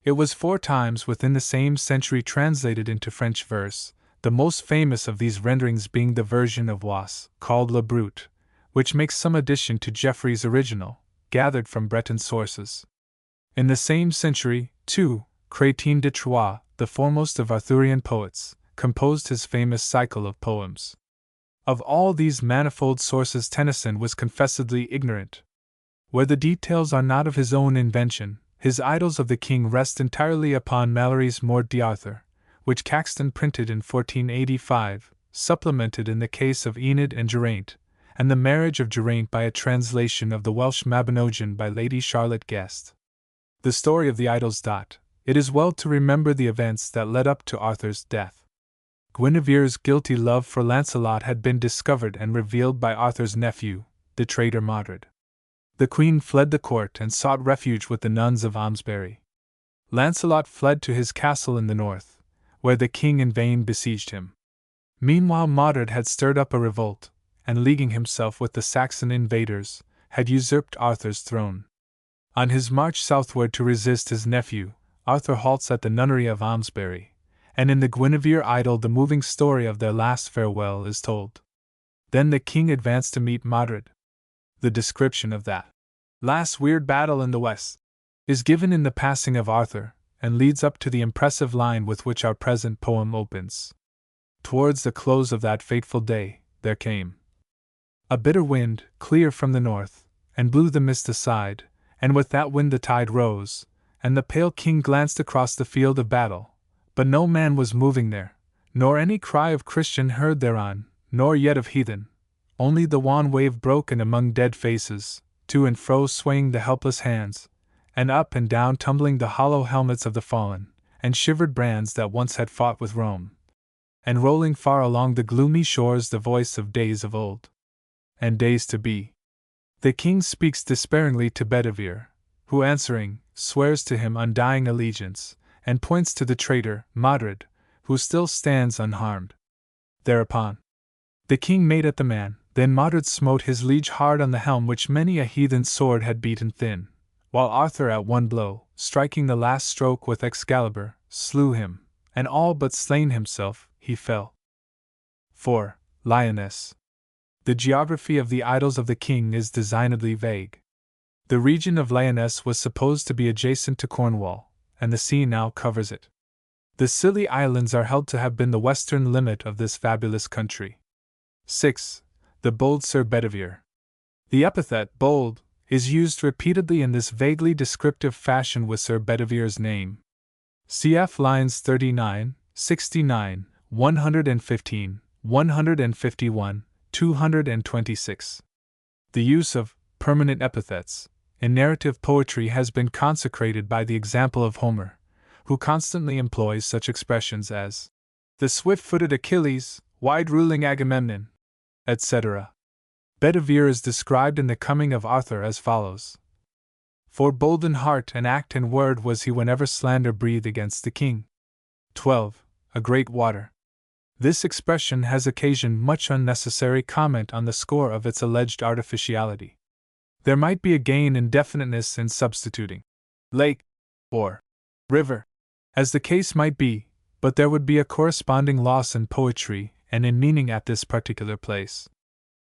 It was 4 times within the same century translated into French verse, the most famous of these renderings being the version of Was, called Le Brut, which makes some addition to Geoffrey's original, gathered from Breton sources. In the same century, too, Chrétien de Troyes, the foremost of Arthurian poets, composed his famous cycle of poems. Of all these manifold sources Tennyson was confessedly ignorant. Where the details are not of his own invention, his Idylls of the King rest entirely upon Malory's Morte d'Arthur, which Caxton printed in 1485, supplemented in the case of Enid and Geraint, and the Marriage of Geraint by a translation of the Welsh Mabinogion by Lady Charlotte Guest. The story of the Idylls. It is well to remember the events that led up to Arthur's death. Guinevere's guilty love for Lancelot had been discovered and revealed by Arthur's nephew, the traitor Modred. The queen fled the court and sought refuge with the nuns of Almesbury. Lancelot fled to his castle in the north, where the king in vain besieged him. Meanwhile Modred had stirred up a revolt, and leaguing himself with the Saxon invaders, had usurped Arthur's throne. On his march southward to resist his nephew, Arthur halts at the nunnery of Almesbury, and in the Guinevere idyll the moving story of their last farewell is told. Then the king advanced to meet Modred. The description of that last weird battle in the west is given in the passing of Arthur, and leads up to the impressive line with which our present poem opens. Towards the close of that fateful day, there came a bitter wind, clear from the north, and blew the mist aside, and with that wind the tide rose, and the pale king glanced across the field of battle, but no man was moving there, nor any cry of Christian heard thereon, nor yet of heathen, only the wan wave broken among dead faces, to and fro swaying the helpless hands, and up and down tumbling the hollow helmets of the fallen, and shivered brands that once had fought with Rome, and rolling far along the gloomy shores the voice of days of old, and days to be. The king speaks despairingly to Bedivere, who answering, swears to him undying allegiance, and points to the traitor, Modred, who still stands unharmed. Thereupon the king made at the man, then Modred smote his liege hard on the helm which many a heathen sword had beaten thin, while Arthur at one blow, striking the last stroke with Excalibur, slew him, and all but slain himself, he fell. 4. Lyonesse. The geography of the idylls of the king is designedly vague. The region of Lyonesse was supposed to be adjacent to Cornwall, and the sea now covers it. The Scilly Islands are held to have been the western limit of this fabulous country. 6. The bold Sir Bedivere. The epithet bold is used repeatedly in this vaguely descriptive fashion with Sir Bedivere's name. Cf. lines 39, 69, 115, 151, 226. The use of permanent epithets in narrative poetry has been consecrated by the example of Homer, who constantly employs such expressions as the swift-footed Achilles, wide-ruling Agamemnon, etc. Bedivere is described in The Coming of Arthur as follows. For bold in heart and act and word was he whenever slander breathed against the king. 12. A great water. This expression has occasioned much unnecessary comment on the score of its alleged artificiality. There might be a gain in definiteness in substituting lake or river, as the case might be, but there would be a corresponding loss in poetry and in meaning at this particular place.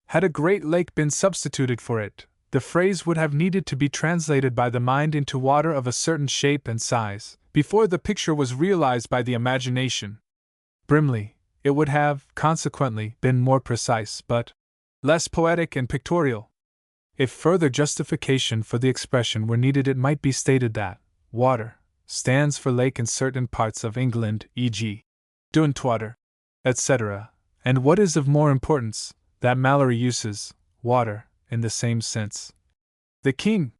Had a great lake been substituted for it, the phrase would have needed to be translated by the mind into water of a certain shape and size, before the picture was realized by the imagination. Brimley, it would have, consequently, been more precise, but less poetic and pictorial. If further justification for the expression were needed, it might be stated that water stands for lake in certain parts of England, e.g., Duntwater, etc., and what is of more importance, that Malory uses water in the same sense. The king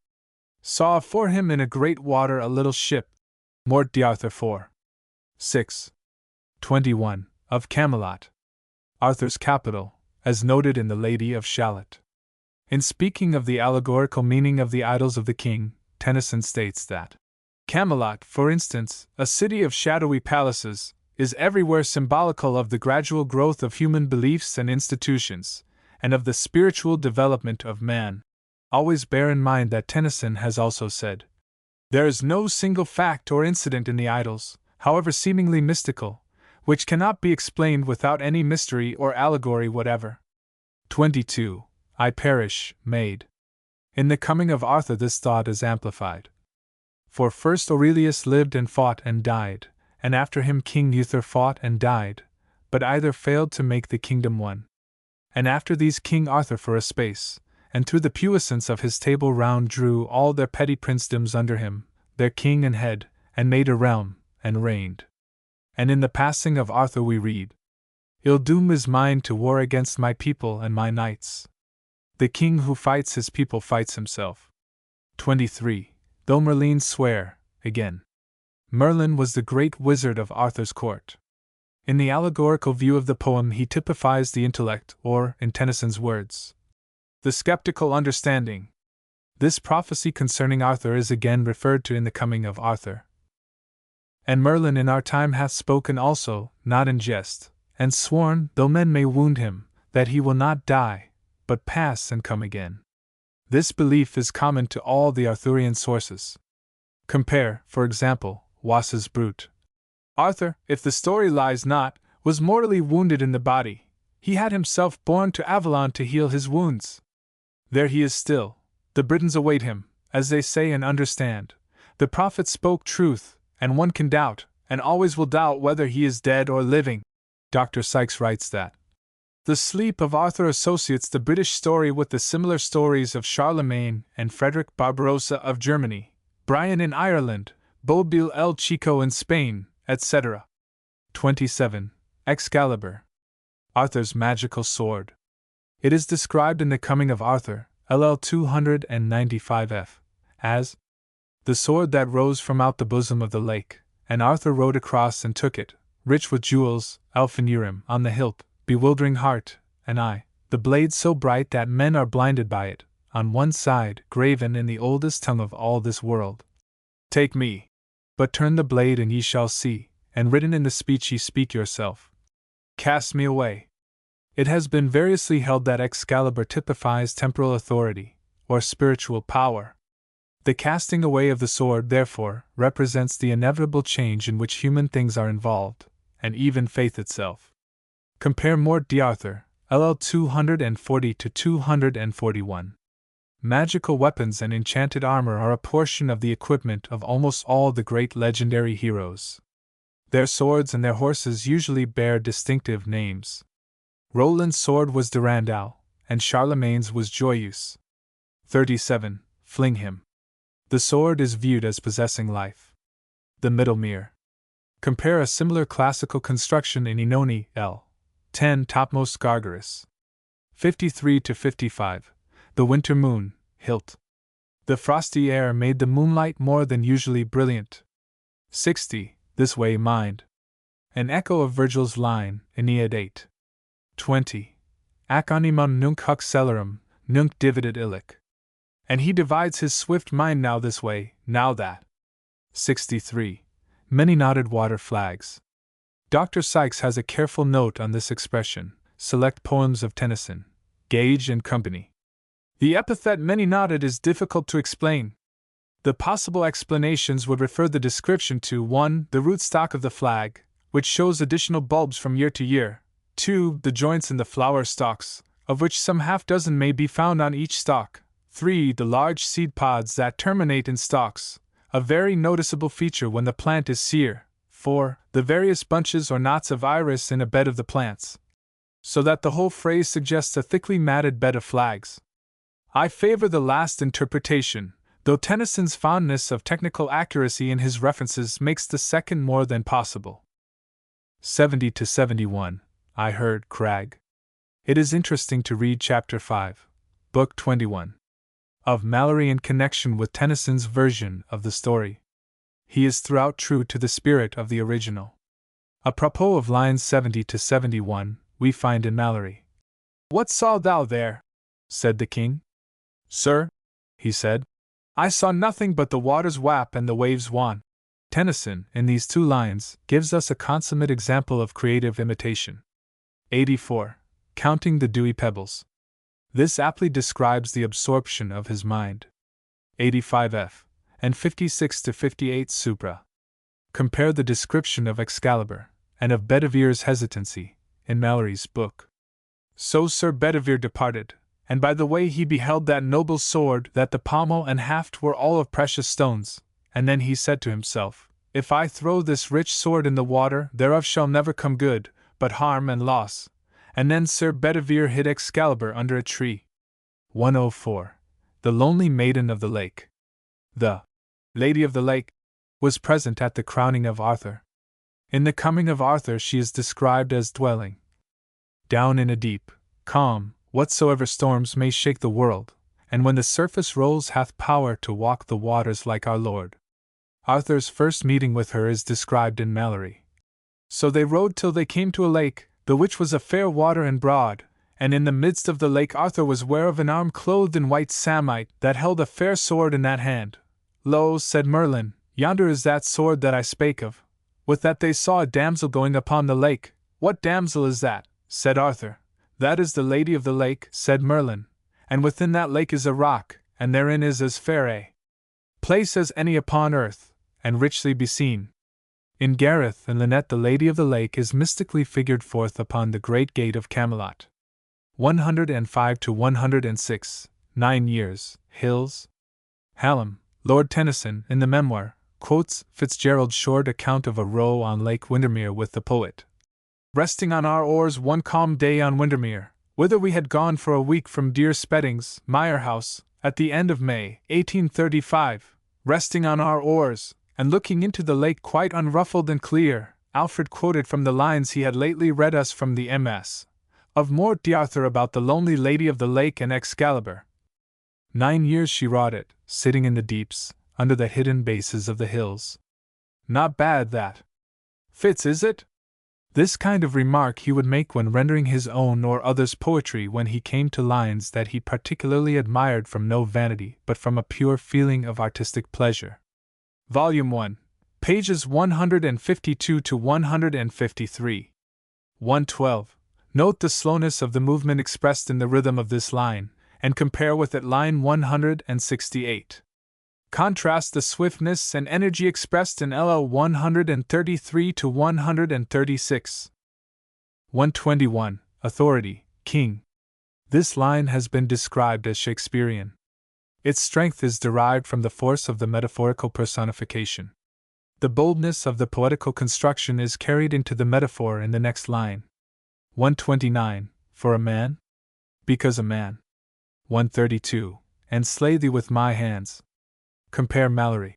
saw afore him in a great water a little ship. Morte d'Arthur 4. 6. 21. Of Camelot. Arthur's capital, as noted in The Lady of Shalott. In speaking of the allegorical meaning of the idylls of the king, Tennyson states that Camelot, for instance, a city of shadowy palaces, is everywhere symbolical of the gradual growth of human beliefs and institutions, and of the spiritual development of man. Always bear in mind that Tennyson has also said, "There is no single fact or incident in the idylls, however seemingly mystical, which cannot be explained without any mystery or allegory whatever." 22. I perish, maid. In The Coming of Arthur this thought is amplified. For first Aurelius lived and fought and died, and after him King Uther fought and died, but either failed to make the kingdom one. And after these King Arthur for a space, and through the puissance of his Table Round drew all their petty princedoms under him, their king and head, and made a realm, and reigned. And in the passing of Arthur we read, "Ill doom is mine to war against my people and my knights." The king who fights his people fights himself. 23. Though Merlin swear, again. Merlin was the great wizard of Arthur's court. In the allegorical view of the poem he typifies the intellect, or, in Tennyson's words, the skeptical understanding. This prophecy concerning Arthur is again referred to in The Coming of Arthur. And Merlin in our time hath spoken also, not in jest, and sworn, though men may wound him, that he will not die, but pass and come again. This belief is common to all the Arthurian sources. Compare, for example, Wasse's Brut. Arthur, if the story lies not, was mortally wounded in the body. He had himself borne to Avalon to heal his wounds. There he is still. The Britons await him, as they say and understand. The prophet spoke truth, and one can doubt, and always will doubt whether he is dead or living. Dr. Sykes writes that the sleep of Arthur associates the British story with the similar stories of Charlemagne and Frederick Barbarossa of Germany, Brian in Ireland, Boabdil el Chico in Spain, etc. 27. Excalibur. Arthur's magical sword. It is described in The Coming of Arthur, LL 295f, as the sword that rose from out the bosom of the lake, and Arthur rode across and took it, rich with jewels, Elphinurim, on the hilt, bewildering heart, and eye, the blade so bright that men are blinded by it, on one side, graven in the oldest tongue of all this world. Take me. But turn the blade and ye shall see, and written in the speech ye speak yourself. Cast me away. It has been variously held that Excalibur typifies temporal authority, or spiritual power. The casting away of the sword, therefore, represents the inevitable change in which human things are involved, and even faith itself. Compare Mort d'Arthur, LL 240-241. Magical weapons and enchanted armor are a portion of the equipment of almost all the great legendary heroes. Their swords and their horses usually bear distinctive names. Roland's sword was Durandal, and Charlemagne's was Joyeuse. 37. Fling him. The sword is viewed as possessing life. The Middlemere. Compare a similar classical construction in Oenone, L. 10 topmost Gargarus. 53-55. The winter moon, hilt. The frosty air made the moonlight more than usually brilliant. 60. This way mind. An echo of Virgil's line, Aeneid 8. 20. Ac animam nunc huc celerum, nunc dividit illic. And he divides his swift mind now this way, now that. 63. Many knotted water flags. Dr. Sykes has a careful note on this expression. Select poems of Tennyson, Gage and Company. The epithet many-knotted is difficult to explain. The possible explanations would refer the description to 1. The rootstock of the flag, which shows additional bulbs from year to year, 2. The joints in the flower stalks, of which some half-dozen may be found on each stalk, 3. The large seed pods that terminate in stalks, a very noticeable feature when the plant is sere, 4. The various bunches or knots of iris in a bed of the plants, so that the whole phrase suggests a thickly matted bed of flags. I favor the last interpretation, though Tennyson's fondness of technical accuracy in his references makes the second more than possible. 70-71. I heard Crag. It is interesting to read Chapter 5, Book 21, of Mallory in connection with Tennyson's version of the story. He is throughout true to the spirit of the original. Apropos of lines 70-71, we find in Mallory. What saw thou there? Said the king. Sir, he said, I saw nothing but the waters wap and the waves wan. Tennyson, in these two lines, gives us a consummate example of creative imitation. 84. Counting the dewy pebbles. This aptly describes the absorption of his mind. 85f. And 56-58 supra. Compare the description of Excalibur, and of Bedivere's hesitancy, in Mallory's book. So Sir Bedivere departed, and by the way he beheld that noble sword, that the pommel and haft were all of precious stones, and then he said to himself, If I throw this rich sword in the water, thereof shall never come good, but harm and loss. And then Sir Bedivere hid Excalibur under a tree. 104. The lonely maiden of the lake. The Lady of the Lake was present at the crowning of Arthur. In The Coming of Arthur she is described as dwelling down in a deep, calm, whatsoever storms may shake the world, and when the surface rolls hath power to walk the waters like our Lord. Arthur's first meeting with her is described in Mallory. So they rode till they came to a lake, the which was a fair water and broad, and in the midst of the lake Arthur was ware of an arm clothed in white samite that held a fair sword in that hand. Lo, said Merlin, yonder is that sword that I spake of. With that they saw a damsel going upon the lake. What damsel is that? Said Arthur. That is the Lady of the Lake, said Merlin, and within that lake is a rock, and therein is as fair a place as any upon earth, and richly beseen. In Gareth and Lynette the Lady of the Lake is mystically figured forth upon the great gate of Camelot. 105 to 106, 9 years, hills. Hallam, Lord Tennyson, in the memoir, quotes Fitzgerald's short account of a row on Lake Windermere with the poet. Resting on our oars one calm day on Windermere, whither we had gone for a week from dear Spedding's Meyer House, at the end of May, 1835, resting on our oars, and looking into the lake quite unruffled and clear, Alfred quoted from the lines he had lately read us from the MS. of Morte d'Arthur about the lonely Lady of the Lake and Excalibur. 9 years she wrought it, sitting in the deeps, under the hidden bases of the hills. Not bad, that. Fitz, is it? This kind of remark he would make when rendering his own or others' poetry when he came to lines that he particularly admired from no vanity but from a pure feeling of artistic pleasure. Volume 1, pages 152 to 153. 112. Note the slowness of the movement expressed in the rhythm of this line, and compare with it line 168. Contrast the swiftness and energy expressed in LL 133 to 136. 121. Authority, King. This line has been described as Shakespearean. Its strength is derived from the force of the metaphorical personification. The boldness of the poetical construction is carried into the metaphor in the next line. 129. For a man? Because a man. 132. And slay thee with my hands. Compare Mallory.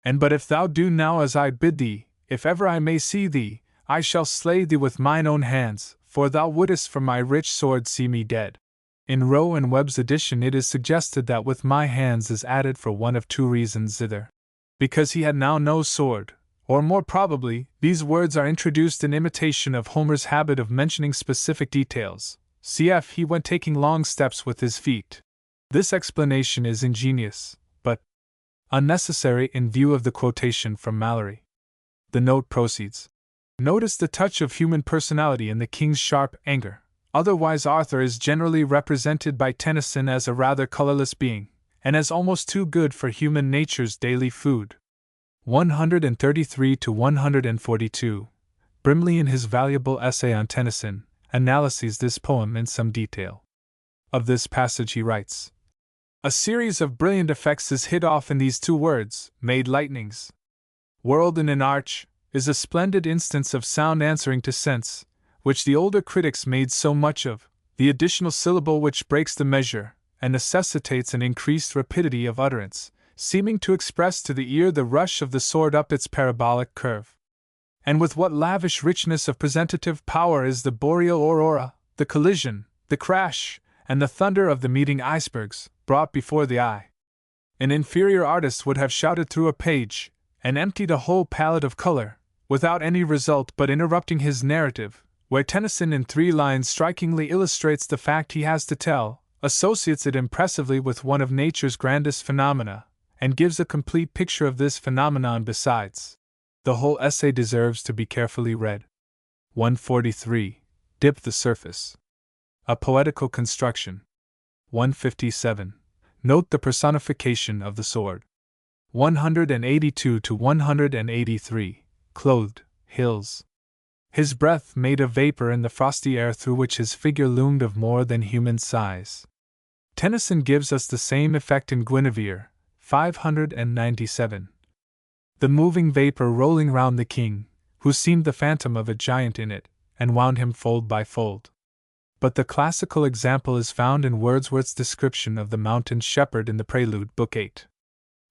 And but if thou do now as I bid thee, if ever I may see thee, I shall slay thee with mine own hands, for thou wouldest from my rich sword see me dead. In Rowe and Webb's edition it is suggested that with my hands is added for one of two reasons either. Because he had now no sword, or more probably, these words are introduced in imitation of Homer's habit of mentioning specific details, cf. he went taking long steps with his feet. This explanation is ingenious, but unnecessary in view of the quotation from Mallory. The note proceeds. Notice the touch of human personality in the king's sharp anger. Otherwise Arthur is generally represented by Tennyson as a rather colorless being, and as almost too good for human nature's daily food. 133 to 142. Brimley in his valuable essay on Tennyson, analyses this poem in some detail. Of this passage he writes, a series of brilliant effects is hit off in these two words, made lightnings. Whirled in an arch, is a splendid instance of sound answering to sense, which the older critics made so much of, the additional syllable which breaks the measure, and necessitates an increased rapidity of utterance, seeming to express to the ear the rush of the sword up its parabolic curve. And with what lavish richness of presentative power is the boreal aurora, the collision, the crash, and the thunder of the meeting icebergs, brought before the eye. An inferior artist would have shouted through a page, and emptied a whole palette of color, without any result but interrupting his narrative, where Tennyson in 3 lines strikingly illustrates the fact he has to tell, associates it impressively with one of nature's grandest phenomena, and gives a complete picture of this phenomenon besides. The whole essay deserves to be carefully read. 143. Dip the surface. A poetical construction. 157. Note the personification of the sword. 182 to 183. Clothed, hills. His breath made a vapor in the frosty air through which his figure loomed of more than human size. Tennyson gives us the same effect in Guinevere, 597. The moving vapor rolling round the king, who seemed the phantom of a giant in it, and wound him fold by fold. But the classical example is found in Wordsworth's description of the mountain shepherd in the Prelude, Book 8.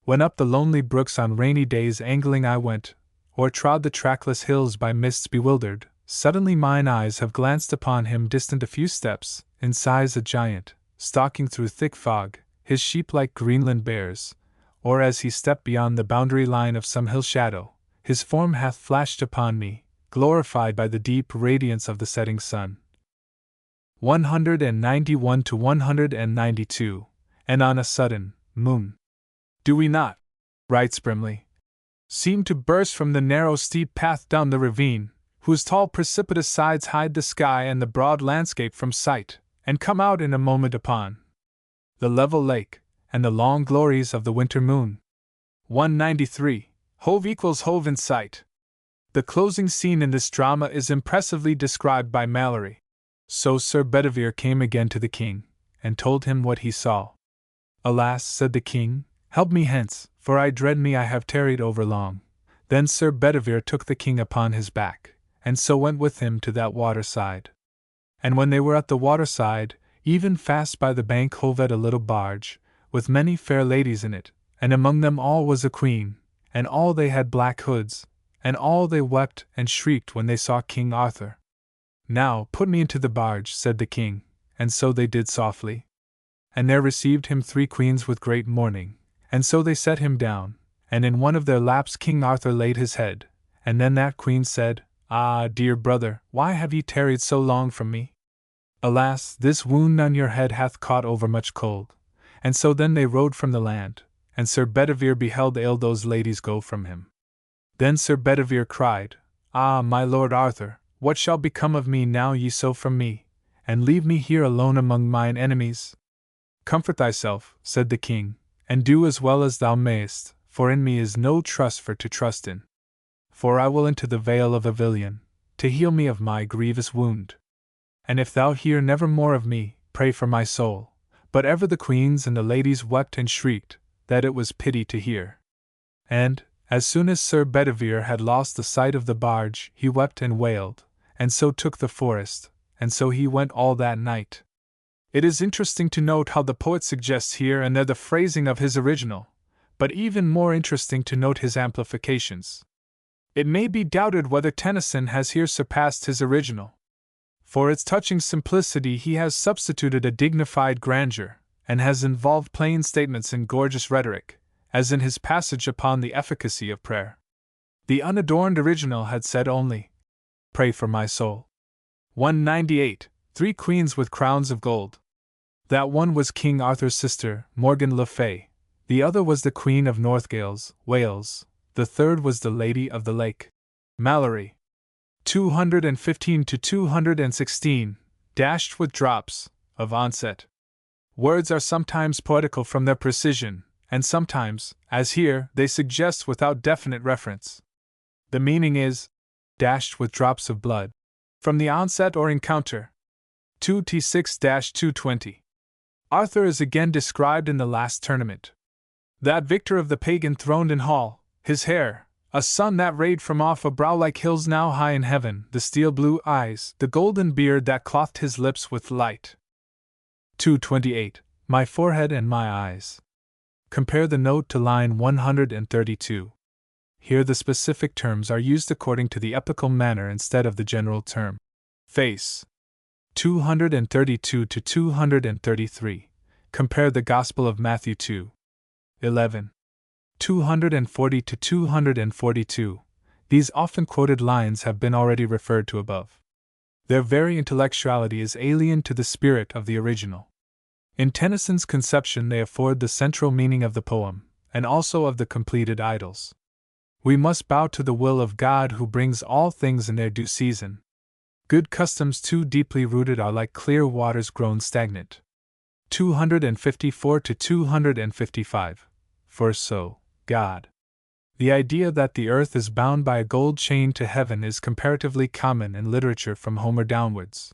When up the lonely brooks on rainy days angling I went, or trod the trackless hills by mists bewildered, suddenly mine eyes have glanced upon him distant a few steps, in size a giant, stalking through thick fog, his sheep like Greenland bears, or as he stepped beyond the boundary line of some hill shadow, his form hath flashed upon me, glorified by the deep radiance of the setting sun. 191 to 192. And on a sudden, moon. Do we not, writes Brimley, seem to burst from the narrow steep path down the ravine, whose tall precipitous sides hide the sky and the broad landscape from sight, and come out in a moment upon the level lake, and the long glories of the winter moon. 193. Hove equals hove in sight. The closing scene in this drama is impressively described by Malory. So Sir Bedivere came again to the king, and told him what he saw. Alas, said the king, help me hence, for I dread me I have tarried over long. Then Sir Bedivere took the king upon his back, and so went with him to that water side. And when they were at the water side, even fast by the bank hove at a little barge, with many fair ladies in it, and among them all was a queen, and all they had black hoods, and all they wept and shrieked when they saw King Arthur. Now put me into the barge, said the king, and so they did softly. And there received him 3 queens with great mourning, and so they set him down, and in one of their laps King Arthur laid his head, and then that queen said, Ah, dear brother, why have ye tarried so long from me? Alas, this wound on your head hath caught overmuch cold. And so then they rode from the land, and Sir Bedivere beheld ill those ladies go from him. Then Sir Bedivere cried, Ah, my lord Arthur, what shall become of me now ye so from me, and leave me here alone among mine enemies? Comfort thyself, said the king, and do as well as thou mayest, for in me is no trust for to trust in. For I will into the vale of Avilion, to heal me of my grievous wound. And if thou hear never more of me, pray for my soul. But ever the queens and the ladies wept and shrieked, that it was pity to hear. And, as soon as Sir Bedivere had lost the sight of the barge, he wept and wailed, and so took the forest, and so he went all that night. It is interesting to note how the poet suggests here and there the phrasing of his original, but even more interesting to note his amplifications. It may be doubted whether Tennyson has here surpassed his original. For its touching simplicity he has substituted a dignified grandeur, and has involved plain statements in gorgeous rhetoric, as in his passage upon the efficacy of prayer. The unadorned original had said only, Pray for my soul. 198, 3 queens with crowns of gold. That one was King Arthur's sister, Morgan le Fay, the other was the Queen of Northgales, Wales, the third was the Lady of the Lake. Malory. 215 to 216, dashed with drops of onset. Words are sometimes poetical from their precision, and sometimes, as here, they suggest without definite reference. The meaning is, dashed with drops of blood. From the onset or encounter. 2t6-220. Arthur is again described in the last tournament. That victor of the pagan throned in hall, his hair, a sun that rayed from off a brow like hills now high in heaven, the steel-blue eyes, the golden beard that clothed his lips with light. 228. My forehead and my eyes. Compare the note to line 132. Here the specific terms are used according to the epical manner instead of the general term. Face. 232 to 233. Compare the Gospel of Matthew 2. 11. 240 to 242. These often quoted lines have been already referred to above. Their very intellectuality is alien to the spirit of the original. In Tennyson's conception, they afford the central meaning of the poem, and also of the completed idylls. We must bow to the will of God who brings all things in their due season. Good customs too deeply rooted are like clear waters grown stagnant. 254 to 255. For so, God. The idea that the earth is bound by a gold chain to heaven is comparatively common in literature from Homer downwards.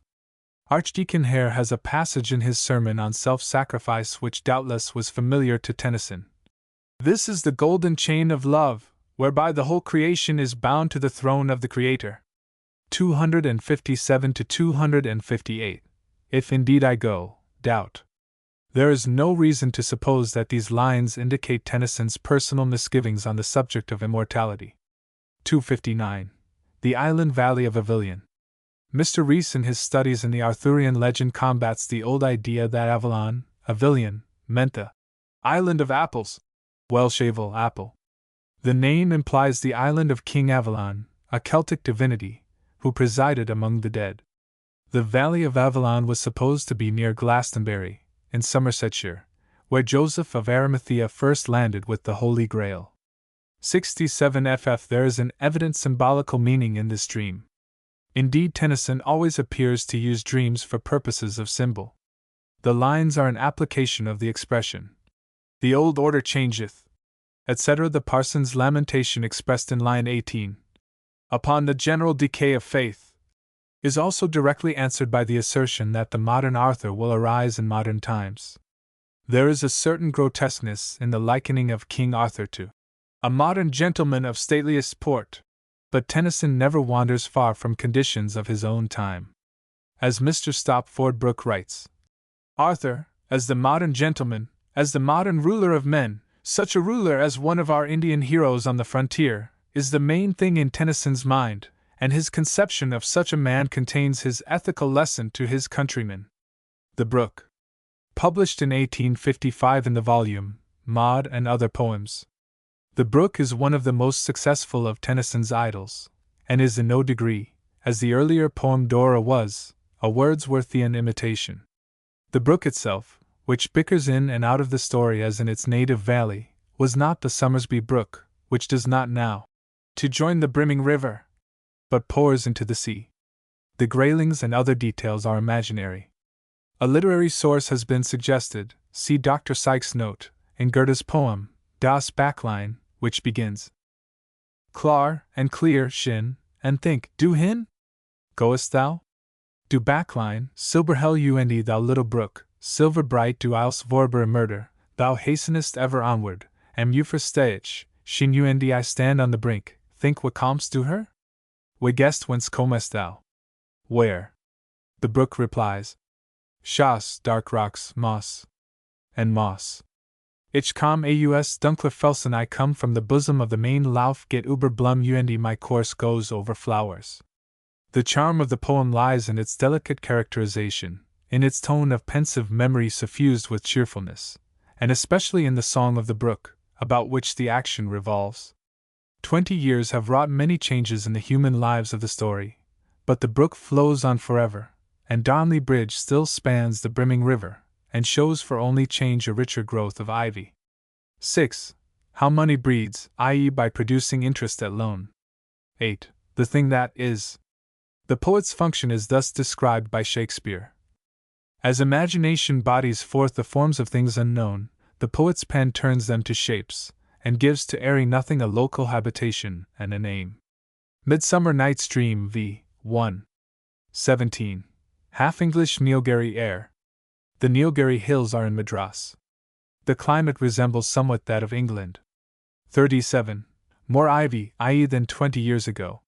Archdeacon Hare has a passage in his sermon on self-sacrifice which doubtless was familiar to Tennyson. This is the golden chain of love, whereby the whole creation is bound to the throne of the Creator. 257 to 258. If indeed I go, doubt. There is no reason to suppose that these lines indicate Tennyson's personal misgivings on the subject of immortality. 259. The Island Valley of Avilion. Mr. Rhys in his studies in the Arthurian legend combats the old idea that Avalon, Avilion, meant the island of apples, Welshavel apple. The name implies the island of King Avalon, a Celtic divinity, who presided among the dead. The Valley of Avalon was supposed to be near Glastonbury, in Somersetshire, where Joseph of Arimathea first landed with the Holy Grail. 67 ff. There is an evident symbolical meaning in this dream. Indeed, Tennyson always appears to use dreams for purposes of symbol. The lines are an application of the expression, "The old order changeth," etc. The parson's lamentation expressed in line 18. upon the general decay of faith, is also directly answered by the assertion that the modern Arthur will arise in modern times. There is a certain grotesqueness in the likening of King Arthur to a modern gentleman of stateliest port, but Tennyson never wanders far from conditions of his own time. As Mr. Stopford Brooke writes, Arthur, as the modern gentleman, as the modern ruler of men, such a ruler as one of our Indian heroes on the frontier, is the main thing in Tennyson's mind, and his conception of such a man contains his ethical lesson to his countrymen. The Brook. Published in 1855 in the volume, Maud and Other Poems. The Brook is one of the most successful of Tennyson's idylls, and is in no degree, as the earlier poem Dora was, a Wordsworthian imitation. The brook itself, which bickers in and out of the story as in its native valley, was not the Somersby Brook, which does not now to join the brimming river, but pours into the sea. The graylings and other details are imaginary. A literary source has been suggested, see Dr. Sykes' note, in Goethe's poem, Das Backlein, which begins Klar and clear, shin, and think, du hin? Goest thou? Du Backlein, silberhell und thou little brook, silver bright du als vorber murder, thou hastenest ever onward, am you versteich, shin und I stand on the brink, think what comest du her? We guessed whence comest thou? Where? The brook replies, Schas, dark rocks, moss. And moss. Ich komm aus dunkler Felsen, I come from the bosom of the main Lauf get über Blum und my course goes over flowers. The charm of the poem lies in its delicate characterization, in its tone of pensive memory suffused with cheerfulness, and especially in the song of the brook, about which the action revolves. 20 years have wrought many changes in the human lives of the story, but the brook flows on forever, and Darnley Bridge still spans the brimming river, and shows for only change a richer growth of ivy. 6. How money breeds, i.e., by producing interest at loan. 8. The thing that is. The poet's function is thus described by Shakespeare. As imagination bodies forth the forms of things unknown, the poet's pen turns them to shapes, and gives to airy nothing a local habitation and a name. Midsummer Night's Dream v. 1. 17. Half English Neilgherry air. The Neilgherry Hills are in Madras. The climate resembles somewhat that of England. 37. More ivy, i.e., than 20 years ago.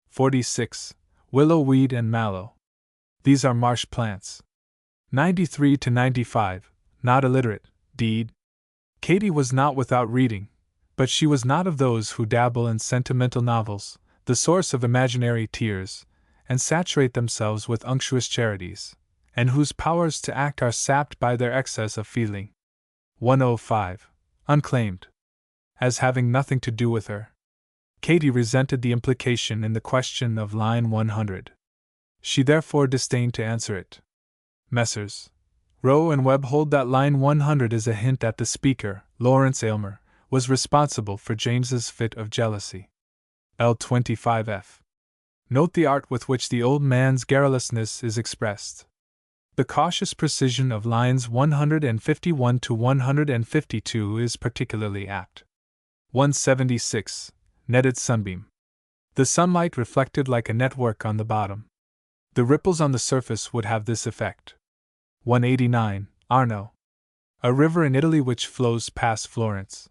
46. Willow weed and mallow. These are marsh plants. 93 to 95. Not illiterate, deed. Katie was not without reading, but she was not of those who dabble in sentimental novels, the source of imaginary tears, and saturate themselves with unctuous charities, and whose powers to act are sapped by their excess of feeling. 105. Unclaimed. As having nothing to do with her. Katie resented the implication in the question of line 100. She therefore disdained to answer it. Messrs. Rowe and Webb hold that line 100 is a hint that the speaker, Lawrence Aylmer, was responsible for James's fit of jealousy. L25F. Note the art with which the old man's garrulousness is expressed. The cautious precision of lines 151 to 152 is particularly apt. 176. Netted sunbeam. The sunlight reflected like a network on the bottom. The ripples on the surface would have this effect. 189. Arno. A river in Italy which flows past Florence.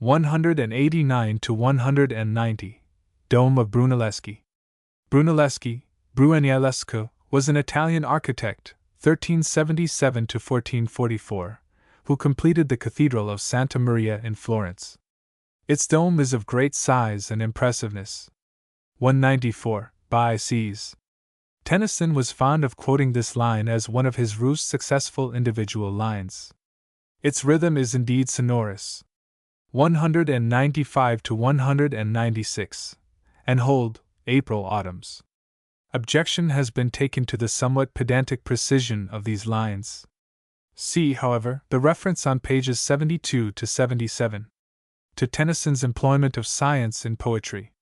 189 to 190. Dome of Brunelleschi. Brunelleschi, was an Italian architect, 1377 to 1444, who completed the Cathedral of Santa Maria in Florence. Its dome is of great size and impressiveness. 194. By seas. Tennyson was fond of quoting this line as one of his most successful individual lines. Its rhythm is indeed sonorous. 195 to 196. And hold, April autumns. Objection has been taken to the somewhat pedantic precision of these lines. See, however, the reference on pages 72 to 77. To Tennyson's employment of science in poetry.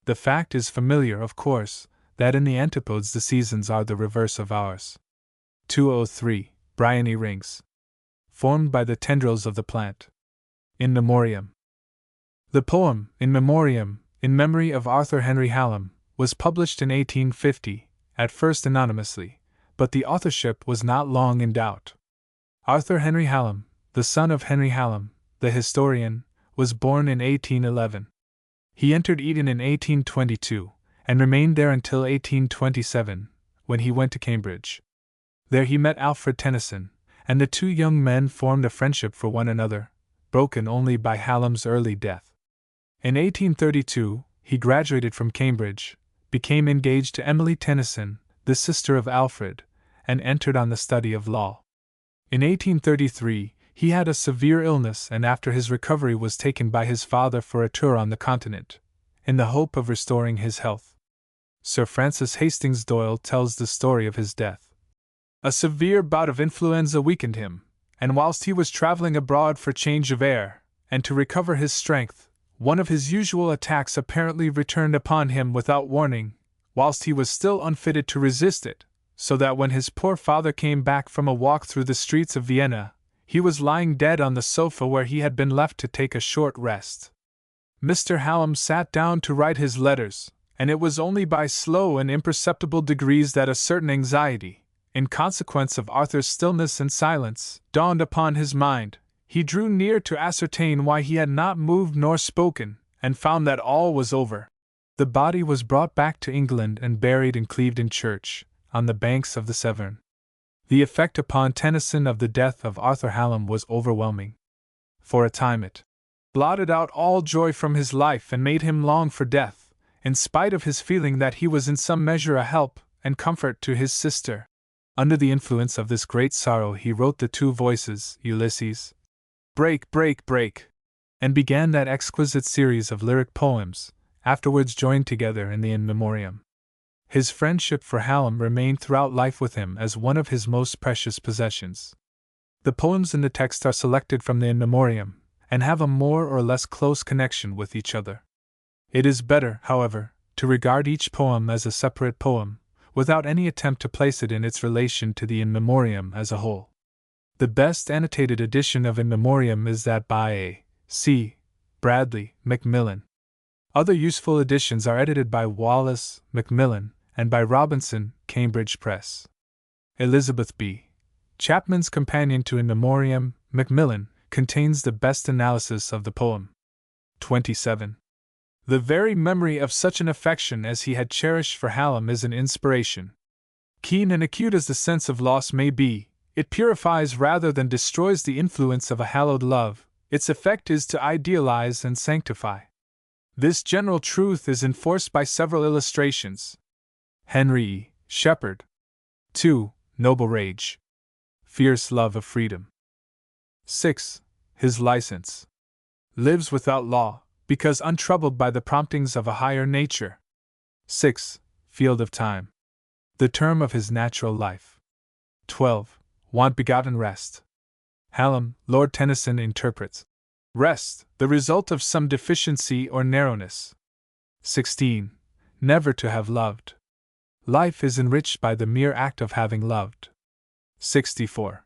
The fact is familiar, of course, that in the antipodes the seasons are the reverse of ours. 203. Bryony rings. Formed by the tendrils of the plant. In Memoriam. The poem, In Memoriam, in memory of Arthur Henry Hallam, was published in 1850, at first anonymously, but the authorship was not long in doubt. Arthur Henry Hallam, the son of Henry Hallam, the historian, was born in 1811. He entered Eton in 1822, and remained there until 1827, when he went to Cambridge. There he met Alfred Tennyson, and the two young men formed a friendship for one another, broken only by Hallam's early death. In 1832, he graduated from Cambridge, became engaged to Emily Tennyson, the sister of Alfred, and entered on the study of law. In 1833, he had a severe illness, and after his recovery was taken by his father for a tour on the continent, in the hope of restoring his health. Sir Francis Hastings Doyle tells the story of his death. A severe bout of influenza weakened him, and whilst he was travelling abroad for change of air, and to recover his strength, one of his usual attacks apparently returned upon him without warning, whilst he was still unfitted to resist it, so that when his poor father came back from a walk through the streets of Vienna, he was lying dead on the sofa where he had been left to take a short rest. Mr. Hallam sat down to write his letters, and it was only by slow and imperceptible degrees that a certain anxiety, in consequence of Arthur's stillness and silence, dawned upon his mind. He drew near to ascertain why he had not moved nor spoken, and found that all was over. The body was brought back to England and buried in Clevedon Church, on the banks of the Severn. The effect upon Tennyson of the death of Arthur Hallam was overwhelming. For a time it blotted out all joy from his life and made him long for death, in spite of his feeling that he was in some measure a help and comfort to his sister. Under the influence of this great sorrow he wrote the two voices, Ulysses, Break, break, break, and began that exquisite series of lyric poems, afterwards joined together in the In Memoriam. His friendship for Hallam remained throughout life with him as one of his most precious possessions. The poems in the text are selected from the In Memoriam, and have a more or less close connection with each other. It is better, however, to regard each poem as a separate poem, without any attempt to place it in its relation to the In Memoriam as a whole. The best annotated edition of In Memoriam is that by A. C. Bradley, Macmillan. Other useful editions are edited by Wallace, Macmillan, and by Robinson, Cambridge Press. Elizabeth B. Chapman's companion to In Memoriam, Macmillan, contains the best analysis of the poem. 27. The very memory of such an affection as he had cherished for Hallam is an inspiration. Keen and acute as the sense of loss may be, it purifies rather than destroys the influence of a hallowed love. Its effect is to idealize and sanctify. This general truth is enforced by several illustrations. Henry E. Shepherd. 2. Noble rage. Fierce love of freedom. 6. His license. Lives without law, because untroubled by the promptings of a higher nature. 6. Field of time. The term of his natural life. 12. Want begotten rest. Hallam, Lord Tennyson interprets rest, the result of some deficiency or narrowness. 16. Never to have loved. Life is enriched by the mere act of having loved. 64.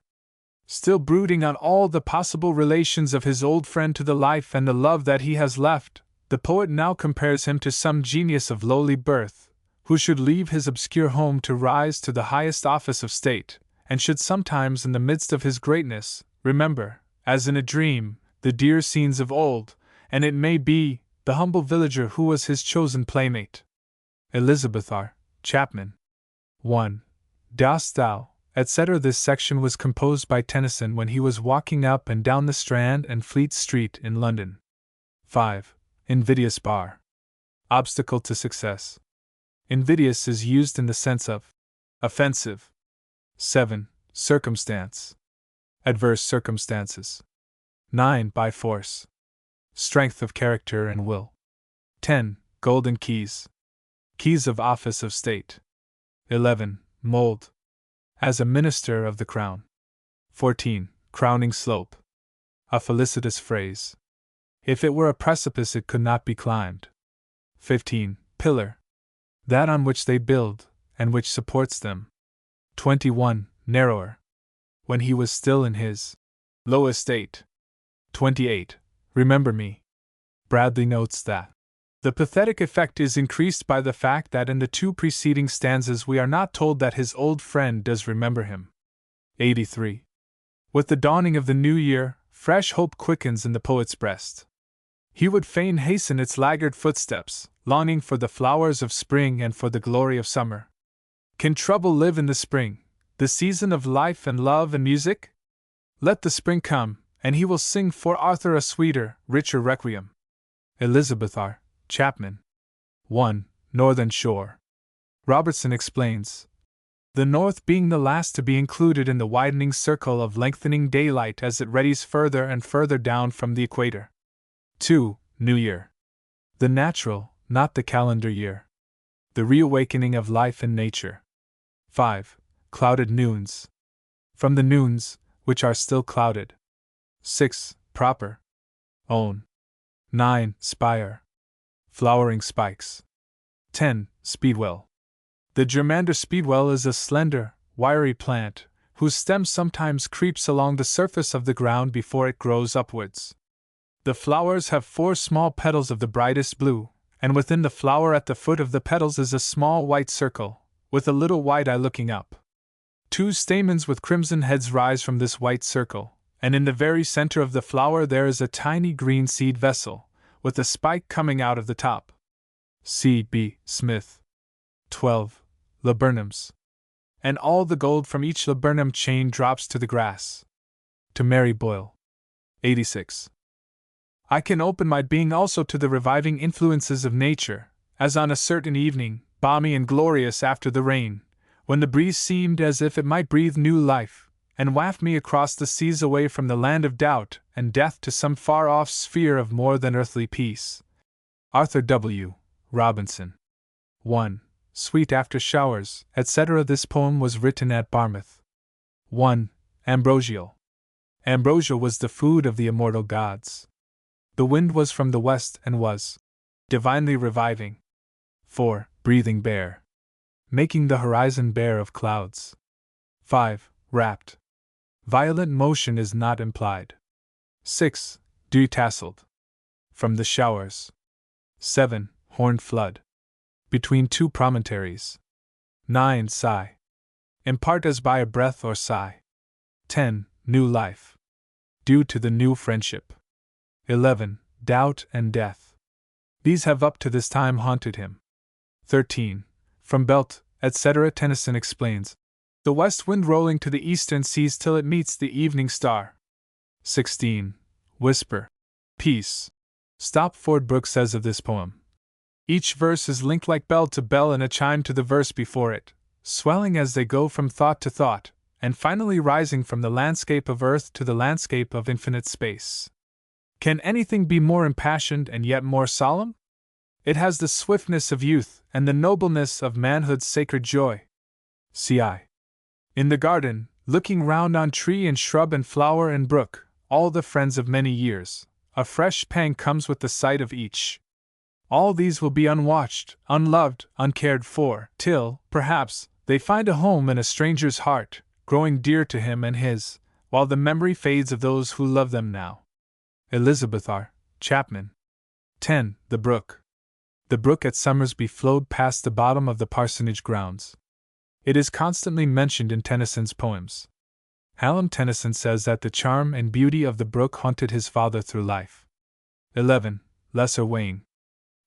Still brooding on all the possible relations of his old friend to the life and the love that he has left, the poet now compares him to some genius of lowly birth, who should leave his obscure home to rise to the highest office of state, and should sometimes in the midst of his greatness, remember, as in a dream, the dear scenes of old, and it may be, the humble villager who was his chosen playmate. Elizabeth R. Chapman. 1. Dost thou, etc. This section was composed by Tennyson when he was walking up and down the Strand and Fleet Street in London. 5. Invidious bar. Obstacle to success. Invidious is used in the sense of offensive. 7. Circumstance. Adverse circumstances. 9. By force. Strength of character and will. 10. Golden keys. Keys of office of state. 11. Mold. As a minister of the crown. 14. Crowning slope. A felicitous phrase. If it were a precipice, it could not be climbed. 15. Pillar. That on which they build, and which supports them. 21. Narrower. When he was still in his low estate. 28. Remember me. Bradley notes that The pathetic effect is increased by the fact that in the two preceding stanzas we are not told that his old friend does remember him. 83. With the dawning of the new year, fresh hope quickens in the poet's breast. He would fain hasten its laggard footsteps, longing for the flowers of spring and for the glory of summer. Can trouble live in the spring, the season of life and love and music? Let the spring come, and he will sing for Arthur a sweeter, richer requiem. Elizabeth R. Chapman. 1. Northern Shore. Robertson explains. The north being the last to be included in the widening circle of lengthening daylight as it readies further and further down from the equator. 2. New Year. The natural, not the calendar year. The reawakening of life in nature. 5. Clouded noons. From the noons, which are still clouded. 6. Proper. Own. 9. Spire. Flowering spikes. 10. Speedwell. The germander speedwell is a slender, wiry plant, whose stem sometimes creeps along the surface of the ground before it grows upwards. The flowers have 4 small petals of the brightest blue, and within the flower at the foot of the petals is a small white circle, with a little white eye looking up. 2 stamens with crimson heads rise from this white circle, and in the very center of the flower there is a tiny green seed vessel, with a spike coming out of the top. C. B. Smith. 12. Laburnums. And all the gold from each laburnum chain drops to the grass. To Mary Boyle. 86. I can open my being also to the reviving influences of nature, as on a certain evening, balmy and glorious after the rain, when the breeze seemed as if it might breathe new life, and waft me across the seas away from the land of doubt and death to some far-off sphere of more than earthly peace. Arthur W. Robinson. 1. Sweet after showers, etc. This poem was written at Barmouth. 1. Ambrosial. Ambrosia was the food of the immortal gods. The wind was from the west and was divinely reviving. 4. Breathing bare. Making the horizon bare of clouds. 5. Wrapped. Violent motion is not implied. 6. Dew tasseled. From the showers. 7. Horned flood. Between 2 promontories. 9. Sigh. Impart as by a breath or sigh. 10. New life. Due to the new friendship. 11. Doubt and death. These have up to this time haunted him. 13. From belt, etc. Tennyson explains. The west wind rolling to the eastern seas till it meets the evening star. 16. Whisper. Peace. Stopford Brooke says of this poem. Each verse is linked like bell to bell and a chime to the verse before it, swelling as they go from thought to thought, and finally rising from the landscape of earth to the landscape of infinite space. Can anything be more impassioned and yet more solemn? It has the swiftness of youth and the nobleness of manhood's sacred joy. C.I. In the garden, looking round on tree and shrub and flower and brook, all the friends of many years, a fresh pang comes with the sight of each. All these will be unwatched, unloved, uncared for, till, perhaps, they find a home in a stranger's heart, growing dear to him and his, while the memory fades of those who love them now. Elizabeth R. Chapman. 10. The brook. The brook at Summersby flowed past the bottom of the parsonage grounds. It is constantly mentioned in Tennyson's poems. Hallam Tennyson says that the charm and beauty of the brook haunted his father through life. 11. Lesser Wain.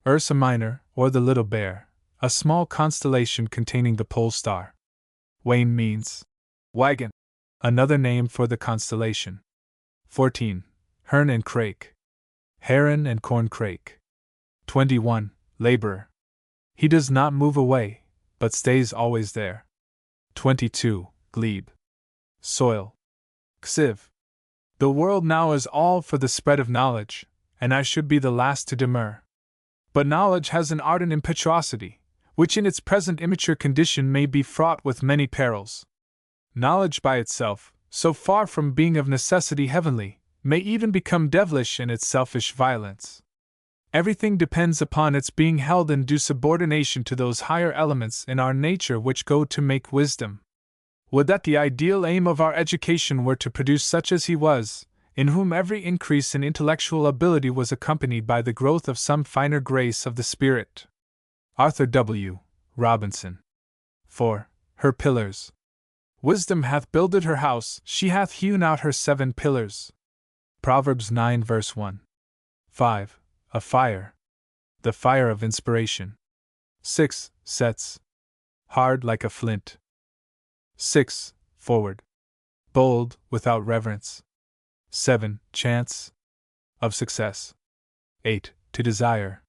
Ursa Minor, or the Little Bear, a small constellation containing the pole star. Wain means wagon, another name for the constellation. 14. Hern and Crake. Heron and corn crake. 21. Laborer. He does not move away, but stays always there. 22. Glebe. Soil. Xiv. The world now is all for the spread of knowledge, and I should be the last to demur. But knowledge has an ardent impetuosity, which in its present immature condition may be fraught with many perils. Knowledge by itself, so far from being of necessity heavenly, may even become devilish in its selfish violence. Everything depends upon its being held in due subordination to those higher elements in our nature which go to make wisdom. Would that the ideal aim of our education were to produce such as he was, in whom every increase in intellectual ability was accompanied by the growth of some finer grace of the spirit. Arthur W. Robinson. 4. Her pillars. Wisdom hath builded her house, she hath hewn out her 7 pillars. Proverbs 9 verse 1. 5. A fire. The fire of inspiration. 6. Sets. Hard like a flint. 6. Forward. Bold, without reverence. 7. Chance. Of success. 8. To desire.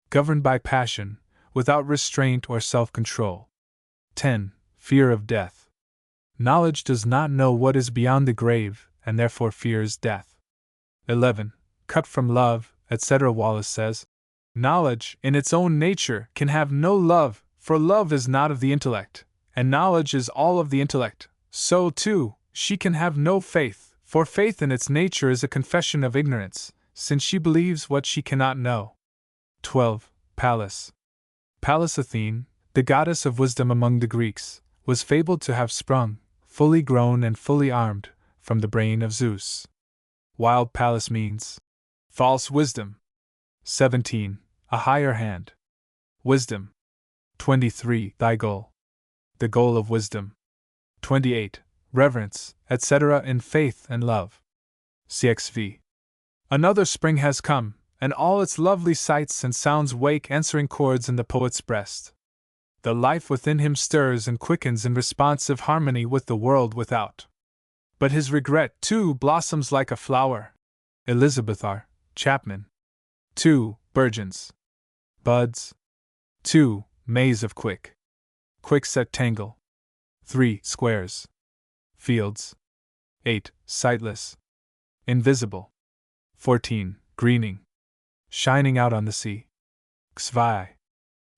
Governed by passion, without restraint or self-control. 10. Fear of death. Knowledge does not know what is beyond the grave, and therefore fears death. 11. Cut from love, etc. Wallace says, knowledge, in its own nature, can have no love, for love is not of the intellect, and knowledge is all of the intellect. So, too, she can have no faith, for faith in its nature is a confession of ignorance, since she believes what she cannot know. 12. Pallas. Pallas Athene, the goddess of wisdom among the Greeks, was fabled to have sprung, fully grown and fully armed, from the brain of Zeus. Wild Pallas means false wisdom. 17. A higher hand. Wisdom. 23. Thy goal. The goal of wisdom. 28. Reverence, etc. in faith and love. CXV. Another spring has come, and all its lovely sights and sounds wake answering chords in the poet's breast. The life within him stirs and quickens in responsive harmony with the world without. But his regret, too, blossoms like a flower. Elizabeth R. Chapman. 2. Burgeons. Buds. 2. Maze of quickset tangle. 3. Squares. Fields. 8. Sightless. Invisible. 14. Greening. Shining out on the sea. XVI.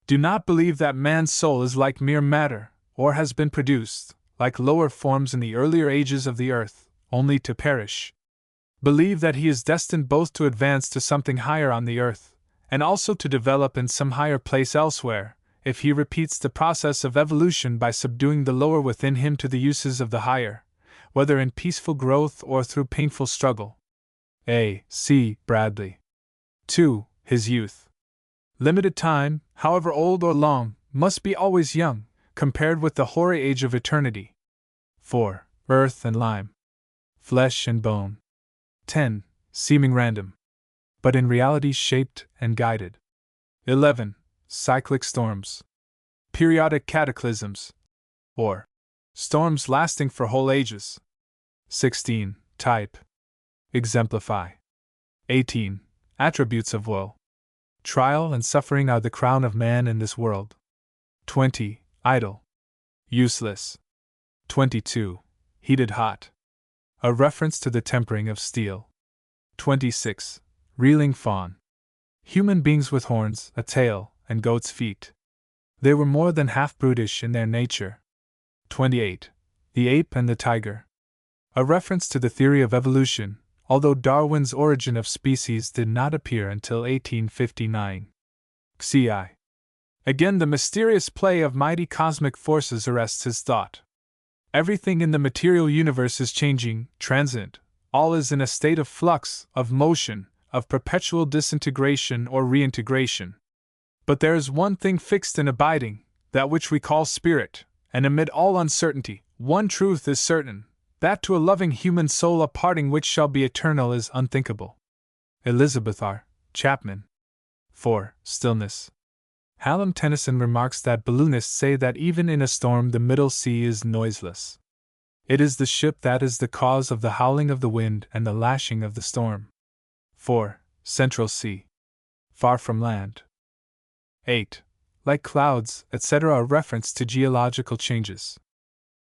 Do not believe that man's soul is like mere matter, or has been produced, like lower forms in the earlier ages of the earth, only to perish. Believe that he is destined both to advance to something higher on the earth, and also to develop in some higher place elsewhere, if he repeats the process of evolution by subduing the lower within him to the uses of the higher, whether in peaceful growth or through painful struggle. A. C. Bradley. 2. His youth. Limited time, however old or long, must be always young, compared with the hoary age of eternity. 4. Earth and lime. Flesh and bone. 10. Seeming random, but in reality shaped and guided. 11. Cyclic storms. Periodic cataclysms, or storms lasting for whole ages. 16. Type. Exemplify. 18. Attributes of woe. Trial and suffering are the crown of man in this world. 20. Idle. Useless. 22. Heated hot. A reference to the tempering of steel. 26. Reeling fawn. Human beings with horns, a tail, and goat's feet. They were more than half brutish in their nature. 28. The ape and the tiger. A reference to the theory of evolution, although Darwin's Origin of Species did not appear until 1859. XCI. Again, the mysterious play of mighty cosmic forces arrests his thought. Everything in the material universe is changing, transient, all is in a state of flux, of motion, of perpetual disintegration or reintegration. But there is one thing fixed and abiding, that which we call spirit, and amid all uncertainty, one truth is certain, that to a loving human soul a parting which shall be eternal is unthinkable. Elizabeth R. Chapman. 4. Stillness. Pelham Tennyson remarks that balloonists say that even in a storm the middle sea is noiseless. It is the ship that is the cause of the howling of the wind and the lashing of the storm. 4. Central sea. Far from land. 8. Like clouds, etc. A reference to geological changes.